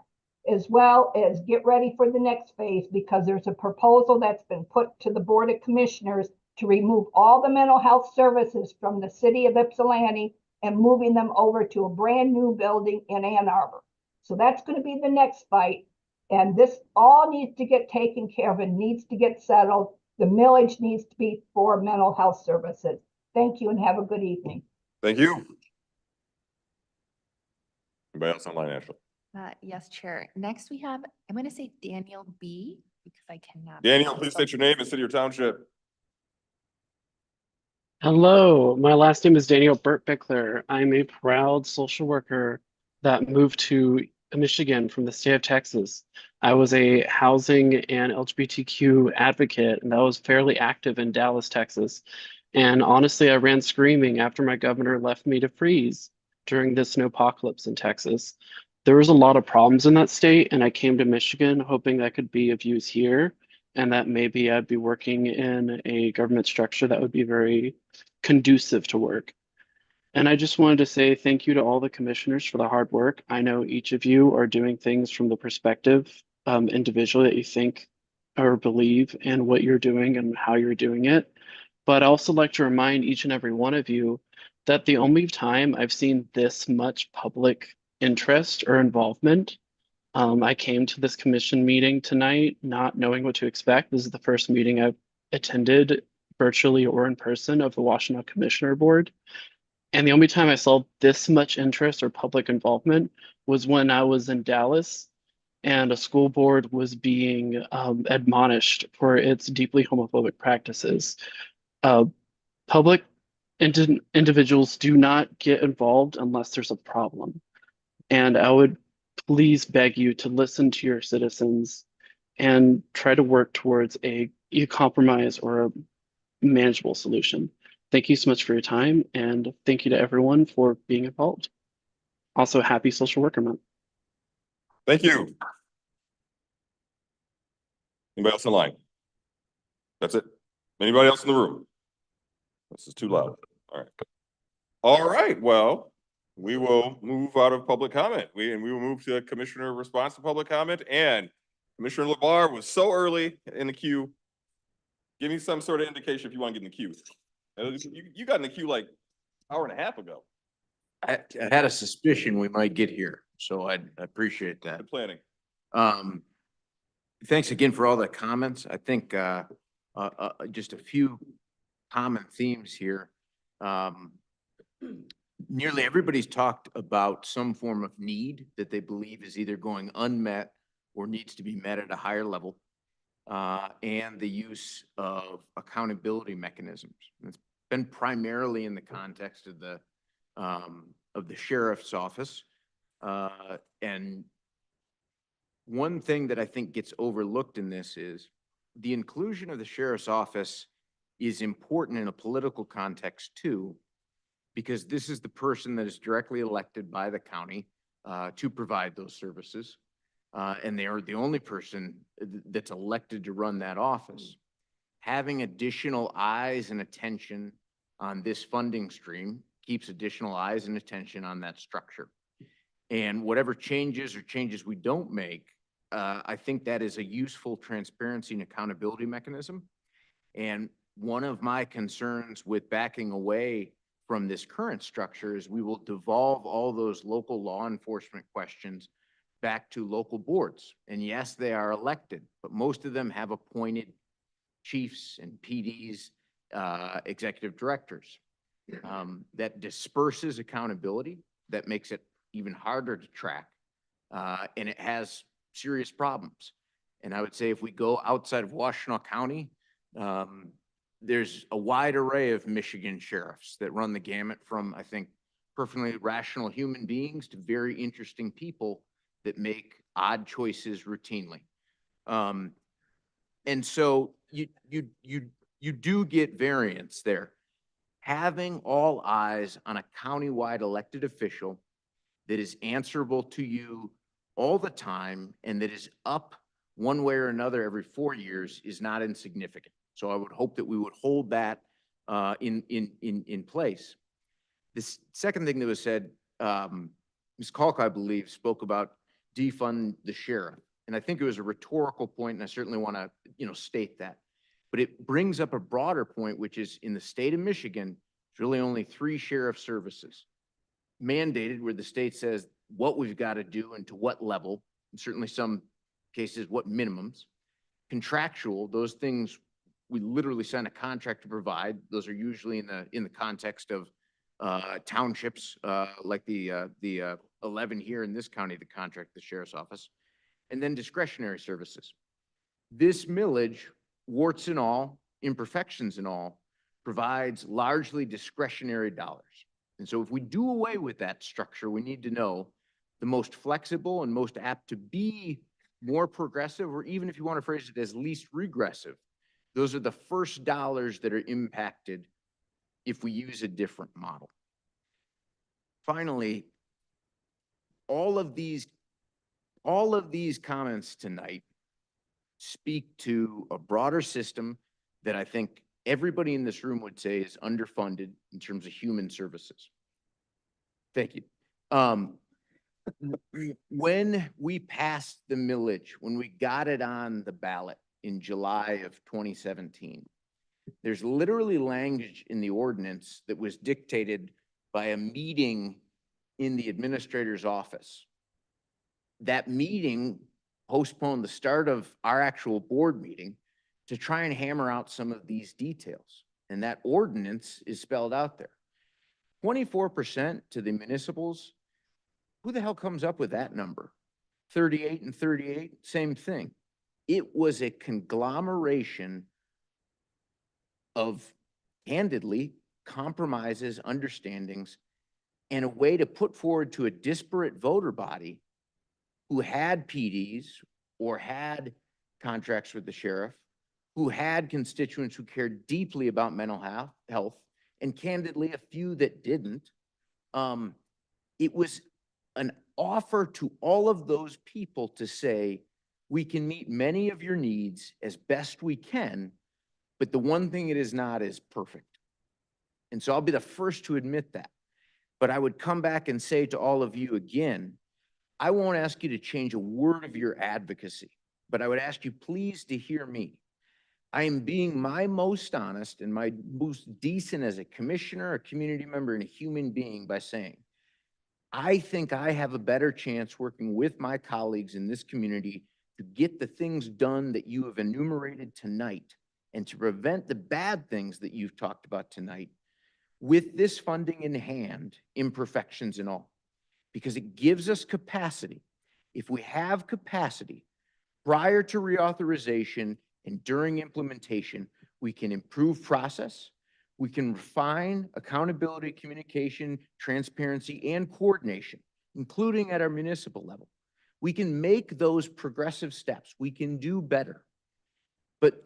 as well as get ready for the next phase, because there's a proposal that's been put to the Board of Commissioners to remove all the mental health services from the city of Ypsilanti and moving them over to a brand new building in Ann Arbor. So that's going to be the next fight. And this all needs to get taken care of and needs to get settled. The millage needs to be for mental health services. Thank you and have a good evening. Thank you. Anybody else online, Ashley? Yes, Chair. Next we have, I'm going to say Daniel B. because I cannot. Daniel, please state your name and city or township. Hello, my last name is Daniel Burt Bickler. I'm a proud social worker that moved to Michigan from the state of Texas. I was a housing and LGBTQ advocate, and that was fairly active in Dallas, Texas. And honestly, I ran screaming after my governor left me to freeze during the snowpocalypse in Texas. There was a lot of problems in that state, and I came to Michigan hoping that could be of use here, and that maybe I'd be working in a government structure that would be very conducive to work. And I just wanted to say thank you to all the commissioners for the hard work. I know each of you are doing things from the perspective individually that you think or believe in what you're doing and how you're doing it. But I also like to remind each and every one of you that the only time I've seen this much public interest or involvement, I came to this commission meeting tonight not knowing what to expect. This is the first meeting I've attended virtually or in person of the Washtenaw Commissioner Board. And the only time I saw this much interest or public involvement was when I was in Dallas and a school board was being admonished for its deeply homophobic practices. Public individuals do not get involved unless there's a problem. And I would please beg you to listen to your citizens and try to work towards a compromise or a manageable solution. Thank you so much for your time, and thank you to everyone for being involved. Also, happy Social Worker Month. Thank you. Anybody else online? That's it. Anybody else in the room? This is too loud. All right. All right. Well, we will move out of public comment. We will move to commissioner response to public comment. And Commissioner LeBar was so early in the queue. Give me some sort of indication if you want to get in the queue. You got in the queue like an hour and a half ago. I had a suspicion we might get here, so I appreciate that. Good planning. Thanks again for all the comments. I think just a few common themes here. Nearly everybody's talked about some form of need that they believe is either going unmet or needs to be met at a higher level, and the use of accountability mechanisms. It's been primarily in the context of the sheriff's office. And one thing that I think gets overlooked in this is the inclusion of the sheriff's office is important in a political context too, because this is the person that is directly elected by the county to provide those services. And they are the only person that's elected to run that office. Having additional eyes and attention on this funding stream keeps additional eyes and attention on that structure. And whatever changes we don't make, I think that is a useful transparency and accountability mechanism. And one of my concerns with backing away from this current structure is we will devolve all those local law enforcement questions back to local boards. And yes, they are elected, but most of them have appointed chiefs and PDs, executive directors. That disperses accountability, that makes it even harder to track, and it has serious problems. And I would say if we go outside of Washtenaw County, there's a wide array of Michigan sheriffs that run the gamut from, I think, perfectly rational human beings to very interesting people that make odd choices routinely. And so you do get variance there. Having all eyes on a countywide elected official that is answerable to you all the time and that is up one way or another every 4 years is not insignificant. So I would hope that we would hold that in place. This second thing that was said, Ms. Kalk, I believe, spoke about defund the sheriff. And I think it was a rhetorical point, and I certainly want to, state that. But it brings up a broader point, which is in the state of Michigan, there's really only 3 sheriff services mandated, where the state says what we've got to do and to what level, and certainly some cases what minimums. Contractual, those things we literally sign a contract to provide. Those are usually in the context of townships, like the 11 here in this county, the contract, the sheriff's office, and then discretionary services. This millage, warts and all, imperfections and all, provides largely discretionary dollars. And so if we do away with that structure, we need to know the most flexible and most apt to be more progressive, or even if you want to phrase it as least regressive, those are the first dollars that are impacted if we use a different model. Finally, all of these comments tonight speak to a broader system that I think everybody in this room would say is underfunded in terms of human services. Thank you. When we passed the millage, when we got it on the ballot in July of 2017, there's literally language in the ordinance that was dictated by a meeting in the administrator's office. That meeting postponed the start of our actual board meeting to try and hammer out some of these details. And that ordinance is spelled out there. 24% to the municipals. Who the hell comes up with that number? 38 and 38, same thing. It was a conglomeration of, candidly, compromises, understandings, and a way to put forward to a disparate voter body who had PDs or had contracts with the sheriff, who had constituents who cared deeply about mental health, and candidly, a few that didn't. It was an offer to all of those people to say, we can meet many of your needs as best we can, but the one thing it is not is perfect. And so I'll be the first to admit that. But I would come back and say to all of you again, I won't ask you to change a word of your advocacy, but I would ask you please to hear me. I am being my most honest and my most decent as a commissioner, a community member, and a human being by saying, I think I have a better chance working with my colleagues in this community to get the things done that you have enumerated tonight and to prevent the bad things that you've talked about tonight with this funding in hand, imperfections and all, because it gives us capacity. If we have capacity prior to reauthorization and during implementation, we can improve process, we can refine accountability, communication, transparency, and coordination, including at our municipal level. We can make those progressive steps. We can do better. But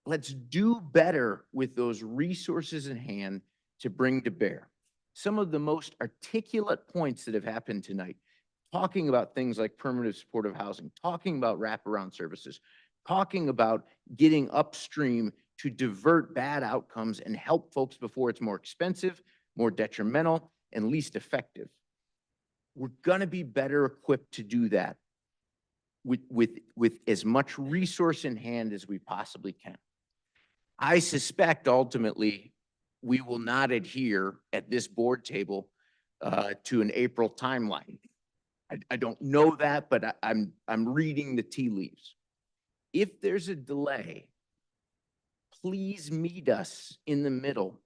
let's do better with those resources in hand to bring to bear. Some of the most articulate points that have happened tonight, talking about things like permanent supportive housing, talking about wraparound services, talking about getting upstream to divert bad outcomes and help folks before it's more expensive, more detrimental, and least effective. We're gonna be better equipped to do that with as much resource in hand as we possibly can. I suspect ultimately we will not adhere at this board table to an April timeline. I don't know that, but I'm reading the tea leaves. If there's a delay, please meet us in the middle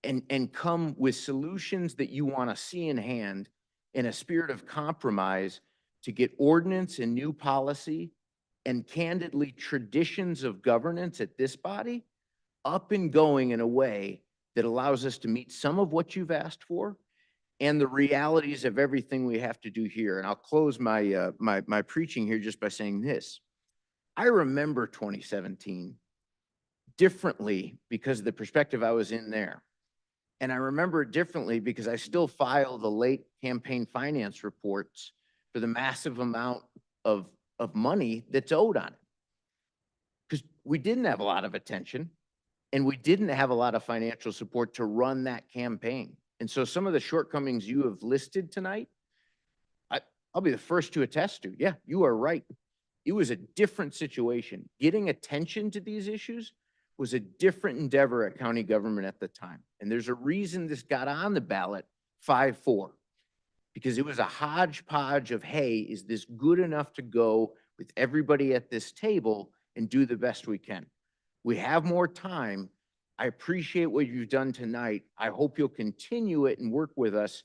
and come with solutions that you want to see in hand in a spirit of compromise to get ordinance and new policy and candidly traditions of governance at this body up and going in a way that allows us to meet some of what you've asked for and the realities of everything we have to do here. And I'll close my my preaching here just by saying this. I remember 2017 differently because of the perspective I was in there. And I remember it differently because I still file the late campaign finance reports for the massive amount of money that's owed on it. Because we didn't have a lot of attention and we didn't have a lot of financial support to run that campaign. And so some of the shortcomings you have listed tonight, I'll be the first to attest to. Yeah, you are right. It was a different situation. Getting attention to these issues was a different endeavor at county government at the time. And there's a reason this got on the ballot 5-4, because it was a hodgepodge of, hey, is this good enough to go with everybody at this table and do the best we can? We have more time. I appreciate what you've done tonight. I hope you'll continue it and work with us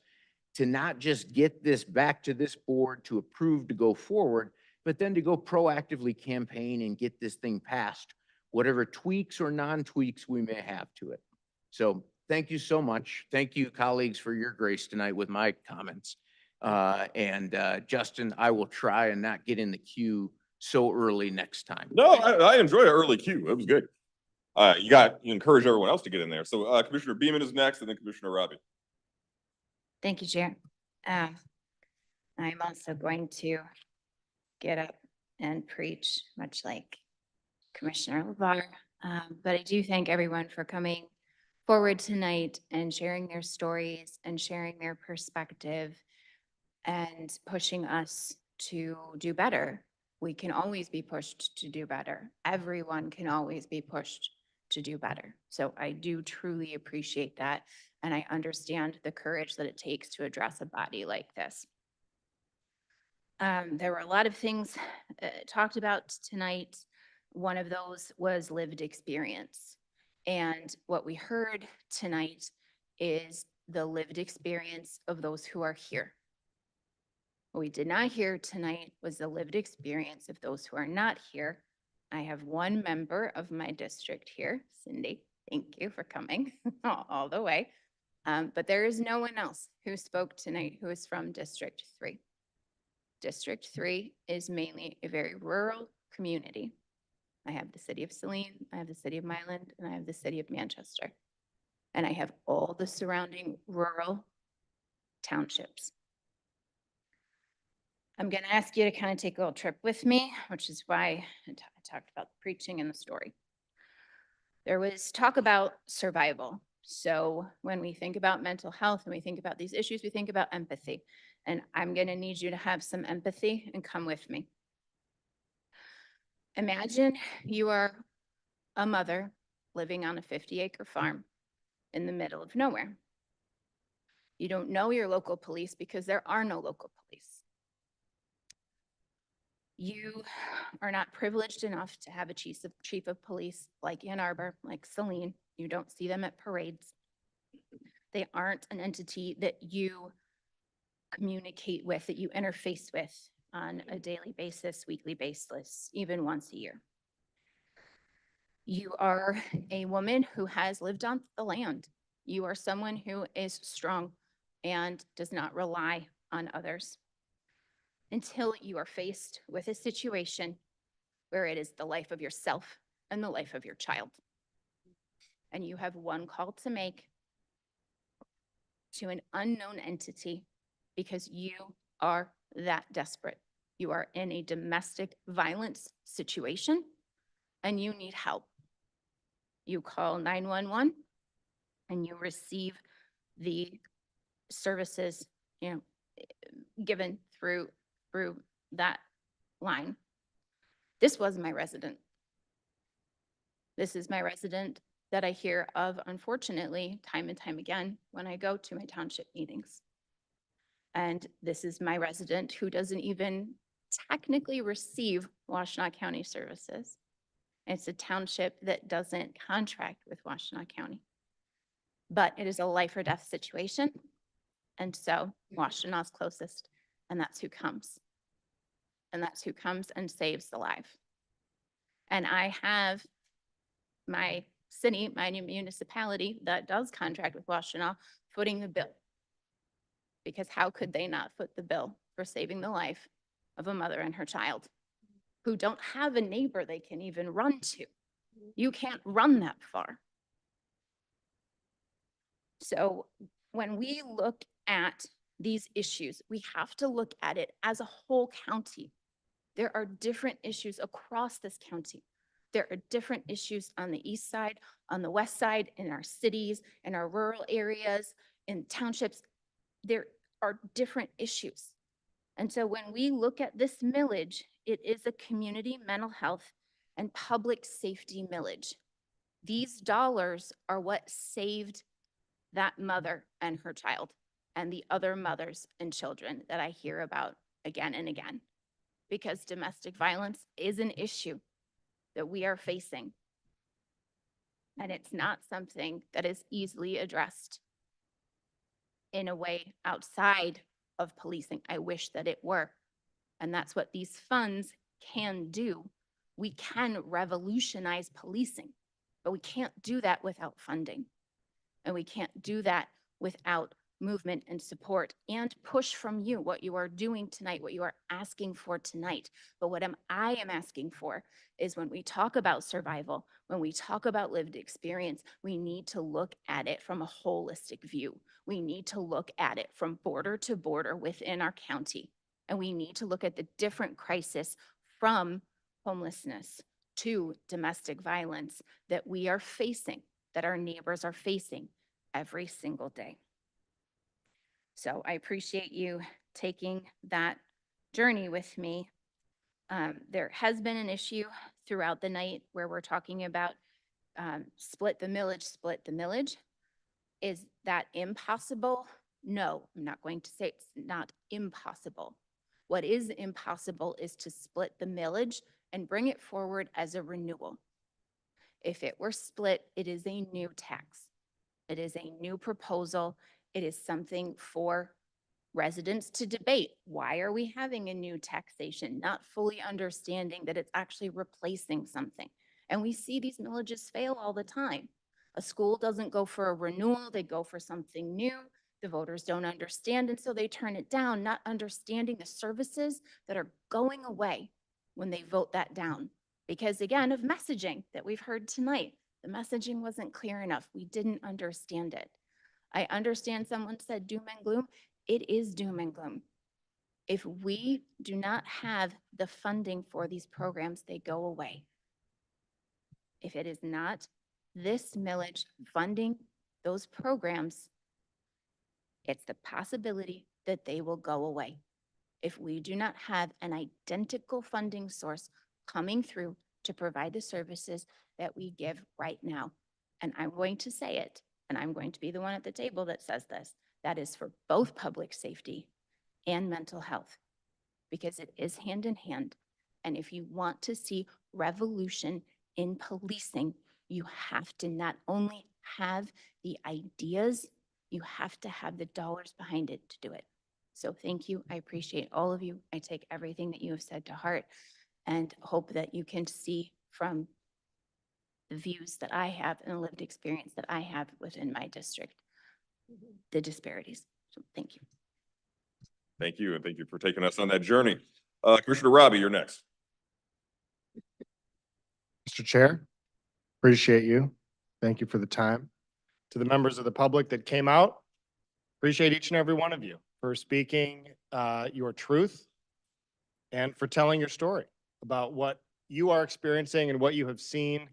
to not just get this back to this board to approve to go forward, but then to go proactively campaign and get this thing passed, whatever tweaks or non-tweaks we may have to it. So thank you so much. Thank you, colleagues, for your grace tonight with my comments. Justin, I will try and not get in the queue so early next time. No, I enjoyed an early queue. It was good. You encourage everyone else to get in there. So Commissioner Beaman is next, and then Commissioner Robbie. Thank you, Chair. I'm also going to get up and preach, much like Commissioner LeVar. But I do thank everyone for coming forward tonight and sharing their stories and sharing their perspective and pushing us to do better. We can always be pushed to do better. Everyone can always be pushed to do better. So I do truly appreciate that. And I understand the courage that it takes to address a body like this. There were a lot of things talked about tonight. One of those was lived experience. And what we heard tonight is the lived experience of those who are here. What we did not hear tonight was the lived experience of those who are not here. I have one member of my district here, Cindy. Thank you for coming all the way. But there is no one else who spoke tonight who is from District 3. District 3 is mainly a very rural community. I have the city of Saline, I have the city of Milan, and I have the city of Manchester. And I have all the surrounding rural townships. I'm going to ask you to kind of take a little trip with me, which is why I talked about the preaching and the story. There was talk about survival. So when we think about mental health and we think about these issues, we think about empathy. And I'm going to need you to have some empathy and come with me. Imagine you are a mother living on a 50-acre farm in the middle of nowhere. You don't know your local police because there are no local police. You are not privileged enough to have a chief of police like Ann Arbor, like Saline. You don't see them at parades. They aren't an entity that you communicate with, that you interface with on a daily basis, weekly basis, even once a year. You are a woman who has lived on the land. You are someone who is strong and does not rely on others until you are faced with a situation where it is the life of yourself and the life of your child. And you have one call to make to an unknown entity because you are that desperate. You are in a domestic violence situation and you need help. You call 911 and you receive the services, given through that line. This was my resident. This is my resident that I hear of, unfortunately, time and time again when I go to my township meetings. And this is my resident who doesn't even technically receive Washtenaw County services. It's a township that doesn't contract with Washtenaw County. But it is a life or death situation. And so Washtenaw's closest, and that's who comes. And that's who comes and saves the life. And I have my city, my municipality that does contract with Washtenaw footing the bill. Because how could they not foot the bill for saving the life of a mother and her child who don't have a neighbor they can even run to? You can't run that far. So when we look at these issues, we have to look at it as a whole county. There are different issues across this county. There are different issues on the east side, on the west side, in our cities, in our rural areas, in townships. There are different issues. And so when we look at this millage, it is a community mental health and public safety millage. These dollars are what saved that mother and her child and the other mothers and children that I hear about again and again. Because domestic violence is an issue that we are facing. And it's not something that is easily addressed in a way outside of policing. I wish that it were. And that's what these funds can do. We can revolutionize policing, but we can't do that without funding. And we can't do that without movement and support and push from you, what you are doing tonight, what you are asking for tonight. But what I am asking for is when we talk about survival, when we talk about lived experience, we need to look at it from a holistic view. We need to look at it from border to border within our county. And we need to look at the different crises from homelessness to domestic violence that we are facing, that our neighbors are facing every single day. So I appreciate you taking that journey with me. There has been an issue throughout the night where we're talking about split the millage. Is that impossible? No, I'm not going to say it's not impossible. What is impossible is to split the millage and bring it forward as a renewal. If it were split, it is a new tax. It is a new proposal. It is something for residents to debate. Why are we having a new taxation? Not fully understanding that it's actually replacing something. And we see these millages fail all the time. A school doesn't go for a renewal, they go for something new. The voters don't understand, and so they turn it down, not understanding the services that are going away when they vote that down. Because again, of messaging that we've heard tonight, the messaging wasn't clear enough. We didn't understand it. I understand someone said doom and gloom. It is doom and gloom. If we do not have the funding for these programs, they go away. If it is not this millage funding those programs, it's the possibility that they will go away. If we do not have an identical funding source coming through to provide the services that we give right now. And I'm going to say it, and I'm going to be the one at the table that says this. That is for both public safety and mental health, because it is hand in hand. And if you want to see revolution in policing, you have to not only have the ideas, you have to have the dollars behind it to do it. So thank you. I appreciate all of you. I take everything that you have said to heart and hope that you can see from the views that I have and the lived experience that I have within my district, the disparities. So thank you. Thank you, and thank you for taking us on that journey. Commissioner Robbie, you're next. Mr. Chair, appreciate you. Thank you for the time. To the members of the public that came out, appreciate each and every one of you for speaking your truth and for telling your story about what you are experiencing and what you have seen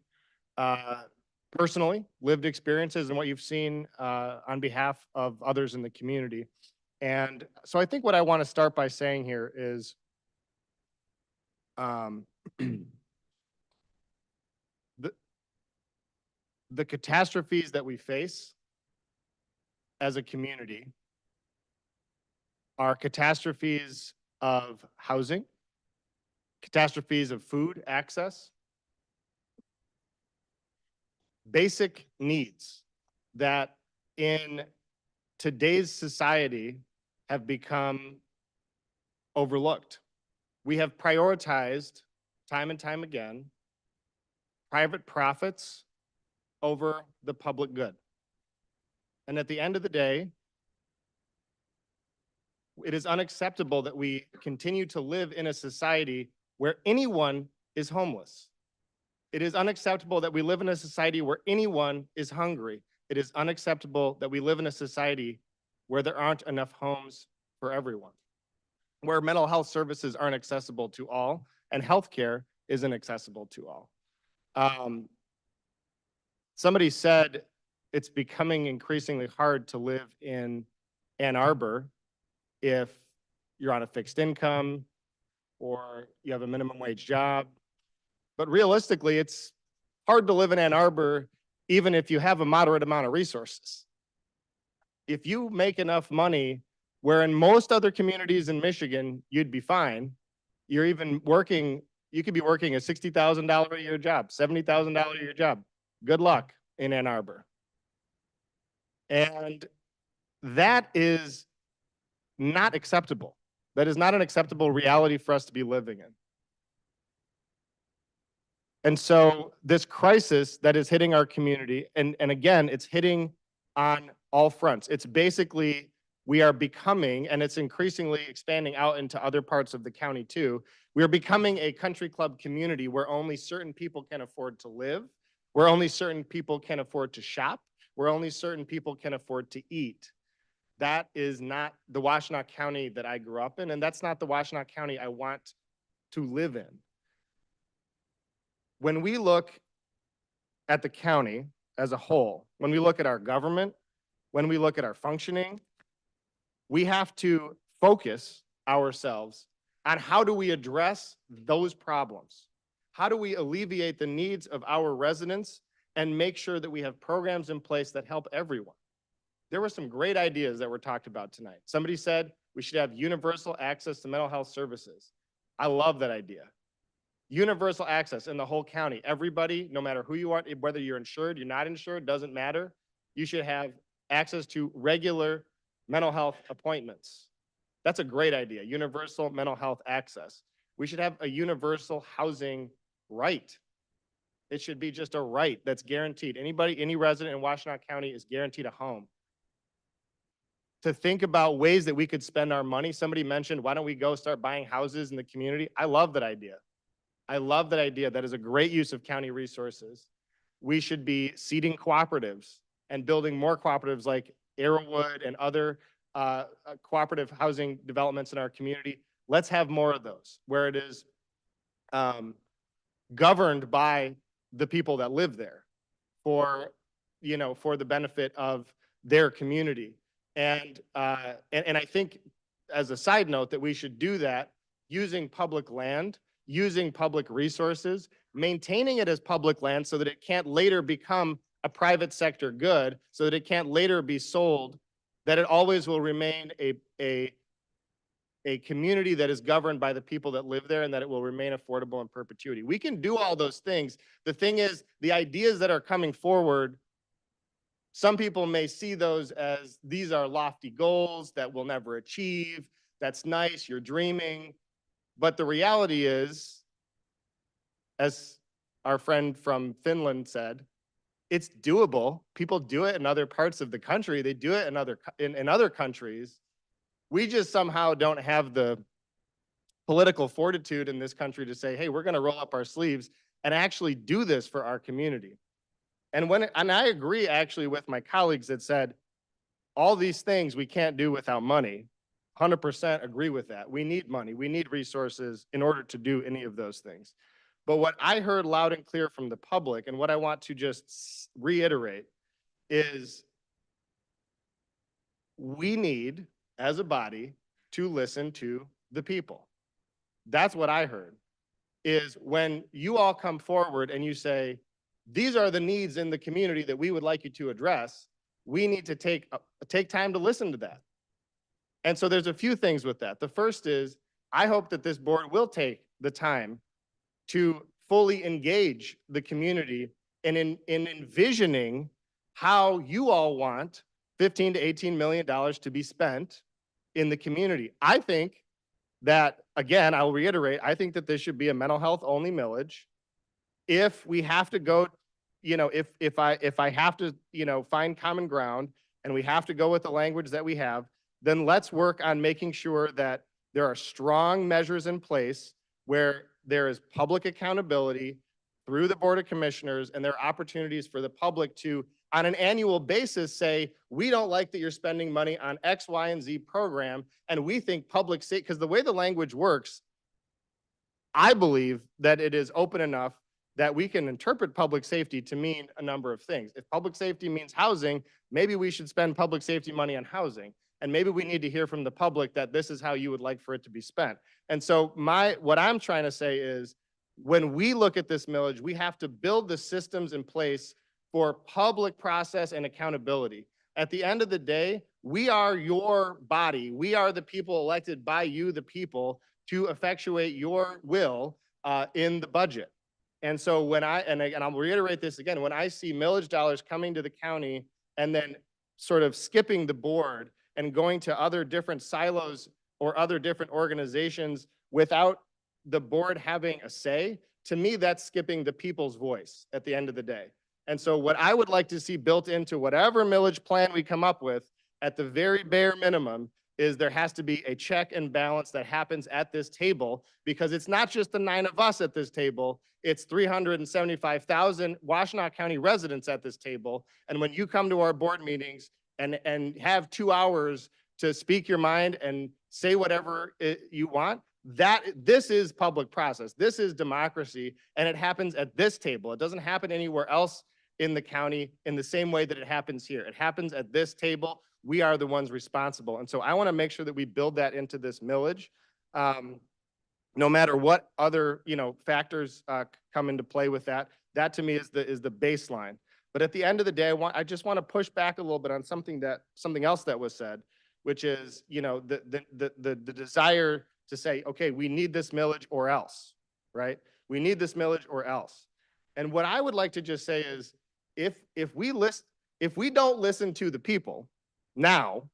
personally, lived experiences, and what you've seen on behalf of others in the community. And so I think what I want to start by saying here is the catastrophes that we face as a community are catastrophes of housing, catastrophes of food access, basic needs that in today's society have become overlooked. We have prioritized time and time again private profits over the public good. And at the end of the day, it is unacceptable that we continue to live in a society where anyone is homeless. It is unacceptable that we live in a society where anyone is hungry. It is unacceptable that we live in a society where there aren't enough homes for everyone, where mental health services aren't accessible to all, and healthcare isn't accessible to all. Somebody said it's becoming increasingly hard to live in Ann Arbor if you're on a fixed income or you have a minimum wage job. But realistically, it's hard to live in Ann Arbor even if you have a moderate amount of resources. If you make enough money, where in most other communities in Michigan, you'd be fine, you're even working, you could be working a $60,000 a year job, $70,000 a year job. Good luck in Ann Arbor. And that is not acceptable. That is not an acceptable reality for us to be living in. And so this crisis that is hitting our community, and again, it's hitting on all fronts. It's basically, we are becoming, and it's increasingly expanding out into other parts of the county too, we are becoming a country club community where only certain people can afford to live, where only certain people can afford to shop, where only certain people can afford to eat. That is not the Washtenaw County that I grew up in, and that's not the Washtenaw County I want to live in. When we look at the county as a whole, when we look at our government, when we look at our functioning, we have to focus ourselves on how do we address those problems? How do we alleviate the needs of our residents and make sure that we have programs in place that help everyone? There were some great ideas that were talked about tonight. Somebody said we should have universal access to mental health services. I love that idea. Universal access in the whole county. Everybody, no matter who you are, whether you're insured, you're not insured, doesn't matter. You should have access to regular mental health appointments. That's a great idea, universal mental health access. We should have a universal housing right. It should be just a right that's guaranteed. Anybody, any resident in Washtenaw County is guaranteed a home. To think about ways that we could spend our money. Somebody mentioned, why don't we go start buying houses in the community? I love that idea. I love that idea. That is a great use of county resources. We should be seeding cooperatives and building more cooperatives like Arrowwood and other cooperative housing developments in our community. Let's have more of those where it is governed by the people that live there for, you know, for the benefit of their community. And I think as a side note that we should do that using public land, using public resources, maintaining it as public land so that it can't later become a private sector good, so that it can't later be sold, that it always will remain a community that is governed by the people that live there, and that it will remain affordable in perpetuity. We can do all those things. The thing is, the ideas that are coming forward, some people may see those as these are lofty goals that we'll never achieve. That's nice, you're dreaming. But the reality is, as our friend from Finland said, it's doable. People do it in other parts of the country. They do it in other countries. We just somehow don't have the political fortitude in this country to say, hey, we're going to roll up our sleeves and actually do this for our community. And I agree actually with my colleagues that said, all these things we can't do without money. 100% agree with that. We need money. We need resources in order to do any of those things. But what I heard loud and clear from the public, and what I want to just reiterate, is we need, as a body, to listen to the people. That's what I heard, is when you all come forward and you say, these are the needs in the community that we would like you to address. We need to take time to listen to that. And so there's a few things with that. The first is, I hope that this board will take the time to fully engage the community in envisioning how you all want $15 to $18 million to be spent in the community. I think that, again, I'll reiterate, I think that this should be a mental health only millage. If we have to go, if I have to, find common ground and we have to go with the language that we have, then let's work on making sure that there are strong measures in place where there is public accountability through the Board of Commissioners, and there are opportunities for the public to, on an annual basis, say, we don't like that you're spending money on X, Y, and Z program, and we think public safety, because the way the language works, I believe that it is open enough that we can interpret public safety to mean a number of things. If public safety means housing, maybe we should spend public safety money on housing. And maybe we need to hear from the public that this is how you would like for it to be spent. And so what I'm trying to say is, when we look at this millage, we have to build the systems in place for public process and accountability. At the end of the day, we are your body. We are the people elected by you, the people, to effectuate your will in the budget. And so when and I'll reiterate this again, when I see millage dollars coming to the county and then sort of skipping the board and going to other different silos or other different organizations without the board having a say, to me, that's skipping the people's voice at the end of the day. And so what I would like to see built into whatever millage plan we come up with, at the very bare minimum, is there has to be a check and balance that happens at this table, because it's not just the 9 of us at this table, it's 375,000 Washtenaw County residents at this table. And when you come to our board meetings and have 2 hours to speak your mind and say whatever you want, this is public process. This is democracy, and it happens at this table. It doesn't happen anywhere else in the county in the same way that it happens here. It happens at this table. We are the ones responsible. And so I want to make sure that we build that into this millage. No matter what other, factors come into play with that, that to me is the baseline. But at the end of the day, I just want to push back a little bit on something else that was said, which is, the desire to say, okay, we need this millage or else, right? We need this millage or else. And what I would like to just say is, if we don't listen to the people now,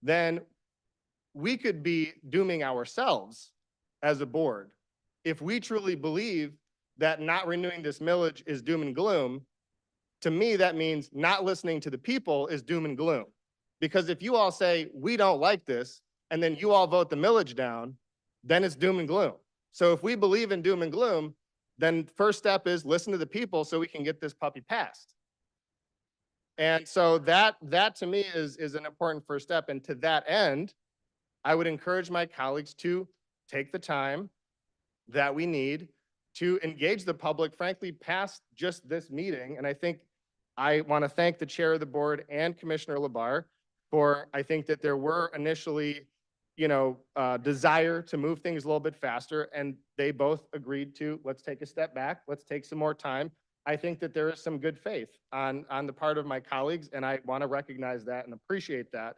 then we could be dooming ourselves as a board. If we truly believe that not renewing this millage is doom and gloom, to me, that means not listening to the people is doom and gloom. Because if you all say, we don't like this, and then you all vote the millage down, then it's doom and gloom. So if we believe in doom and gloom, then first step is listen to the people so we can get this puppy passed. And so that to me is an important first step. And to that end, I would encourage my colleagues to take the time that we need to engage the public, frankly, past just this meeting. And I think I want to thank the chair of the board and Commissioner Labar for, I think that there were initially, desire to move things a little bit faster, and they both agreed to, let's take a step back, let's take some more time. I think that there is some good faith on the part of my colleagues, and I want to recognize that and appreciate that.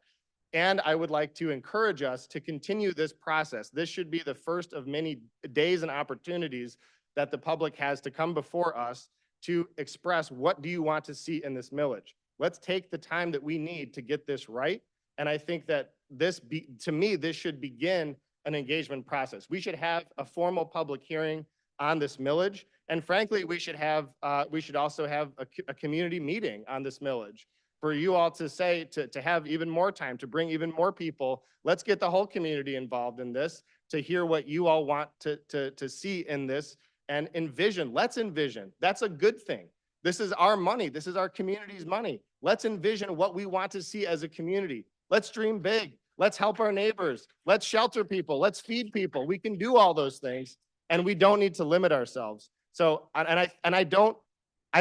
And I would like to encourage us to continue this process. This should be the first of many days and opportunities that the public has to come before us to express, what do you want to see in this millage? Let's take the time that we need to get this right. And I think that to me, this should begin an engagement process. We should have a formal public hearing on this millage. And frankly, we should also have a community meeting on this millage for you all to say, to have even more time, to bring even more people. Let's get the whole community involved in this, to hear what you all want to see in this, and envision. Let's envision. That's a good thing. This is our money. This is our community's money. Let's envision what we want to see as a community. Let's dream big. Let's help our neighbors. Let's shelter people. Let's feed people. We can do all those things, and we don't need to limit ourselves. So, I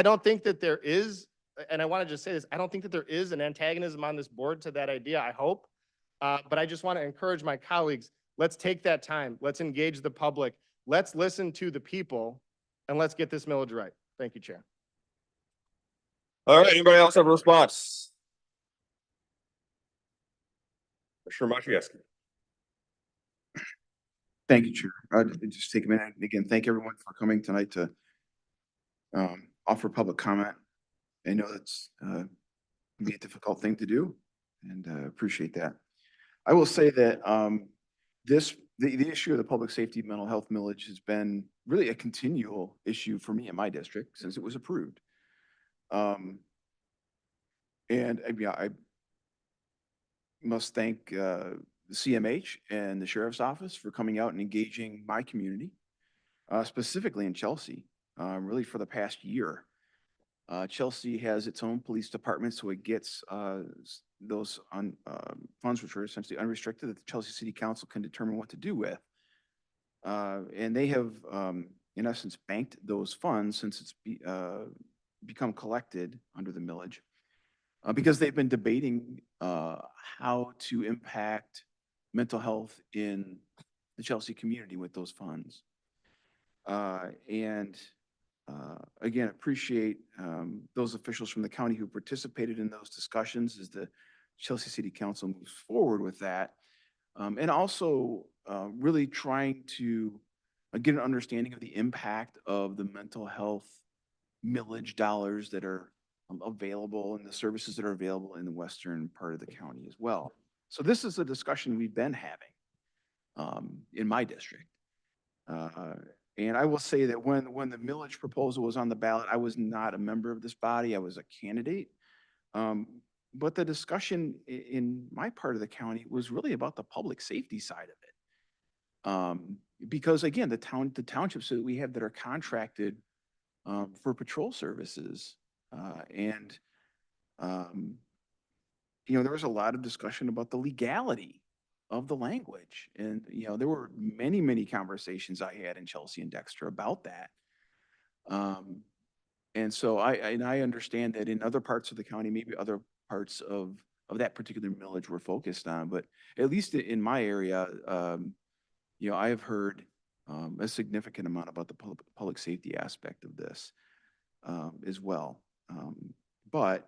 don't think that there is, and I want to just say this, I don't think that there is an antagonism on this board to that idea, I hope. But I just want to encourage my colleagues, let's take that time. Let's engage the public. Let's listen to the people, and let's get this millage right. Thank you, Chair. All right, anybody else have a response? Commissioner Machewski. Thank you, Chair. Just take a minute. Again, thank everyone for coming tonight to offer public comment. I know that's can be a difficult thing to do, and appreciate that. I will say that the issue of the public safety mental health millage has been really a continual issue for me in my district since it was approved. And I must thank the CMH and the Sheriff's Office for coming out and engaging my community, specifically in Chelsea, really for the past year. Chelsea has its own police department, so it gets those funds which are essentially unrestricted that the Chelsea City Council can determine what to do with. And they have, in essence, banked those funds since it's become collected under the millage. Because they've been debating how to impact mental health in the Chelsea community with those funds. Again, appreciate those officials from the county who participated in those discussions as the Chelsea City Council moves forward with that. And also really trying to get an understanding of the impact of the mental health millage dollars that are available and the services that are available in the western part of the county as well. So this is a discussion we've been having in my district. And I will say that when the millage proposal was on the ballot, I was not a member of this body. I was a candidate. But the discussion in my part of the county was really about the public safety side of it. Because again, the townships that we have that are contracted for patrol services. There was a lot of discussion about the legality of the language. And, there were many, many conversations I had in Chelsea and Dexter about that. And so I understand that in other parts of the county, maybe other parts of that particular millage we're focused on, but at least in my area, I have heard a significant amount about the public safety aspect of this as well. I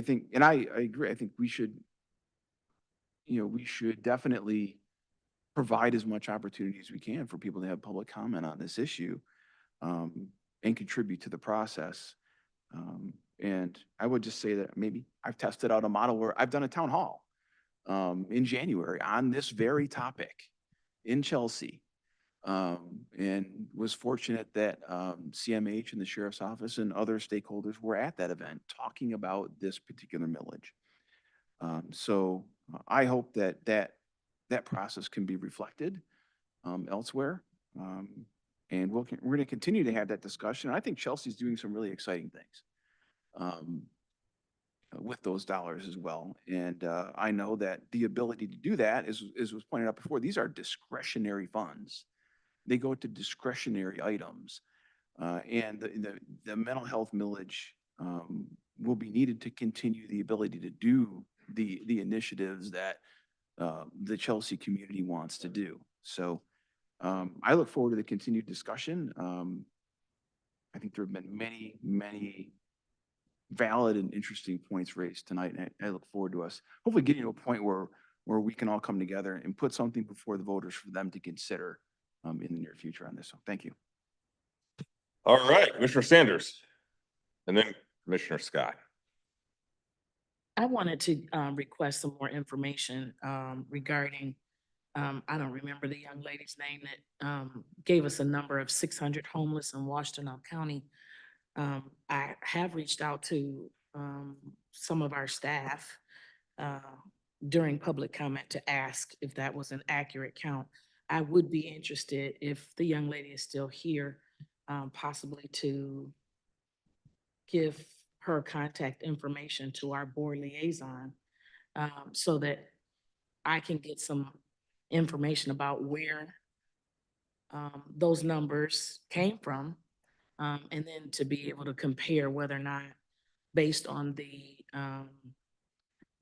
think, and I agree, I think we should definitely provide as much opportunity as we can for people to have public comment on this issue and contribute to the process. And I would just say that maybe I've tested out a model where I've done a town hall in January on this very topic in Chelsea. And was fortunate that CMH and the Sheriff's Office and other stakeholders were at that event talking about this particular millage. So I hope that process can be reflected elsewhere. And we're going to continue to have that discussion. I think Chelsea's doing some really exciting things with those dollars as well. And I know that the ability to do that, as was pointed out before, these are discretionary funds. They go to discretionary items. And the mental health millage will be needed to continue the ability to do the initiatives that the Chelsea community wants to do. So I look forward to the continued discussion. I think there have been many, many valid and interesting points raised tonight. And I look forward to us hopefully getting to a point where we can all come together and put something before the voters for them to consider in the near future on this. So thank you. All right, Commissioner Sanders, and then Commissioner Scott. I wanted to request some more information regarding, I don't remember the young lady's name that gave us a number of 600 homeless in Washtenaw County. I have reached out to some of our staff during public comment to ask if that was an accurate count. I would be interested, if the young lady is still here, possibly to give her contact information to our board liaison so that I can get some information about where those numbers came from, and then to be able to compare whether or not, based on the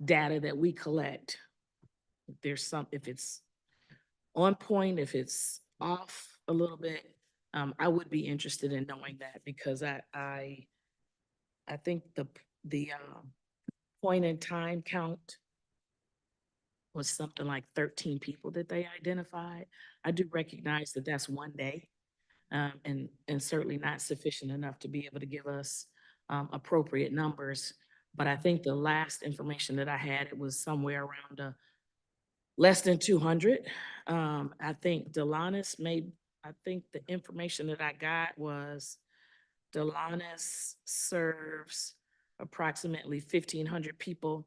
data that we collect, if it's on point, if it's off a little bit, I would be interested in knowing that because I think the point in time count was something like 13 people that they identified. I do recognize that that's one day, and certainly not sufficient enough to be able to give us appropriate numbers. But I think the last information that I had, it was somewhere around less than 200. I think Delonis I think the information that I got was Delonis serves approximately 1,500 people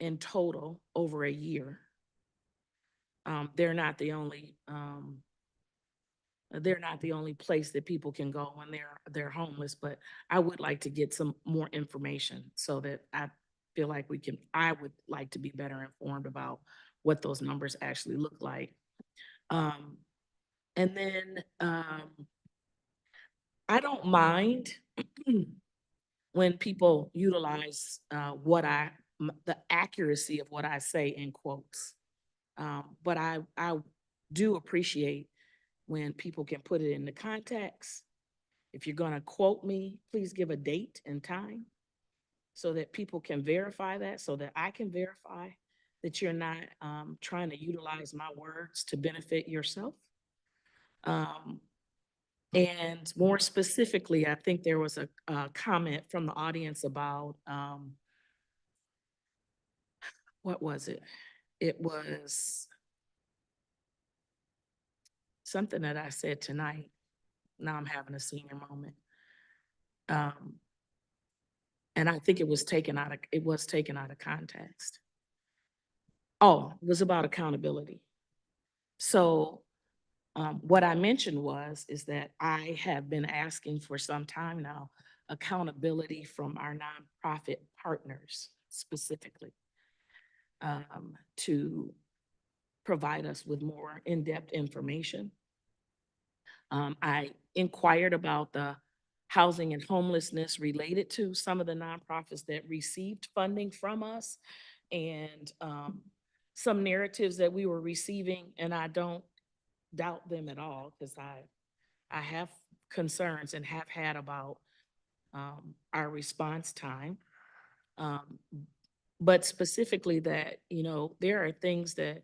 in total over a year. They're not the only place that people can go when they're homeless, but I would like to get some more information so that I feel like I would like to be better informed about what those numbers actually look like. And then I don't mind when people utilize the accuracy of what I say in quotes. But I do appreciate when people can put it into context. If you're gonna quote me, please give a date and time so that people can verify that, so that I can verify that you're not trying to utilize my words to benefit yourself. And more specifically, I think there was a comment from the audience about, what was it? It was something that I said tonight. Now I'm having a senior moment. And I think it was taken out of context. Oh, it was about accountability. So what I mentioned is that I have been asking for some time now accountability from our nonprofit partners specifically, to provide us with more in-depth information. I inquired about the housing and homelessness related to some of the nonprofits that received funding from us, and some narratives that we were receiving, and I don't doubt them at all, because I have concerns and have had about our response time. But specifically that, there are things that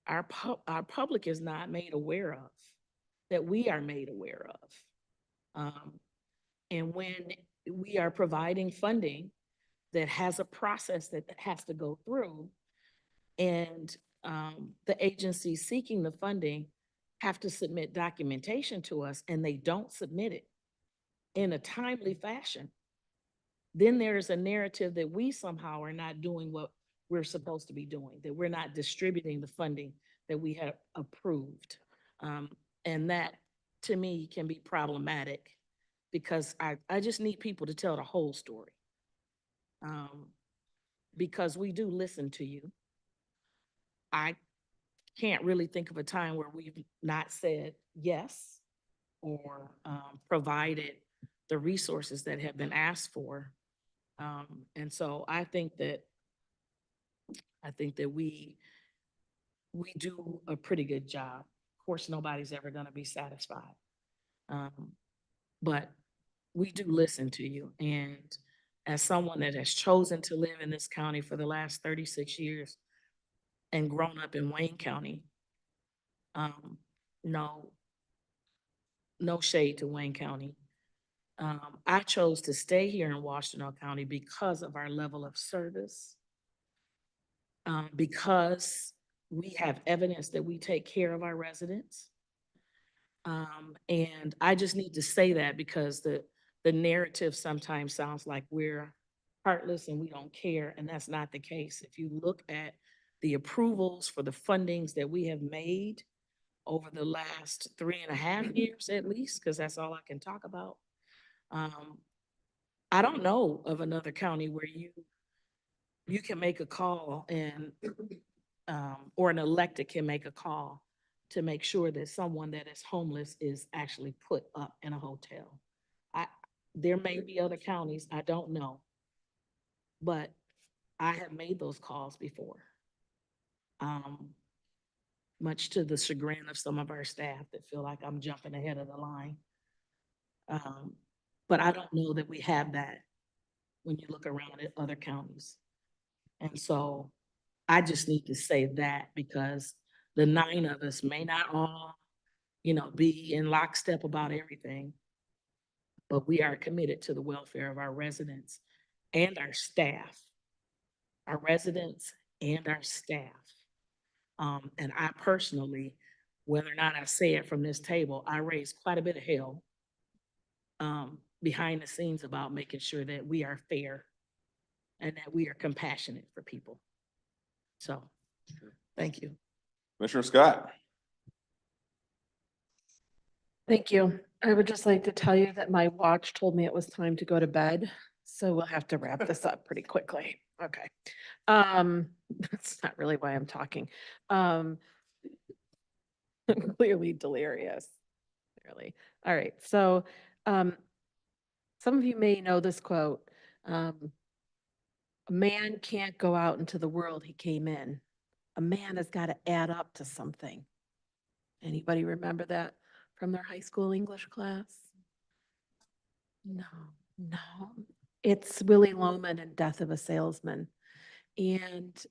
our public is not made aware of, that we are made aware of. And when we are providing funding that has a process that has to go through, and the agencies seeking the funding have to submit documentation to us, and they don't submit it in a timely fashion, then there's a narrative that we somehow are not doing what we're supposed to be doing, that we're not distributing the funding that we have approved. And that, to me, can be problematic, because I just need people to tell the whole story. Because we do listen to you. I can't really think of a time where we've not said yes or provided the resources that have been asked for. And so I think that we do a pretty good job. Of course, nobody's ever going to be satisfied. But we do listen to you. And as someone that has chosen to live in this county for the last 36 years and grown up in Wayne County, no shade to Wayne County. I chose to stay here in Washtenaw County because of our level of service, because we have evidence that we take care of our residents. And I just need to say that because the narrative sometimes sounds like we're heartless and we don't care, and that's not the case. If you look at the approvals for the fundings that we have made over the last 3.5 years at least, because that's all I can talk about. I don't know of another county where you can make a call and or an elected can make a call to make sure that someone that is homeless is actually put up in a hotel. There may be other counties, I don't know, but I have made those calls before. much to the chagrin of some of our staff that feel like I'm jumping ahead of the line. But I don't know that we have that when you look around at other counties. And so I just need to say that because the 9 of us may not all, be in lockstep about everything, but we are committed to the welfare of our residents and our staff, our residents and our staff. And I personally, whether or not I say it from this table, I raise quite a bit of hell behind the scenes about making sure that we are fair and that we are compassionate for people. So, thank you. Commissioner Scott. Thank you. I would just like to tell you that my watch told me it was time to go to bed, so we'll have to wrap this up pretty quickly. Okay. That's not really why I'm talking. I'm clearly delirious. Clearly. All right. So, some of you may know this quote. A man can't go out into the world he came in. A man has got to add up to something. Anybody remember that from their high school English class? No. It's Willie Loman and Death of a Salesman. And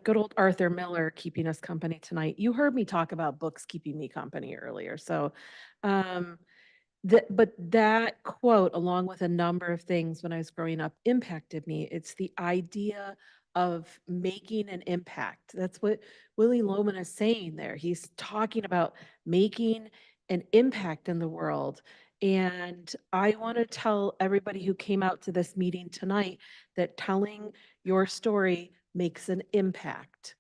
good old Arthur Miller keeping us company tonight. You heard me talk about books keeping me company earlier. So, but that quote, along with a number of things when I was growing up, impacted me. It's the idea of making an impact. That's what Willie Loman is saying there. He's talking about making an impact in the world. And I want to tell everybody who came out to this meeting tonight that telling your story makes an impact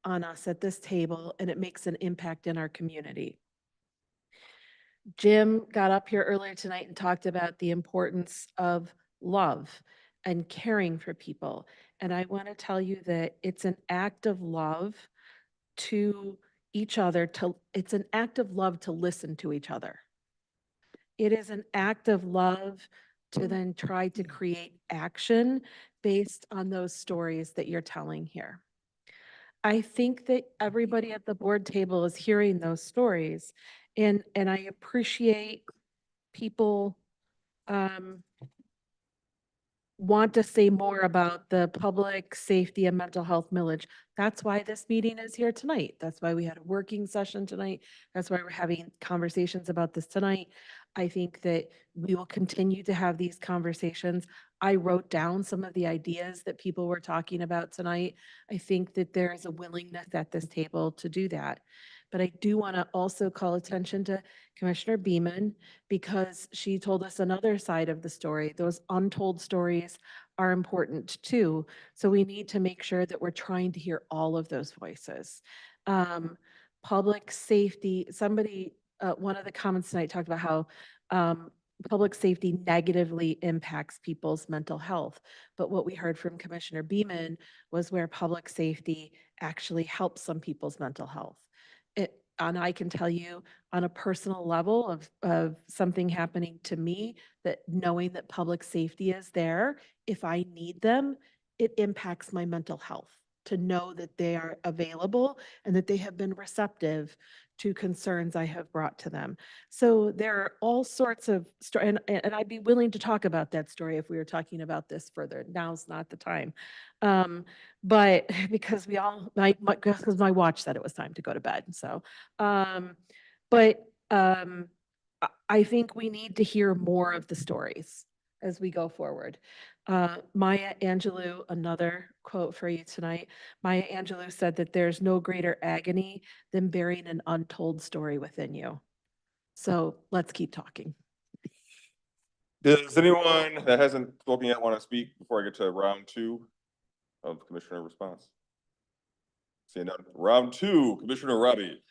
on us at this table, and it makes an impact in our community. Jim got up here earlier tonight and talked about the importance of love and caring for people. And I want to tell you that it's an act of love to each other. It's an act of love to listen to each other. It is an act of love to then try to create action based on those stories that you're telling here. I think that everybody at the board table is hearing those stories, and I appreciate people want to say more about the public safety and mental health millage. That's why this meeting is here tonight. That's why we had a working session tonight. That's why we're having conversations about this tonight. I think that we will continue to have these conversations. I wrote down some of the ideas that people were talking about tonight. I think that there is a willingness at this table to do that. But I do want to also call attention to Commissioner Beeman, because she told us another side of the story. Those untold stories are important too. So we need to make sure that we're trying to hear all of those voices. Public safety, one of the comments tonight talked about how public safety negatively impacts people's mental health. But what we heard from Commissioner Beeman was where public safety actually helps some people's mental health. And I can tell you on a personal level of something happening to me, that knowing that public safety is there, if I need them, it impacts my mental health to know that they are available and that they have been receptive to concerns I have brought to them. So there are all sorts of stories, and I'd be willing to talk about that story if we were talking about this further. Now's not the time. But because because my watch said it was time to go to bed. So, I think we need to hear more of the stories as we go forward. Maya Angelou, another quote for you tonight. Maya Angelou said that there's no greater agony than bearing an untold story within you. So let's keep talking. Does anyone that hasn't spoken yet want to speak before I get to round 2 of Commissioner response? Seeing none. Round 2, Commissioner Robbie.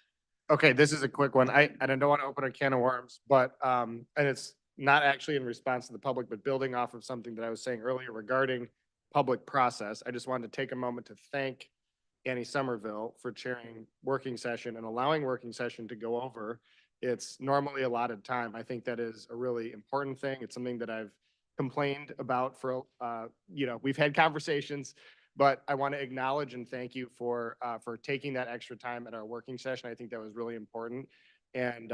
Okay, this is a quick one. I don't want to open a can of worms, but and it's not actually in response to the public, but building off of something that I was saying earlier regarding public process. I just wanted to take a moment to thank Annie Somerville for chairing working session and allowing working session to go over. It's normally allotted time. I think that is a really important thing. It's something that I've complained about for, we've had conversations But I want to acknowledge and thank you for taking that extra time at our working session. I think that was really important. And,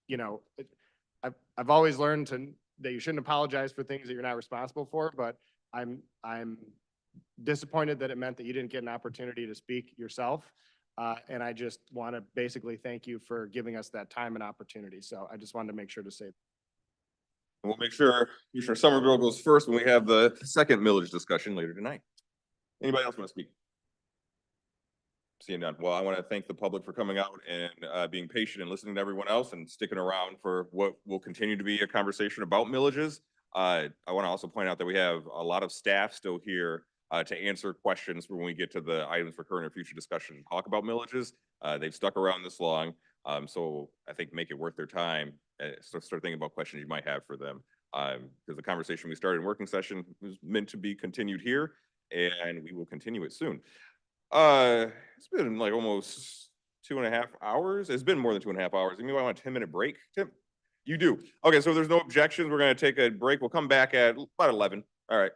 you know, I've always learned that you shouldn't apologize for things that you're not responsible for, but I'm disappointed that it meant that you didn't get an opportunity to speak yourself. And I just want to basically thank you for giving us that time and opportunity. So I just wanted to make sure to say. We'll make sure Commissioner Somerville goes first when we have the second millage discussion later tonight. Anybody else want to speak? Seeing none. Well, I want to thank the public for coming out and being patient and listening to everyone else and sticking around for what will continue to be a conversation about millages. I want to also point out that we have a lot of staff still here to answer questions for when we get to the items for current or future discussion and talk about millages. They've stuck around this long, so I think make it worth their time. Start thinking about questions you might have for them. Because the conversation we started in working session was meant to be continued here, and we will continue it soon. It's been like almost 2.5 hours. It's been more than 2.5 hours. Anybody want a 10-minute break, Tim? You do. Okay, so if there's no objections, we're going to take a break. We'll come back at about 11. All right.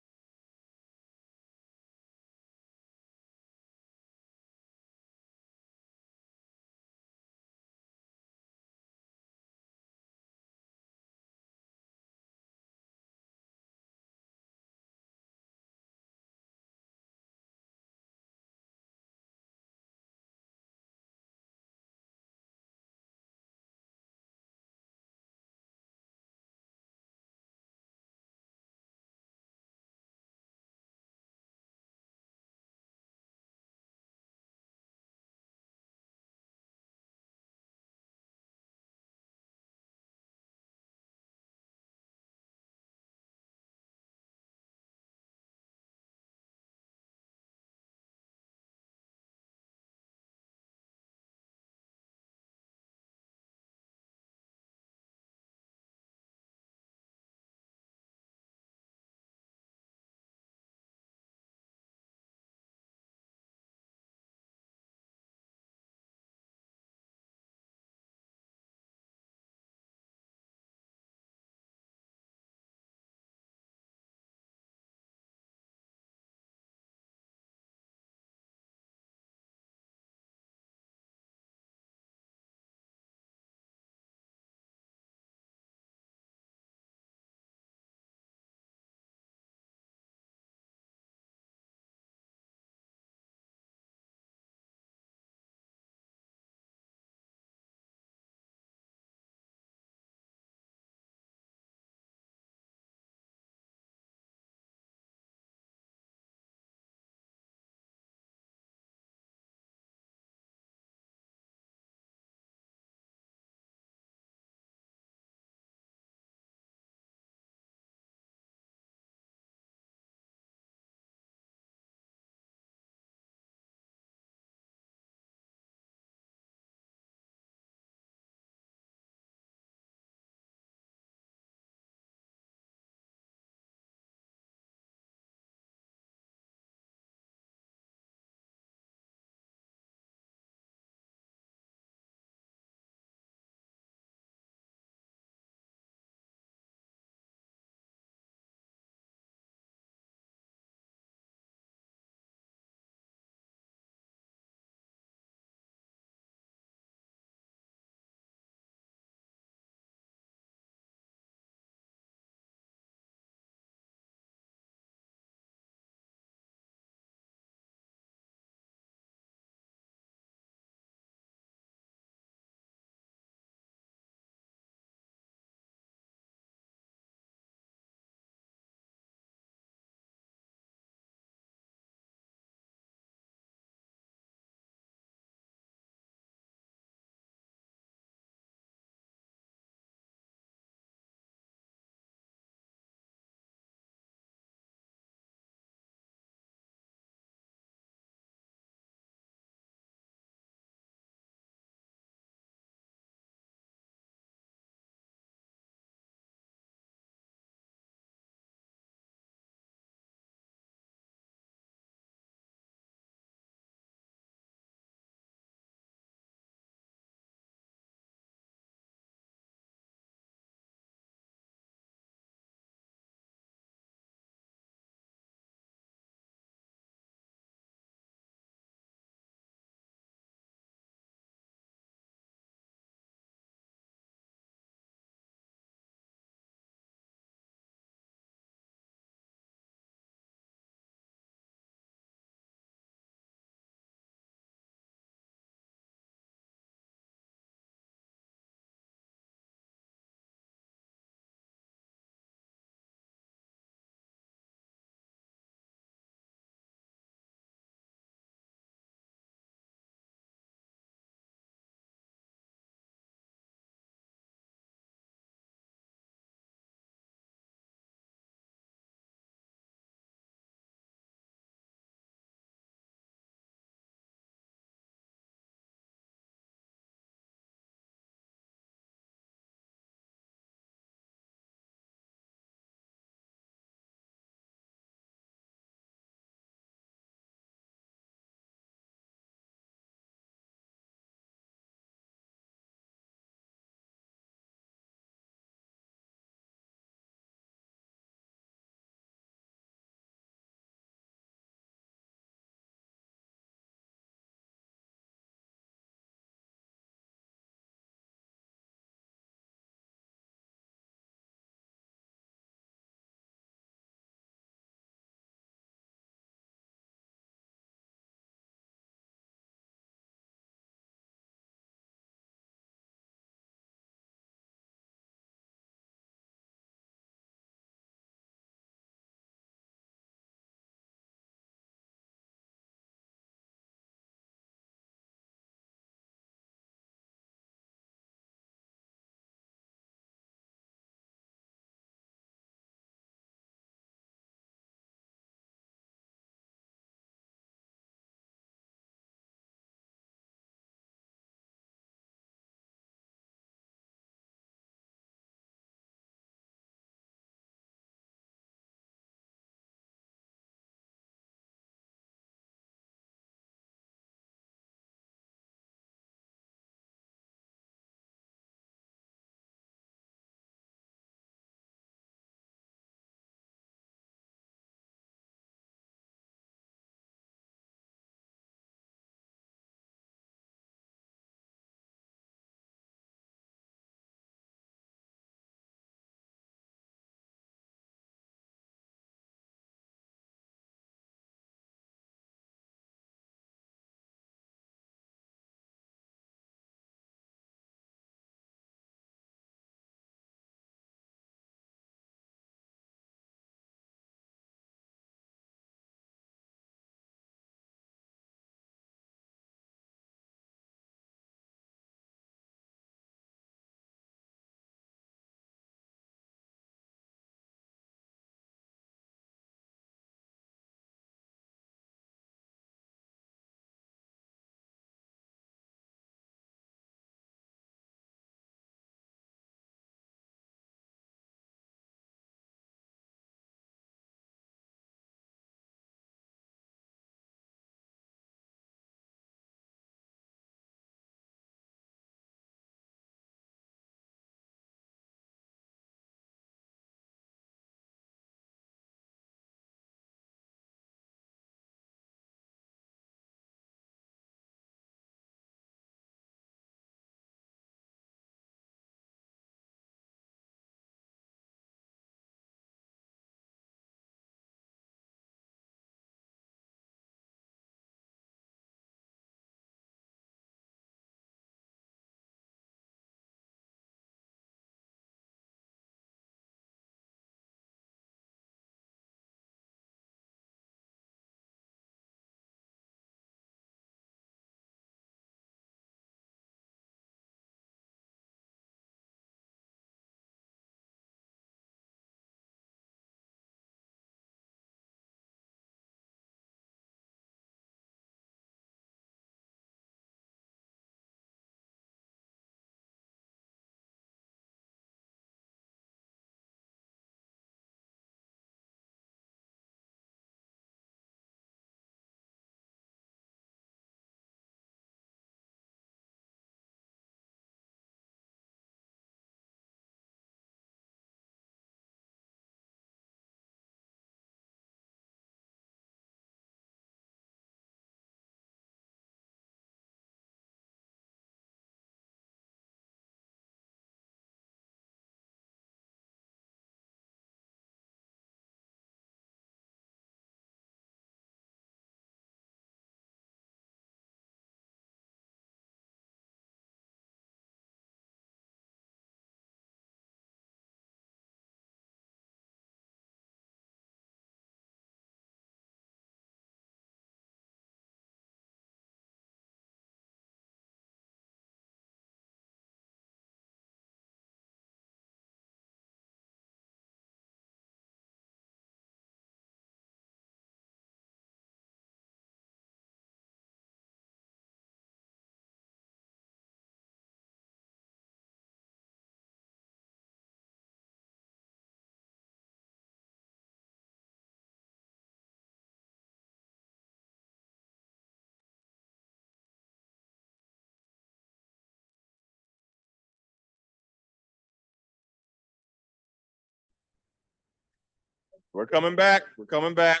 We're coming back. We're coming back.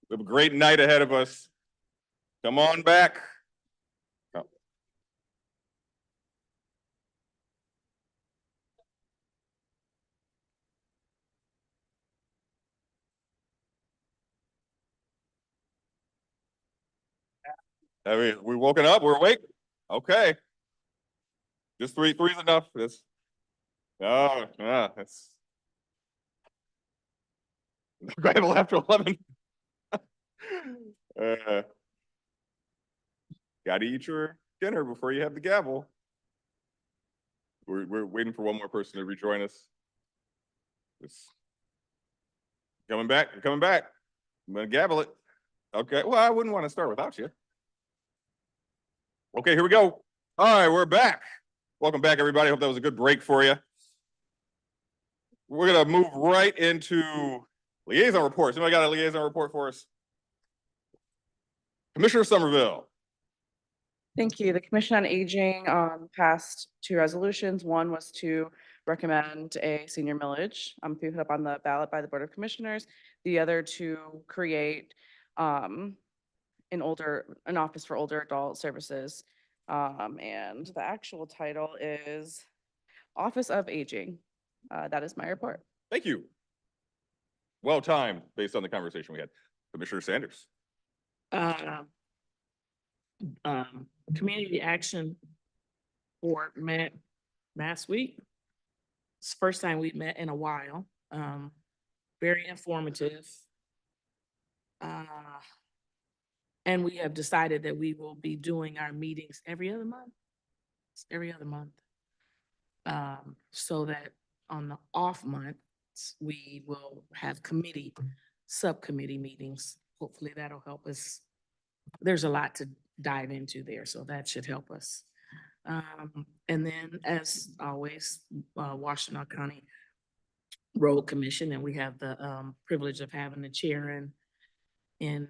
We have a great night ahead of us. Come on back. Oh. We woken up. We're awake. Okay. Just three is enough. That's that's gravel after 11. Gotta eat your dinner before you have the gavel. We're waiting for one more person to rejoin us. It's coming back. You're coming back. I'm gonna gavel it. Okay. Well, I wouldn't want to start without you. Okay, here we go. All right, we're back. Welcome back, everybody. Hope that was a good break for you. We're gonna move right into liaison reports. Anybody got a liaison report for us? Commissioner Somerville. Thank you. The Commission on Aging passed 2 resolutions. One was to recommend a senior millage to be put up on the ballot by the Board of Commissioners. The other to create an office for older adult services. And the actual title is Office of Aging. That is my report. Thank you. Well timed based on the conversation we had. Commissioner Sanders. Community Action Board met last week. It's the first time we've met in a while. Very informative. And we have decided that we will be doing our meetings every other month. It's every other month. So that on the off months, we will have subcommittee meetings. Hopefully that'll help us. There's a lot to dive into there, so that should help us. And then, as always, Washtenaw County Road Commission, and we have the privilege of having the chair and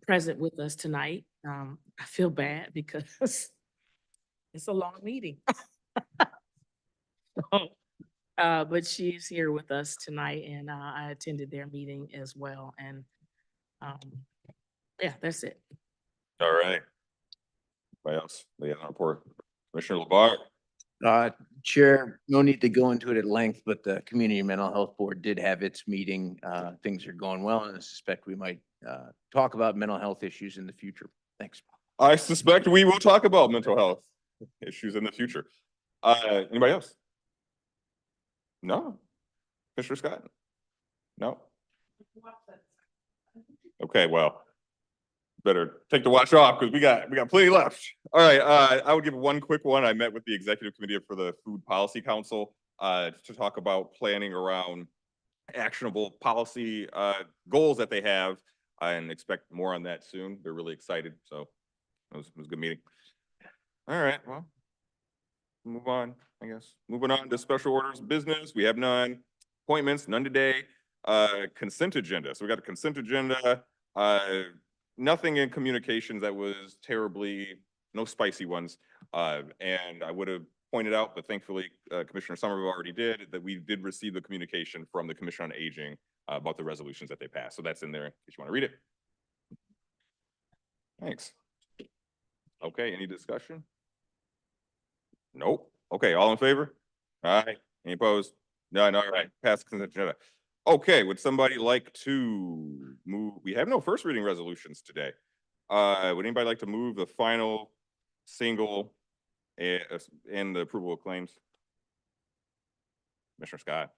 present with us tonight. I feel bad because it's a long meeting. But she's here with us tonight, and I attended their meeting as well. And yeah, that's it. All right. Anybody else? Liaison report. Commissioner LeBar. Chair, no need to go into it at length, but the Community Mental Health Board did have its meeting. Things are going well, and I suspect we might talk about mental health issues in the future. Thanks. I suspect we will talk about mental health issues in the future. Anybody else? No. Commissioner Scott? No. Okay, well, better take the watch off because we got plenty left. All right, I would give one quick one. I met with the executive committee for the Food Policy Council to talk about planning around actionable policy goals that they have, and expect more on that soon. They're really excited, so it was a good meeting. All right, well, move on, I guess. Moving on to special orders of business. We have none. Appointments, none today. Consent agenda. So we got a consent agenda. Nothing in communications that was terribly, no spicy ones. And I would have pointed out, but thankfully Commissioner Somerville already did, that we did receive the communication from the Commission on Aging about the resolutions that they passed. So that's in there in case you want to read it. Thanks. Okay, any discussion? Nope. Okay, all in favor? Aye. Any opposed? None. All right, pass consent agenda. Okay, would somebody like to move? We have no first reading resolutions today. Would anybody like to move the final single and the approval of claims? Commissioner Scott.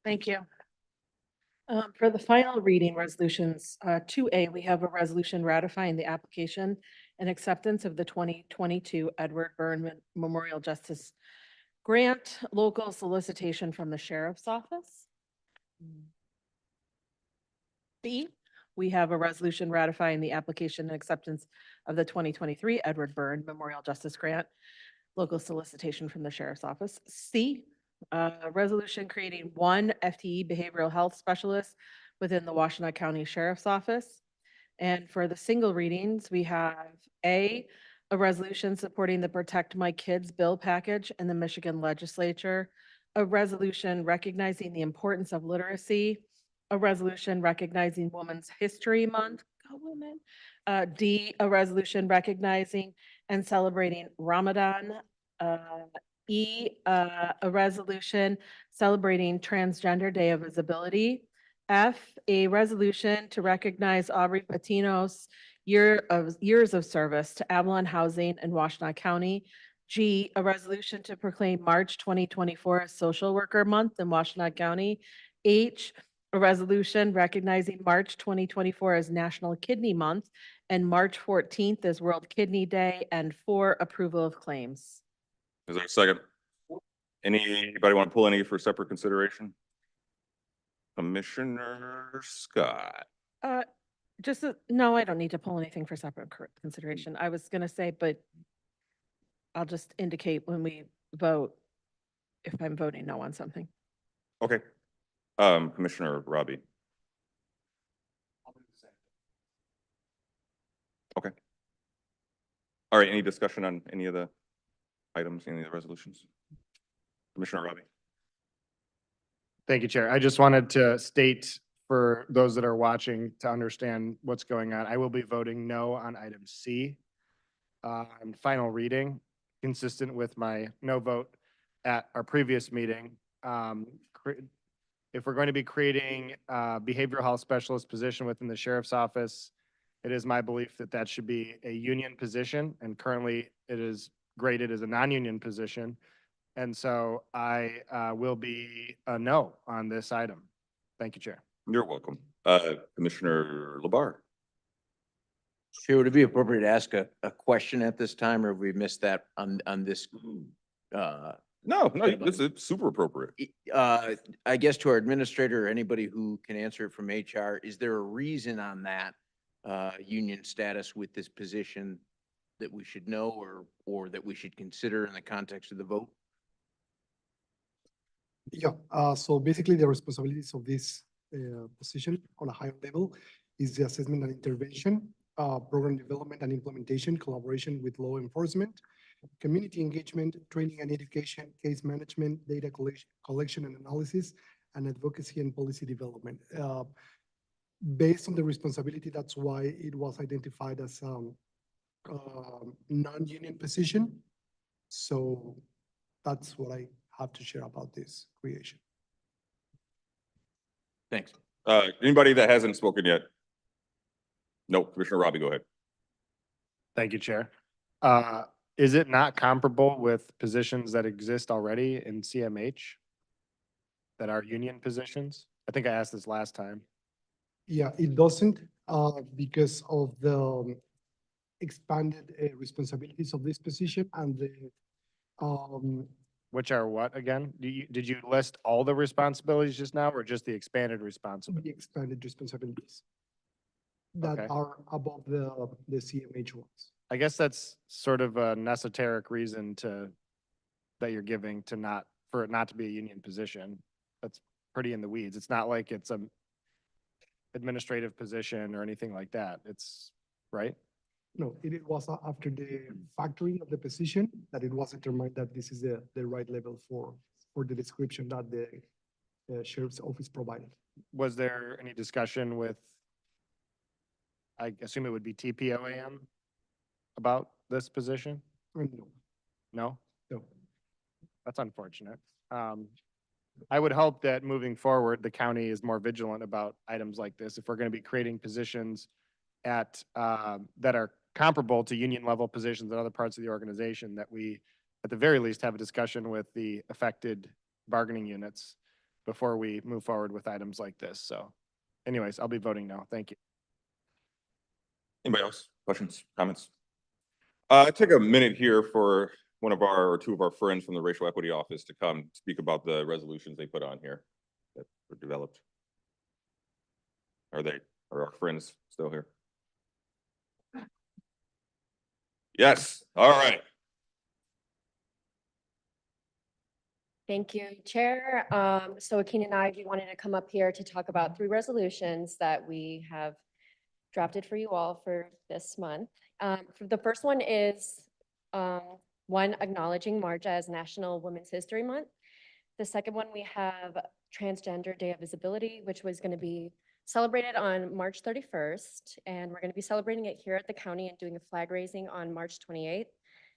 Thank you. For the final reading resolutions, 2A, we have a resolution ratifying the application and acceptance of the 2022 Edward Byrne Memorial Justice Grant local solicitation from the Sheriff's Office. B, we have a resolution ratifying the application and acceptance of the 2023 Edward Byrne Memorial Justice Grant local solicitation from the Sheriff's Office. C, a resolution creating 1 FTE behavioral health specialist within the Washtenaw County Sheriff's Office. And for the single readings, we have A, a resolution supporting the Protect My Kids bill package in the Michigan legislature a resolution recognizing the importance of literacy, a resolution recognizing Women's History Month, go women. D, a resolution recognizing and celebrating Ramadan. E, a resolution celebrating Transgender Day of Visibility. F, a resolution to recognize Aubrey Patino's years of service to Avalon Housing in Washtenaw County. G, a resolution to proclaim March 2024 as Social Worker Month in Washtenaw County. H, a resolution recognizing March 2024 as National Kidney Month and March 14th as World Kidney Day. And 4, approval of claims. Is there a second? Anybody want to pull any for separate consideration? Commissioner Scott. No, I don't need to pull anything for separate consideration. I was gonna say, but I'll just indicate when we vote if I'm voting no on something. Okay. Commissioner Robbie. Okay. All right, any discussion on any of the items, any of the resolutions? Commissioner Robbie. Thank you, Chair. I just wanted to state for those that are watching to understand what's going on. I will be voting no on item C on final reading, consistent with my no vote at our previous meeting. If we're going to be creating a behavioral health specialist position within the sheriff's office, it is my belief that that should be a union position, and currently it is graded as a non-union position. And so I will be a no on this item. Thank you, Chair. You're welcome. Commissioner Labar. Chair, would it be appropriate to ask a question at this time, or have we missed that on this? No, this is super appropriate. I guess to our administrator or anybody who can answer it from HR, is there a reason on that union status with this position that we should know or that we should consider in the context of the vote? Yeah, so basically the responsibilities of this position on a higher level is the assessment and intervention, program development and implementation, collaboration with law enforcement, community engagement, training and education, case management, data collection and analysis, and advocacy and policy development. Based on the responsibility, that's why it was identified as non-union position. So that's what I have to share about this creation. Thanks. Anybody that hasn't spoken yet? No, Commissioner Robbie, go ahead. Thank you, Chair. Is it not comparable with positions that exist already in CMH that are union positions? I think I asked this last time. Yeah, it doesn't because of the expanded responsibilities of this position and the which are what again? Did you list all the responsibilities just now or just the expanded responsibilities? The expanded responsibilities that Okay. are above the CMH ones. I guess that's sort of an esoteric reason that you're giving for it not to be a union position. That's pretty in the weeds. It's not like it's a administrative position or anything like that. It's right. No, it was after the factoring of the position that it was determined that this is the right level for the description that the sheriff's office provided. Was there any discussion with, I assume it would be TPOAM about this position? No. No? No. That's unfortunate. I would hope that moving forward, the county is more vigilant about items like this. If we're going to be creating positions that are comparable to union level positions in other parts of the organization, that we, at the very least, have a discussion with the affected bargaining units before we move forward with items like this. So anyways, I'll be voting no. Thank you. Anybody else? Questions, comments? Take a minute here for one of our or two of our friends from the Racial Equity Office to come speak about the resolutions they put on here that were developed. Are our friends still here? Yes. All right. Thank you, Chair. So Akin and I, we wanted to come up here to talk about 3 resolutions that we have drafted for you all for this month. The first one is one acknowledging March as National Women's History Month. The second one, we have Transgender Day of Visibility, which was going to be celebrated on March 31st. And we're going to be celebrating it here at the county and doing a flag raising on March 28th.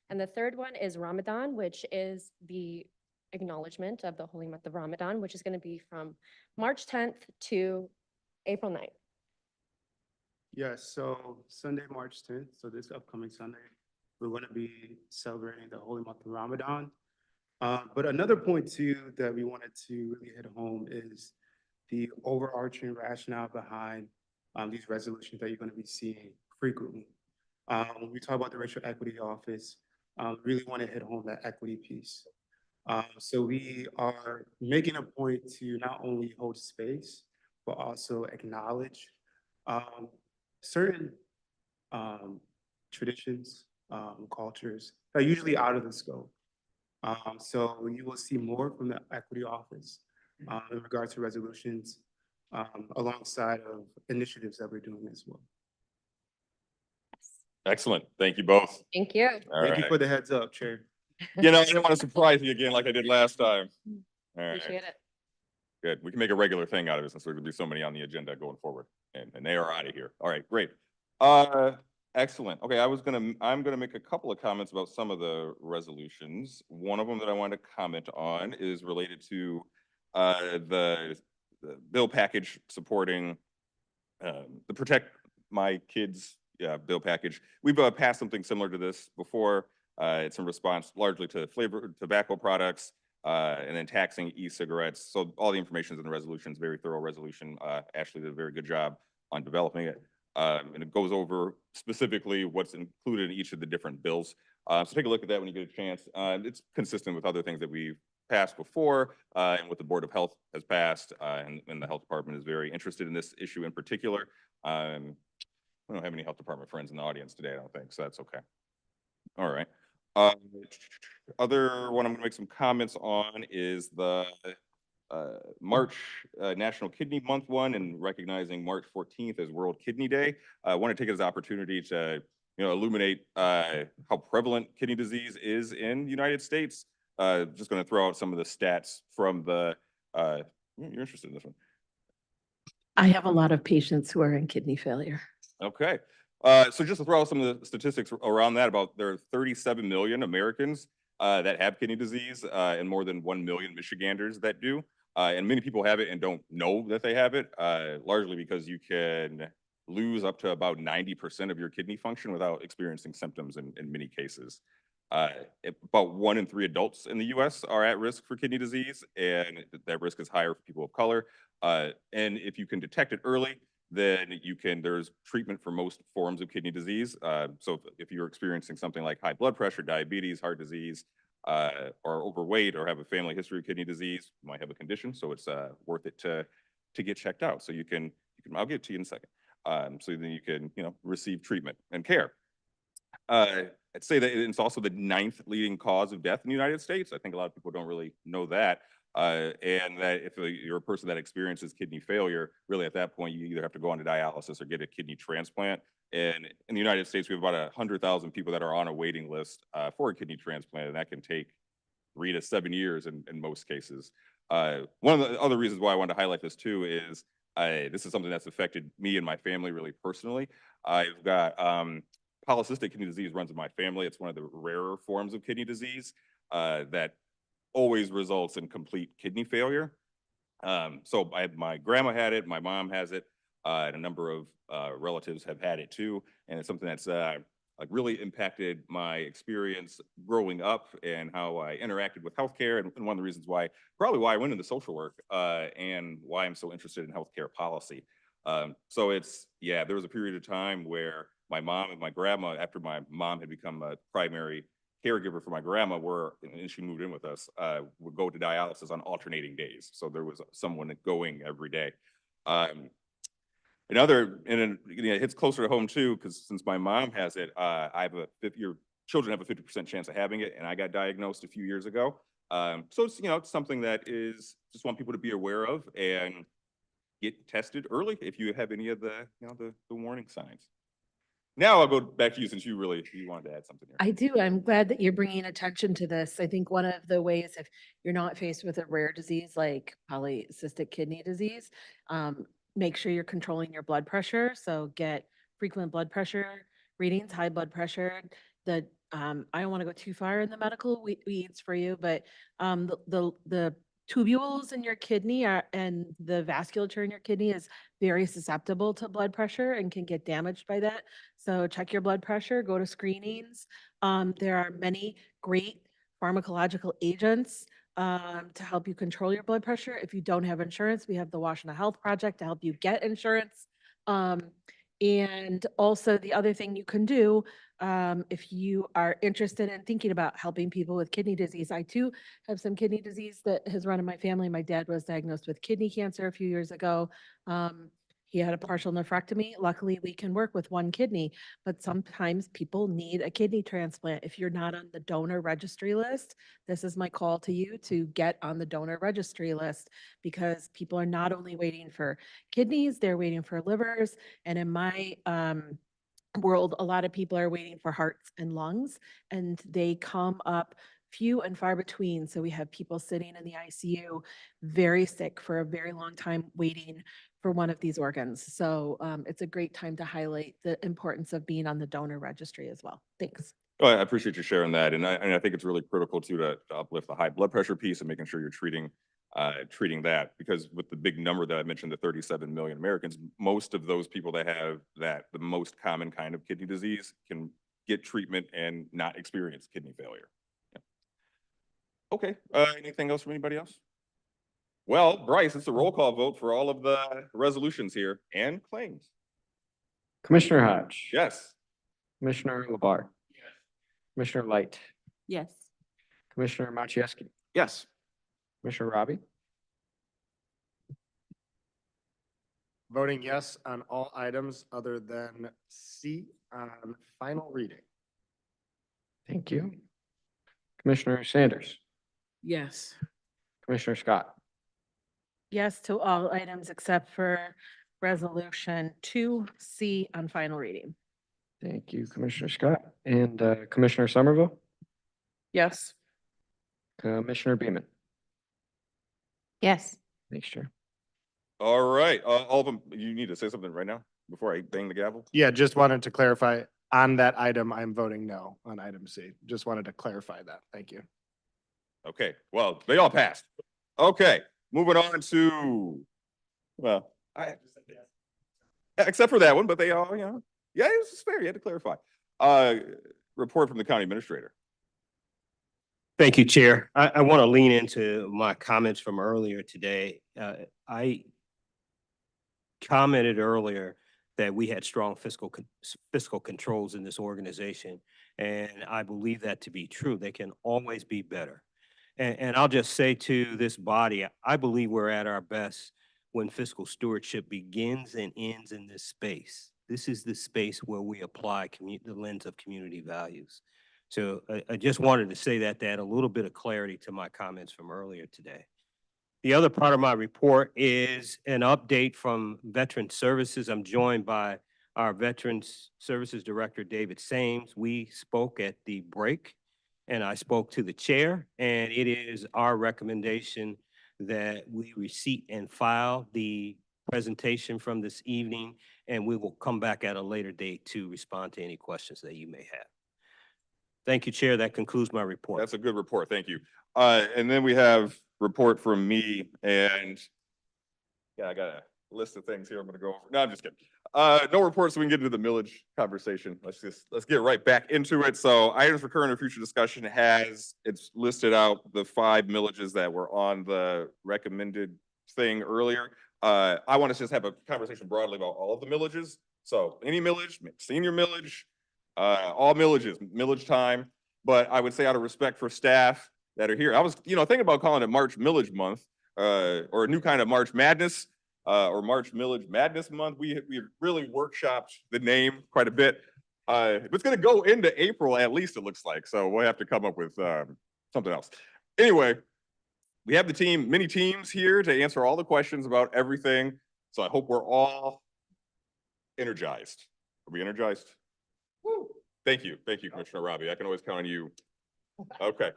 And the third one is Ramadan, which is the acknowledgement of the holy month of Ramadan, which is going to be from March 10th to April 9th. Yes, so Sunday, March 10th, so this upcoming Sunday, we're going to be celebrating the holy month of Ramadan. But another point too that we wanted to really hit home is the overarching rationale behind these resolutions that you're going to be seeing frequently. When we talk about the Racial Equity Office, really want to hit home that equity piece. So we are making a point to not only hold space, but also acknowledge certain traditions, cultures that are usually out of the scope. So you will see more from the Equity Office in regards to resolutions alongside of initiatives that we're doing as well. Excellent. Thank you both. Thank you. Thank you for the heads up, Chair. You know, I didn't want to surprise you again like I did last time. All right. Appreciate it. Good. We can make a regular thing out of it since there's gonna be so many on the agenda going forward, and they are out of here. All right, great. Excellent. Okay, I'm gonna make a couple of comments about some of the resolutions. One of them that I wanted to comment on is related to the bill package supporting the Protect My Kids bill package. We've passed something similar to this before. It's in response largely to flavored tobacco products and then taxing e-cigarettes. So all the information is in the resolution. It's a very thorough resolution. Ashley did a very good job on developing it. And it goes over specifically what's included in each of the different bills. So take a look at that when you get a chance. It's consistent with other things that we've passed before and what the Board of Health has passed. And the Health Department is very interested in this issue in particular. We don't have any Health Department friends in the audience today, I don't think, so that's okay. All right. Other one I'm gonna make some comments on is the March National Kidney Month one, and recognizing March 14th as World Kidney Day. I want to take it as an opportunity to illuminate how prevalent kidney disease is in the United States. Just going to throw out some of the stats from the you're interested in this one. I have a lot of patients who are in kidney failure. Okay. So just to throw out some of the statistics around that, there are 37 million Americans that have kidney disease and more than 1 million Michiganders that do. And many people have it and don't know that they have it, largely because you can lose up to about 90% of your kidney function without experiencing symptoms in many cases. About 1 in 3 adults in the US are at risk for kidney disease, and that risk is higher for people of color. And if you can detect it early, then there's treatment for most forms of kidney disease. So if you're experiencing something like high blood pressure, diabetes, heart disease, or overweight, or have a family history of kidney disease, you might have a condition, so it's worth it to get checked out. So I'll get to you in a second. So then you can, receive treatment and care. I'd say that it's also the 9th leading cause of death in the United States. I think a lot of people don't really know that. And that if you're a person that experiences kidney failure, really at that point, you either have to go on to dialysis or get a kidney transplant. And in the United States, we have about 100,000 people that are on a waiting list for a kidney transplant, and that can take 3 to 7 years in most cases. One of the other reasons why I wanted to highlight this too is this is something that's affected me and my family really personally. I've got polycystic kidney disease runs in my family. It's one of the rarer forms of kidney disease that always results in complete kidney failure. So my grandma had it, my mom has it, and a number of relatives have had it too. And it's something that's really impacted my experience growing up and how I interacted with healthcare. And one of the reasons probably why I went into social work and why I'm so interested in healthcare policy. So there was a period of time where my mom and my grandma, after my mom had become a primary caregiver for my grandma, and she moved in with us, would go to dialysis on alternating days. So there was someone going every day. It hits closer to home too, because since my mom has it, your children have a 50% chance of having it, and I got diagnosed a few years ago. So it's something that is just want people to be aware of and get tested early if you have any of the warning signs. Now I'll go back to you since you wanted to add something here. I do. I'm glad that you're bringing attention to this. I think one of the ways, if you're not faced with a rare disease like polycystic kidney disease, make sure you're controlling your blood pressure. So get frequent blood pressure readings, high blood pressure. I don't want to go too far in the medical weeds for you, but the tubules in your kidney and the vasculature in your kidney is very susceptible to blood pressure and can get damaged by that. So check your blood pressure, go to screenings. There are many great pharmacological agents to help you control your blood pressure. If you don't have insurance, we have the Washtenaw Health Project to help you get insurance. And also the other thing you can do, if you are interested in thinking about helping people with kidney disease, I too have some kidney disease that has run in my family. My dad was diagnosed with kidney cancer a few years ago. He had a partial nephrectomy. Luckily, we can work with one kidney, but sometimes people need a kidney transplant. If you're not on the donor registry list, this is my call to you to get on the donor registry list, because people are not only waiting for kidneys, they're waiting for livers. And in my world, a lot of people are waiting for hearts and lungs, and they come up few and far between. So we have people sitting in the ICU, very sick for a very long time, waiting for one of these organs. So it's a great time to highlight the importance of being on the donor registry as well. Thanks. Well, I appreciate you sharing that. And I think it's really critical too to uplift the high blood pressure piece and making sure you're treating that, because with the big number that I mentioned, the 37 million Americans, most of those people that have the most common kind of kidney disease can get treatment and not experience kidney failure. Yeah. Okay, anything else from anybody else? Well, Bryce, it's a roll call vote for all of the resolutions here and claims. Commissioner Hodge. Yes. Commissioner Labar. Yes. Commissioner Light. Yes. Commissioner Machieski. Yes. Commissioner Robbie. Voting yes on all items other than C on final reading. Thank you. Commissioner Sanders. Yes. Commissioner Scott. Yes to all items except for resolution 2C on final reading. Thank you, Commissioner Scott. And Commissioner Somerville. Yes. Commissioner Beaman. Yes. Thanks, Chair. All right, all of them, you need to say something right now before I bang the gavel? Yeah, just wanted to clarify on that item, I'm voting no on item C. Just wanted to clarify that. Thank you. Okay, well, they all passed. Okay, moving on to, well, except for that one, but they all, yeah, this is fair. You had to clarify. Report from the county administrator. Thank you, Chair. I want to lean into my comments from earlier today. I commented earlier that we had strong fiscal controls in this organization, and I believe that to be true. They can always be better. And I'll just say to this body, I believe we're at our best when fiscal stewardship begins and ends in this space. This is the space where we apply the lens of community values. So I just wanted to say that to add a little bit of clarity to my comments from earlier today. The other part of my report is an update from Veteran Services. I'm joined by our Veterans Services Director, David Sames. We spoke at the break, and I spoke to the chair, and it is our recommendation that we receipt and file the presentation from this evening, and we will come back at a later date to respond to any questions that you may have. Thank you, Chair. That concludes my report. That's a good report. Thank you. And then we have report from me, and yeah, I got a list of things here I'm going to go over. No, I'm just kidding. No reports, so we can get into the millage conversation. Let's get right back into it. So items for current or future discussion it's listed out the 5 millages that were on the recommended thing earlier. I want to just have a conversation broadly about all of the millages. So any millage, senior millage, all millages, millage time. But I would say out of respect for staff that are here, I was, thinking about calling it March Millage Month, or a new kind of March Madness, or March Millage Madness Month. We really workshopped the name quite a bit. It's going to go into April at least, it looks like. So we'll have to come up with something else. Anyway, we have many teams here to answer all the questions about everything. So I hope we're all energized. Are we energized? Thank you, Commissioner Robbie. I can always count on you. Okay.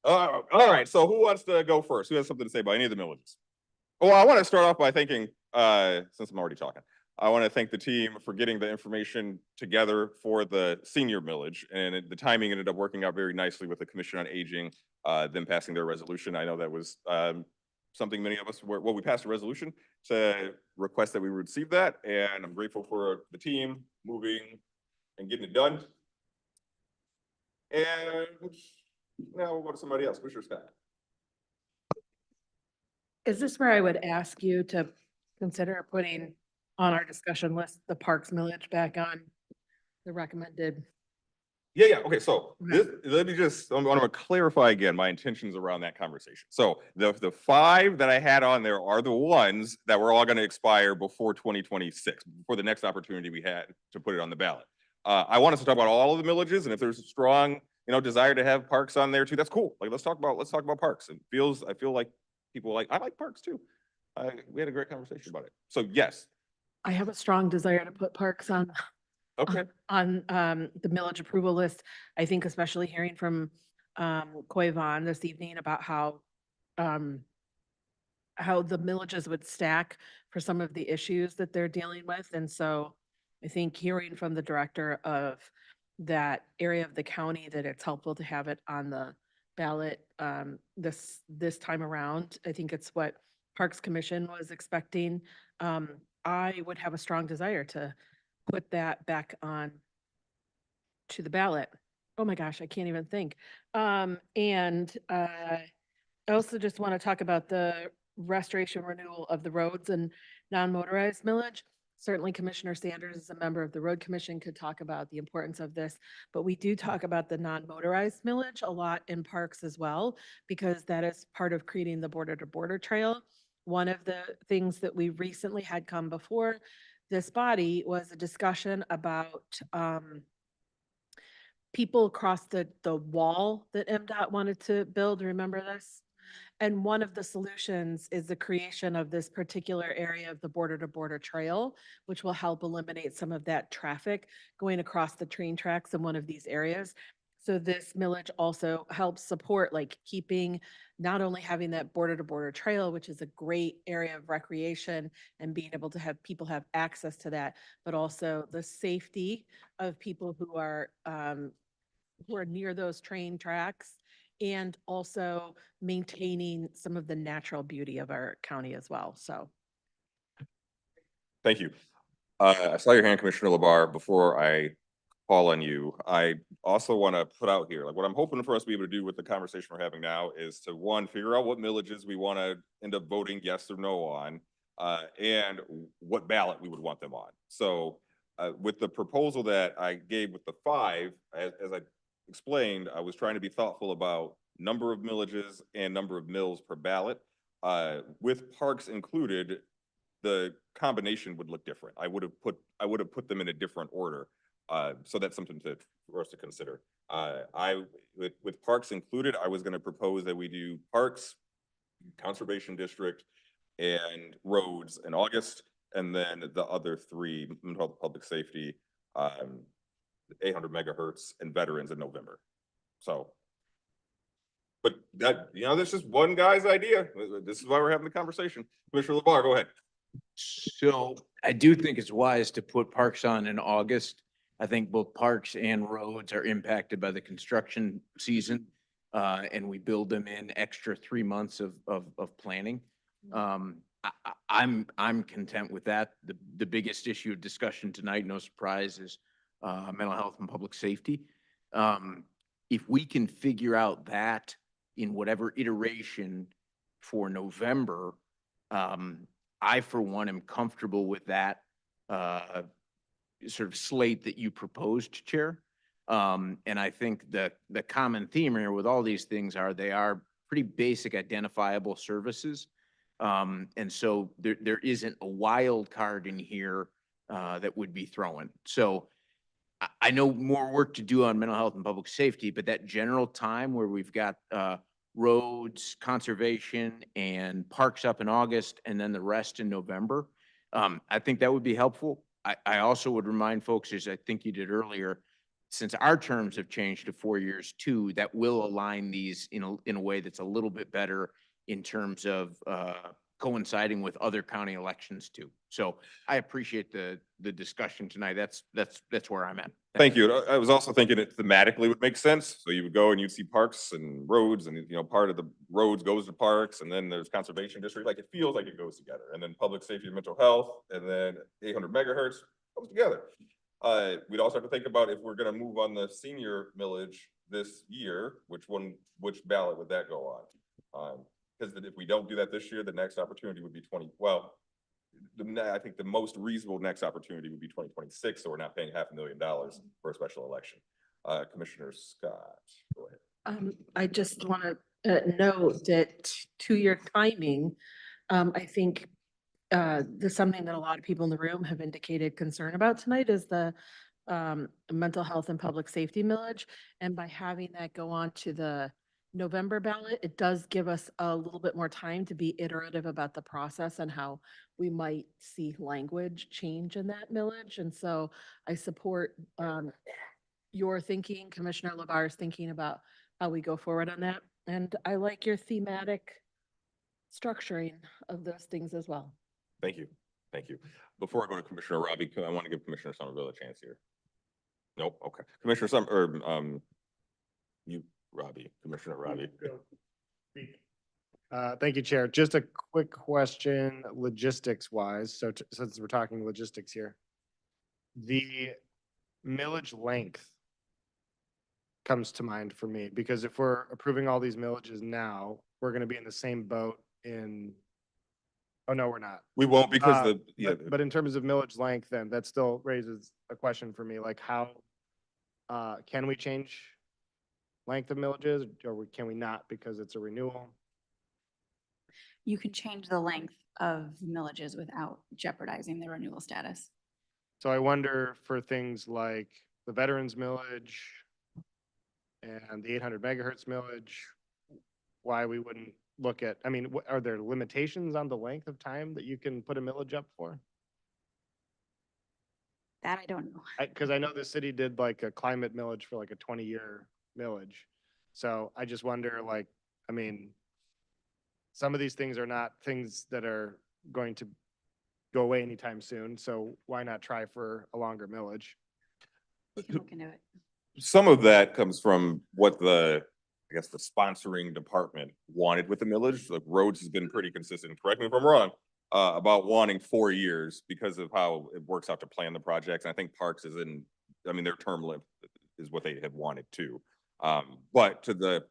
All right, so who wants to go first? Who has something to say about any of the millages? Well, I want to start off by thanking, since I'm already talking, I want to thank the team for getting the information together for the senior millage, and the timing ended up working out very nicely with the Commission on Aging, them passing their resolution. I know that was something many of us were, well, we passed a resolution to request that we receive that, and I'm grateful for the team moving and getting it done. And now we'll go to somebody else. Commissioner Scott. Is this where I would ask you to consider putting on our discussion list, the Parks millage back on the recommended? Yeah. Okay. So let me just, I want to clarify again my intentions around that conversation. So the 5 that I had on there are the ones that were all going to expire before 2026, before the next opportunity we had to put it on the ballot. I want us to talk about all of the millages, and if there's a strong, desire to have parks on there too, that's cool. Like, let's talk about parks. I feel like people I like parks too. We had a great conversation about it. So yes. I have a strong desire to put parks on. Okay. On the millage approval list. I think especially hearing from Coy Vaughn this evening about how the millages would stack for some of the issues that they're dealing with. And so I think hearing from the director of that area of the county that it's helpful to have it on the ballot this time around. I think it's what Parks Commission was expecting. I would have a strong desire to put that back on to the ballot. Oh my gosh, I can't even think. I also just want to talk about the restoration renewal of the roads and non-motorized millage. Certainly Commissioner Sanders, as a member of the Road Commission, could talk about the importance of this, but we do talk about the non-motorized millage a lot in parks as well, because that is part of creating the border-to-border trail. One of the things that we recently had come before this body was a discussion about people across the wall that MDOT wanted to build. Remember this? And one of the solutions is the creation of this particular area of the border-to-border trail, which will help eliminate some of that traffic going across the train tracks in one of these areas. So this millage also helps support like keeping, not only having that border-to-border trail, which is a great area of recreation and being able to have people have access to that, but also the safety of people who are near those train tracks, and also maintaining some of the natural beauty of our county as well. So. Thank you. I saw your hand, Commissioner LaBarre. Before I call on you, I also want to put out here, like what I'm hoping for us to be able to do with the conversation we're having now is to, one, figure out what millages we want to end up voting yes or no on, and what ballot we would want them on. So with the proposal that I gave with the 5, as I explained, I was trying to be thoughtful about number of millages and number of mills per ballot. With parks included, the combination would look different. I would have put them in a different order. So that's something for us to consider. With parks included, I was going to propose that we do parks, conservation district, and roads in August, and then the other 3, mental health, public safety, 800 megahertz, and veterans in November. So, but that, that's just one guy's idea. This is why we're having the conversation. Commissioner LaBarre, go ahead. So I do think it's wise to put parks on in August. I think both parks and roads are impacted by the construction season, and we build them in extra 3 months of planning. I'm content with that. The biggest issue of discussion tonight, no surprise, is mental health and public safety. If we can figure out that in whatever iteration for November, I, for one, am comfortable with that sort of slate that you proposed, Chair. And I think the common theme here with all these things are they are pretty basic identifiable services. And so there isn't a wild card in here that would be thrown. So I know more work to do on mental health and public safety, but that general time where we've got roads, conservation, and parks up in August, and then the rest in November, I think that would be helpful. I also would remind folks, as I think you did earlier, since our terms have changed to 4 years too, that will align these in a way that's a little bit better in terms of coinciding with other county elections too. So I appreciate the discussion tonight. That's where I'm at. Thank you. I was also thinking it thematically would make sense. So you would go and you'd see parks and roads and, you know, part of the roads goes to parks and then there's conservation district. Like it feels like it goes together. And then public safety and mental health and then 800 megahertz goes together. We'd also have to think about if we're going to move on the senior millage this year, which ballot would that go on? Because if we don't do that this year, the next opportunity would be I think the most reasonable next opportunity would be 2026. So we're not paying $500,000 for a special election. Commissioner Scott, go ahead. I just want to note that to your timing, I think there's something that a lot of people in the room have indicated concern about tonight is the mental health and public safety millage. And by having that go on to the November ballot, it does give us a little bit more time to be iterative about the process and how we might see language change in that millage. And so I support your thinking, Commissioner LeVar's thinking about how we go forward on that. And I like your thematic structuring of those things as well. Thank you. Thank you. Before I go to Commissioner Robbie, I want to give Commissioner Somerville a chance here. Nope. Okay. Commissioner Commissioner Robbie. Thank you, Chair. Just a quick question, logistics wise. So since we're talking logistics here, the millage length comes to mind for me because if we're approving all these millages now, we're going to be in the same boat in. Oh, no, we're not. We won't because but in terms of millage length, then that still raises a question for me, like how can we change length of millages or can we not because it's a renewal? You can change the length of millages without jeopardizing the renewal status. So I wonder for things like the veterans millage and the 800 megahertz millage, why we wouldn't look at, I mean, are there limitations on the length of time that you can put a millage up for? That I don't know. Because I know the city did like a climate millage for like a 20-year millage. So I just wonder, like, I mean, some of these things are not things that are going to go away anytime soon. So why not try for a longer millage? We can look into it. Some of that comes from what the sponsoring department wanted with the millage. Like roads has been pretty consistent. Correct me if I'm wrong. About wanting 4 years because of how it works out to plan the projects. And I think parks is their term length is what they have wanted too. But to the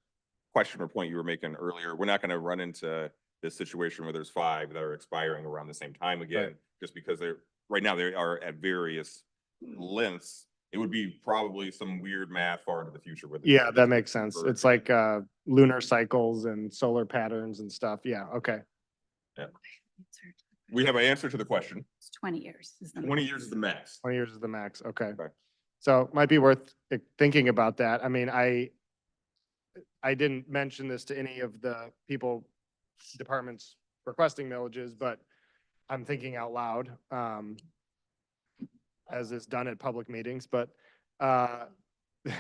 question or point you were making earlier, we're not going to run into this situation where there's 5 that are expiring around the same time again, just because right now they are at various lengths. It would be probably some weird math far into the future. Yeah, that makes sense. It's like lunar cycles and solar patterns and stuff. Yeah, okay. Yeah. We have an answer to the question. It's 20 years. 20 years is the max. 20 years is the max. Okay. So might be worth thinking about that. I mean, I didn't mention this to any of the departments requesting millages, but I'm thinking out loud, as is done at public meetings, but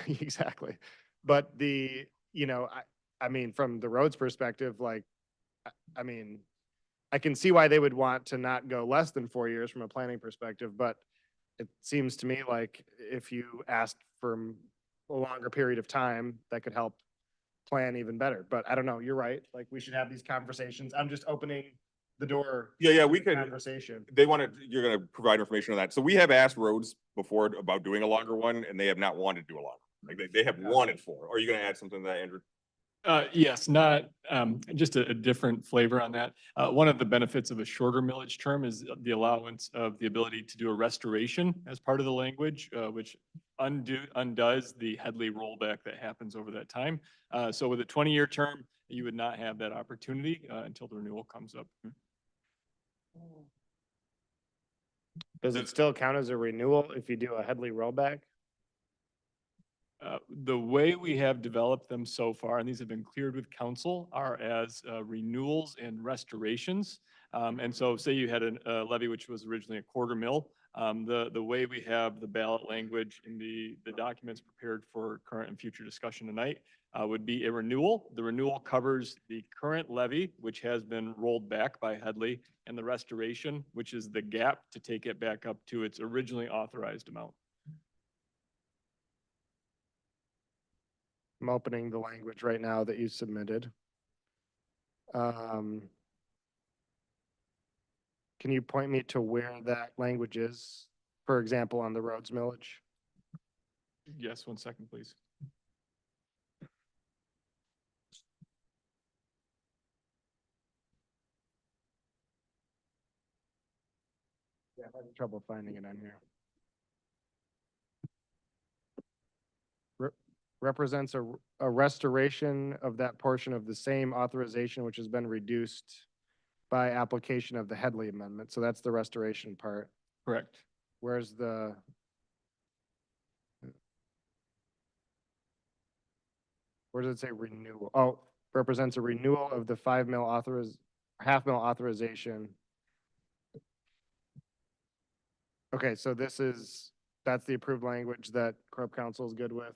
exactly. But I mean, from the roads perspective, like, I mean, I can see why they would want to not go less than 4 years from a planning perspective, but it seems to me like if you asked for a longer period of time, that could help plan even better. But I don't know, you're right. Like we should have these conversations. I'm just opening the door. Yeah, we could. Conversation. You're going to provide information on that. So we have asked roads before about doing a longer one and they have not wanted to do a longer. Like they have wanted 4. Are you going to add something to that, Andrew? Yes, not just a different flavor on that. One of the benefits of a shorter millage term is the allowance of the ability to do a restoration as part of the language, which undoes the Headley rollback that happens over that time. So with a 20-year term, you would not have that opportunity until the renewal comes up. Does it still count as a renewal if you do a Headley rollback? The way we have developed them so far, and these have been cleared with council, are as renewals and restorations. And so say you had a levy which was originally a quarter mil, the way we have the ballot language in the documents prepared for current and future discussion tonight would be a renewal. The renewal covers the current levy, which has been rolled back by Headley, and the restoration, which is the gap to take it back up to its originally authorized amount. I'm opening the language right now that you submitted. Can you point me to where that language is? For example, on the roads millage? Yes, 1 second, please. Yeah, I'm having trouble finding it on here. Represents a restoration of that portion of the same authorization which has been reduced by application of the Headley Amendment. So that's the restoration part. Correct. Where's the? Where does it say renewal? Oh, represents a renewal of the half mil authorization. Okay, so that's the approved language that Corp Council is good with,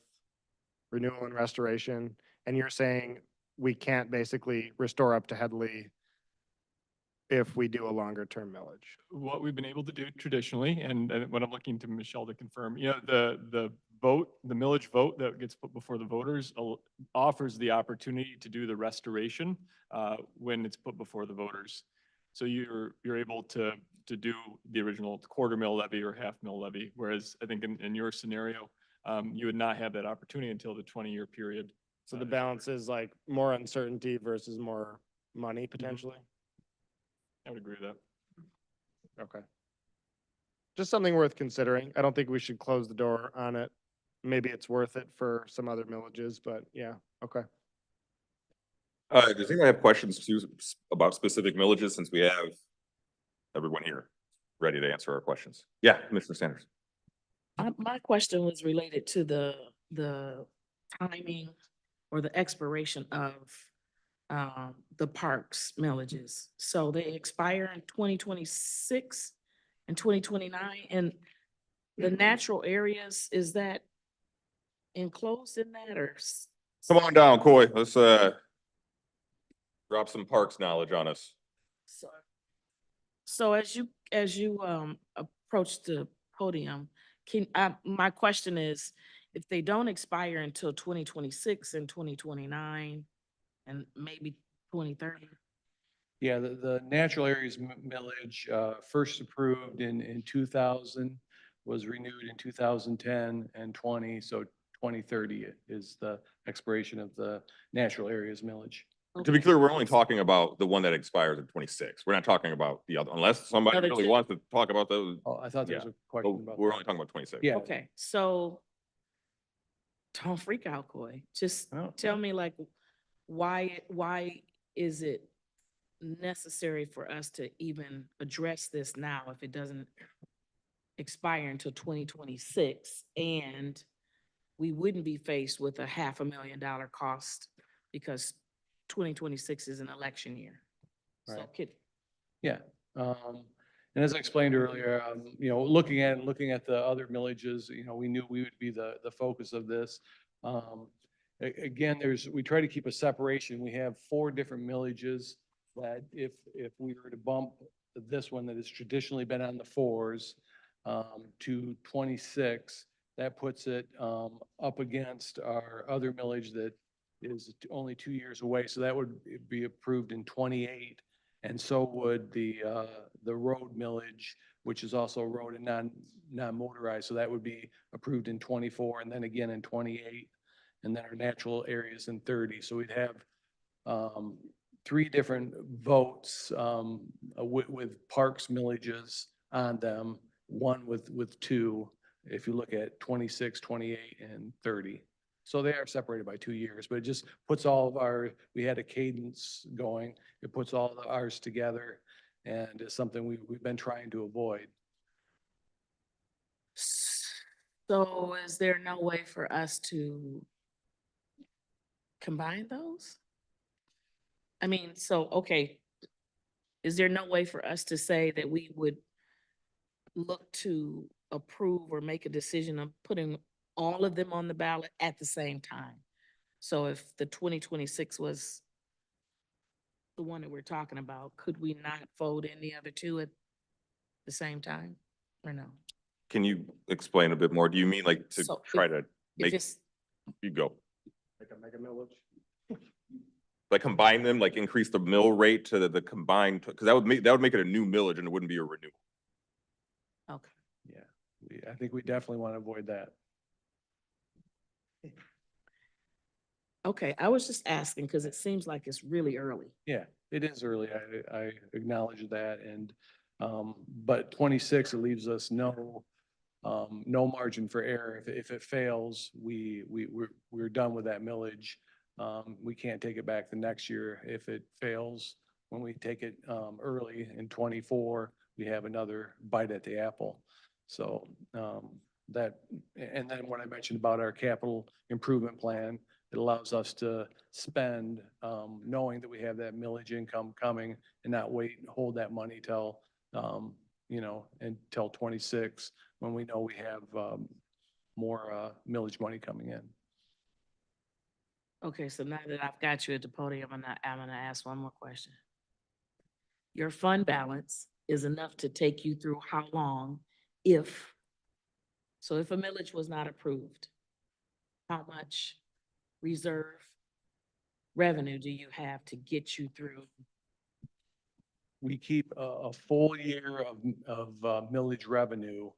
renewal and restoration. And you're saying we can't basically restore up to Headley if we do a longer term millage? What we've been able to do traditionally, and what I'm looking to Michelle to confirm, the vote, the millage vote that gets put before the voters offers the opportunity to do the restoration when it's put before the voters. So you're able to do the original quarter mil levy or half mil levy, whereas I think in your scenario, you would not have that opportunity until the 20-year period. So the balance is like more uncertainty versus more money potentially? I would agree with that. Okay. Just something worth considering. I don't think we should close the door on it. Maybe it's worth it for some other millages, but yeah, okay. Does anyone have questions too about specific millages, since we have everyone here ready to answer our questions? Yeah, Commissioner Sanders. My question was related to the timing or the expiration of the parks millages. So they expire in 2026 and 2029, and the natural areas, is that enclosed in that, or? Come on down, Coy. Let's drop some parks knowledge on us. So as you approach the podium, my question is, if they don't expire until 2026 and 2029 and maybe 2030? Yeah, the natural areas millage, first approved in 2000, was renewed in 2010 and 20, so 2030 is the expiration of the natural areas millage. To be clear, we're only talking about the one that expires in 26. We're not talking about the other, unless somebody Other really two. wants to talk about those. Oh, I thought there was Yeah. a question But about. we're that. only talking about 26. Yeah. Okay, so don't freak out, Coy. Just tell me, like, why is it necessary for us to even address this now if it doesn't expire until 2026, and we wouldn't be faced with a $500,000 cost because 2026 is an election year? So Right. Yeah. And as I explained earlier, looking at the other millages, we knew we would be the focus of this. Again, we try to keep a separation. We have 4 different millages that if we were to bump this one that has traditionally been on the 4s to 26, that puts it up against our other millage that is only 2 years away. So that would be approved in 28. And so would the road millage, which is also road and non-motorized. So that would be approved in 24 and then again in 28. And then our natural areas in 30. So we'd have 3 different votes with parks millages on them, one with 2, if you look at 26, 28, and 30. So they are separated by 2 years, but it just puts all of we had a cadence going. It puts all of ours together, and it's something we've been trying to avoid. So is there no way for us to combine those? I mean, so, okay, is there no way for us to say that we would look to approve or make a decision of putting all of them on the ballot at the same time? So if the 2026 was the one that we're talking about, could we not fold in the other two at the same time or no? Can you explain a bit more? Do you mean like to So try if- to If make, it's, you go, Like a mega millage? like combine them, like increase the mill rate to the combined, because that would make it a new millage and it wouldn't be a renewal. okay. Yeah, I think we definitely want to avoid that. Okay, I was just asking because it seems like it's really early. Yeah, it is early. I acknowledge that. And, but 26, it leaves us no margin for error. If it fails, we're done with that millage. We can't take it back the next year. If it fails, when we take it, early in 24, we have another bite at the apple. So, that, and then what I mentioned about our capital improvement plan, it allows us to spend, knowing that we have that millage income coming and not wait and hold that money till, until 26, when we know we have, more, millage money coming in. Okay, so now that I've got you at the podium, I'm gonna ask one more question. Your fund balance is enough to take you through how long if a millage was not approved, how much reserve revenue do you have to get you through? We keep a full year of millage revenue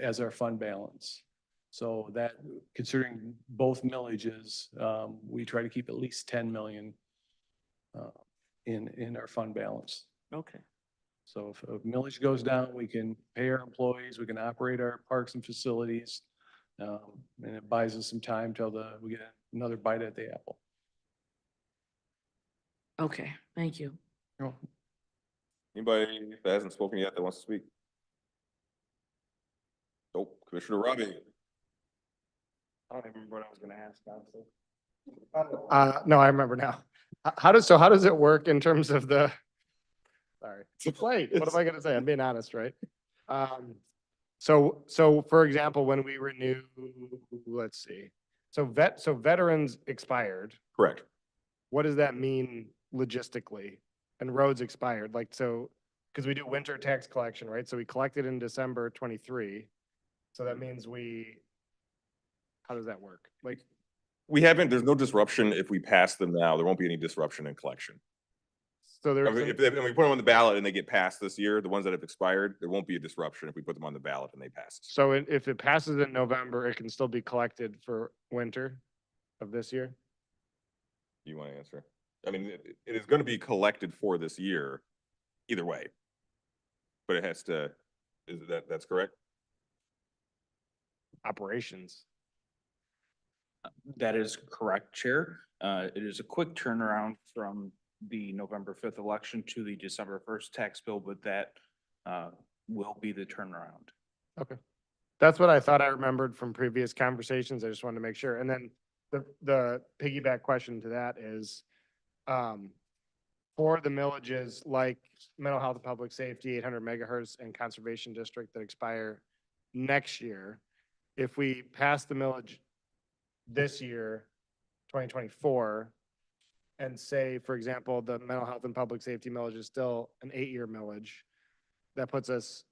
as our fund balance. So that, considering both millages, we try to keep at least 10 million in our fund balance. Okay. So if a millage goes down, we can pay our employees, we can operate our parks and facilities, and it buys us some time till we get another bite at the apple. Okay, thank you. Anybody that hasn't spoken yet that wants to speak? Oh, Commissioner Robbie. I don't even remember what I was gonna ask, honestly. No, I remember now. How does it work in terms of sorry, it's late. What am I gonna say? I'm being honest, right? So for example, when we renew, let's see. So veterans expired. Correct. What does that mean logistically? And roads expired, like, so, because we do winter tax collection, right? So we collected in December 23. So that means how does that work? Like, There's no disruption if we pass them now. There won't be any disruption in collection. so I there's, mean, if we put them on the ballot and they get passed this year, the ones that have expired, there won't be a disruption if we put them on the ballot and they pass. so if it passes in November, it can still be collected for winter of this year? You want to answer? I mean, it is going to be collected for this year, either way. But it has to, that's correct? Operations. That is correct, Chair. It is a quick turnaround from the November 5th election to the December 1st tax bill, but that will be the turnaround. Okay. That's what I thought I remembered from previous conversations. I just wanted to make sure. And then the piggyback question to that is, for the millages like mental health and public safety, 800 megahertz and conservation district that expire next year, if we pass the millage this year, 2024, and say, for example, the mental health and public safety millage is still an 8-year millage, that puts us,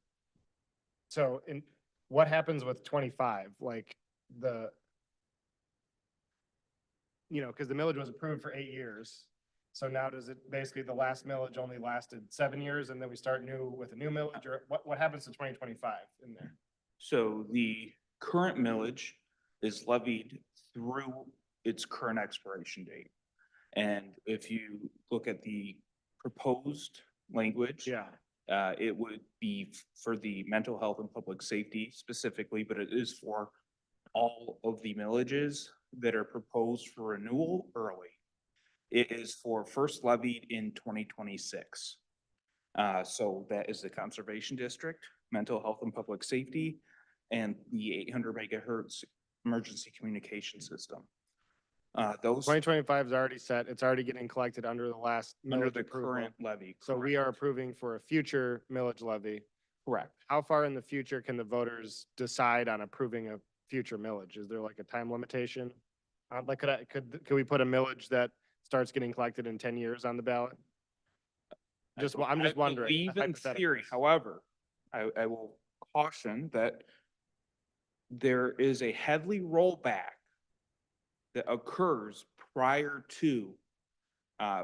so what happens with 25? Like because the millage was approved for 8 years. So now does it, basically the last millage only lasted 7 years and then we start new with a new millage, or what happens to 2025 in there? So the current millage is levied through its current expiration date. And if you look at the proposed language, it would be for the mental health and public safety specifically, but it is for all of the millages that are proposed for renewal early. It is for first levied in 2026. So that is the conservation district, mental health and public safety, and the 800 megahertz emergency communication system. Those 2025 is already set. It's already getting collected under the last under millage the approval. current levy. So we are approving for a future millage levy. Correct. How far in the future can the voters decide on approving a future millage? Is there like a time limitation? Like, could we put a millage that starts getting collected in 10 years on the ballot? I'm just wondering. I believe in hypothetically. theory, however, I will caution that there is a Headley rollback that occurs prior to,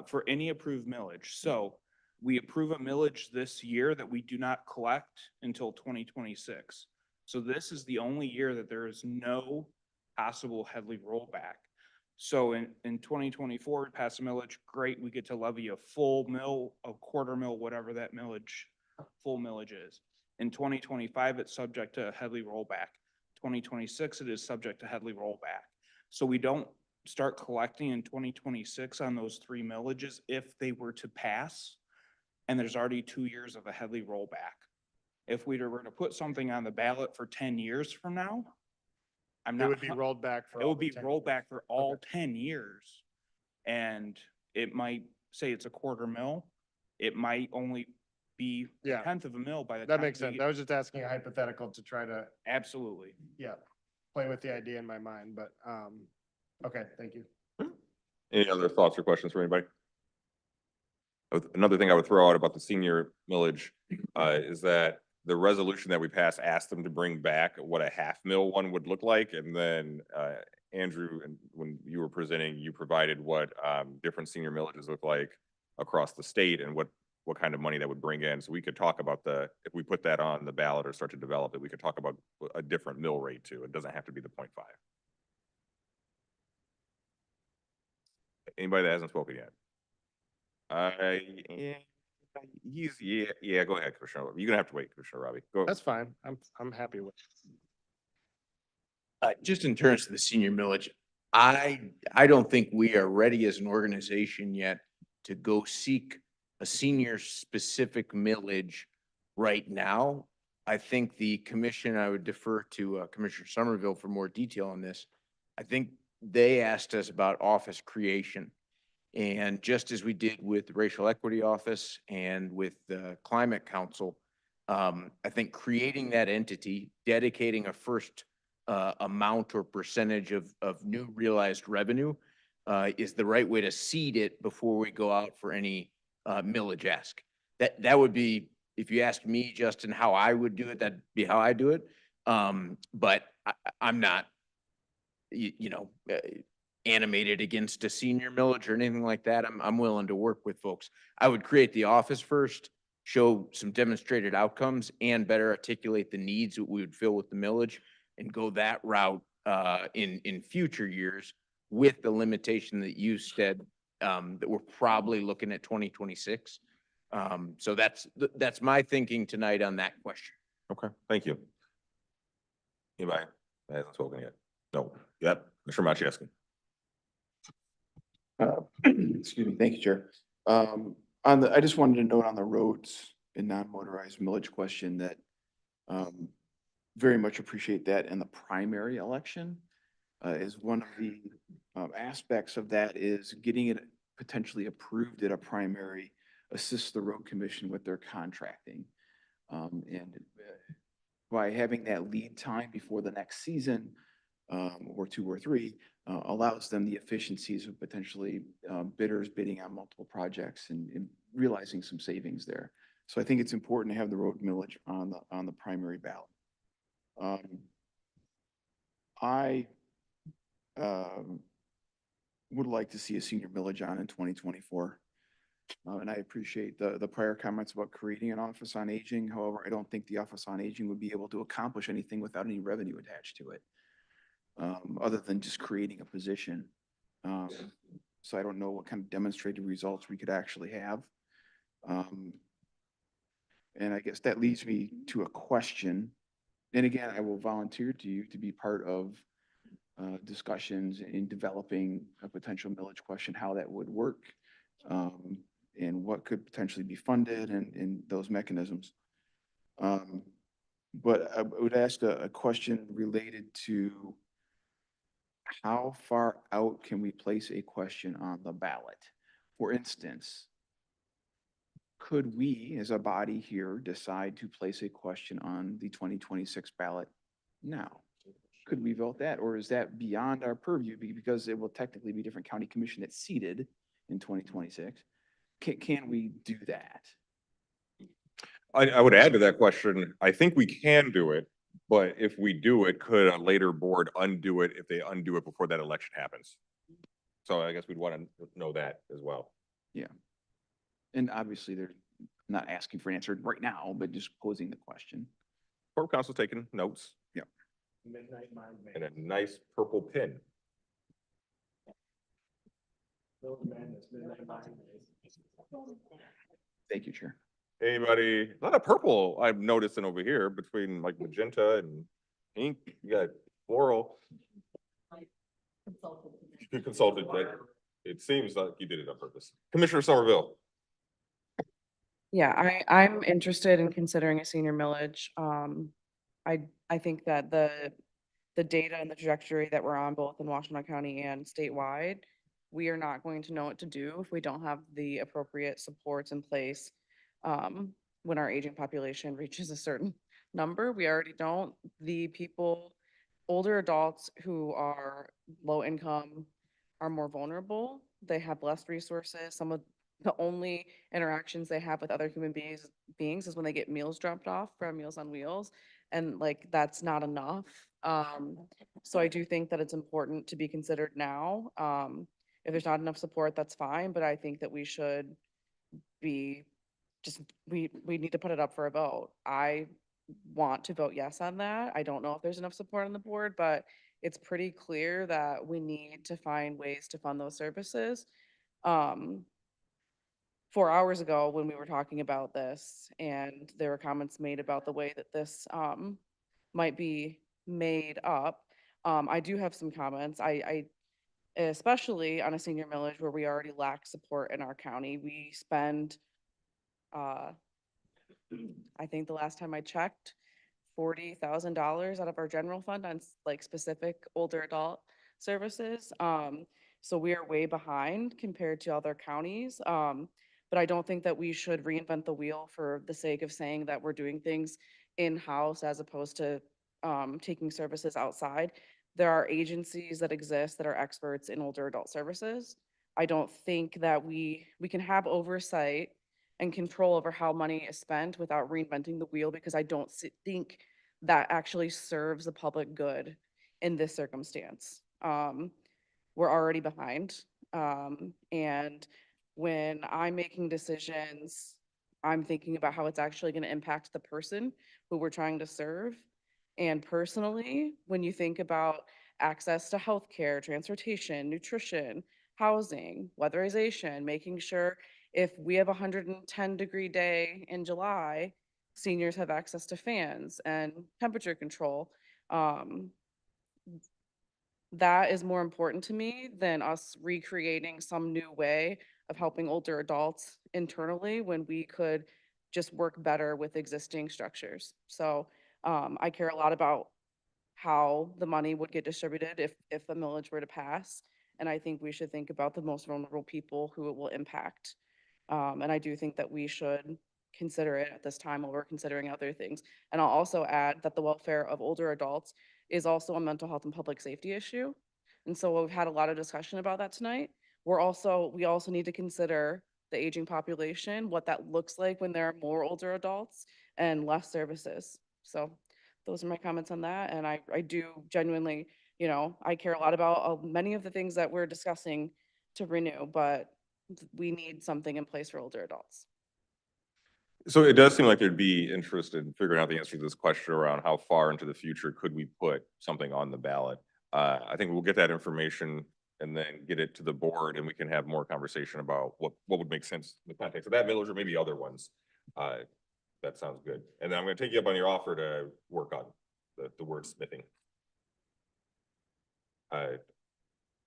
for any approved millage. So we approve a millage this year that we do not collect until 2026. So this is the only year that there is no possible Headley rollback. So in 2024, we pass a millage, great, we get to levy a full mill, a quarter mill, whatever that millage, full millage is. In 2025, it's subject to Headley rollback. 2026, it is subject to Headley rollback. So we don't start collecting in 2026 on those 3 millages if they were to pass, and there's already 2 years of a Headley rollback. If we were to put something on the ballot for 10 years from now, It would be rolled back for. it all would the be 10 rolled years. back for all 10 years. And it might say it's a quarter mill. It might only be a Yeah. tenth of a mill by the time. That makes we sense. get- I was just asking a hypothetical to try to, Absolutely. yeah, play with the idea in my mind, but, okay, thank you. Any other thoughts or questions for anybody? Another thing I would throw out about the senior millage is that the resolution that we passed asked them to bring back what a half mill one would look like. And then Andrew, and when you were presenting, you provided what different senior millages look like across the state and what kind of money that would bring in. So we could talk about if we put that on the ballot or start to develop it, we could talk about a different mill rate too. It doesn't have to be the 0.5. Anybody that hasn't spoken yet? Yeah, go ahead, Commissioner Robbie. You're gonna have to wait, Commissioner Robbie. Go. That's fine. I'm happy with Just in terms of the senior millage, I don't think we are ready as an organization yet to go seek a senior specific millage right now. I think the commission, I would defer to Commissioner Somerville for more detail on this. I think they asked us about office creation. And just as we did with the Racial Equity Office and with the Climate Council, I think creating that entity, dedicating a first amount or percentage of new realized revenue is the right way to seed it before we go out for any millage ask. That would be, if you ask me, Justin, how I would do it, that'd be how I do it. But I'm not, animated against a senior millage or anything like that. I'm willing to work with folks. I would create the office first, show some demonstrated outcomes, and better articulate the needs that we would fill with the millage, and go that route in future years with the limitation that you said that we're probably looking at 2026. So that's my thinking tonight on that question. Okay, thank you. Anybody that hasn't spoken yet? No. Yep, Mr. Machewski. Excuse me, thank you, Chair. I just wanted to note on the roads and non-motorized millage question that very much appreciate that in the primary election. Is one of the aspects of that is getting it potentially approved at a primary assists the road commission with their contracting. And by having that lead time before the next season, or 2 or 3, allows them the efficiencies of potentially bidders bidding on multiple projects and realizing some savings there. So I think it's important to have the road millage on the primary ballot. I would like to see a senior millage on in 2024. And I appreciate the prior comments about creating an office on aging. However, I don't think the office on aging would be able to accomplish anything without any revenue attached to it. Other than just creating a position. So I don't know what kind of demonstrated results we could actually have. And I guess that leads me to a question. And again, I will volunteer to you to be part of discussions in developing a potential millage question, how that would work, and what could potentially be funded and those mechanisms. But I would ask a question related to how far out can we place a question on the ballot? For instance, could we, as a body here, decide to place a question on the 2026 ballot now? Could we vote that, or is that beyond our purview because it will technically be a different county commission that's seated in 2026? Can we do that? I would add to that question, I think we can do it, but if we do it, could a later board undo it if they undo it before that election happens? So I guess we'd want to know that as well. Yeah. And obviously, they're not asking for an answer right now, but just posing the question. Corp Council's taking notes. Yeah. And a nice purple pin. Thank you, Chair. Anybody, a lot of purple I'm noticing over here between like magenta and pink. You got floral. You consulted, but it seems like you did it on purpose. Commissioner Somerville. Yeah, I'm interested in considering a senior millage. I think that the data and the trajectory that we're on both in Washtenaw County and statewide, we are not going to know what to do if we don't have the appropriate supports in place. When our aging population reaches a certain number, we already don't. The people, older adults who are low income are more vulnerable. They have less resources. Some of the only interactions they have with other human beings is when they get meals dropped off from Meals on Wheels. And like, that's not enough. So I do think that it's important to be considered now. If there's not enough support, that's fine, but I think that we should be we need to put it up for a vote. I want to vote yes on that. I don't know if there's enough support on the board, but it's pretty clear that we need to find ways to fund those services. 4 hours ago when we were talking about this and there were comments made about the way that this might be made up. I do have some comments. I especially on a senior millage where we already lack support in our county. We spend I think the last time I checked, $40,000 out of our general fund on like specific older adult services. So we are way behind compared to other counties. But I don't think that we should reinvent the wheel for the sake of saying that we're doing things in-house as opposed to taking services outside. There are agencies that exist that are experts in older adult services. I don't think that we can have oversight and control over how money is spent without reinventing the wheel, because I don't think that actually serves the public good in this circumstance. We're already behind. And when I'm making decisions, I'm thinking about how it's actually going to impact the person who we're trying to serve. And personally, when you think about access to healthcare, transportation, nutrition, housing, weatherization, making sure if we have a 110-degree day in July, seniors have access to fans and temperature control. That is more important to me than us recreating some new way of helping older adults internally when we could just work better with existing structures. So I care a lot about how the money would get distributed if the millage were to pass. And I think we should think about the most vulnerable people who it will impact. And I do think that we should consider it at this time while we're considering other things. And I'll also add that the welfare of older adults is also a mental health and public safety issue. And so we've had a lot of discussion about that tonight. We also need to consider the aging population, what that looks like when there are more older adults and less services. So those are my comments on that. And I do genuinely, I care a lot about many of the things that we're discussing to renew, but we need something in place for older adults. So it does seem like there'd be interest in figuring out the answer to this question around how far into the future could we put something on the ballot. I think we'll get that information and then get it to the board and we can have more conversation about what would make sense in the context of that millage or maybe other ones. That sounds good. And then I'm going to take you up on your offer to work on the wordsmithing.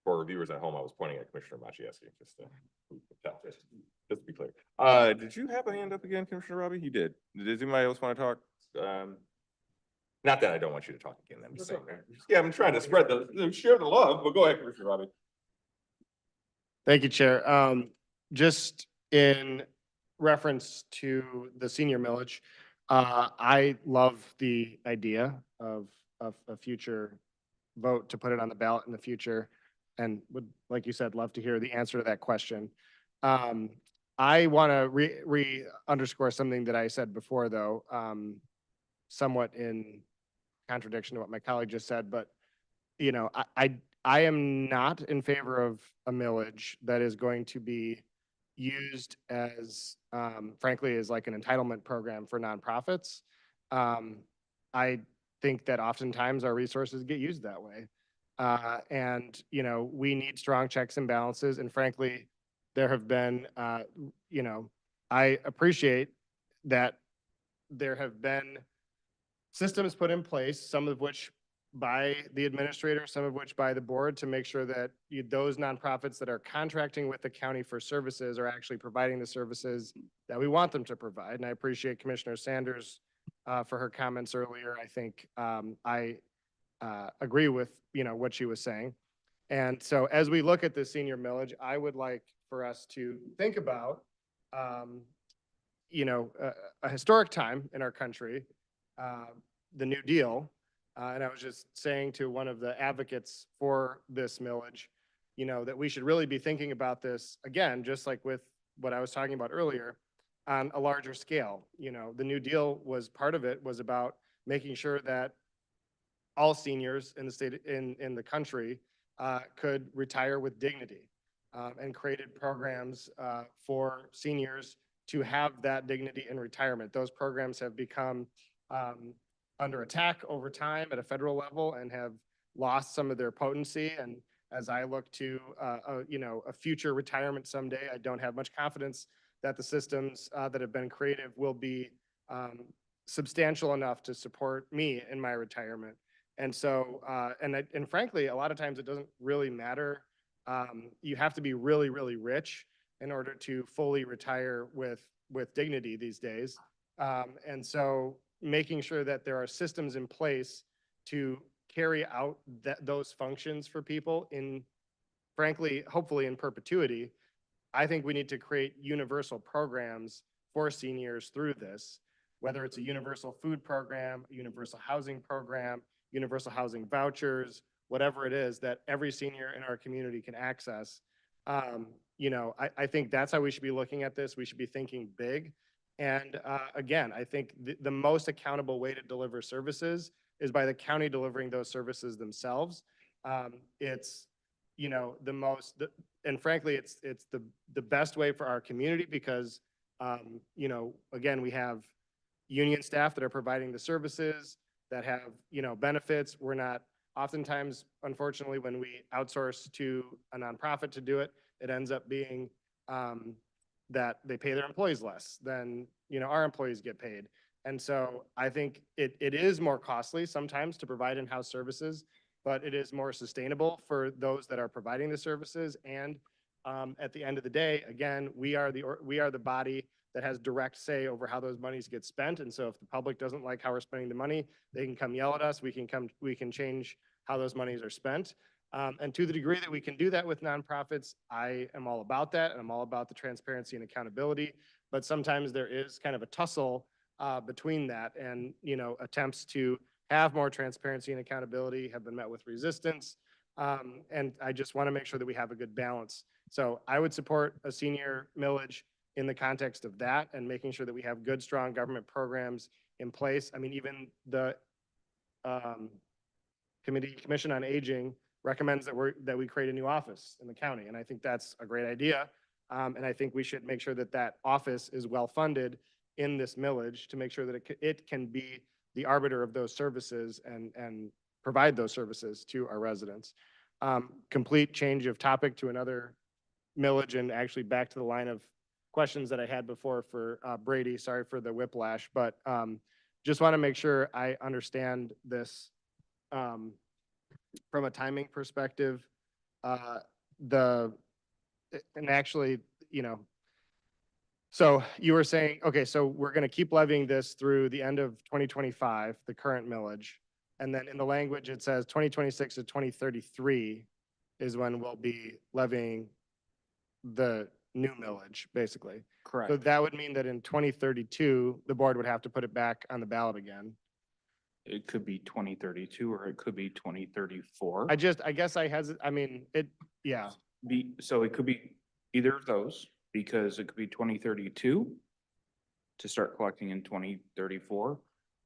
For viewers at home, I was pointing at Commissioner Maciejewski, just to be clear. Did you have a hand up again, Commissioner Robbie? You did. Does anybody else want to talk? Not that I don't want you to talk again, I'm just saying. Yeah, I'm trying to spread share the love, but go ahead, Commissioner Robbie. Thank you, Chair. Just in reference to the senior millage, I love the idea of a future vote to put it on the ballot in the future, and would, like you said, love to hear the answer to that question. I want to underscore something that I said before, though, somewhat in contradiction to what my colleague just said, but you know, I am not in favor of a millage that is going to be used as, frankly, as like an entitlement program for nonprofits. I think that oftentimes our resources get used that way. And, you know, we need strong checks and balances. And frankly, there have been, you know, I appreciate that there have been systems put in place, some of which by the administrator, some of which by the board, to make sure that those nonprofits that are contracting with the county for services are actually providing the services that we want them to provide. And I appreciate Commissioner Sanders for her comments earlier. I think I agree with, you know, what she was saying. And so as we look at the senior millage, I would like for us to think about, you know, a historic time in our country, the New Deal. And I was just saying to one of the advocates for this millage, you know, that we should really be thinking about this, again, just like with what I was talking about earlier, on a larger scale. You know, the New Deal was, part of it was about making sure that all seniors in the state, in the country, could retire with dignity, and created programs for seniors to have that dignity in retirement. Those programs have become under attack over time at a federal level and have lost some of their potency. And as I look to, you know, a future retirement someday, I don't have much confidence that the systems that have been creative will be substantial enough to support me in my retirement. And so, and frankly, a lot of times it doesn't really matter. You have to be really, really rich in order to fully retire with dignity these days. And so making sure that there are systems in place to carry out those functions for people in, frankly, hopefully in perpetuity. I think we need to create universal programs for seniors through this, whether it's a universal food program, a universal housing program, universal housing vouchers, whatever it is that every senior in our community can access. You know, I think that's how we should be looking at this. We should be thinking big. And again, I think the most accountable way to deliver services is by the county delivering those services themselves. It's, you know, and frankly, it's the best way for our community because, you know, again, we have union staff that are providing the services that have, you know, benefits. We're not, oftentimes, unfortunately, when we outsource to a nonprofit to do it, it ends up being that they pay their employees less than, you know, our employees get paid. And so I think it is more costly sometimes to provide in-house services, but it is more sustainable for those that are providing the services. And at the end of the day, again, we are the body that has direct say over how those monies get spent. And so if the public doesn't like how we're spending the money, they can come yell at us. We can change how those monies are spent. And to the degree that we can do that with nonprofits, I am all about that. And I'm all about the transparency and accountability. But sometimes there is kind of a tussle between that, and, you know, attempts to have more transparency and accountability have been met with resistance. And I just want to make sure that we have a good balance. So I would support a senior millage in the context of that and making sure that we have good, strong government programs in place. I mean, even the Commission on Aging recommends that we create a new office in the county. And I think that's a great idea. And I think we should make sure that that office is well-funded in this millage to make sure that it can be the arbiter of those services and provide those services to our residents. Complete change of topic to another millage and actually back to the line of questions that I had before for Brady. Sorry for the whiplash, but just want to make sure I understand this from a timing perspective. And actually, you know, So you were saying, okay, so we're going to keep levying this through the end of 2025, the current millage. And then in the language, it says 2026 to 2033 is when we'll be levying the new millage, basically. So Correct. that would mean that in 2032, the board would have to put it back on the ballot again. It could be 2032 or it could be 2034. I guess I mean, yeah. So it could be either of those, because it could be 2032 to start collecting in 2034,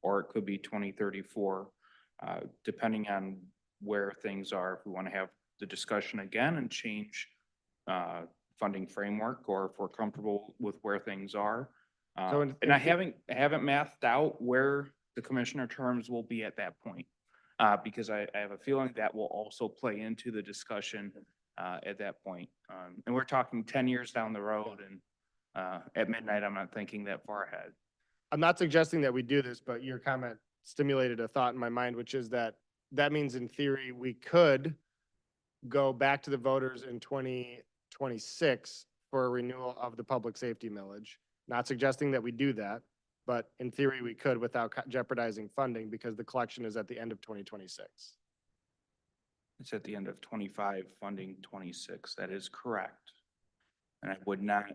or it could be 2034, depending on where things are. If we want to have the discussion again and change funding framework, or if we're comfortable with where things are. And I haven't mathed out where the commissioner terms will be at that point, because I have a feeling that will also play into the discussion at that point. And we're talking 10 years down the road, and at midnight, I'm not thinking that far ahead. I'm not suggesting that we do this, but your comment stimulated a thought in my mind, which is that means in theory, we could go back to the voters in 2026 for a renewal of the public safety millage. Not suggesting that we do that, but in theory, we could without jeopardizing funding, because the collection is at the end of 2026. It's at the end of 25, funding 26. That is correct. And I would not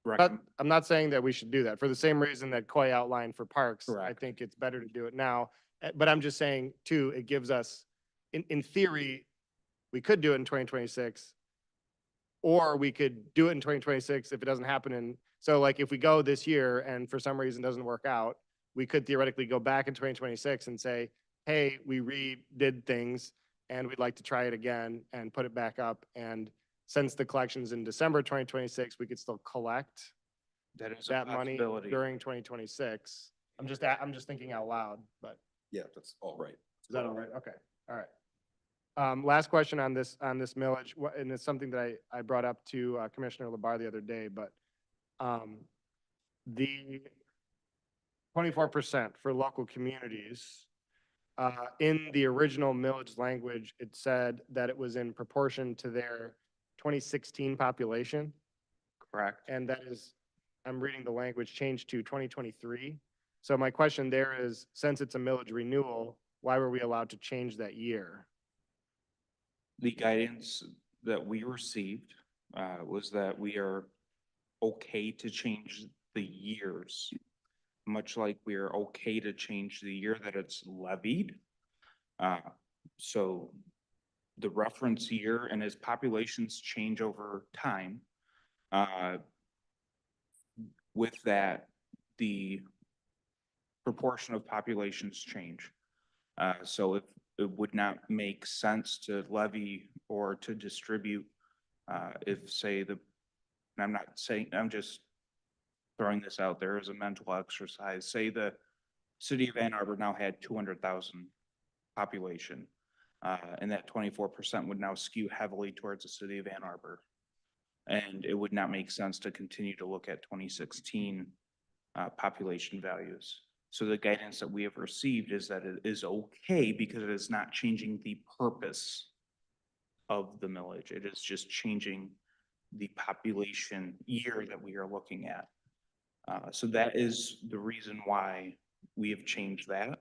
recommend. I'm not saying that we should do that for the same reason that Coy outlined for parks. I Correct. think it's better to do it now. But I'm just saying too, it gives us, in theory, we could do it in 2026, or we could do it in 2026 if it doesn't happen. So like if we go this year and for some reason doesn't work out, we could theoretically go back in 2026 and say, hey, we redid things and we'd like to try it again and put it back up. And since the collection's in December 2026, we could still collect That is that a money possibility. during 2026. I'm just thinking out loud, but Yeah, that's all right. is that all right? Okay, all right. Last question on this millage, and it's something that I brought up to Commissioner Labar the other day, but the 24% for local communities, in the original millage language, it said that it was in proportion to their 2016 population. Correct. And that is, I'm reading the language changed to 2023. So my question there is, since it's a millage renewal, why were we allowed to change that year? The guidance that we received was that we are okay to change the years, much like we are okay to change the year that it's levied. So the reference year, and as populations change over time, with that, the proportion of populations change. So if it would not make sense to levy or to distribute, if say and I'm not saying, I'm just throwing this out there as a mental exercise. Say the city of Ann Arbor now had 200,000 population, and that 24% would now skew heavily towards the city of Ann Arbor. And it would not make sense to continue to look at 2016 population values. So the guidance that we have received is that it is okay because it is not changing the purpose of the millage. It is just changing the population year that we are looking at. So that is the reason why we have changed that.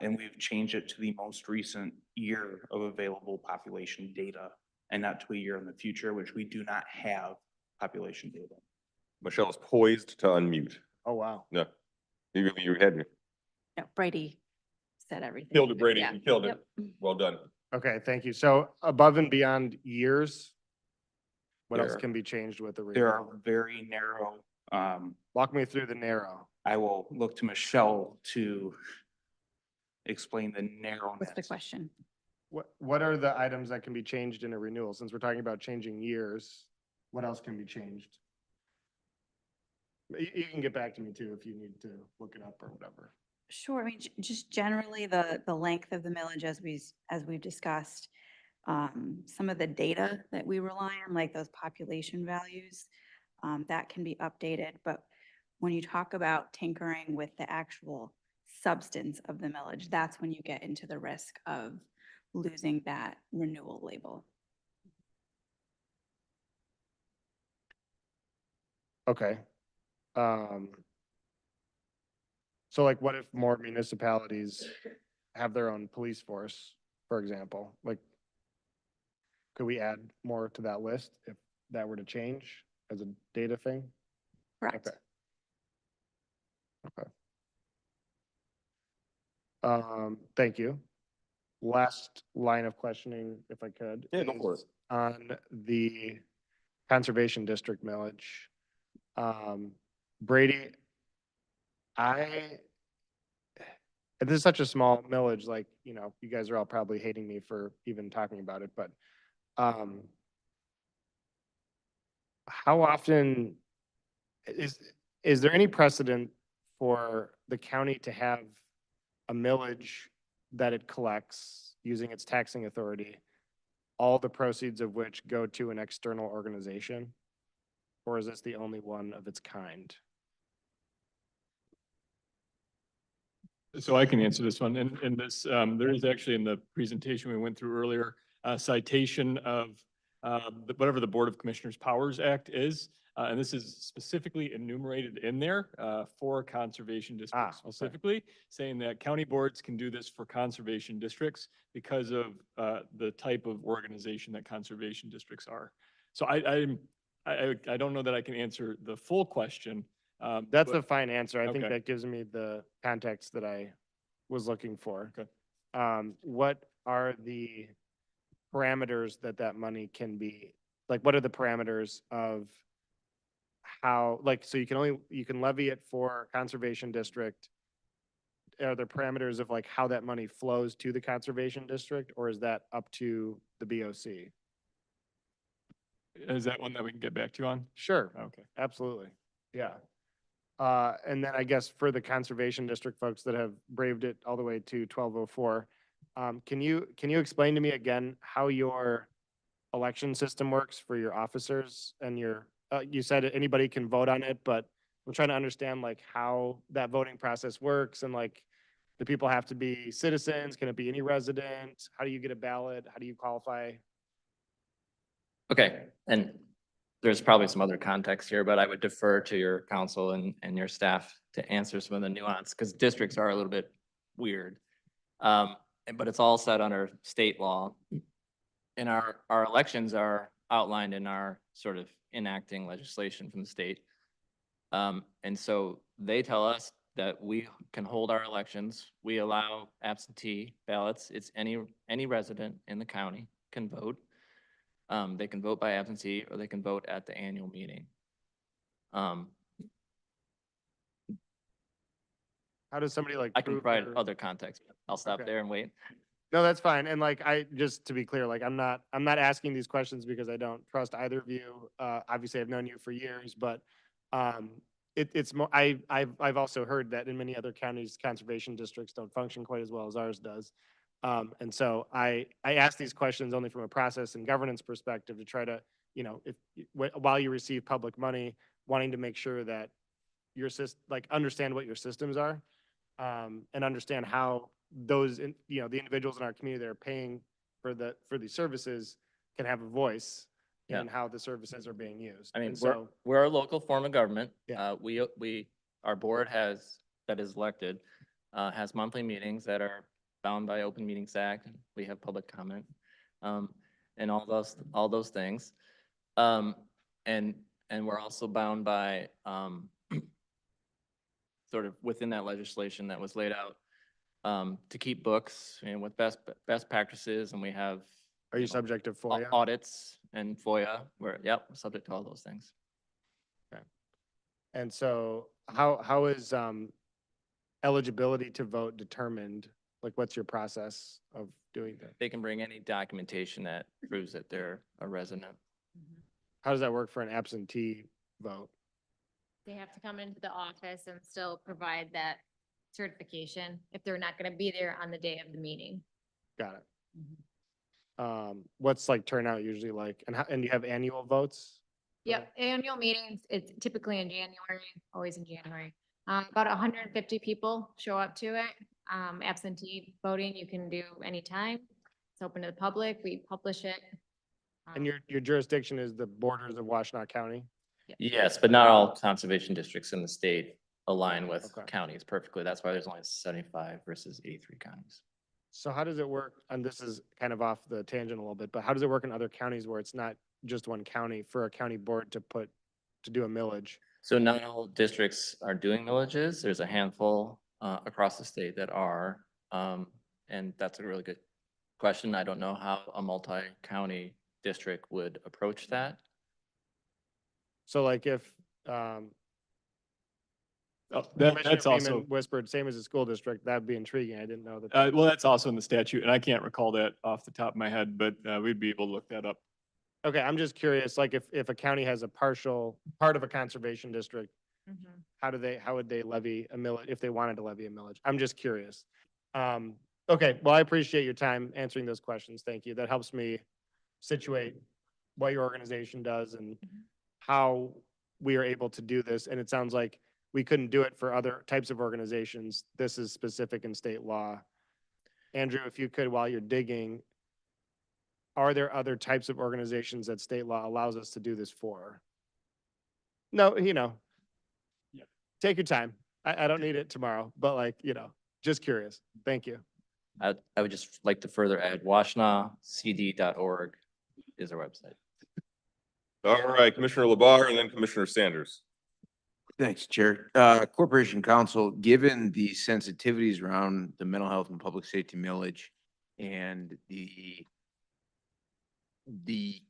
And we've changed it to the most recent year of available population data, and not to a year in the future, which we do not have population data. Michelle is poised to unmute. Oh, wow. No, you had me. No, Brady said everything. Killed it, Brady. Yeah. You killed it. Yep. Well done. Okay, thank you. So above and beyond years, what else There- can be changed with the There renewal? are very narrow, Walk me through the narrow. I will look to Michelle to explain the narrowness. What's the question? What are the items that can be changed in a renewal? Since we're talking about changing years, what else can be changed? You can get back to me too if you need to look it up or whatever. Sure, I mean, just generally the length of the millage as we've discussed. Some of the data that we rely on, like those population values, that can be updated. But when you talk about tinkering with the actual substance of the millage, that's when you get into the risk of losing that renewal label. Okay. So like what if more municipalities have their own police force, for example? Like, could we add more to that list if that were to change as a data thing? Correct. Okay. Okay. Thank you. Last line of questioning, if I could. Yeah, go for it. is On the conservation district millage. Brady, this is such a small millage, like, you know, you guys are all probably hating me for even talking about it, but, how often is there any precedent for the county to have a millage that it collects using its taxing authority, all the proceeds of which go to an external organization? Or is this the only one of its kind? So I can answer this one. And this, there is actually in the presentation we went through earlier, a citation of whatever the Board of Commissioners Powers Act is. And this is specifically enumerated in there for conservation districts okay. specifically, saying that county boards can do this for conservation districts because of the type of organization that conservation districts are. So I don't know that I can answer the full question. That's but- a fine answer. I think Okay. that gives me the context that I was looking for. Okay. What are the parameters that money can be, like, what are the parameters of how, like, so you can levy it for conservation district? Are there parameters of like how that money flows to the conservation district, or is that up to the BOC? Is that one that we can get back to you on? Sure. Okay. Absolutely. Yeah. And then I guess for the conservation district folks that have braved it all the way to 1204, can you explain to me again how your election system works for your officers and your, you said anybody can vote on it, but I'm trying to understand like how that voting process works and like, do people have to be citizens? Can it be any resident? How do you get a ballot? How do you qualify? Okay, and there's probably some other context here, but I would defer to your council and your staff to answer some of the nuance, because districts are a little bit weird. But it's all set under state law. And our elections are outlined in our sort of enacting legislation from the state. And so they tell us that we can hold our elections. We allow absentee ballots. It's any resident in the county can vote. They can vote by absentee or they can vote at the annual meeting. How does somebody like? I can prove provide their- other context. But I'll stop Okay. there and wait. No, that's fine. And like, just to be clear, like, I'm not asking these questions because I don't trust either of you. Obviously I've known you for years, but, it's more, I've also heard that in many other counties, conservation districts don't function quite as well as ours does. And so I ask these questions only from a process and governance perspective to try to, you know, while you receive public money, wanting to make sure that your like understand what your systems are, and understand how those, you know, the individuals in our community that are paying for these services can have a voice Yeah. in how the services are being used. I mean, And so, we're a local form of government. Yeah. Our board that is elected, has monthly meetings that are bound by Open Meetings Act. And we have public comment, and all those things. And we're also bound by, sort of within that legislation that was laid out, to keep books and with best practices, and we have. are you know, subject to FOIA? Audits and FOIA, we're subject to all those things. And so how is eligibility to vote determined? Like, what's your process of doing that? They can bring any documentation that proves that they're a resident. How does that work for an absentee vote? They have to come into the office and still provide that certification if they're not gonna be there on the day of the meeting. Got it. What's like turnout usually like, and you have annual votes? Yep, annual meetings, it's typically in January, always in January. About 150 people show up to it. Absentee voting, you can do anytime. It's open to the public. We publish it. And your jurisdiction is the borders of Washtenaw County? Yes, but not all conservation districts in the state align with Okay. counties perfectly. That's why there's only 75 versus 83 counties. So how does it work? And this is kind of off the tangent a little bit, but how does it work in other counties where it's not just one county for a county board to do a millage? So not all districts are doing millages. There's a handful across the state that are. And that's a really good question. I don't know how a multi-county district would approach that. So like if, Oh, Commissioner that's also, Freeman whispered, same as a school district, that'd be intriguing. I didn't know that. well, that's also in the statute, and I can't recall that off the top of my head, but we'd be able to look that up. Okay, I'm just curious, like if a county has a part of a conservation district, how would they levy a millage if they wanted to levy a millage? I'm just curious. Okay, well, I appreciate your time answering those questions. Thank you. That helps me situate what your organization does and how we are able to do this. And it sounds like we couldn't do it for other types of organizations. This is specific in state law. Andrew, if you could, while you're digging, are there other types of organizations that state law allows us to do this for? No, take your time. I don't need it tomorrow, but like, just curious. Thank you. I would just like to further add, washtenaw.cd.org is our website. All right, Commissioner LeBar and then Commissioner Sanders. Thanks, Chair. Corporation Counsel, given the sensitivities around the mental health and public safety millage and the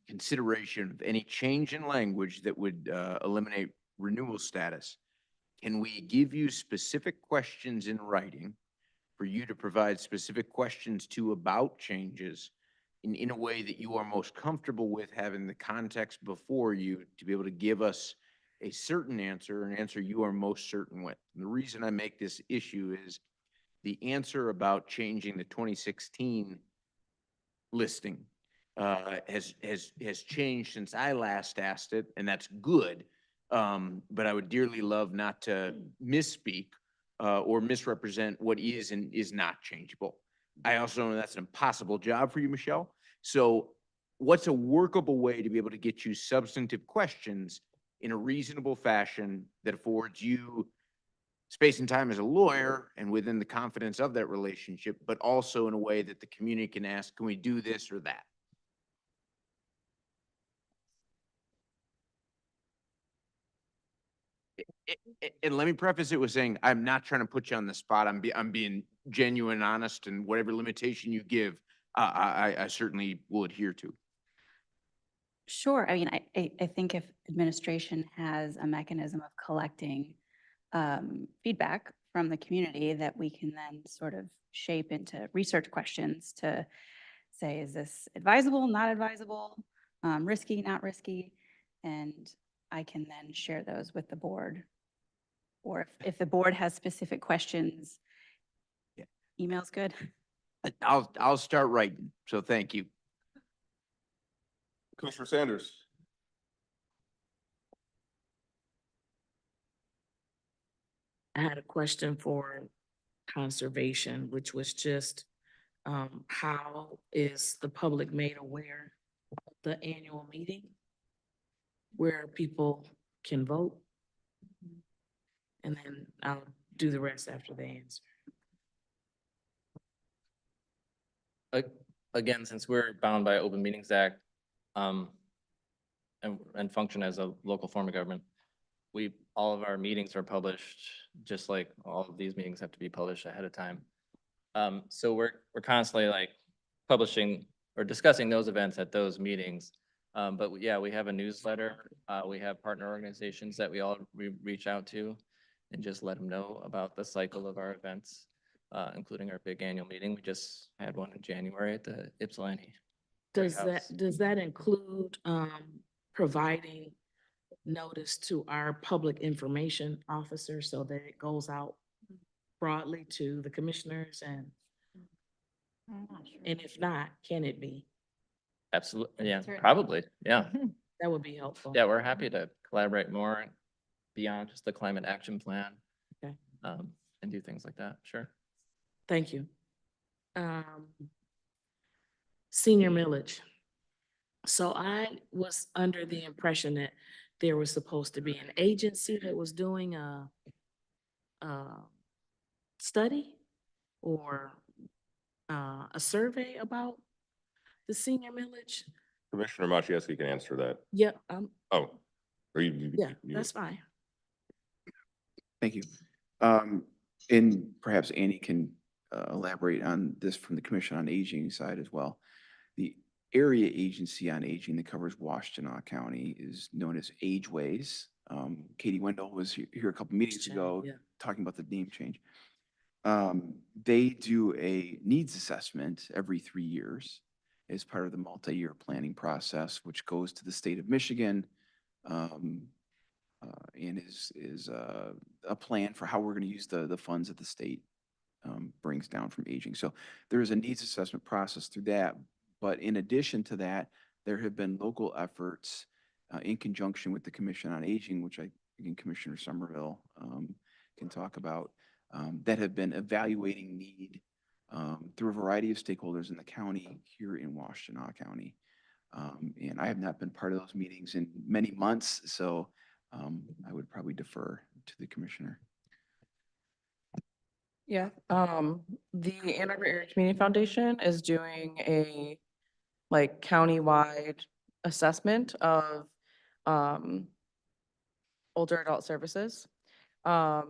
consideration of any change in language that would eliminate renewal status, can we give you specific questions in writing for you to provide specific questions to about changes in a way that you are most comfortable with, having the context before you to be able to give us a certain answer, an answer you are most certain with? And the reason I make this issue is the answer about changing the 2016 listing has changed since I last asked it, and that's good. But I would dearly love not to misspeak or misrepresent what is and is not changeable. I also know that's an impossible job for you, Michelle. So what's a workable way to be able to get you substantive questions in a reasonable fashion that affords you space and time as a lawyer and within the confidence of that relationship, but also in a way that the community can ask, can we do this or that? And let me preface it with saying, I'm not trying to put you on the spot. I'm being genuine, honest, and whatever limitation you give, I certainly will adhere to. Sure. I mean, I think if administration has a mechanism of collecting feedback from the community that we can then sort of shape into research questions to say, is this advisable, not advisable, risky, not risky? And I can then share those with the board. Or if the board has specific questions, email's good. I'll start writing. So thank you. Commissioner Sanders. I had a question for conservation, which was just, how is the public made aware of the annual meeting where people can vote? And then I'll do the rest after they answer. Again, since we're bound by Open Meetings Act, and function as a local form of government, all of our meetings are published, just like all of these meetings have to be published ahead of time. So we're constantly like publishing or discussing those events at those meetings. But yeah, we have a newsletter. We have partner organizations that we reach out to and just let them know about the cycle of our events, including our big annual meeting. We just had one in January at the Ypsilanti. Does that include providing notice to our public information officer so that it goes out broadly to the commissioners and if not, can it be? Absolutely, yeah, Certainly. probably, yeah. That would be helpful. Yeah, we're happy to collaborate more beyond just the climate action plan. Okay. And do things like that, sure. Thank you. Senior millage. So I was under the impression that there was supposed to be an agency that was doing a study or a survey about the senior millage. Commissioner Machewski can answer that. Yeah, Oh, are you? yeah, that's fine. Thank you. And perhaps Annie can elaborate on this from the Commission on Aging side as well. The area agency on aging that covers Washtenaw County is known as Ageways. Katie Wendell was here a couple meetings ago Yeah. talking about the name change. They do a needs assessment every 3 years as part of the multi-year planning process, which goes to the state of Michigan, and is a plan for how we're going to use the funds that the state brings down from aging. So there is a needs assessment process through that. But in addition to that, there have been local efforts in conjunction with the Commission on Aging, which again, Commissioner Somerville can talk about, that have been evaluating need through a variety of stakeholders in the county here in Washtenaw County. And I have not been part of those meetings in many months, so I would probably defer to the commissioner. Yeah, the Ann Arbor Area Community Foundation is doing a like countywide assessment of older adult services. I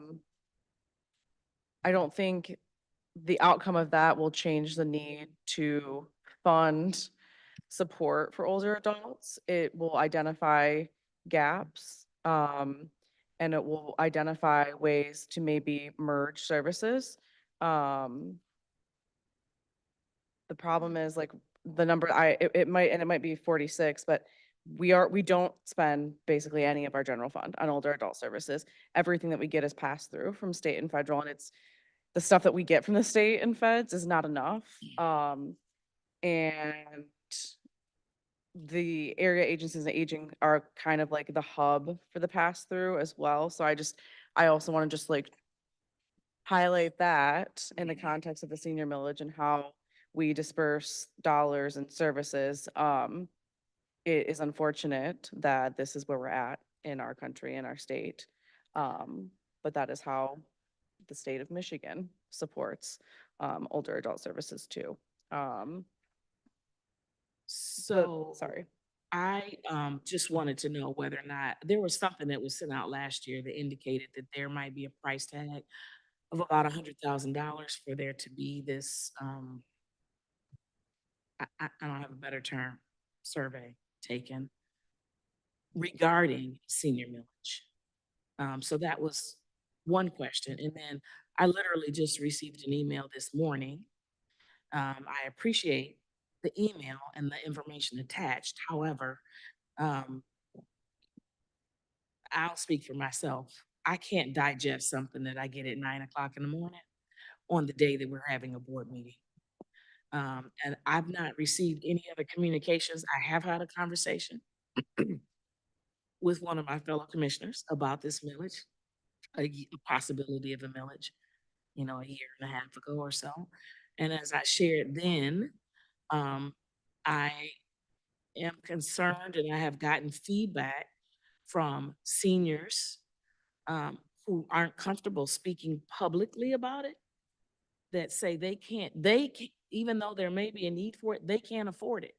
don't think the outcome of that will change the need to fund support for older adults. It will identify gaps, and it will identify ways to maybe merge services. The problem is like the number it might be 46, but we don't spend basically any of our general fund on older adult services. Everything that we get is passed through from state and federal, and it's the stuff that we get from the state and feds is not enough. And the area agencies and aging are kind of like the hub for the pass through as well. So I also want to just like highlight that in the context of the senior millage and how we disperse dollars and services. It is unfortunate that this is where we're at in our country, in our state. But that is how the state of Michigan supports older adult services too. So Sorry. I just wanted to know whether or not there was something that was sent out last year that indicated that there might be a price tag of about $100,000 for there to be this I don't have a better term, survey taken regarding senior millage. So that was one question. And then I literally just received an email this morning. I appreciate the email and the information attached. However, I'll speak for myself. I can't digest something that I get at 9 o'clock in the morning on the day that we're having a board meeting. And I've not received any other communications. I have had a conversation with one of my fellow commissioners about this millage, a possibility of a millage, a year and a half ago or so. And as I shared then, I am concerned and I have gotten feedback from seniors who aren't comfortable speaking publicly about it, that say they can't, even though there may be a need for it, they can't afford it.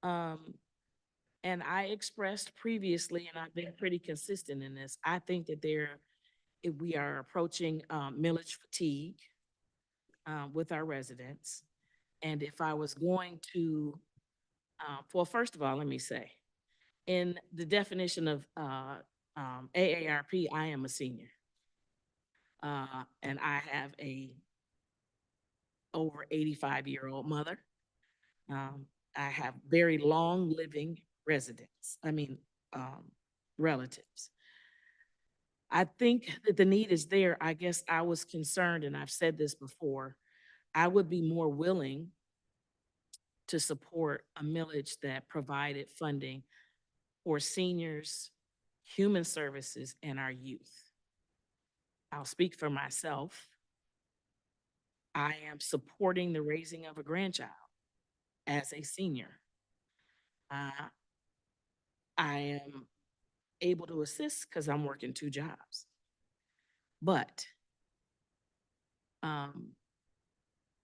And I expressed previously, and I've been pretty consistent in this, I think that we are approaching millage fatigue with our residents. And if I was going to, well, first of all, let me say, in the definition of AARP, I am a senior. And I have a over 85-year-old mother. I have very long living relatives. I think that the need is there. I guess I was concerned, and I've said this before, I would be more willing to support a millage that provided funding for seniors, human services, and our youth. I'll speak for myself. I am supporting the raising of a grandchild as a senior. I am able to assist because I'm working 2 jobs. But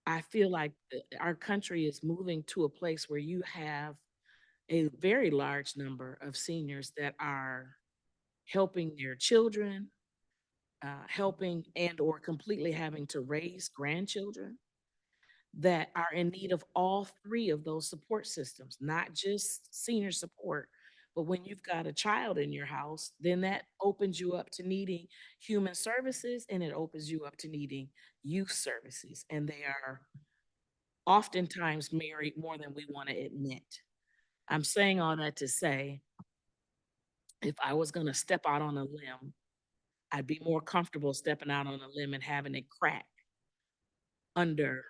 I feel like our country is moving to a place where you have a very large number of seniors that are helping their children, helping and or completely having to raise grandchildren that are in need of all 3 of those support systems, not just senior support. But when you've got a child in your house, then that opens you up to needing human services and it opens you up to needing youth services. And they are oftentimes married more than we want to admit. I'm saying all that to say, if I was going to step out on a limb, I'd be more comfortable stepping out on a limb and having it crack under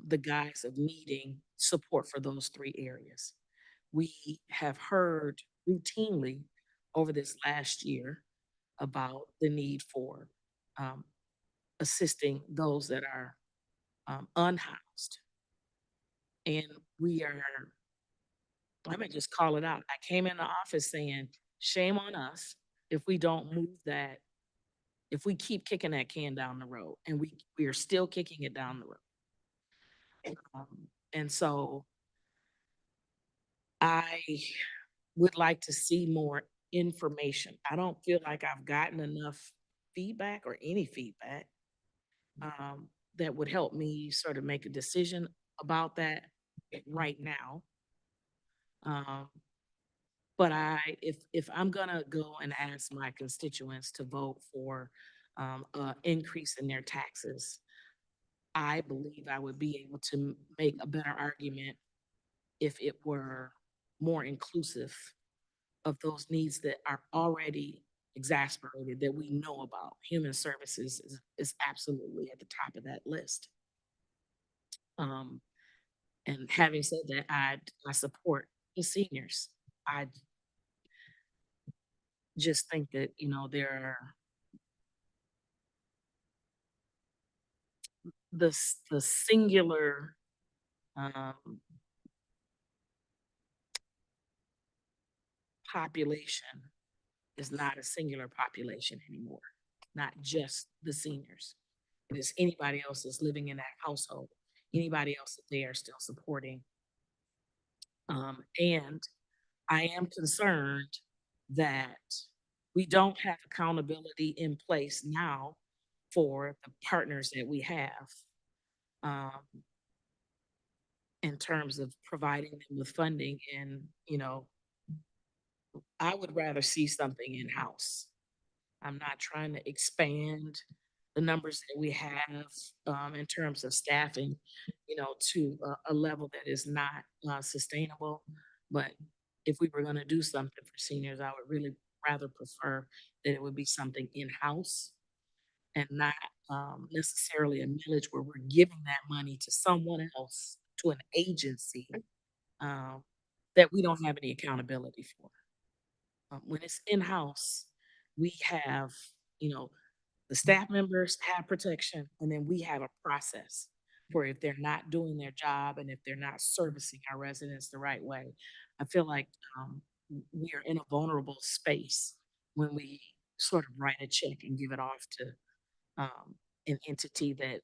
the guise of needing support for those 3 areas. We have heard routinely over this last year about the need for assisting those that are unhoused. And we are, I'm gonna just call it out. I came in the office saying, shame on us if we don't move that, if we keep kicking that can down the road, and we are still kicking it down the road. And so I would like to see more information. I don't feel like I've gotten enough feedback or any feedback that would help me sort of make a decision about that right now. But if I'm gonna go and ask my constituents to vote for increase in their taxes, I believe I would be able to make a better argument if it were more inclusive of those needs that are already exasperated that we know about. Human services is absolutely at the top of that list. And having said that, I support the seniors. I just think that, you know, there are the singular population is not a singular population anymore, not just the seniors. It is anybody else that's living in that household, anybody else that they are still supporting. And I am concerned that we don't have accountability in place now for the partners that we have in terms of providing them with funding. And, you know, I would rather see something in-house. I'm not trying to expand the numbers that we have in terms of staffing, you know, to a level that is not sustainable. But if we were going to do something for seniors, I would really rather prefer that it would be something in-house and not necessarily a millage where we're giving that money to someone else, to an agency that we don't have any accountability for. When it's in-house, we have, you know, the staff members have protection, and then we have a process for if they're not doing their job and if they're not servicing our residents the right way. I feel like we are in a vulnerable space when we sort of write a check and give it off to an entity that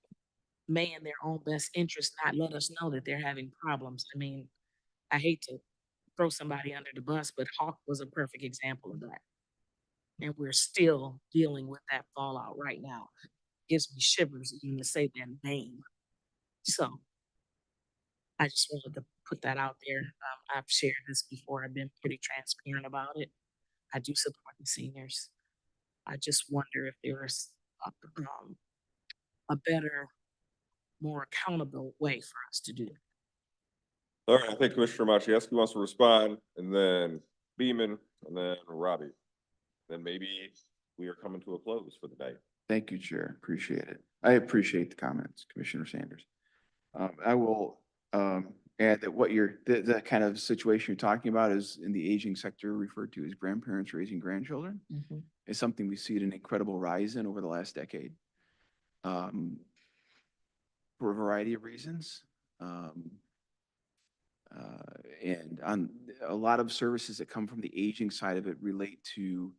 may in their own best interest not let us know that they're having problems. I mean, I hate to throw somebody under the bus, but Hawk was a perfect example of that. And we're still dealing with that fallout right now. Gives me shivers even to say their name. So I just wanted to put that out there. I've shared this before. I've been pretty transparent about it. I do support the seniors. I just wonder if there's a better, more accountable way for us to do it. All right, I think Commissioner Machewski wants to respond, and then Beeman, and then Robbie. Then maybe we are coming to a close for the day. Thank you, Chair. Appreciate it. I appreciate the comments, Commissioner Sanders. I will add that what the kind of situation you're talking about is in the aging sector referred to as grandparents raising grandchildren. It's something we see an incredible rise in over the last decade for a variety of reasons. And on a lot of services that come from the aging side of it relate to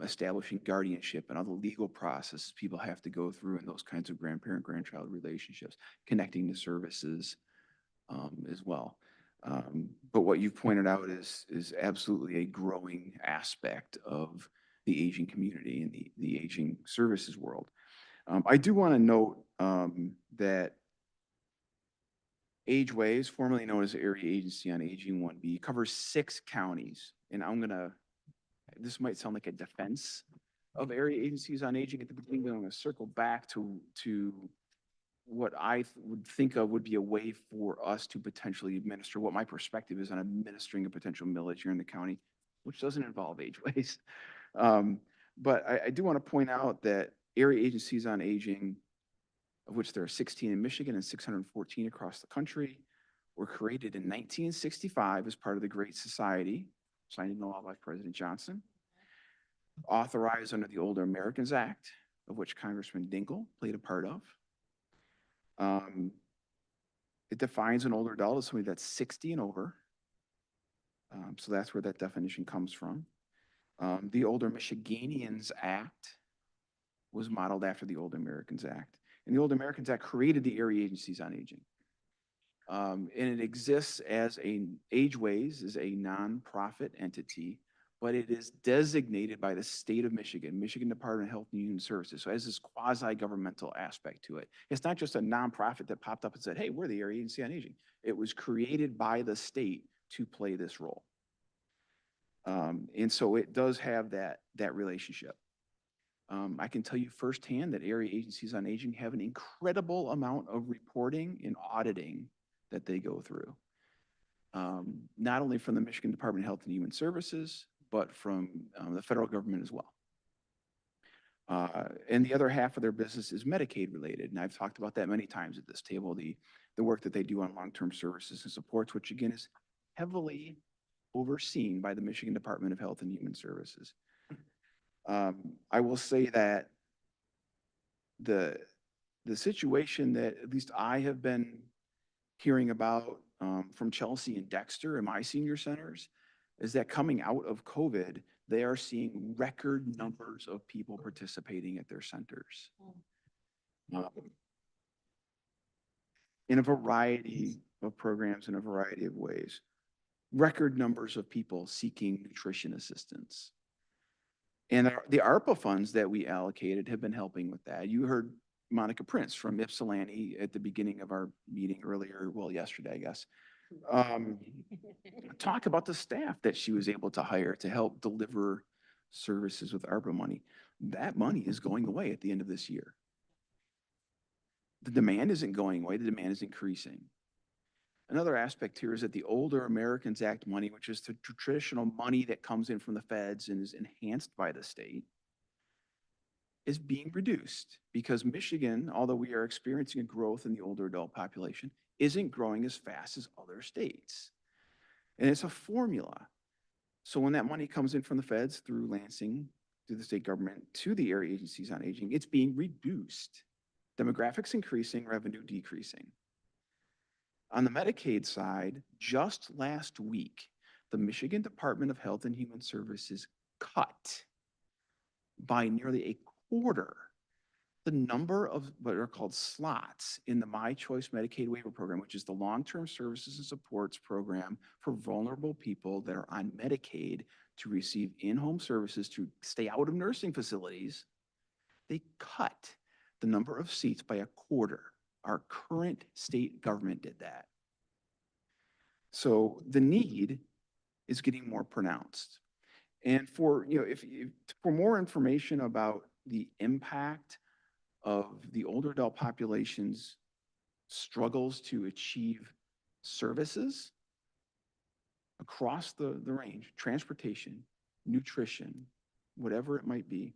establishing guardianship and other legal processes people have to go through in those kinds of grandparent-grandchild relationships, connecting the services as well. But what you've pointed out is absolutely a growing aspect of the aging community and the aging services world. I do want to note that Ageways, formerly known as the Area Agency on Aging 1B, covers 6 counties. And this might sound like a defense of area agencies on aging at the beginning, but I'm going to circle back to what I would think of would be a way for us to potentially administer what my perspective is on administering a potential millage here in the county, which doesn't involve Ageways. But I do want to point out that area agencies on aging, of which there are 16 in Michigan and 614 across the country, were created in 1965 as part of the Great Society, signed into law by President Johnson, authorized under the Older Americans Act, of which Congressman Dingell played a part of. It defines an older adult as somebody that's 60 and over. So that's where that definition comes from. The Older Michiganians Act was modeled after the Older Americans Act. And the Older Americans Act created the area agencies on aging. And it exists as Ageways is a nonprofit entity, but it is designated by the state of Michigan, Michigan Department of Health and Human Services. So it has this quasi-governmental aspect to it. It's not just a nonprofit that popped up and said, hey, we're the area agency on aging. It was created by the state to play this role. And so it does have that relationship. I can tell you firsthand that area agencies on aging have an incredible amount of reporting and auditing that they go through. Not only from the Michigan Department of Health and Human Services, but from the federal government as well. And the other half of their business is Medicaid related. And I've talked about that many times at this table, the work that they do on long-term services and supports, which again is heavily overseen by the Michigan Department of Health and Human Services. I will say that the situation that at least I have been hearing about from Chelsea and Dexter in my senior centers is that coming out of COVID, they are seeing record numbers of people participating at their centers. In a variety of programs, in a variety of ways. Record numbers of people seeking nutrition assistance. And the ARPA funds that we allocated have been helping with that. You heard Monica Prince from Ypsilanti at the beginning of our meeting earlier, well, yesterday, I guess, talk about the staff that she was able to hire to help deliver services with ARPA money. That money is going away at the end of this year. The demand isn't going away, the demand is increasing. Another aspect here is that the Older Americans Act money, which is the traditional money that comes in from the feds and is enhanced by the state, is being reduced because Michigan, although we are experiencing a growth in the older adult population, isn't growing as fast as other states. And it's a formula. So when that money comes in from the feds through Lansing, through the state government, to the area agencies on aging, it's being reduced. Demographics increasing, revenue decreasing. On the Medicaid side, just last week, the Michigan Department of Health and Human Services cut by nearly a quarter the number of what are called slots in the My Choice Medicaid Waiver Program, which is the long-term services and supports program for vulnerable people that are on Medicaid to receive in-home services to stay out of nursing facilities. They cut the number of seats by a quarter. Our current state government did that. So the need is getting more pronounced. And for, for more information about the impact of the older adult population's struggles to achieve services across the range, transportation, nutrition, whatever it might be,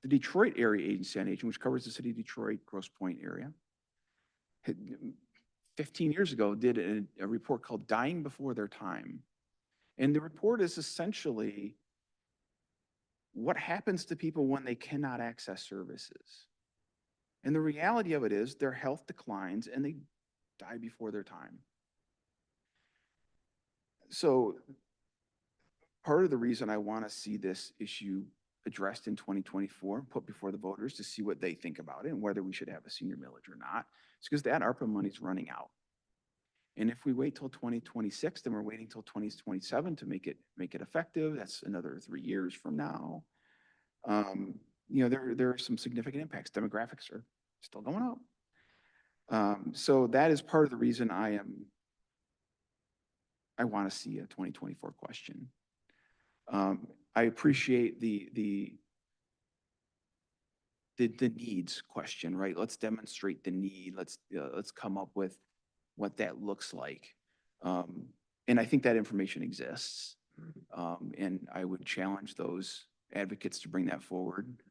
the Detroit Area Agency on Aging, which covers the city of Detroit, Grosse Pointe area, 15 years ago did a report called Dying Before Their Time. And the report is essentially what happens to people when they cannot access services. And the reality of it is their health declines and they die before their time. So part of the reason I want to see this issue addressed in 2024, put before the voters to see what they think about it and whether we should have a senior millage or not, is because that ARPA money is running out. And if we wait till 2026, then we're waiting till 2027 to make it effective. That's another 3 years from now. You know, there are some significant impacts. Demographics are still going up. So that is part of the reason I want to see a 2024 question. I appreciate the needs question, right? Let's demonstrate the need. Let's come up with what that looks like. And I think that information exists. And I would challenge those advocates to bring that forward.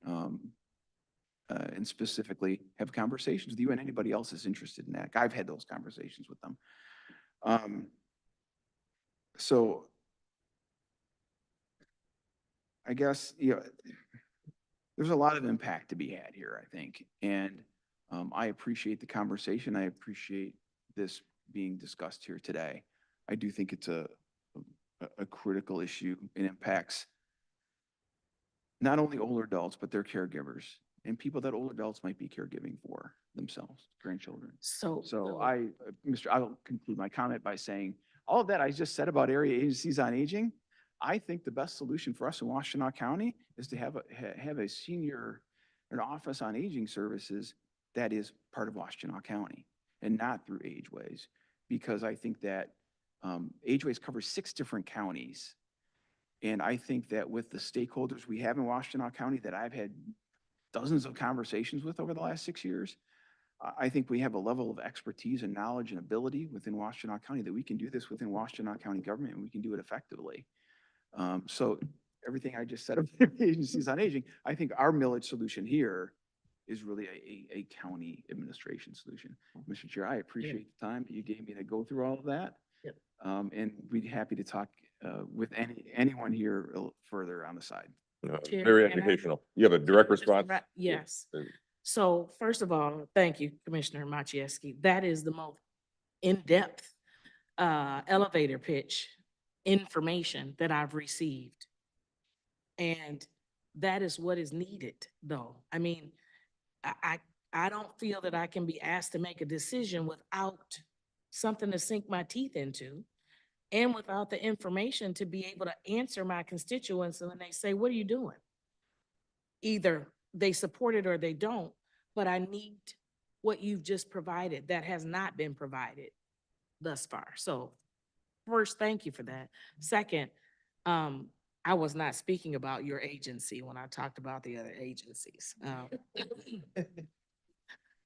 And specifically have conversations with you and anybody else is interested in that. I've had those conversations with them. So I guess, you know, there's a lot of impact to be had here, I think. And I appreciate the conversation. I appreciate this being discussed here today. I do think it's a critical issue. It impacts not only older adults, but their caregivers and people that older adults might be caregiving for themselves, grandchildren. So I'll conclude my comment by saying all of that I just said about area agencies on aging. I think the best solution for us in Washtenaw County is to have an office on aging services that is part of Washtenaw County and not through Ageways, because I think that Ageways covers 6 different counties. And I think that with the stakeholders we have in Washtenaw County that I've had dozens of conversations with over the last 6 years, I think we have a level of expertise and knowledge and ability within Washtenaw County that we can do this within Washtenaw County government and we can do it effectively. So everything I just said about agencies on aging, I think our millage solution here is really a county administration solution. Mr. Chair, I appreciate the time that you gave me to go through all of that. Yep. And we'd be happy to talk with anyone here further on the side. Chair, Very can I- educational. You have a direct response? Yes. So first of all, thank you, Commissioner Machieski. That is the most in-depth elevator pitch information that I've received. And that is what is needed, though. I mean, I don't feel that I can be asked to make a decision without something to sink my teeth into and without the information to be able to answer my constituents when they say, what are you doing? Either they support it or they don't, but I need what you've just provided that has not been provided thus far. So first, thank you for that. Second, I was not speaking about your agency when I talked about the other agencies.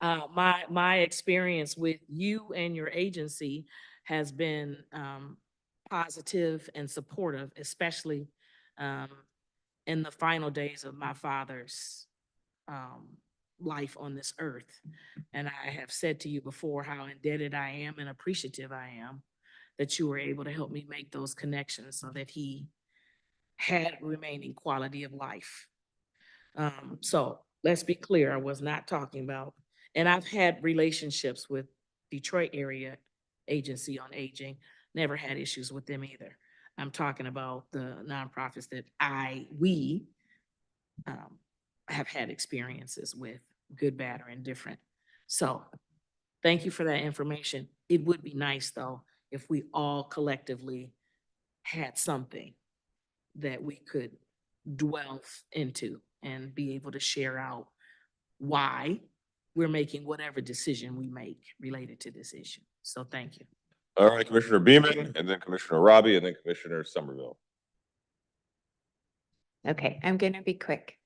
My experience with you and your agency has been positive and supportive, especially in the final days of my father's life on this earth. And I have said to you before how indebted I am and appreciative I am that you were able to help me make those connections so that he had remaining quality of life. So let's be clear, I was not talking about, and I've had relationships with Detroit area agency on aging, never had issues with them either. I'm talking about the nonprofits that we have had experiences with, good, bad, or indifferent. So thank you for that information. It would be nice though, if we all collectively had something that we could dwell into and be able to share out why we're making whatever decision we make related to this issue. So thank you. All right, Commissioner Beaman, and then Commissioner Robbie, and then Commissioner Somerville. Okay, I'm gonna be quick,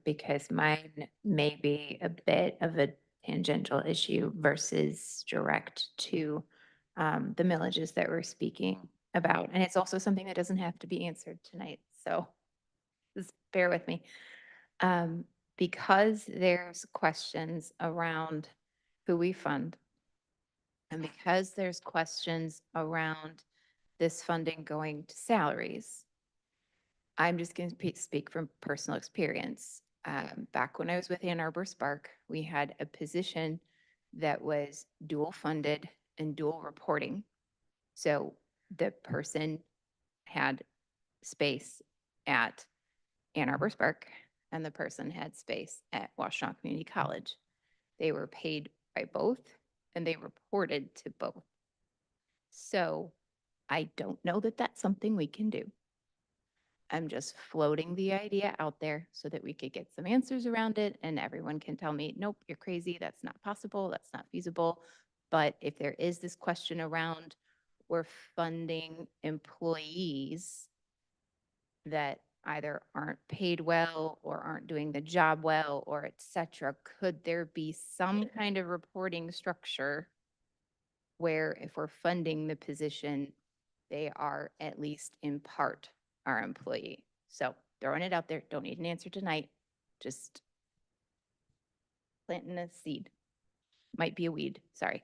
because mine may be a bit of a tangential issue versus direct to the millages that we're speaking about. And it's also something that doesn't have to be answered tonight, so just bear with me. Because there's questions around who we fund, and because there's questions around this funding going to salaries, I'm just going to speak from personal experience. Back when I was with Ann Arbor Spark, we had a position that was dual funded and dual reporting. So the person had space at Ann Arbor Spark and the person had space at Washtenaw Community College. They were paid by both and they reported to both. So I don't know that that's something we can do. I'm just floating the idea out there so that we could get some answers around it and everyone can tell me, nope, you're crazy. That's not possible. That's not feasible. But if there is this question around we're funding employees that either aren't paid well or aren't doing the job well or et cetera, could there be some kind of reporting structure where if we're funding the position, they are at least in part our employee? So throwing it out there, don't need an answer tonight, just planting a seed. Might be a weed, sorry.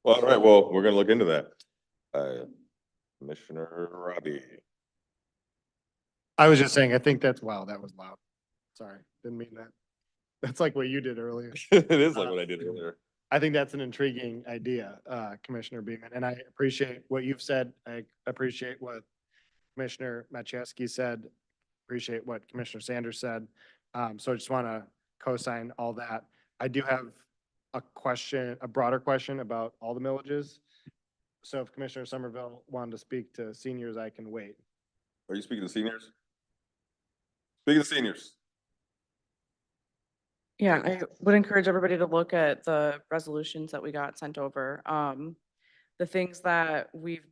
Well, all right, well, we're gonna look into that. Commissioner Robbie. I was just saying, I think that's, wow, that was loud. Sorry, didn't mean that. That's like what you did earlier. It is like what I did earlier. I think that's an intriguing idea, Commissioner Beaman, and I appreciate what you've said. I appreciate what Commissioner Machewski said, appreciate what Commissioner Sanders said. So I just want to co-sign all that. I do have a question, a broader question about all the millages. So if Commissioner Somerville wanted to speak to seniors, I can wait. Are you speaking to seniors? Speaking to seniors. Yeah, I would encourage everybody to look at the resolutions that we got sent over. The things that we've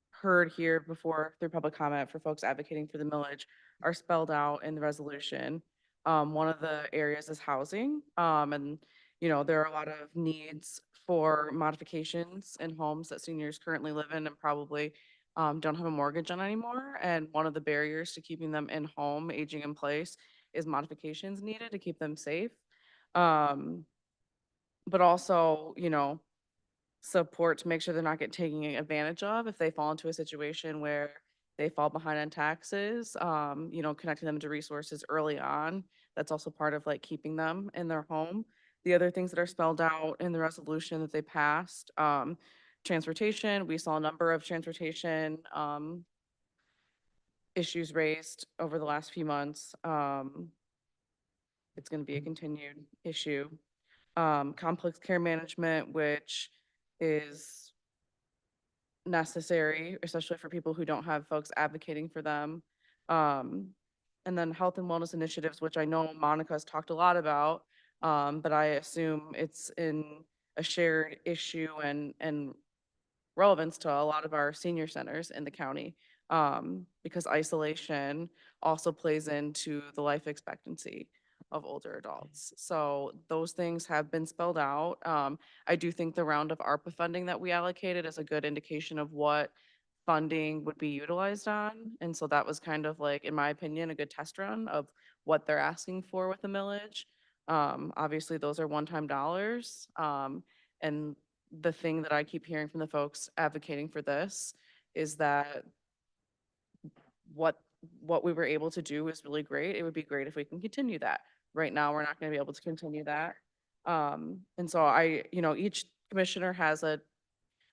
heard here before through public comment for folks advocating for the millage are spelled out in the resolution. One of the areas is housing. And, you know, there are a lot of needs for modifications in homes that seniors currently live in and probably don't have a mortgage on anymore. And one of the barriers to keeping them in home, aging in place, is modifications needed to keep them safe. But also, you know, support to make sure they're not getting taken advantage of if they fall into a situation where they fall behind on taxes, you know, connecting them to resources early on. That's also part of like keeping them in their home. The other things that are spelled out in the resolution that they passed, transportation, we saw a number of transportation issues raised over the last few months. It's going to be a continued issue. Complex care management, which is necessary, especially for people who don't have folks advocating for them. And then health and wellness initiatives, which I know Monica's talked a lot about, but I assume it's in a shared issue and relevance to a lot of our senior centers in the county, because isolation also plays into the life expectancy of older adults. So those things have been spelled out. I do think the round of ARPA funding that we allocated is a good indication of what funding would be utilized on. And so that was kind of like, in my opinion, a good test run of what they're asking for with the millage. Obviously, those are one-time dollars. And the thing that I keep hearing from the folks advocating for this is that what we were able to do is really great. It would be great if we can continue that. Right now, we're not going to be able to continue that. And so you know, each commissioner has a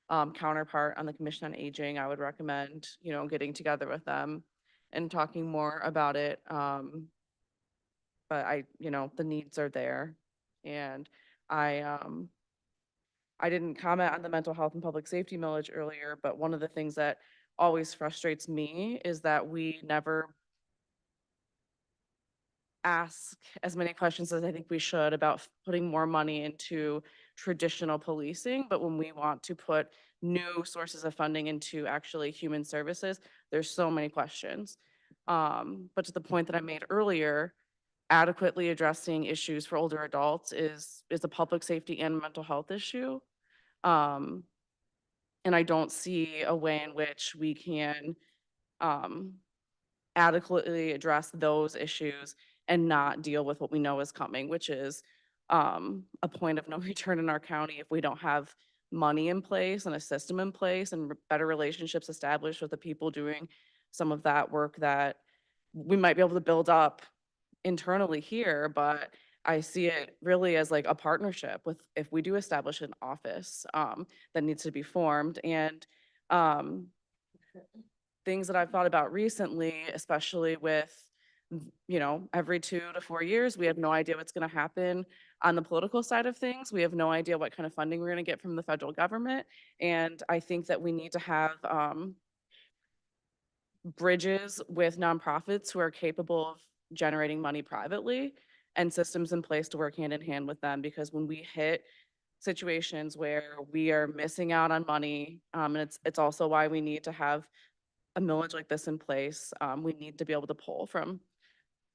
counterpart on the Commission on Aging. I would recommend, you know, getting together with them and talking more about it. But you know, the needs are there. And I didn't comment on the mental health and public safety millage earlier, but one of the things that always frustrates me is that we never ask as many questions as I think we should about putting more money into traditional policing. But when we want to put new sources of funding into actually human services, there's so many questions. But to the point that I made earlier, adequately addressing issues for older adults is a public safety and mental health issue. And I don't see a way in which we can adequately address those issues and not deal with what we know is coming, which is a point of no return in our county if we don't have money in place and a system in place and better relationships established with the people doing some of that work that we might be able to build up internally here, but I see it really as like a partnership with, if we do establish an office, that needs to be formed, and, things that I've thought about recently, especially with, every 2 to 4 years, we have no idea what's gonna happen on the political side of things. We have no idea what kind of funding we're gonna get from the federal government. And I think that we need to have, bridges with nonprofits who are capable of generating money privately and systems in place to work hand in hand with them. Because when we hit situations where we are missing out on money, and it's also why we need to have a millage like this in place. We need to be able to pull from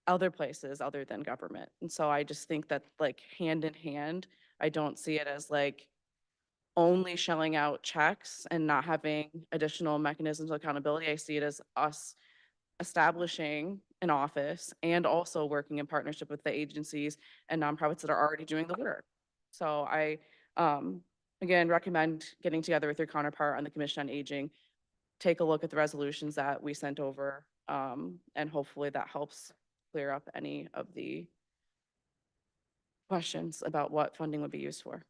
other places other than government. And so I just think that like hand in hand, I don't see it as like only shelling out checks and not having additional mechanisms of accountability. I see it as us establishing an office and also working in partnership with the agencies and nonprofits that are already doing the work. So I, again, recommend getting together with your counterpart on the Commission on Aging, take a look at the resolutions that we sent over, and hopefully that helps clear up any of the questions about what funding would be used for.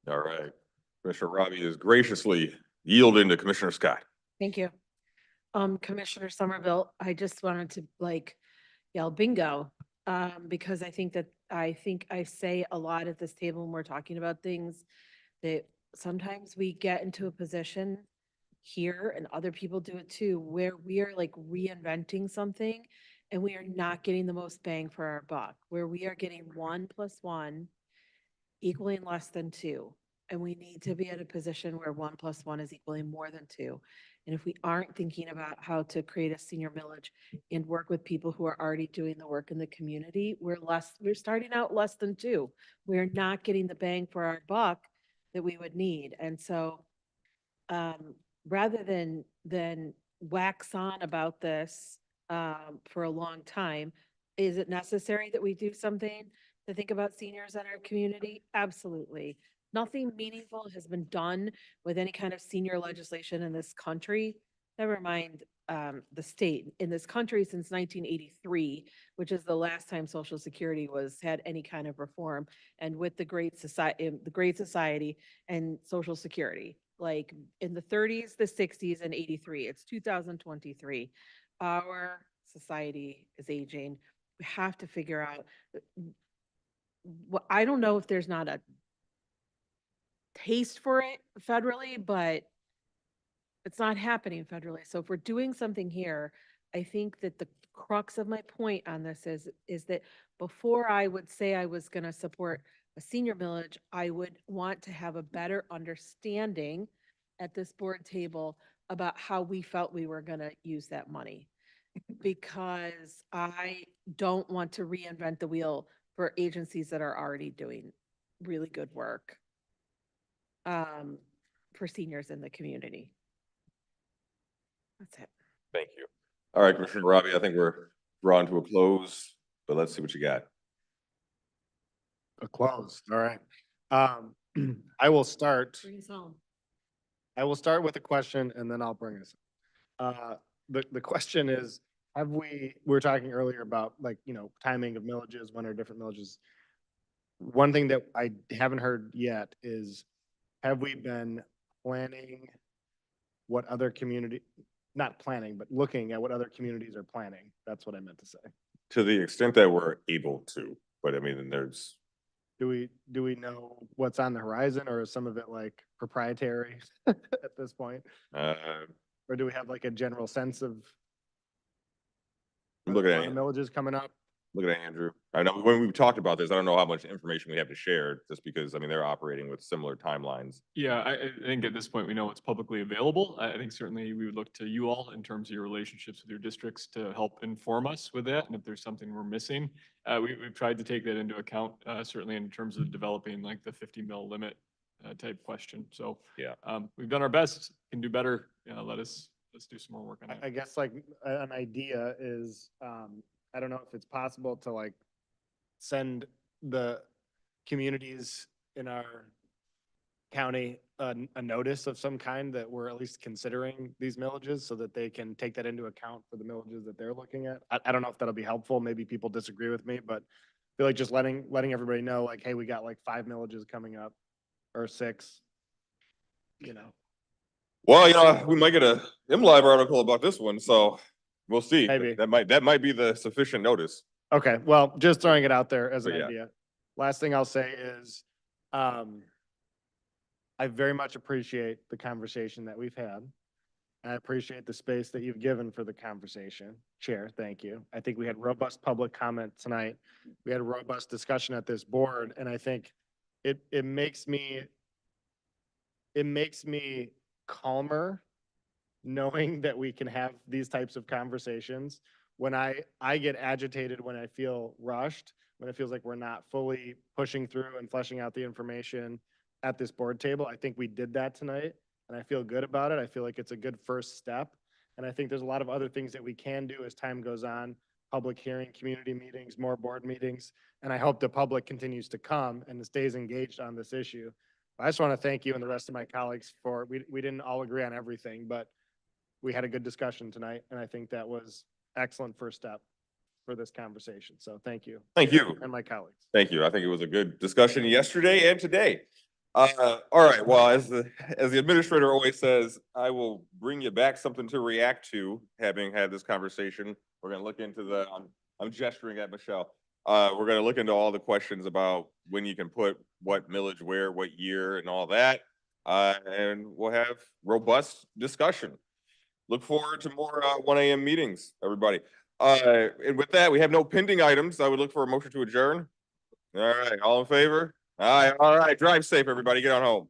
All right. Commissioner Robbie is graciously yielding to Commissioner Scott. Thank you. Commissioner Somerville, I just wanted to like yell bingo, because I think I say a lot at this table when we're talking about things that sometimes we get into a position here and other people do it too, where we are like reinventing something and we are not getting the most bang for our buck, where we are getting 1 + 1 equaling less than 2. And we need to be at a position where 1 + 1 is equaling more than 2. And if we aren't thinking about how to create a senior millage and work with people who are already doing the work in the community, we're starting out less than 2. We're not getting the bang for our buck that we would need. And so, rather than wax on about this, for a long time, is it necessary that we do something to think about seniors in our community? Absolutely. Nothing meaningful has been done with any kind of senior legislation in this country, never mind the state, in this country since 1983, which is the last time Social Security had any kind of reform. And with the Great Society and Social Security, like in the 30s, the 60s, and 83. It's 2023. Our society is aging. We have to figure out. I don't know if there's not a taste for it federally, but it's not happening federally. So if we're doing something here, I think that the crux of my point on this is that before I would say I was going to support a senior millage, I would want to have a better understanding at this board table about how we felt we were going to use that money. Because I don't want to reinvent the wheel for agencies that are already doing really good work for seniors in the community. That's it. Thank you. All right, Commissioner Robbie, I think we're drawn to a close, but let's see what you got. A close. All right. I will start. Bring us home. I will start with a question and then I'll bring us. The question is, we were talking earlier about like, timing of millages, when are different millages? One thing that I haven't heard yet is, have we been planning what other community, not planning, but looking at what other communities are planning? That's what I meant to say. To the extent that we're able to, but I mean, there's. Do we know what's on the horizon, or is some of it like proprietary at this point? Or do we have like a general sense of? I'm looking at millages coming up. Look at Andrew. I know when we've talked about this, I don't know how much information we have to share, just because, I mean, they're operating with similar timelines. Yeah, I think at this point, we know what's publicly available. I think certainly we would look to you all in terms of your relationships with your districts to help inform us with that. And if there's something we're missing, we've tried to take that into account, certainly in terms of developing like the 50 mil limit type question. So yeah, we've done our best, can do better. Let's do some more work on that. I guess like an idea is, I don't know if it's possible to like send the communities in our county a notice of some kind that we're at least considering these millages, so that they can take that into account for the millages that they're looking at. I don't know if that'll be helpful. Maybe people disagree with me, but feel like just letting everybody know, like, hey, we got like 5 millages coming up or 6, you know. Well, you know, we might get a MLive article about this one, so we'll see. Maybe. That might be the sufficient notice. Okay, well, just throwing it out there as an But yeah. idea. Last thing I'll say is, I very much appreciate the conversation that we've had. I appreciate the space that you've given for the conversation. Chair, thank you. I think we had robust public comment tonight. We had a robust discussion at this board, and I think it makes me calmer knowing that we can have these types of conversations. When I get agitated, when I feel rushed, when it feels like we're not fully pushing through and fleshing out the information at this board table. I think we did that tonight, and I feel good about it. I feel like it's a good first step. And I think there's a lot of other things that we can do as time goes on, public hearing, community meetings, more board meetings. And I hope the public continues to come and stays engaged on this issue. I just want to thank you and the rest of my colleagues for, we didn't all agree on everything, but we had a good discussion tonight. And I think that was excellent first step for this conversation. So thank you. Thank you. And my colleagues. Thank you. I think it was a good discussion yesterday and today. All right. Well, as the administrator always says, I will bring you back something to react to, having had this conversation. We're going to look into I'm gesturing at Michelle. We're going to look into all the questions about when you can put what millage where, what year, and all that. And we'll have robust discussion. Look forward to more 1 a.m. meetings, everybody. And with that, we have no pending items. I would look for a motion to adjourn. All right, all in favor? All right, drive safe, everybody. Get on home.